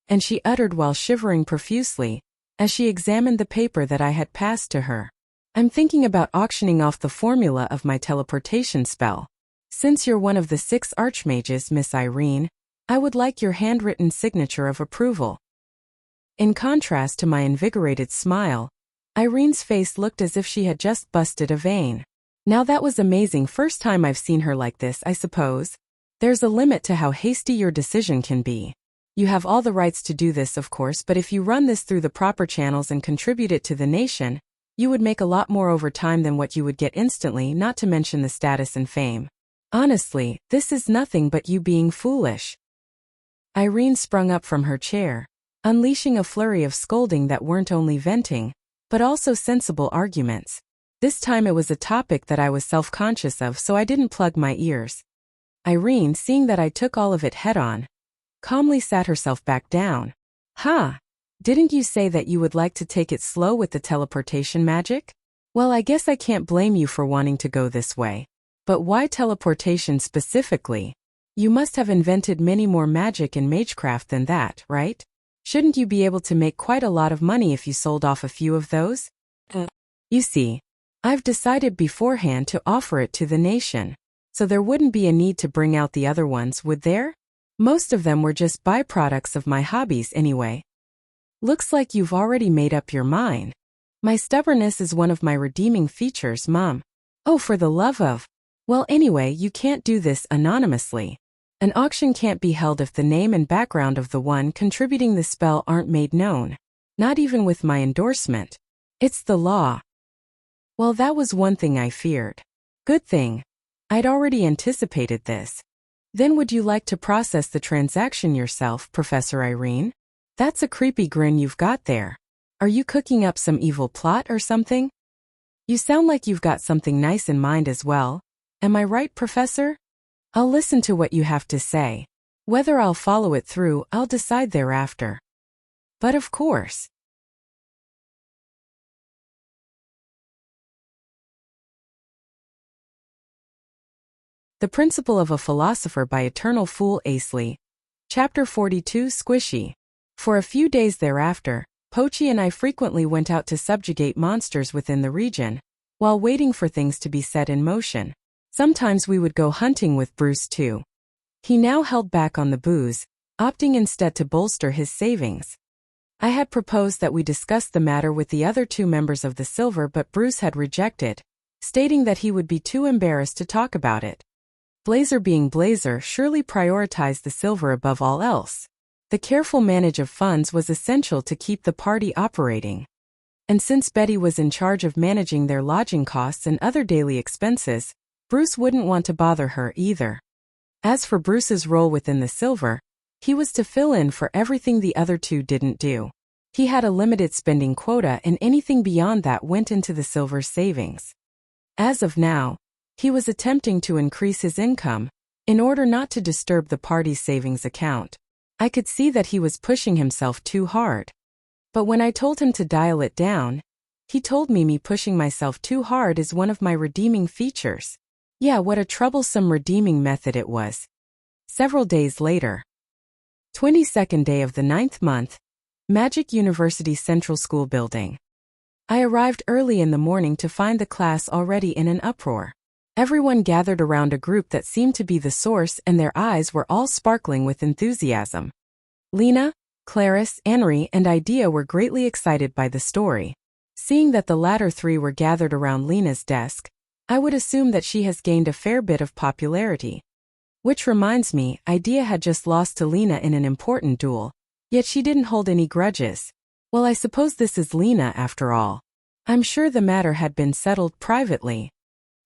S1: And she uttered while shivering profusely, as she examined the paper that I had passed to her. I'm thinking about auctioning off the formula of my teleportation spell. Since you're one of the 6 archmages, Miss Irene, I would like your handwritten signature of approval. In contrast to my invigorated smile, Irene's face looked as if she had just busted a vein. Now that was amazing, first time I've seen her like this, I suppose. There's a limit to how hasty your decision can be. You have all the rights to do this, of course, but if you run this through the proper channels and contribute it to the nation, you would make a lot more over time than what you would get instantly, not to mention the status and fame. Honestly, this is nothing but you being foolish. Irene sprung up from her chair, unleashing a flurry of scolding that weren't only venting, but also sensible arguments. This time it was a topic that I was self-conscious of, so I didn't plug my ears. Irene, seeing that I took all of it head-on, calmly sat herself back down. Didn't you say that you would like to take it slow with the teleportation magic? Well, I guess I can't blame you for wanting to go this way. But why teleportation specifically? You must have invented many more magic in Magecraft than that, right? Shouldn't you be able to make quite a lot of money if you sold off a few of those? You see, I've decided beforehand to offer it to the nation, so there wouldn't be a need to bring out the other ones, would there? Most of them were just byproducts of my hobbies anyway. Looks like you've already made up your mind. My stubbornness is one of my redeeming features, Mom. Oh, for the love of... Well, anyway, you can't do this anonymously. An auction can't be held if the name and background of the one contributing the spell aren't made known. Not even with my endorsement. It's the law. Well, that was one thing I feared. Good thing. I'd already anticipated this. Then would you like to process the transaction yourself, Professor Irene? That's a creepy grin you've got there. Are you cooking up some evil plot or something? You sound like you've got something nice in mind as well. Am I right, Professor? I'll listen to what you have to say. Whether I'll follow it through, I'll decide thereafter. But of course. The Principle of a Philosopher by Eternal Fool Asley. Chapter 42 Squishy. For a few days thereafter, Pochi and I frequently went out to subjugate monsters within the region, while waiting for things to be set in motion. Sometimes we would go hunting with Bruce too. He now held back on the booze, opting instead to bolster his savings. I had proposed that we discuss the matter with the other 2 members of the Silver, but Bruce had rejected, stating that he would be too embarrassed to talk about it. Blazer being Blazer surely prioritized the Silver above all else. The careful manage of funds was essential to keep the party operating. And since Betty was in charge of managing their lodging costs and other daily expenses, Bruce wouldn't want to bother her either. As for Bruce's role within the Silver, he was to fill in for everything the other 2 didn't do. He had a limited spending quota, and anything beyond that went into the Silver's savings. As of now, he was attempting to increase his income, in order not to disturb the party's savings account. I could see that he was pushing himself too hard. But when I told him to dial it down, he told me pushing myself too hard is one of my redeeming features. Yeah, what a troublesome redeeming method it was. Several days later. 22nd day of the 9th month. Magic University Central School Building. I arrived early in the morning to find the class already in an uproar. Everyone gathered around a group that seemed to be the source, and their eyes were all sparkling with enthusiasm. Lena, Clarice, Henry, and Idea were greatly excited by the story. Seeing that the latter three were gathered around Lena's desk, I would assume that she has gained a fair bit of popularity. Which reminds me, Idea had just lost to Lena in an important duel, yet she didn't hold any grudges. Well, I suppose this is Lena after all. I'm sure the matter had been settled privately.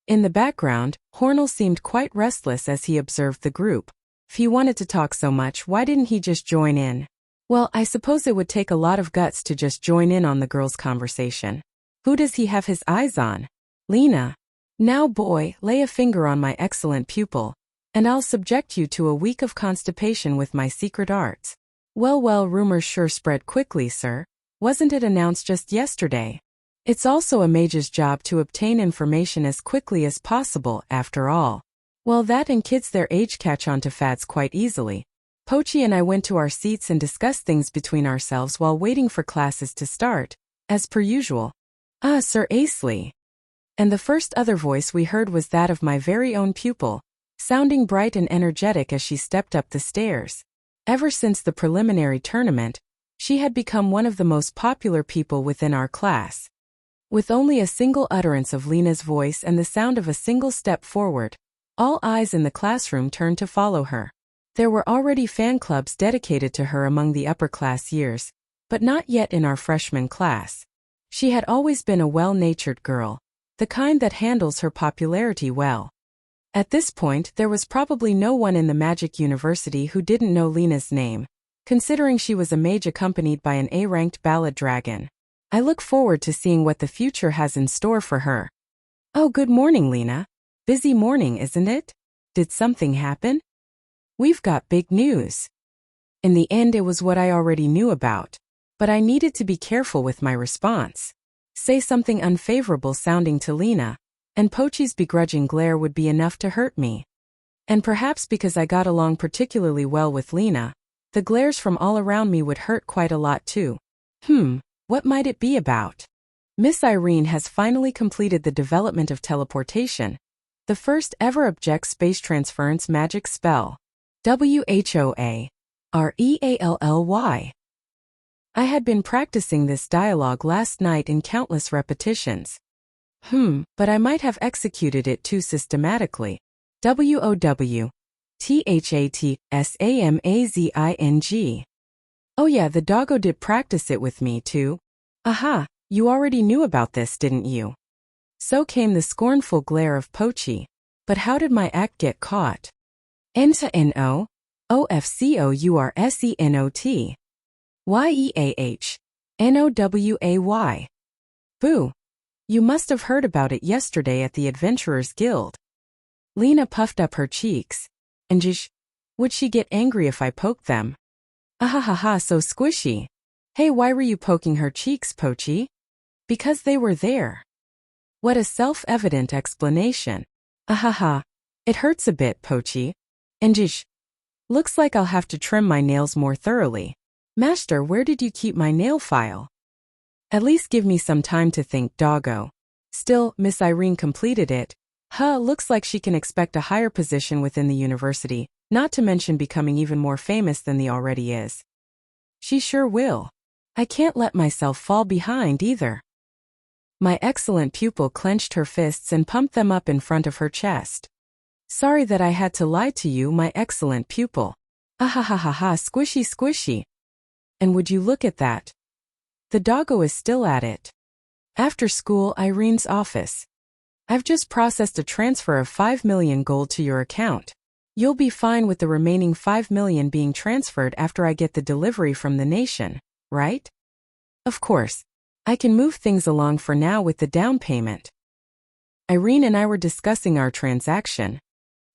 S1: In the background, Hornell seemed quite restless as he observed the group. If he wanted to talk so much, why didn't he just join in? Well, I suppose it would take a lot of guts to just join in on the girls' conversation. Who does he have his eyes on? Lena. Now boy, lay a finger on my excellent pupil, and I'll subject you to a week of constipation with my secret arts. Well, rumors sure spread quickly, sir. Wasn't it announced just yesterday? It's also a mage's job to obtain information as quickly as possible, after all. Well, that and kids their age catch on to fads quite easily. Pochi and I went to our seats and discussed things between ourselves while waiting for classes to start, as per usual. Ah, Sir Asley. And the first other voice we heard was that of my very own pupil, sounding bright and energetic as she stepped up the stairs. Ever since the preliminary tournament, she had become one of the most popular people within our class. With only a single utterance of Lena's voice and the sound of a single step forward, all eyes in the classroom turned to follow her. There were already fan clubs dedicated to her among the upper-class years, but not yet in our freshman class. She had always been a well-natured girl, the kind that handles her popularity well. At this point, there was probably no one in the Magic University who didn't know Lena's name, considering she was a mage accompanied by an A-ranked ballad dragon. I look forward to seeing what the future has in store for her. Oh, good morning, Lena. Busy morning, isn't it? Did something happen? We've got big news. In the end, it was what I already knew about, but I needed to be careful with my response. Say something unfavorable sounding to Lena, and Pochi's begrudging glare would be enough to hurt me. And perhaps because I got along particularly well with Lena, the glares from all around me would hurt quite a lot too. What might it be about? Miss Irene has finally completed the development of teleportation, the first ever object space transference magic spell. WHOA. REALLY. I had been practicing this dialogue last night in countless repetitions. But I might have executed it too systematically. WOW. THATSAMAZING. Oh yeah, the doggo did practice it with me too. Aha, you already knew about this, didn't you? So came the scornful glare of Pochi. But how did my act get caught? N-O, OFCOURSENOT. YEAH. NOWAY. Boo. You must have heard about it yesterday at the Adventurers Guild. Lena puffed up her cheeks. And would she get angry if I poked them? Ahahaha, so squishy. Hey, why were you poking her cheeks, Pochi? Because they were there. What a self-evident explanation. Ahaha. It hurts a bit, Pochi. And looks like I'll have to trim my nails more thoroughly. Master, where did you keep my nail file? At least give me some time to think, doggo. Still, Miss Irene completed it. Looks like she can expect a higher position within the university, not to mention becoming even more famous than the already is. She sure will. I can't let myself fall behind either. My excellent pupil clenched her fists and pumped them up in front of her chest. Sorry that I had to lie to you, my excellent pupil. Ahahaha, squishy squishy. And would you look at that? The doggo is still at it. After school, Irene's office. I've just processed a transfer of 5 million gold to your account. You'll be fine with the remaining 5 million being transferred after I get the delivery from the nation, right? Of course. I can move things along for now with the down payment. Irene and I were discussing our transaction.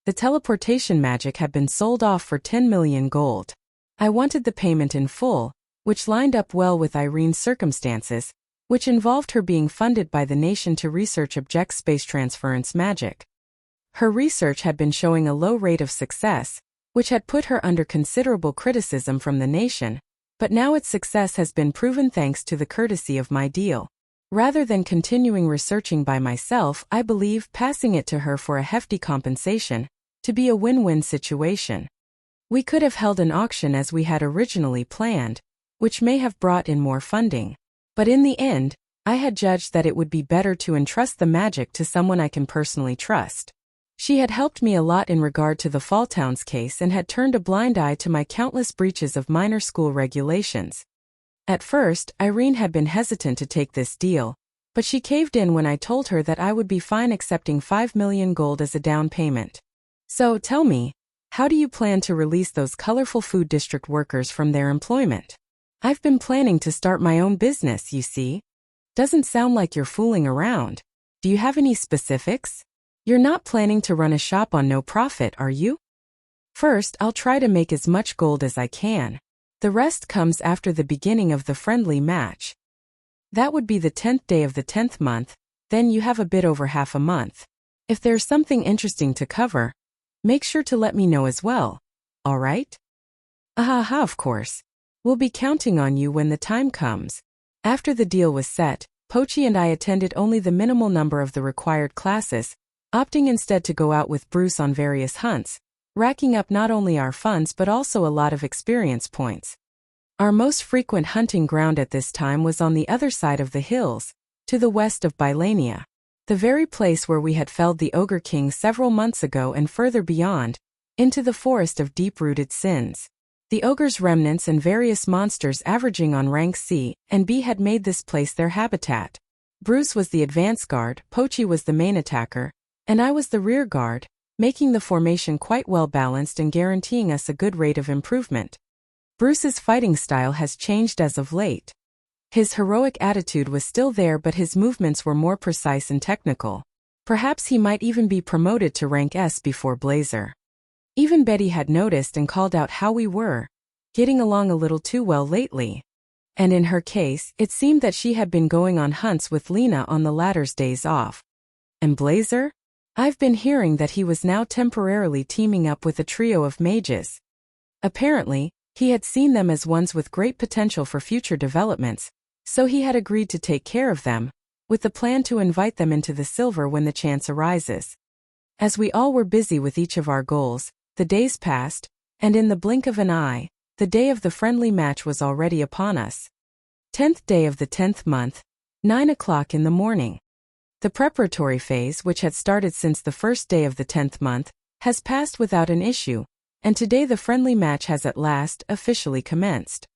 S1: The teleportation magic had been sold off for 10 million gold. I wanted the payment in full, which lined up well with Irene's circumstances, which involved her being funded by the nation to research object space transference magic. Her research had been showing a low rate of success, which had put her under considerable criticism from the nation, but now its success has been proven thanks to the courtesy of my deal. Rather than continuing researching by myself, I believe passing it to her for a hefty compensation, to be a win-win situation. We could have held an auction as we had originally planned, which may have brought in more funding. But in the end, I had judged that it would be better to entrust the magic to someone I can personally trust. She had helped me a lot in regard to the Falltowns case and had turned a blind eye to my countless breaches of minor school regulations. At first, Irene had been hesitant to take this deal, but she caved in when I told her that I would be fine accepting 5 million gold as a down payment. So, tell me, how do you plan to release those colorful food district workers from their employment? I've been planning to start my own business, you see. Doesn't sound like you're fooling around. Do you have any specifics? You're not planning to run a shop on no profit, are you? First, I'll try to make as much gold as I can. The rest comes after the beginning of the friendly match. That would be the 10th day of the 10th month, then you have a bit over half a month. If there's something interesting to cover, make sure to let me know as well, all right? Aha, of course. We'll be counting on you when the time comes. After the deal was set, Pochi and I attended only the minimal number of the required classes, opting instead to go out with Bruce on various hunts, racking up not only our funds but also a lot of experience points. Our most frequent hunting ground at this time was on the other side of the hills, to the west of Bylania, the very place where we had felled the Ogre King several months ago, and further beyond, into the forest of deep-rooted sins. The ogre's remnants and various monsters averaging on rank C and B had made this place their habitat. Bruce was the advance guard, Pochi was the main attacker, and I was the rear guard, making the formation quite well balanced and guaranteeing us a good rate of improvement. Bruce's fighting style has changed as of late. His heroic attitude was still there, but his movements were more precise and technical. Perhaps he might even be promoted to rank S before Blazer. Even Betty had noticed and called out how we were getting along a little too well lately. And in her case, it seemed that she had been going on hunts with Lena on the latter's days off. And Blazer? I've been hearing that he was now temporarily teaming up with a trio of mages. Apparently, he had seen them as ones with great potential for future developments, so he had agreed to take care of them, with the plan to invite them into the silver when the chance arises. As we all were busy with each of our goals, the days passed, and in the blink of an eye, the day of the friendly match was already upon us. 10th day of the 10th month, 9 o'clock in the morning. The preparatory phase, which had started since the first day of the 10th month, has passed without an issue, and today the friendly match has at last officially commenced.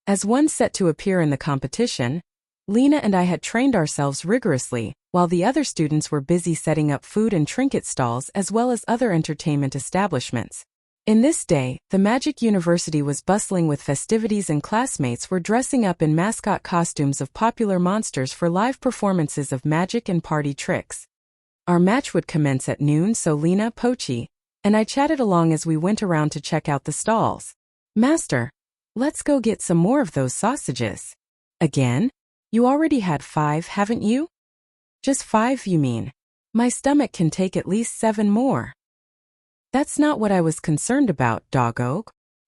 S1: As one set to appear in the competition, Lena and I had trained ourselves rigorously, while the other students were busy setting up food and trinket stalls as well as other entertainment establishments. In this day, the Magic University was bustling with festivities and classmates were dressing up in mascot costumes of popular monsters for live performances of magic and party tricks. Our match would commence at noon, so Lena, Pochi, and I chatted along as we went around to check out the stalls. Master, let's go get some more of those sausages. Again? You already had 5, haven't you? Just 5, you mean? My stomach can take at least 7 more. That's not what I was concerned about, doggo.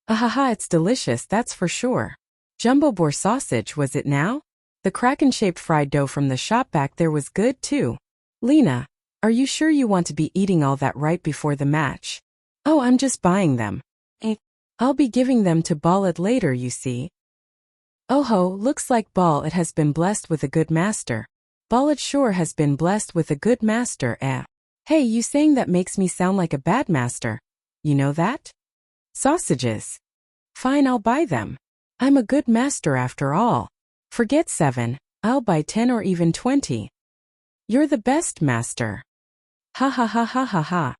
S1: Ahaha, it's delicious, that's for sure. Jumbo boar sausage, was it now? The kraken-shaped fried dough from the shop back there was good too. Lena, are you sure you want to be eating all that right before the match? Oh, I'm just buying them. I'll be giving them to Ballad later, you see. Oh ho, looks like Ballad has been blessed with a good master. Ballad sure has been blessed with a good master, eh? Hey, you saying that makes me sound like a bad master. You know that? Sausages. Fine, I'll buy them. I'm a good master after all. Forget 7, I'll buy 10 or even 20. You're the best master. Ha ha ha ha ha ha.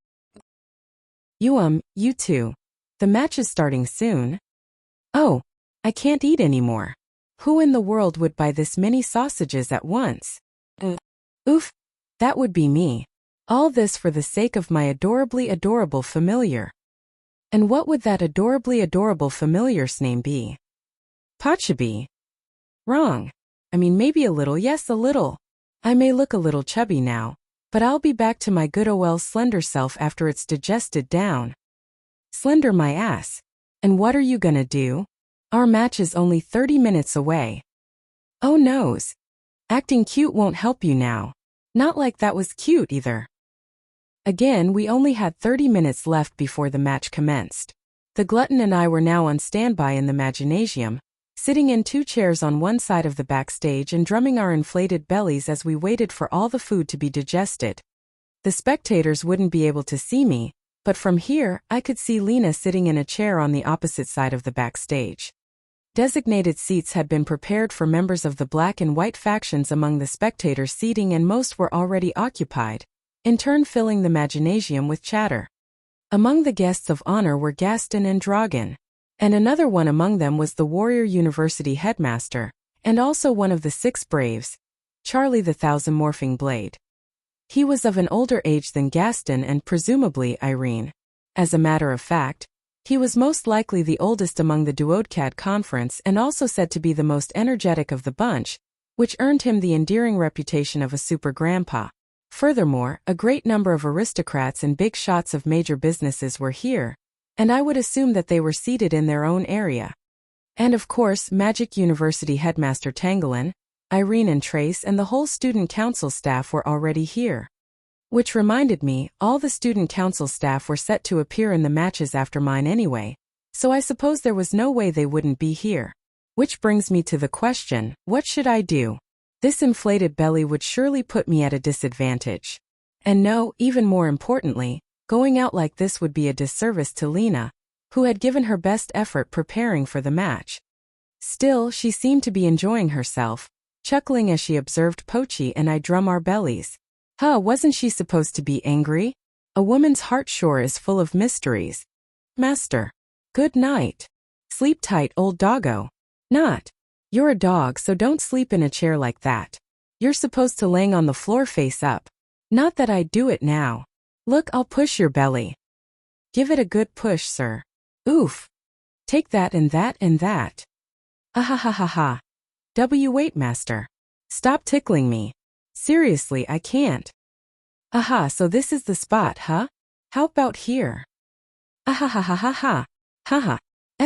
S1: You too. The match is starting soon. Oh, I can't eat anymore. Who in the world would buy this many sausages at once? Oof, that would be me. All this for the sake of my adorably adorable familiar. And what would that adorably adorable familiar's name be? Pachabi. Wrong. I mean, maybe a little, yes, a little. I may look a little chubby now, but I'll be back to my good OL slender self after it's digested down. Slender my ass. And what are you gonna do? Our match is only 30 minutes away. Oh noes. Acting cute won't help you now. Not like that was cute either. Again, we only had 30 minutes left before the match commenced. The glutton and I were now on standby in the Maginasium, sitting in 2 chairs on one side of the backstage and drumming our inflated bellies as we waited for all the food to be digested. The spectators wouldn't be able to see me, but from here, I could see Lena sitting in a chair on the opposite side of the backstage. Designated seats had been prepared for members of the black and white factions among the spectators seating, and most were already occupied, in turn filling the Maginasium with chatter. Among the guests of honor were Gaston and Dragan, and another one among them was the Warrior University headmaster, and also one of the 6 Braves, Charlie the Thousand Morphing Blade. He was of an older age than Gaston and presumably Irene. As a matter of fact, he was most likely the oldest among the Duodecad Conference and also said to be the most energetic of the bunch, which earned him the endearing reputation of a super grandpa. Furthermore, a great number of aristocrats and big shots of major businesses were here, and I would assume that they were seated in their own area. And of course, Magic University headmaster Tangolin, Irene and Trace and the whole student council staff were already here. Which reminded me, all the student council staff were set to appear in the matches after mine anyway, so I suppose there was no way they wouldn't be here. Which brings me to the question, what should I do? This inflated belly would surely put me at a disadvantage. And no, even more importantly, going out like this would be a disservice to Lena, who had given her best effort preparing for the match. Still, she seemed to be enjoying herself, chuckling as she observed Pochi and I drum our bellies. Wasn't she supposed to be angry? A woman's heart sure is full of mysteries. Master. Good night. Sleep tight, old doggo. Not. You're a dog, so don't sleep in a chair like that. You're supposed to laying on the floor face up. Not that I'd do it now. Look, I'll push your belly. Give it a good push, sir. Oof. Take that and that and that. Ahahaha. Wait, master. Stop tickling me. Seriously, I can't. Aha, so this is the spot, huh? How about here? Ahahaha. Haha.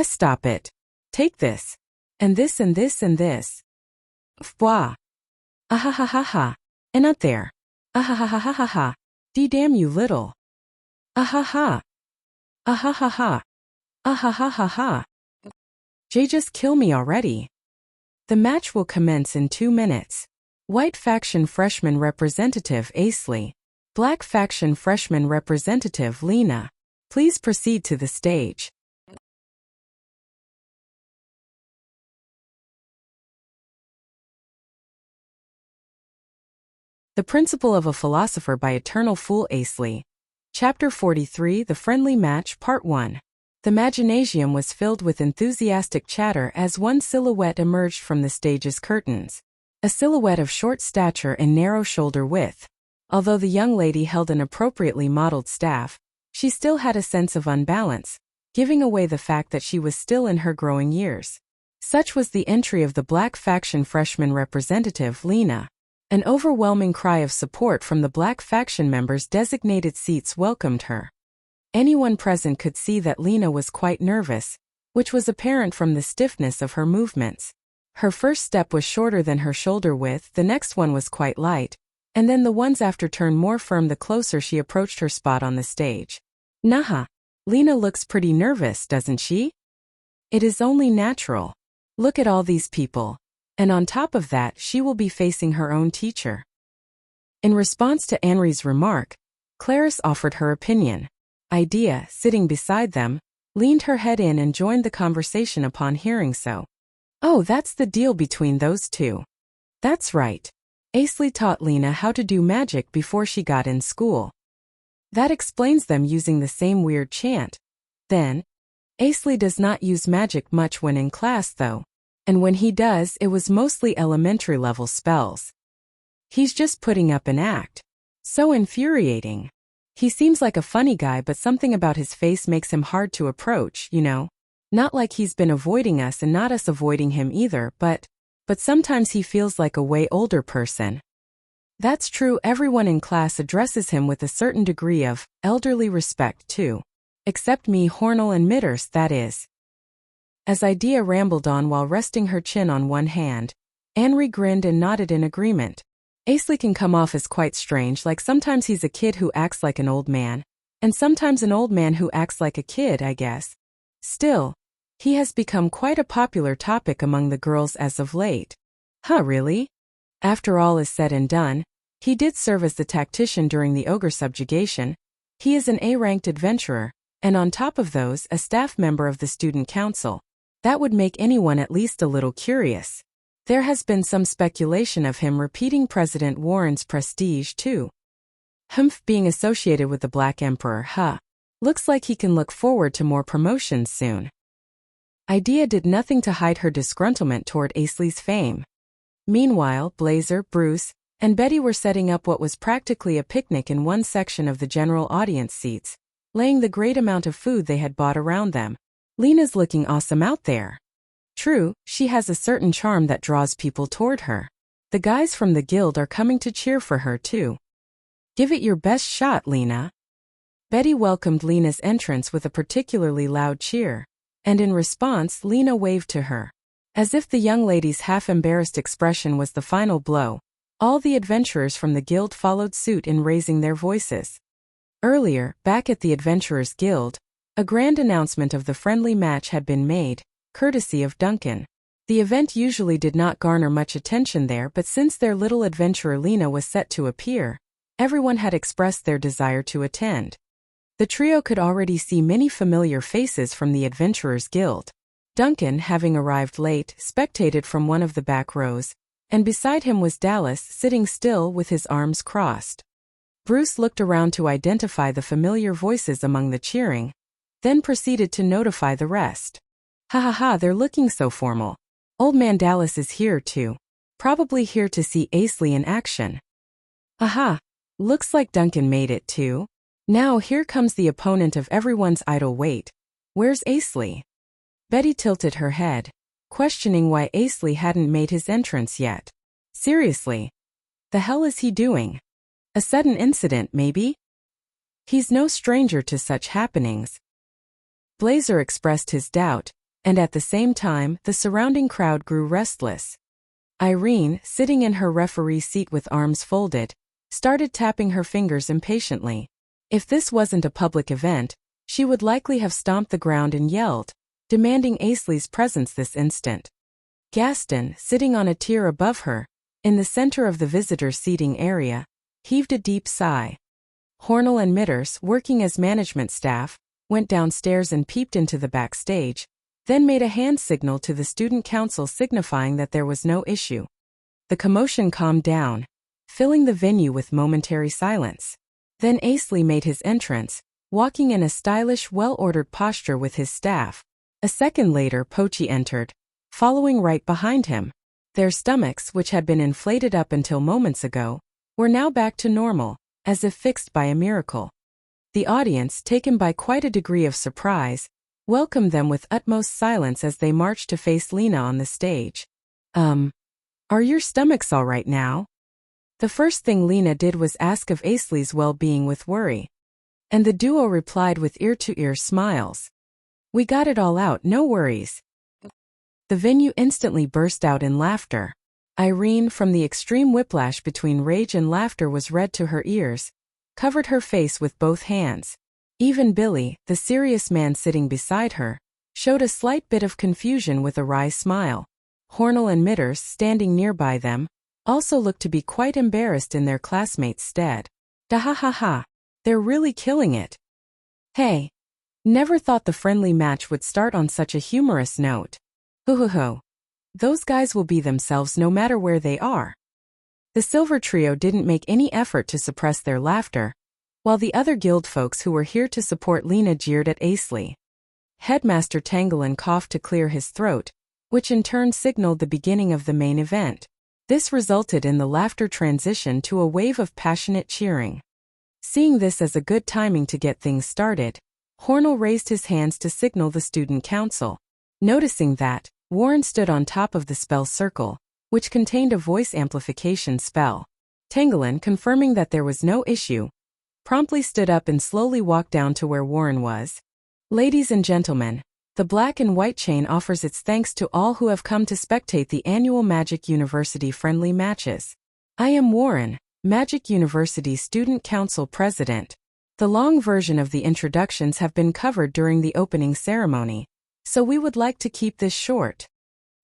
S1: Stop it. Take this. And this and this and this. Fwa. Ahahaha. And up there. Ahahaha. Damn you little. Ahaha. Ahahaha. Ahahaha. Jay, just kill me already. The match will commence in 2 minutes. White faction freshman representative Asley. Black faction freshman representative Lena. Please proceed to the stage. The Principle of a Philosopher by Eternal Fool Asley. Chapter 43, The Friendly Match, Part 1. The Maginasium was filled with enthusiastic chatter as one silhouette emerged from the stage's curtains. A silhouette of short stature and narrow shoulder width. Although the young lady held an appropriately modeled staff, she still had a sense of unbalance, giving away the fact that she was still in her growing years. Such was the entry of the Black faction freshman representative, Lena. An overwhelming cry of support from the Black faction members' designated seats welcomed her. Anyone present could see that Lena was quite nervous, which was apparent from the stiffness of her movements. Her first step was shorter than her shoulder width, the next one was quite light, and then the ones after turned more firm the closer she approached her spot on the stage. Naha. Lena looks pretty nervous, doesn't she? It is only natural. Look at all these people. And on top of that, she will be facing her own teacher. In response to Henri's remark, Clarice offered her opinion. Idea, sitting beside them, leaned her head in and joined the conversation upon hearing so. Oh, that's the deal between those two. That's right. Asley taught Lena how to do magic before she got in school. That explains them using the same weird chant. Then, Asley does not use magic much when in class though. And when he does, it was mostly elementary level spells. He's just putting up an act. So infuriating. He seems like a funny guy, but something about his face makes him hard to approach, you know? Not like he's been avoiding us and not us avoiding him either, but sometimes he feels like a way older person. That's true, everyone in class addresses him with a certain degree of elderly respect too. Except me, Hornell and Mitters, that is. As Idea rambled on while resting her chin on one hand, Henry grinned and nodded in agreement. Asley can come off as quite strange, like sometimes he's a kid who acts like an old man, and sometimes an old man who acts like a kid, I guess. Still, he has become quite a popular topic among the girls as of late. Huh, really? After all is said and done, he did serve as the tactician during the ogre subjugation. He is an A-ranked adventurer, and on top of those, a staff member of the student council. That would make anyone at least a little curious. There has been some speculation of him repeating President Warren's prestige too. Humph, being associated with the Black Emperor, huh? Looks like he can look forward to more promotions soon. Idea did nothing to hide her disgruntlement toward Asley's fame. Meanwhile, Blazer, Bruce, and Betty were setting up what was practically a picnic in one section of the general audience seats, laying the great amount of food they had bought around them. Lena's looking awesome out there. True, she has a certain charm that draws people toward her. The guys from the guild are coming to cheer for her too. Give it your best shot, Lena. Betty welcomed Lena's entrance with a particularly loud cheer, and in response Lena waved to her. As if the young lady's half-embarrassed expression was the final blow, all the adventurers from the guild followed suit in raising their voices. Earlier, back at the Adventurers Guild, a grand announcement of the friendly match had been made, courtesy of Duncan. The event usually did not garner much attention there, but since their little adventurer Lena was set to appear, everyone had expressed their desire to attend. The trio could already see many familiar faces from the Adventurers Guild. Duncan, having arrived late, spectated from one of the back rows, and beside him was Dallas sitting still with his arms crossed. Bruce looked around to identify the familiar voices among the cheering, then proceeded to notify the rest. Ha ha ha, they're looking so formal. Old man Dallas is here too. Probably here to see Asley in action. Aha, looks like Duncan made it too. Now here comes the opponent of everyone's idol. Wait, where's Asley? Betty tilted her head, questioning why Asley hadn't made his entrance yet. Seriously? The hell is he doing? A sudden incident, maybe? He's no stranger to such happenings. Blazer expressed his doubt, and at the same time, the surrounding crowd grew restless. Irene, sitting in her referee seat with arms folded, started tapping her fingers impatiently. If this wasn't a public event, she would likely have stomped the ground and yelled, demanding Asley's presence this instant. Gaston, sitting on a tier above her, in the center of the visitor seating area, heaved a deep sigh. Hornell and Mitters, working as management staff, went downstairs and peeped into the backstage, then made a hand signal to the student council signifying that there was no issue. The commotion calmed down, filling the venue with momentary silence. Then Asley made his entrance, walking in a stylish, well-ordered posture with his staff. A second later, Pochi entered, following right behind him. Their stomachs, which had been inflated up until moments ago, were now back to normal, as if fixed by a miracle. The audience, taken by quite a degree of surprise, welcomed them with utmost silence as they marched to face Lena on the stage. Are your stomachs all right now? The first thing Lena did was ask of Asley's well-being with worry. And the duo replied with ear-to-ear smiles. We got it all out, no worries. The venue instantly burst out in laughter. Irene, from the extreme whiplash between rage and laughter, was red to her ears, covered her face with both hands. Even Billy, the serious man sitting beside her, showed a slight bit of confusion with a wry smile. Hornell and Mitters, standing nearby them, also looked to be quite embarrassed in their classmates' stead. Da-ha-ha-ha, they're really killing it. Hey, never thought the friendly match would start on such a humorous note. Ho-ho-ho. Those guys will be themselves no matter where they are. The Silver Trio didn't make any effort to suppress their laughter, while the other guild folks who were here to support Lena jeered at Asley. Headmaster Tanglein coughed to clear his throat, which in turn signaled the beginning of the main event. This resulted in the laughter transition to a wave of passionate cheering. Seeing this as a good timing to get things started, Hornell raised his hands to signal the student council. Noticing that, Warren stood on top of the spell circle, which contained a voice amplification spell. Tanglein, confirming that there was no issue, promptly stood up and slowly walked down to where Warren was. Ladies and gentlemen, The black and white chain offers its thanks to all who have come to spectate the annual Magic University friendly matches. I am Warren, Magic University Student Council President. The long version of the introductions have been covered during the opening ceremony, so we would like to keep this short.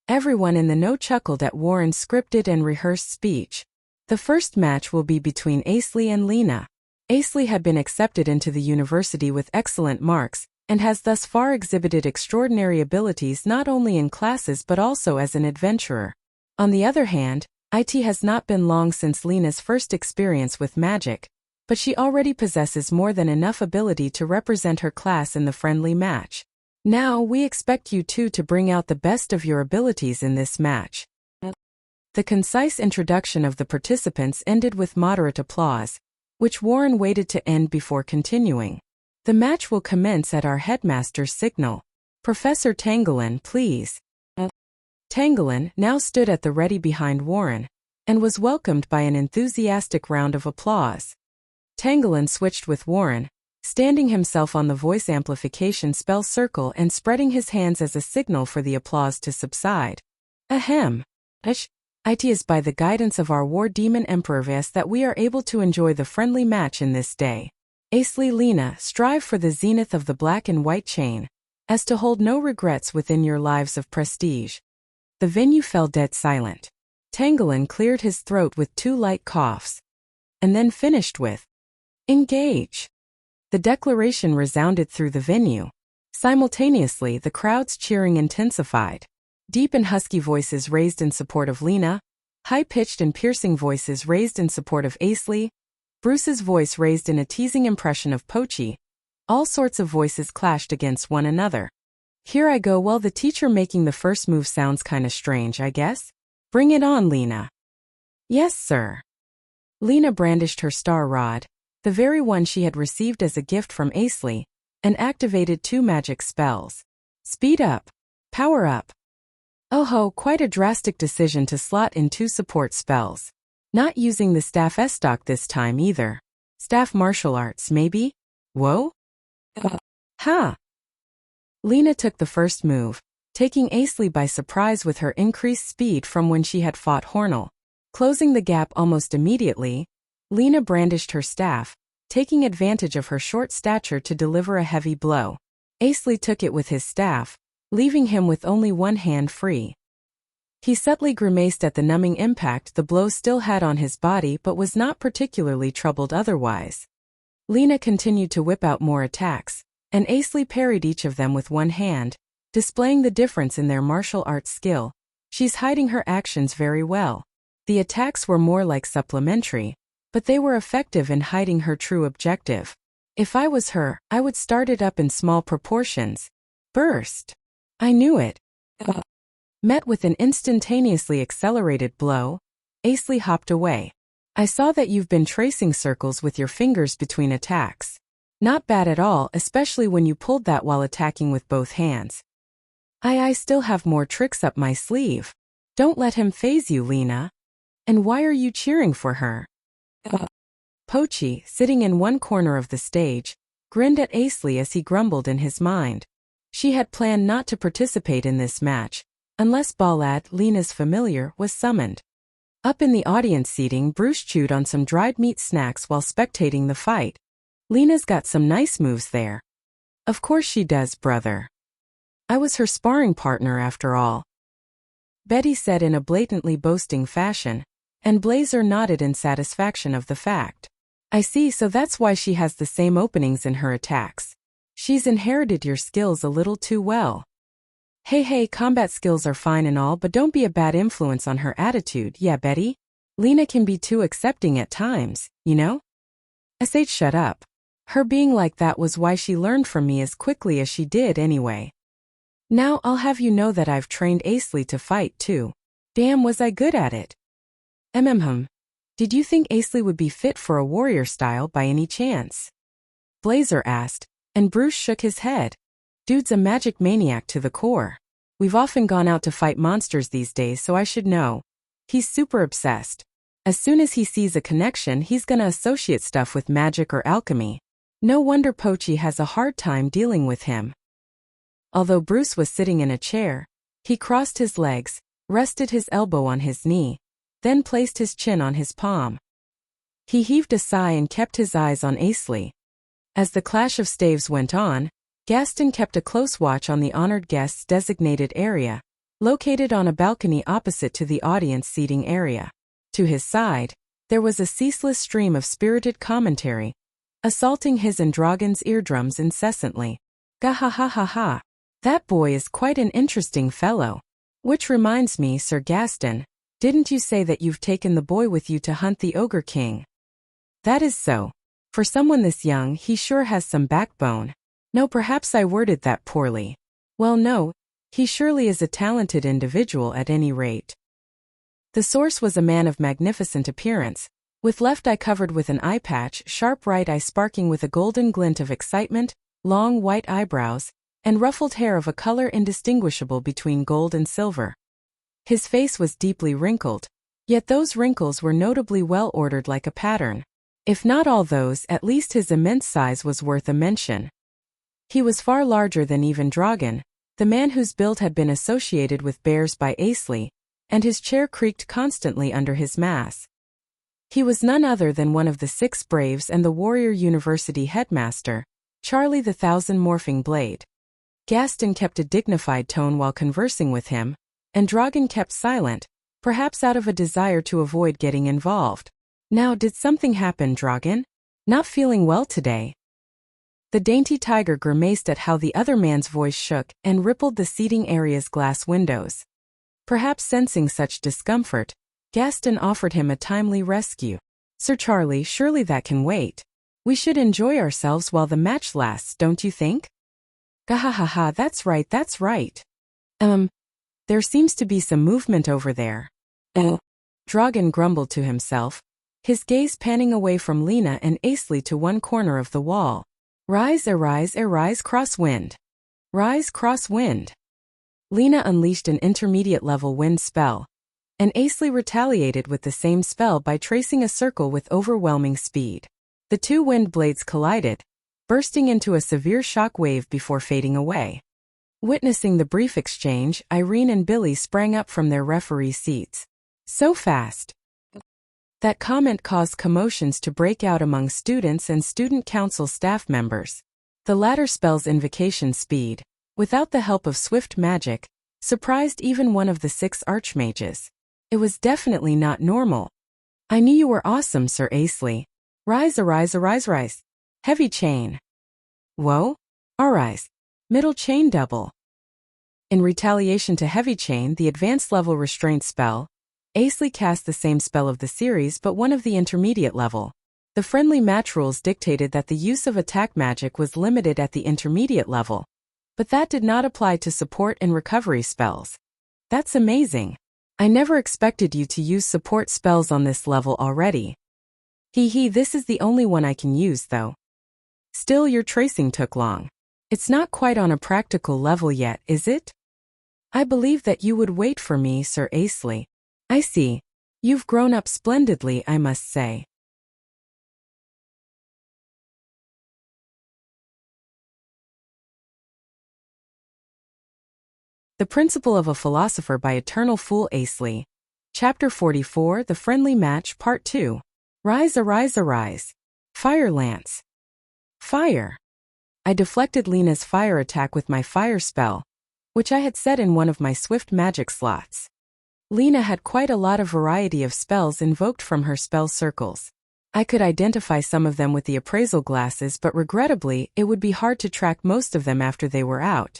S1: Everyone in the know chuckled at Warren's scripted and rehearsed speech. The first match will be between Asley and Lena. Asley had been accepted into the university with excellent marks, and has thus far exhibited extraordinary abilities not only in classes but also as an adventurer. On the other hand, it has not been long since Lena's first experience with magic, but she already possesses more than enough ability to represent her class in the friendly match. Now we expect you two to bring out the best of your abilities in this match. The concise introduction of the participants ended with moderate applause, which Warren waited to end before continuing. The match will commence at our headmaster's signal. Professor Tangelin, please. Tangelin now stood at the ready behind Warren, and was welcomed by an enthusiastic round of applause. Tangelin switched with Warren, standing himself on the voice amplification spell circle and spreading his hands as a signal for the applause to subside. Ahem. It is by the guidance of our war demon Emperoress that we are able to enjoy the friendly match in this day. Asley Lena, strive for the zenith of the black and white chain, as to hold no regrets within your lives of prestige. The venue fell dead silent. Tangelin cleared his throat with 2 light coughs, and then finished with, "Engage." The declaration resounded through the venue. Simultaneously, the crowd's cheering intensified. Deep and husky voices raised in support of Lena, high-pitched and piercing voices raised in support of Asley, Bruce's voice raised in a teasing impression of Pochi. All sorts of voices clashed against one another. Here I go. Well, the teacher making the first move sounds kinda strange, I guess. Bring it on, Lena. Yes, sir. Lena brandished her star rod, the very one she had received as a gift from Asley, and activated 2 magic spells. Speed up. Power up. Oh ho, quite a drastic decision to slot in 2 support spells. Not using the staff S-stock this time either. Staff martial arts, maybe? Whoa? Ha! Lena took the first move, taking Asley by surprise with her increased speed from when she had fought Hornell. Closing the gap almost immediately, Lena brandished her staff, taking advantage of her short stature to deliver a heavy blow. Asley took it with his staff, leaving him with only one hand free. He subtly grimaced at the numbing impact the blow still had on his body but was not particularly troubled otherwise. Lena continued to whip out more attacks, and Asley parried each of them with one hand, displaying the difference in their martial arts skill. She's hiding her actions very well. The attacks were more like supplementary, but they were effective in hiding her true objective. If I was her, I would start it up in small proportions. Burst. I knew it. Met with an instantaneously accelerated blow, Asley hopped away. I saw that you've been tracing circles with your fingers between attacks. Not bad at all, especially when you pulled that while attacking with both hands. I still have more tricks up my sleeve. Don't let him faze you, Lena. And why are you cheering for her? Pochi, sitting in one corner of the stage, grinned at Asley as he grumbled in his mind. She had planned not to participate in this match, unless Ballad, Lena's familiar, was summoned. Up in the audience seating, Bruce chewed on some dried meat snacks while spectating the fight. Lena's got some nice moves there. Of course she does, brother. I was her sparring partner after all, Betty said in a blatantly boasting fashion, and Blazer nodded in satisfaction of the fact. I see, so that's why she has the same openings in her attacks. She's inherited your skills a little too well. Hey, combat skills are fine and all, but don't be a bad influence on her attitude, yeah, Betty? Lena can be too accepting at times, you know? Shut up. Her being like that was why she learned from me as quickly as she did anyway. Now I'll have you know that I've trained Asley to fight too. Damn, was I good at it. Did you think Asley would be fit for a warrior style by any chance? Blazer asked, and Bruce shook his head. Dude's a magic maniac to the core. We've often gone out to fight monsters these days, so I should know. He's super obsessed. As soon as he sees a connection, he's gonna associate stuff with magic or alchemy. No wonder Pochi has a hard time dealing with him. Although Bruce was sitting in a chair, he crossed his legs, rested his elbow on his knee, then placed his chin on his palm. He heaved a sigh and kept his eyes on Asley. As the clash of staves went on, Gaston kept a close watch on the honored guest's designated area, located on a balcony opposite to the audience seating area. To his side, there was a ceaseless stream of spirited commentary, assaulting his and Dragon's eardrums incessantly. Gah-ha-ha-ha-ha. That boy is quite an interesting fellow. Which reminds me, Sir Gaston, didn't you say that you've taken the boy with you to hunt the Ogre King? That is so. For someone this young, he sure has some backbone. No, perhaps I worded that poorly. Well, no, he surely is a talented individual at any rate. The source was a man of magnificent appearance, with left eye covered with an eye patch, sharp right eye sparkling with a golden glint of excitement, long white eyebrows, and ruffled hair of a color indistinguishable between gold and silver. His face was deeply wrinkled, yet those wrinkles were notably well ordered like a pattern. If not all those, at least his immense size was worth a mention. He was far larger than even Dragon, the man whose build had been associated with bears by Asley, and his chair creaked constantly under his mass. He was none other than one of the 6 Braves and the Warrior University headmaster, Charlie the Thousand Morphing Blade. Gaston kept a dignified tone while conversing with him, and Dragon kept silent, perhaps out of a desire to avoid getting involved. Now, did something happen, Dragon? Not feeling well today? The dainty tiger grimaced at how the other man's voice shook and rippled the seating area's glass windows. Perhaps sensing such discomfort, Gaston offered him a timely rescue. Sir Charlie, surely that can wait. We should enjoy ourselves while the match lasts, don't you think? Gahahaha, that's right, that's right. There seems to be some movement over there. Dragon grumbled to himself, his gaze panning away from Lena and Asley to one corner of the wall. Rise, arise, crosswind. Rise, crosswind. Lena unleashed an intermediate-level wind spell, and Asley retaliated with the same spell by tracing a circle with overwhelming speed. The 2 wind blades collided, bursting into a severe shock wave before fading away. Witnessing the brief exchange, Irene and Billy sprang up from their referee seats. So fast. That comment caused commotions to break out among students and student council staff members. The latter spell's invocation speed, without the help of swift magic, surprised even one of the 6 archmages. It was definitely not normal. I knew you were awesome, Sir Asley. Rise, arise, rise. Heavy chain. Whoa. Arise. Middle chain double. In retaliation to heavy chain, the advanced level restraint spell, Asley cast the same spell of the series but one of the intermediate level. The friendly match rules dictated that the use of attack magic was limited at the intermediate level, but that did not apply to support and recovery spells. That's amazing. I never expected you to use support spells on this level already. This is the only one I can use though. Still, your tracing took long. It's not quite on a practical level yet, is it? I believe that you would wait for me, Sir Asley. I see. You've grown up splendidly, I must say. The Principle of a Philosopher by Eternal Fool Asley. Chapter 44, The Friendly Match, Part 2. Rise, arise, arise. Fire lance. Fire. I deflected Lena's fire attack with my fire spell, which I had set in one of my swift magic slots. Lena had quite a lot of variety of spells invoked from her spell circles. I could identify some of them with the appraisal glasses, but regrettably, it would be hard to track most of them after they were out.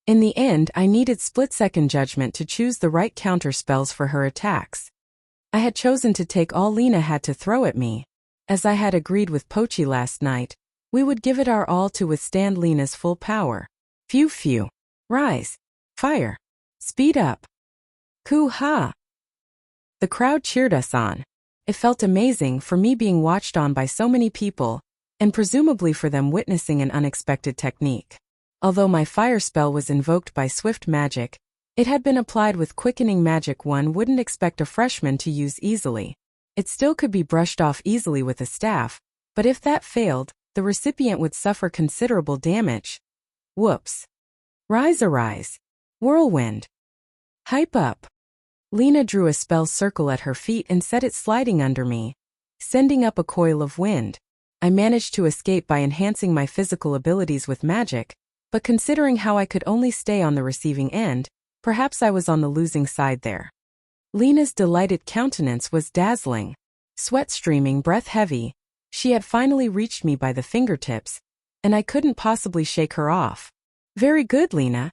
S1: In the end, I needed split-second judgment to choose the right counter spells for her attacks. I had chosen to take all Lena had to throw at me. As I had agreed with Pochi last night, we would give it our all to withstand Lena's full power. Phew. Rise. Fire. Speed up. Coo-ha! The crowd cheered us on. It felt amazing for me being watched on by so many people, and presumably for them witnessing an unexpected technique. Although my fire spell was invoked by swift magic, it had been applied with quickening magic one wouldn't expect a freshman to use easily. It still could be brushed off easily with a staff, but if that failed, the recipient would suffer considerable damage. Whoops. Rise, arise. Whirlwind. Hype up. Lena drew a spell circle at her feet and set it sliding under me, sending up a coil of wind. I managed to escape by enhancing my physical abilities with magic, but considering how I could only stay on the receiving end, perhaps I was on the losing side there. Lena's delighted countenance was dazzling. Sweat streaming, breath heavy. She had finally reached me by the fingertips, and I couldn't possibly shake her off. Very good, Lena.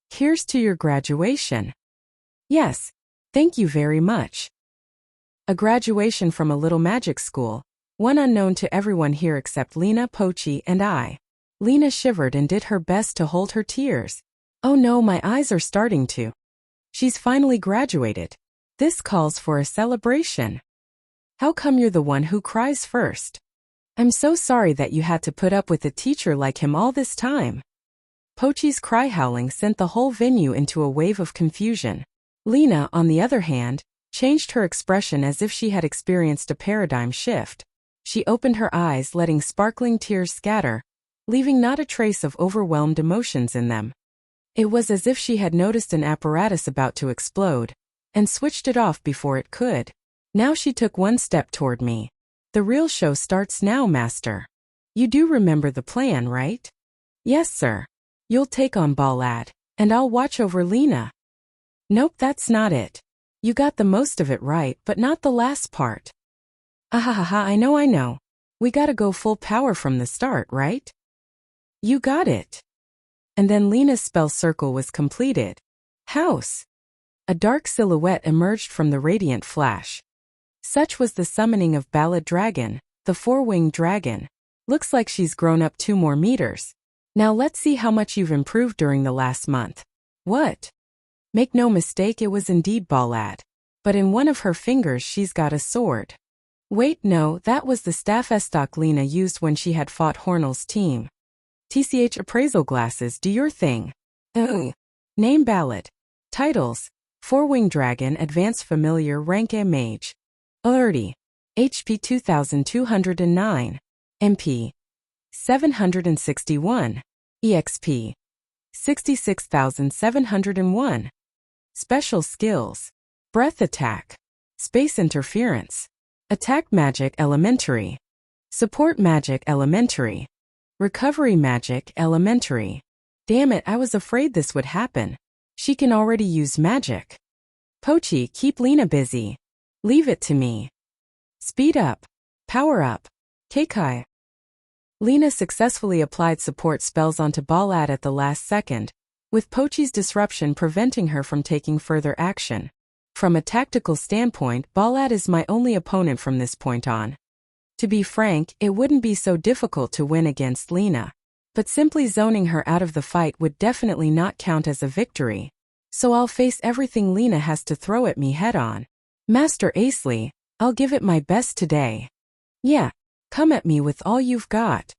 S1: Here's to your graduation. Yes, thank you very much. A graduation from a little magic school, one unknown to everyone here except Lena, Pochi, and I. Lena shivered and did her best to hold her tears. Oh no, my eyes are starting to. She's finally graduated. This calls for a celebration. How come you're the one who cries first? I'm so sorry that you had to put up with a teacher like him all this time. Pochi's cry howling sent the whole venue into a wave of confusion. Lena, on the other hand, changed her expression as if she had experienced a paradigm shift. She opened her eyes, letting sparkling tears scatter, leaving not a trace of overwhelmed emotions in them. It was as if she had noticed an apparatus about to explode, and switched it off before it could. Now she took one step toward me. The real show starts now, Master. You do remember the plan, right? Yes, sir. You'll take on Ballad, and I'll watch over Lena. Nope, that's not it. You got the most of it right, but not the last part. Ahahaha, I know. We gotta go full power from the start, right? You got it. And then Lena's spell circle was completed. House. A dark silhouette emerged from the radiant flash. Such was the summoning of Ballad Dragon, the four-winged dragon. Looks like she's grown up 2 more meters. Now let's see how much you've improved during the last month. What? Make no mistake, it was indeed Ballad. But in one of her fingers she's got a sword. Wait, no, that was the staff estoc Lena used when she had fought Hornell's team. TCH appraisal glasses, do your thing. Name Ballad. Titles: Four-Winged Dragon, Advanced Familiar, Rank A Mage. Already. HP 2209. MP 761. EXP 66,701. Special skills: Breath Attack, Space Interference, Attack Magic Elementary, Support Magic Elementary, Recovery Magic Elementary. Damn it, I was afraid this would happen. She can already use magic. Pochi, keep Lena busy. Leave it to me. Speed up. Power up. Keikai. Lena successfully applied support spells onto Ballad at the last second, with Pochi's disruption preventing her from taking further action. From a tactical standpoint, Ballad is my only opponent from this point on. To be frank, it wouldn't be so difficult to win against Lena, but simply zoning her out of the fight would definitely not count as a victory. So I'll face everything Lena has to throw at me head-on. Master Asley, I'll give it my best today. Yeah, come at me with all you've got.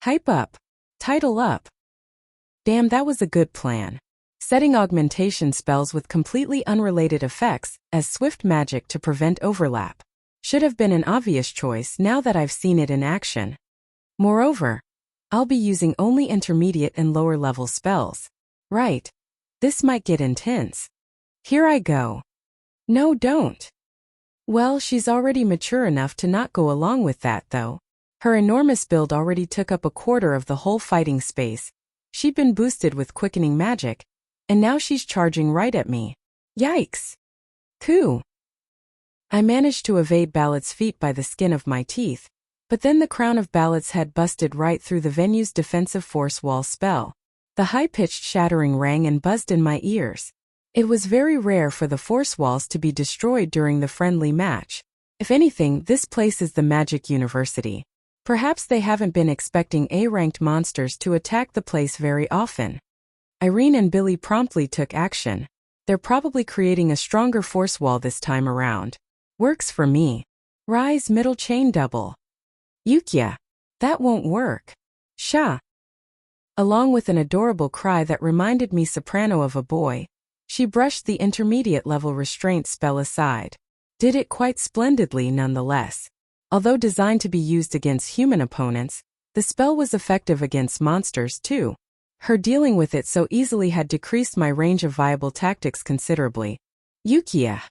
S1: Hype up. Title up. Damn, that was a good plan. Setting augmentation spells with completely unrelated effects as swift magic to prevent overlap should have been an obvious choice now that I've seen it in action. Moreover, I'll be using only intermediate and lower level spells. Right. This might get intense. Here I go. No, don't. Well, she's already mature enough to not go along with that, though. Her enormous build already took up a quarter of the whole fighting space. She'd been boosted with quickening magic, and now she's charging right at me. Yikes. Coo. I managed to evade Ballad's feet by the skin of my teeth, but then the crown of Ballad's head busted right through the venue's defensive force wall spell. The high-pitched shattering rang and buzzed in my ears. It was very rare for the force walls to be destroyed during the friendly match. If anything, this place is the Magic University. Perhaps they haven't been expecting A-ranked monsters to attack the place very often. Irene and Billy promptly took action. They're probably creating a stronger force wall this time around. Works for me. Rise middle chain double. Wuxia. That won't work. Sha. Along with an adorable cry that reminded me soprano of a boy, she brushed the intermediate level restraint spell aside. Did it quite splendidly nonetheless. Although designed to be used against human opponents, the spell was effective against monsters too. Her dealing with it so easily had decreased my range of viable tactics considerably. Wuxia.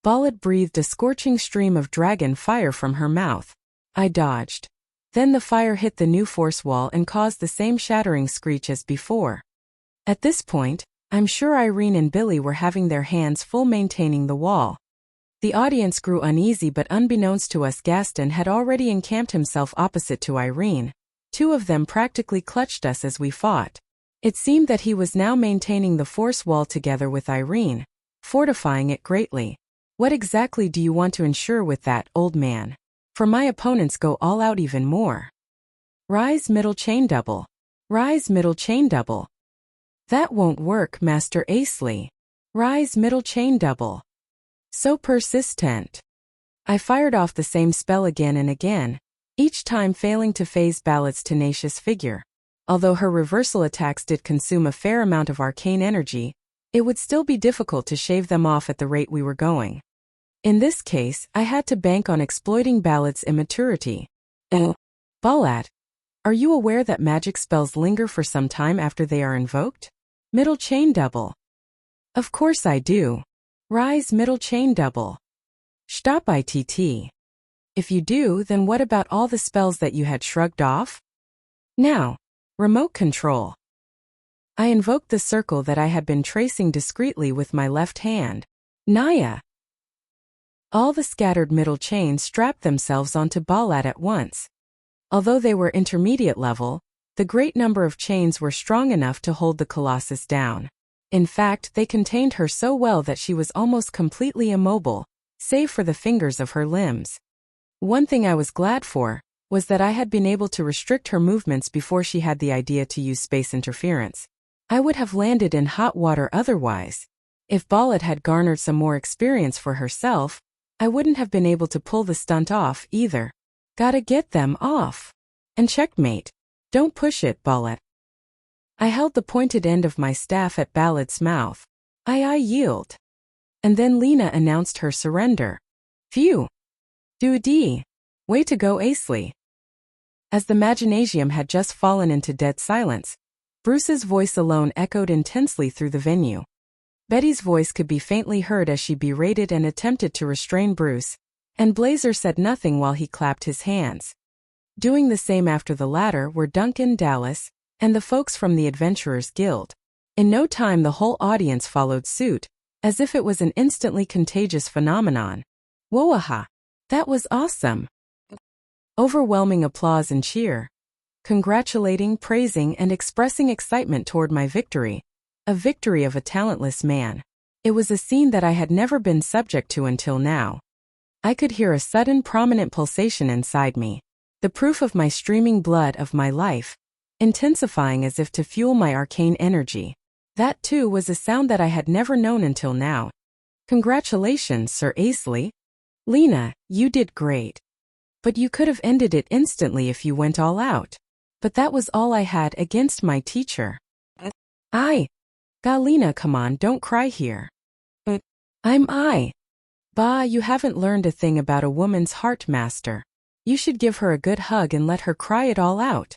S1: Ballad breathed a scorching stream of dragon fire from her mouth. I dodged. Then the fire hit the new force wall and caused the same shattering screech as before. At this point, I'm sure Irene and Billy were having their hands full maintaining the wall. The audience grew uneasy, but unbeknownst to us, Gaston had already encamped himself opposite to Irene. Two of them practically clutched us as we fought. It seemed that he was now maintaining the force wall together with Irene, fortifying it greatly. What exactly do you want to ensure with that, old man? For my opponents go all out even more. Rise middle chain double. Rise middle chain double. That won't work, Master Asley. Rise middle chain double. So persistent. I fired off the same spell again and again, each time failing to phase Ballad's tenacious figure. Although her reversal attacks did consume a fair amount of arcane energy, it would still be difficult to shave them off at the rate we were going. In this case, I had to bank on exploiting Ballad's immaturity. Ballad, are you aware that magic spells linger for some time after they are invoked? Middle chain double. Of course I do. Rise middle chain double. Stop ITT. If you do, then what about all the spells that you had shrugged off? Now, remote control. I invoked the circle that I had been tracing discreetly with my left hand. Naya. All the scattered middle chains strapped themselves onto Ballad at once. Although they were intermediate level, the great number of chains were strong enough to hold the Colossus down. In fact, they contained her so well that she was almost completely immobile, save for the fingers of her limbs. One thing I was glad for was that I had been able to restrict her movements before she had the idea to use space interference. I would have landed in hot water otherwise. If Ballad had garnered some more experience for herself, I wouldn't have been able to pull the stunt off either. Gotta get them off. And checkmate. Don't push it, Ballad. I held the pointed end of my staff at Ballad's mouth. I yield. And then Lena announced her surrender. Phew. Doody. Way to go, Asley. As the Maginasium had just fallen into dead silence, Bruce's voice alone echoed intensely through the venue. Betty's voice could be faintly heard as she berated and attempted to restrain Bruce, and Blazer said nothing while he clapped his hands. Doing the same after the latter were Duncan, Dallas, and the folks from the Adventurers Guild. In no time the whole audience followed suit, as if it was an instantly contagious phenomenon. Woaha! That was awesome! Overwhelming applause and cheer. Congratulating, praising, and expressing excitement toward my victory. A victory of a talentless man. It was a scene that I had never been subject to until now. I could hear a sudden prominent pulsation inside me. The proof of my streaming blood of my life, intensifying as if to fuel my arcane energy. That too was a sound that I had never known until now. Congratulations, Sir Asley. Lena, you did great. But you could have ended it instantly if you went all out. But that was all I had against my teacher. Galena, come on, don't cry here. Bah, you haven't learned a thing about a woman's heart, Master. You should give her a good hug and let her cry it all out.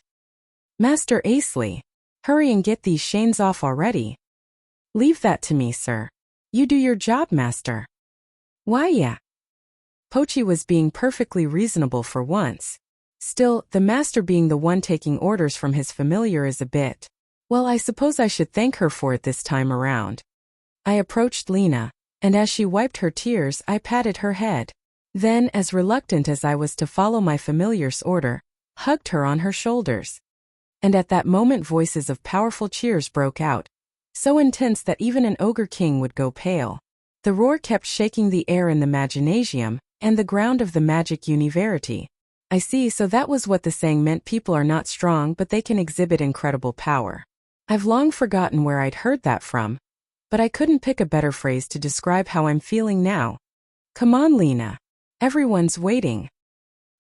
S1: Master Asley, hurry and get these chains off already. Leave that to me, sir. You do your job, Master. Why, yeah. Pochi was being perfectly reasonable for once. Still, the Master being the one taking orders from his familiar is a bit. Well, I suppose I should thank her for it this time around. I approached Lena, and as she wiped her tears, I patted her head. Then, as reluctant as I was to follow my familiar's order, hugged her on her shoulders. And at that moment voices of powerful cheers broke out, so intense that even an ogre king would go pale. The roar kept shaking the air in the Maginasium, and the ground of the magic univerity. I see, so that was what the saying meant: people are not strong but they can exhibit incredible power. I've long forgotten where I'd heard that from, but I couldn't pick a better phrase to describe how I'm feeling now. Come on, Lena. Everyone's waiting.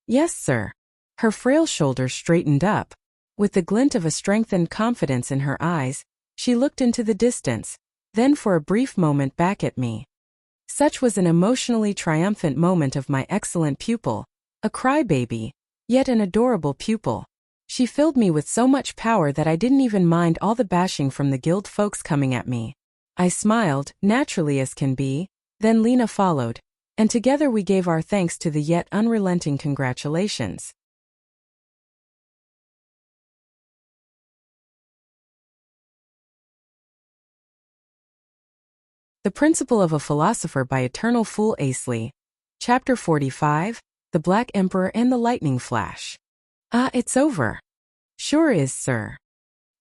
S1: Yes, sir. Her frail shoulders straightened up. With the glint of a strengthened confidence in her eyes, she looked into the distance, then for a brief moment back at me. Such was an emotionally triumphant moment of my excellent pupil, a crybaby, yet an adorable pupil. She filled me with so much power that I didn't even mind all the bashing from the guild folks coming at me. I smiled, naturally as can be, then Lena followed, and together we gave our thanks to the yet unrelenting congratulations. The Principle of a Philosopher by Eternal Fool Asley. Chapter 45, The Black Emperor and the Lightning Flash. Ah, it's over. Sure is, sir.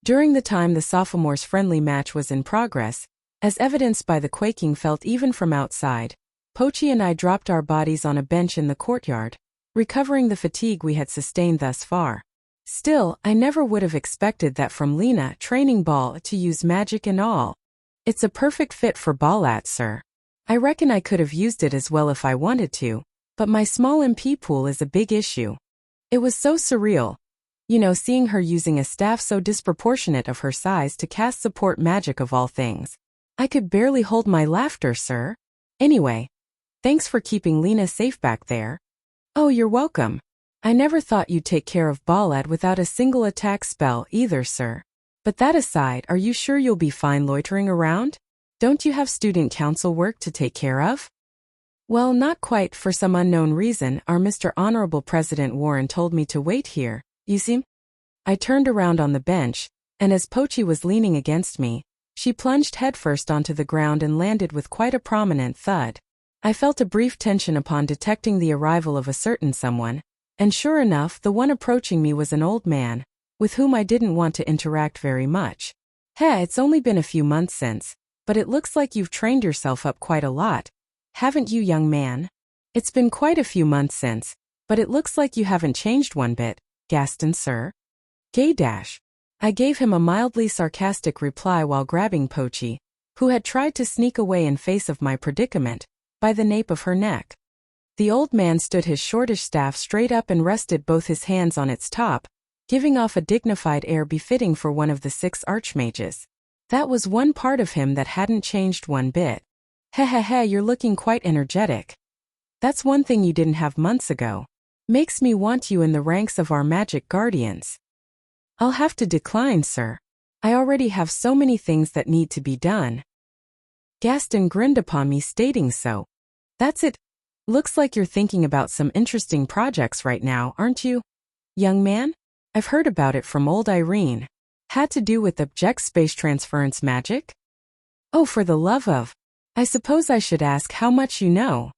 S1: During the time the sophomores' friendly match was in progress, as evidenced by the quaking felt even from outside, Pochi and I dropped our bodies on a bench in the courtyard, recovering the fatigue we had sustained thus far. Still, I never would have expected that from Lena, training ball, to use magic and all. It's a perfect fit for Ballat, sir. I reckon I could have used it as well if I wanted to, but my small MP pool is a big issue. It was so surreal. Seeing her using a staff so disproportionate of her size to cast support magic of all things. I could barely hold my laughter, sir. Anyway, thanks for keeping Lena safe back there. Oh, you're welcome. I never thought you'd take care of Ballat without a single attack spell either, sir. But that aside, are you sure you'll be fine loitering around? Don't you have student council work to take care of? Well, not quite. For some unknown reason, our Mr. Honorable President Warren told me to wait here, you see. I turned around on the bench, and as Pochi was leaning against me, she plunged headfirst onto the ground and landed with quite a prominent thud. I felt a brief tension upon detecting the arrival of a certain someone, and sure enough, the one approaching me was an old man, with whom I didn't want to interact very much. Hey, it's only been a few months since, but it looks like you've trained yourself up quite a lot. Haven't you, young man? It's been quite a few months since, but it looks like you haven't changed one bit, Gaston, sir. Gay dash. I gave him a mildly sarcastic reply while grabbing Pochi, who had tried to sneak away in face of my predicament, by the nape of her neck. The old man stood his shortish staff straight up and rested both his hands on its top, giving off a dignified air befitting for one of the 6 archmages. That was one part of him that hadn't changed one bit. Heh, you're looking quite energetic. That's one thing you didn't have months ago. Makes me want you in the ranks of our magic guardians. I'll have to decline, sir. I already have so many things that need to be done. Gaston grinned upon me, stating so. That's it. Looks like you're thinking about some interesting projects right now, aren't you? Young man? I've heard about it from old Irene. Had to do with object space transference magic? Oh, for the love of... I suppose I should ask how much you know.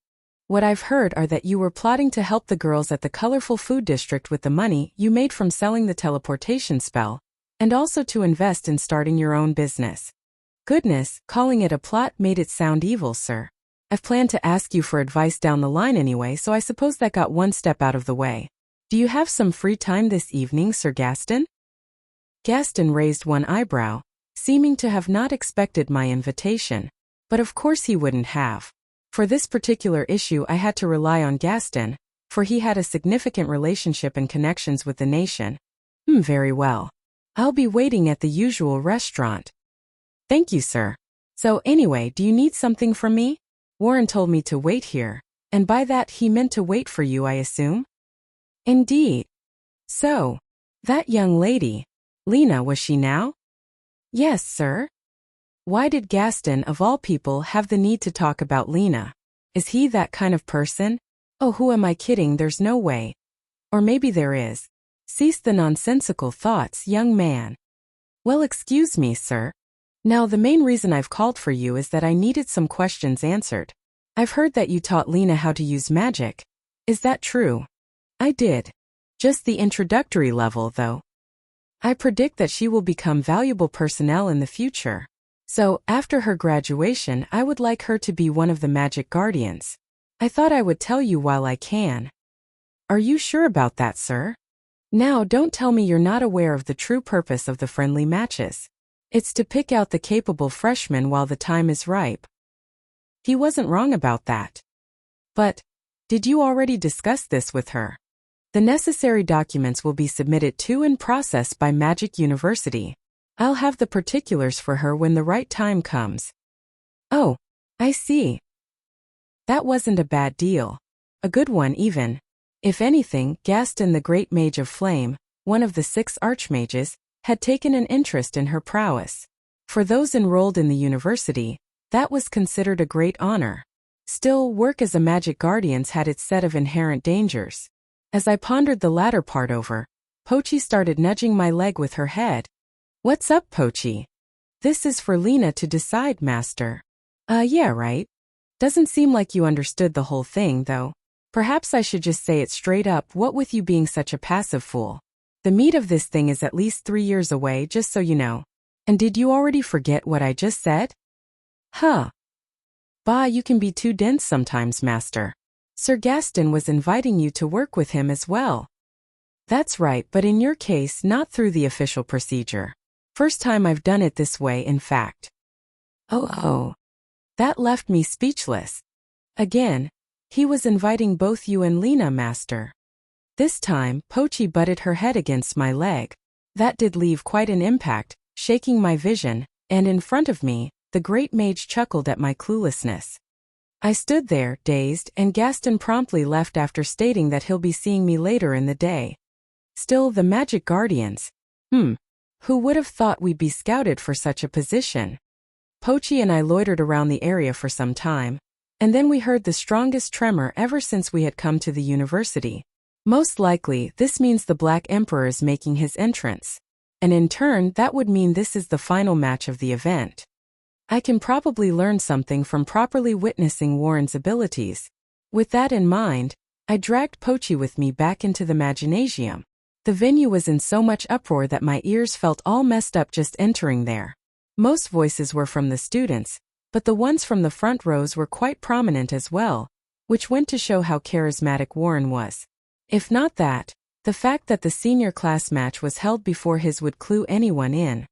S1: What I've heard are that you were plotting to help the girls at the colorful food district with the money you made from selling the teleportation spell, and also to invest in starting your own business. Goodness, calling it a plot made it sound evil, sir. I've planned to ask you for advice down the line anyway, so I suppose that got one step out of the way. Do you have some free time this evening, Sir Gaston? Gaston raised one eyebrow, seeming to have not expected my invitation, but of course he wouldn't have. For this particular issue I had to rely on Gaston, for he had a significant relationship and connections with the nation. Very well. I'll be waiting at the usual restaurant. Thank you, sir. So anyway, do you need something from me? Warren told me to wait here, and by that he meant to wait for you, I assume? Indeed. So, that young lady, Lena, was she now? Yes, sir. Why did Gaston, of all people, have the need to talk about Lena? Is he that kind of person? Oh, who am I kidding? There's no way. Or maybe there is. Cease the nonsensical thoughts, young man. Well, excuse me, sir. Now, the main reason I've called for you is that I needed some questions answered. I've heard that you taught Lena how to use magic. Is that true? I did. Just the introductory level, though. I predict that she will become valuable personnel in the future. So, after her graduation, I would like her to be one of the magic guardians. I thought I would tell you while I can. Are you sure about that, sir? Now, don't tell me you're not aware of the true purpose of the friendly matches. It's to pick out the capable freshmen while the time is ripe. He wasn't wrong about that. But, did you already discuss this with her? The necessary documents will be submitted to and processed by Magic University. I'll have the particulars for her when the right time comes. Oh, I see. That wasn't a bad deal. A good one even. If anything, Gaston the Great Mage of Flame, one of the 6 archmages, had taken an interest in her prowess. For those enrolled in the university, that was considered a great honor. Still, work as a magic guardian had its set of inherent dangers. As I pondered the latter part over, Pochi started nudging my leg with her head. "What's up, Pochi?" "This is for Lena to decide, Master." Yeah, right. Doesn't seem like you understood the whole thing, though. Perhaps I should just say it straight up, what with you being such a passive fool. The meat of this thing is at least 3 years away, just so you know. And did you already forget what I just said? Huh. Bah, you can be too dense sometimes, Master. Sir Gaston was inviting you to work with him as well. That's right, but in your case, not through the official procedure. First time I've done it this way, in fact. Oh. That left me speechless. Again, he was inviting both you and Lena, Master. This time, Pochi butted her head against my leg. That did leave quite an impact, shaking my vision, and in front of me, the great mage chuckled at my cluelessness. I stood there, dazed, and Gaston promptly left after stating that he'll be seeing me later in the day. Still, the magic guardians. Who would have thought we'd be scouted for such a position? Pochi and I loitered around the area for some time, and then we heard the strongest tremor ever since we had come to the university. Most likely, this means the Black Emperor is making his entrance. And in turn, that would mean this is the final match of the event. I can probably learn something from properly witnessing Warren's abilities. With that in mind, I dragged Pochi with me back into the Maginasium. The venue was in so much uproar that my ears felt all messed up just entering there. Most voices were from the students, but the ones from the front rows were quite prominent as well, which went to show how charismatic Warren was. If not that, the fact that the senior class match was held before his would clue anyone in.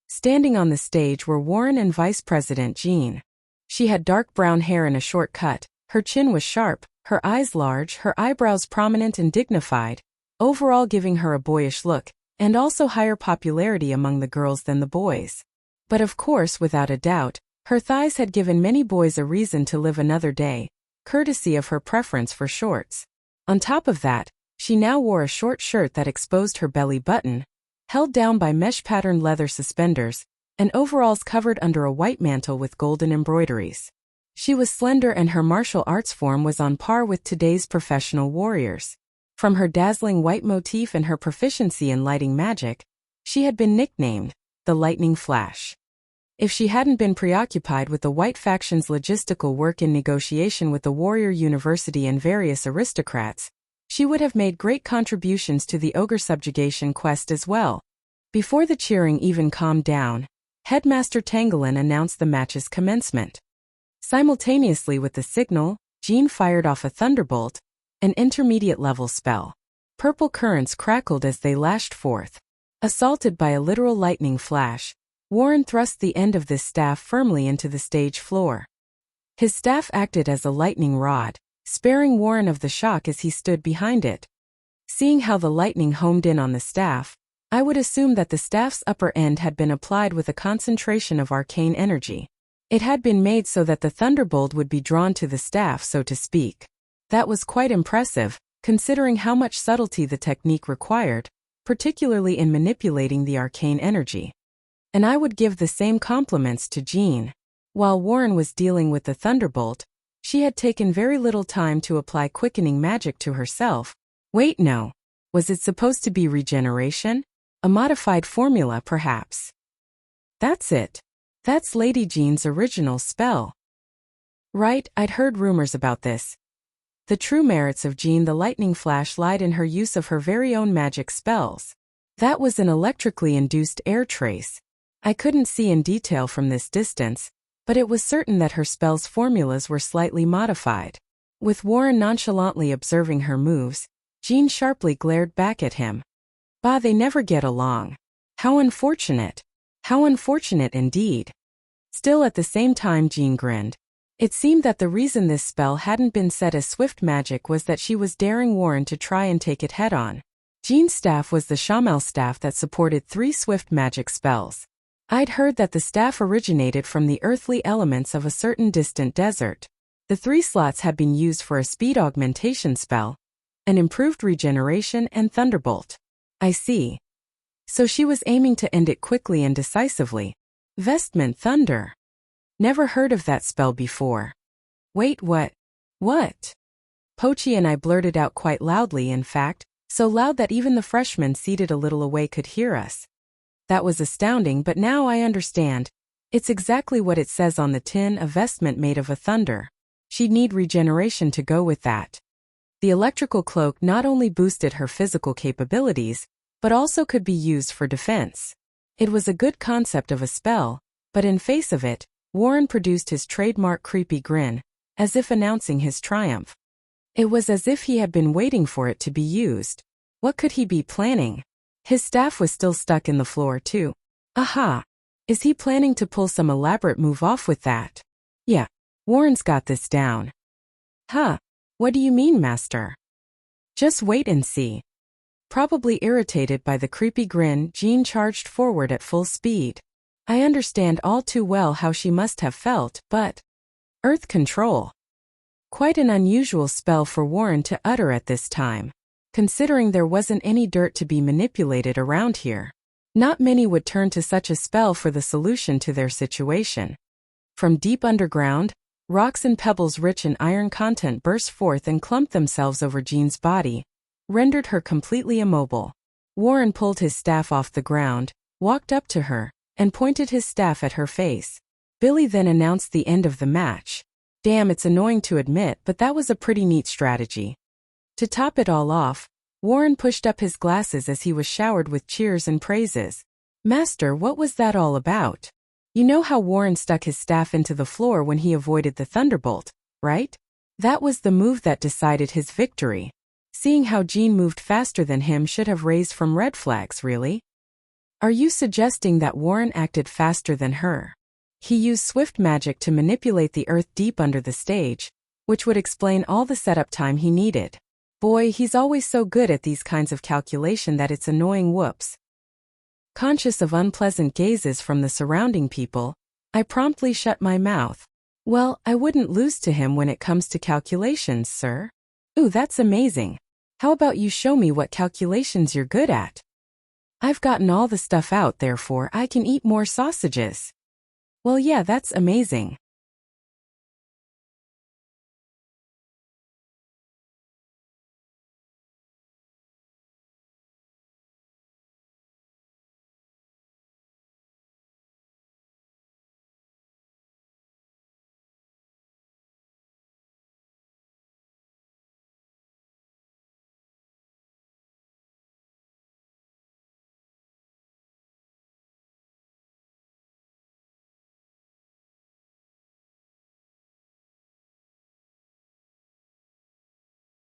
S1: Standing on the stage were Warren and Vice President Jean. She had dark brown hair and a short cut, her chin was sharp, her eyes large, her eyebrows prominent and dignified, overall giving her a boyish look, and also higher popularity among the girls than the boys. But of course, without a doubt, her thighs had given many boys a reason to live another day, courtesy of her preference for shorts. On top of that, she now wore a short shirt that exposed her belly button, held down by mesh-patterned leather suspenders, and overalls covered under a white mantle with golden embroideries. She was slender and her martial arts form was on par with today's professional warriors. From her dazzling white motif and her proficiency in lighting magic, she had been nicknamed the Lightning Flash. If she hadn't been preoccupied with the White Faction's logistical work in negotiation with the Warrior University and various aristocrats, she would have made great contributions to the ogre subjugation quest as well. Before the cheering even calmed down, Headmaster Tangolin announced the match's commencement. Simultaneously with the signal, Jean fired off a thunderbolt, an intermediate-level spell. Purple currents crackled as they lashed forth. Assaulted by a literal lightning flash, Warren thrust the end of this staff firmly into the stage floor. His staff acted as a lightning rod, sparing Warren of the shock as he stood behind it. Seeing how the lightning homed in on the staff, I would assume that the staff's upper end had been applied with a concentration of arcane energy. It had been made so that the thunderbolt would be drawn to the staff, so to speak. That was quite impressive, considering how much subtlety the technique required, particularly in manipulating the arcane energy. And I would give the same compliments to Jean. While Warren was dealing with the thunderbolt, she had taken very little time to apply quickening magic to herself. Wait, no. Was it supposed to be regeneration? A modified formula, perhaps? That's it. That's Lady Jean's original spell. Right, I'd heard rumors about this. The true merits of Jean the Lightning Flash lied in her use of her very own magic spells. That was an electrically induced air trace. I couldn't see in detail from this distance, but it was certain that her spell's formulas were slightly modified. With Warren nonchalantly observing her moves, Jean sharply glared back at him. Bah, they never get along. How unfortunate. How unfortunate indeed. Still at the same time Jean grinned. It seemed that the reason this spell hadn't been set as swift magic was that she was daring Warren to try and take it head-on. Jean's staff was the Shamal staff that supported 3 swift magic spells. I'd heard that the staff originated from the earthly elements of a certain distant desert. The 3 slots had been used for a speed augmentation spell, an improved regeneration and thunderbolt. I see. So she was aiming to end it quickly and decisively. Vestment Thunder. Never heard of that spell before. Wait, what? What? Pochi and I blurted out quite loudly, in fact, so loud that even the freshmen seated a little away could hear us. That was astounding, but now I understand. It's exactly what it says on the tin, a vestment made of a thunder. She'd need regeneration to go with that. The electrical cloak not only boosted her physical capabilities, but also could be used for defense. It was a good concept of a spell, but in face of it, Warren produced his trademark creepy grin, as if announcing his triumph. It was as if he had been waiting for it to be used. What could he be planning? His staff was still stuck in the floor too. Aha! Is he planning to pull some elaborate move off with that? Yeah, Warren's got this down. Huh? What do you mean, Master? Just wait and see. Probably irritated by the creepy grin, Jean charged forward at full speed. I understand all too well how she must have felt, but… Earth control. Quite an unusual spell for Warren to utter at this time, considering there wasn't any dirt to be manipulated around here. Not many would turn to such a spell for the solution to their situation. From deep underground, rocks and pebbles rich in iron content burst forth and clumped themselves over Jean's body, rendered her completely immobile. Warren pulled his staff off the ground, walked up to her, and pointed his staff at her face. Billy then announced the end of the match. Damn, it's annoying to admit, but that was a pretty neat strategy. To top it all off, Warren pushed up his glasses as he was showered with cheers and praises. Master, what was that all about? You know how Warren stuck his staff into the floor when he avoided the thunderbolt, right? That was the move that decided his victory. Seeing how Jean moved faster than him should have raised from red flags, really? Are you suggesting that Warren acted faster than her? He used swift magic to manipulate the earth deep under the stage, which would explain all the setup time he needed. Boy, he's always so good at these kinds of calculation that it's annoying. Whoops. Conscious of unpleasant gazes from the surrounding people, I promptly shut my mouth. Well, I wouldn't lose to him when it comes to calculations, sir. Ooh, that's amazing. How about you show me what calculations you're good at? I've gotten all the stuff out, therefore I can eat more sausages. Well, yeah, that's amazing.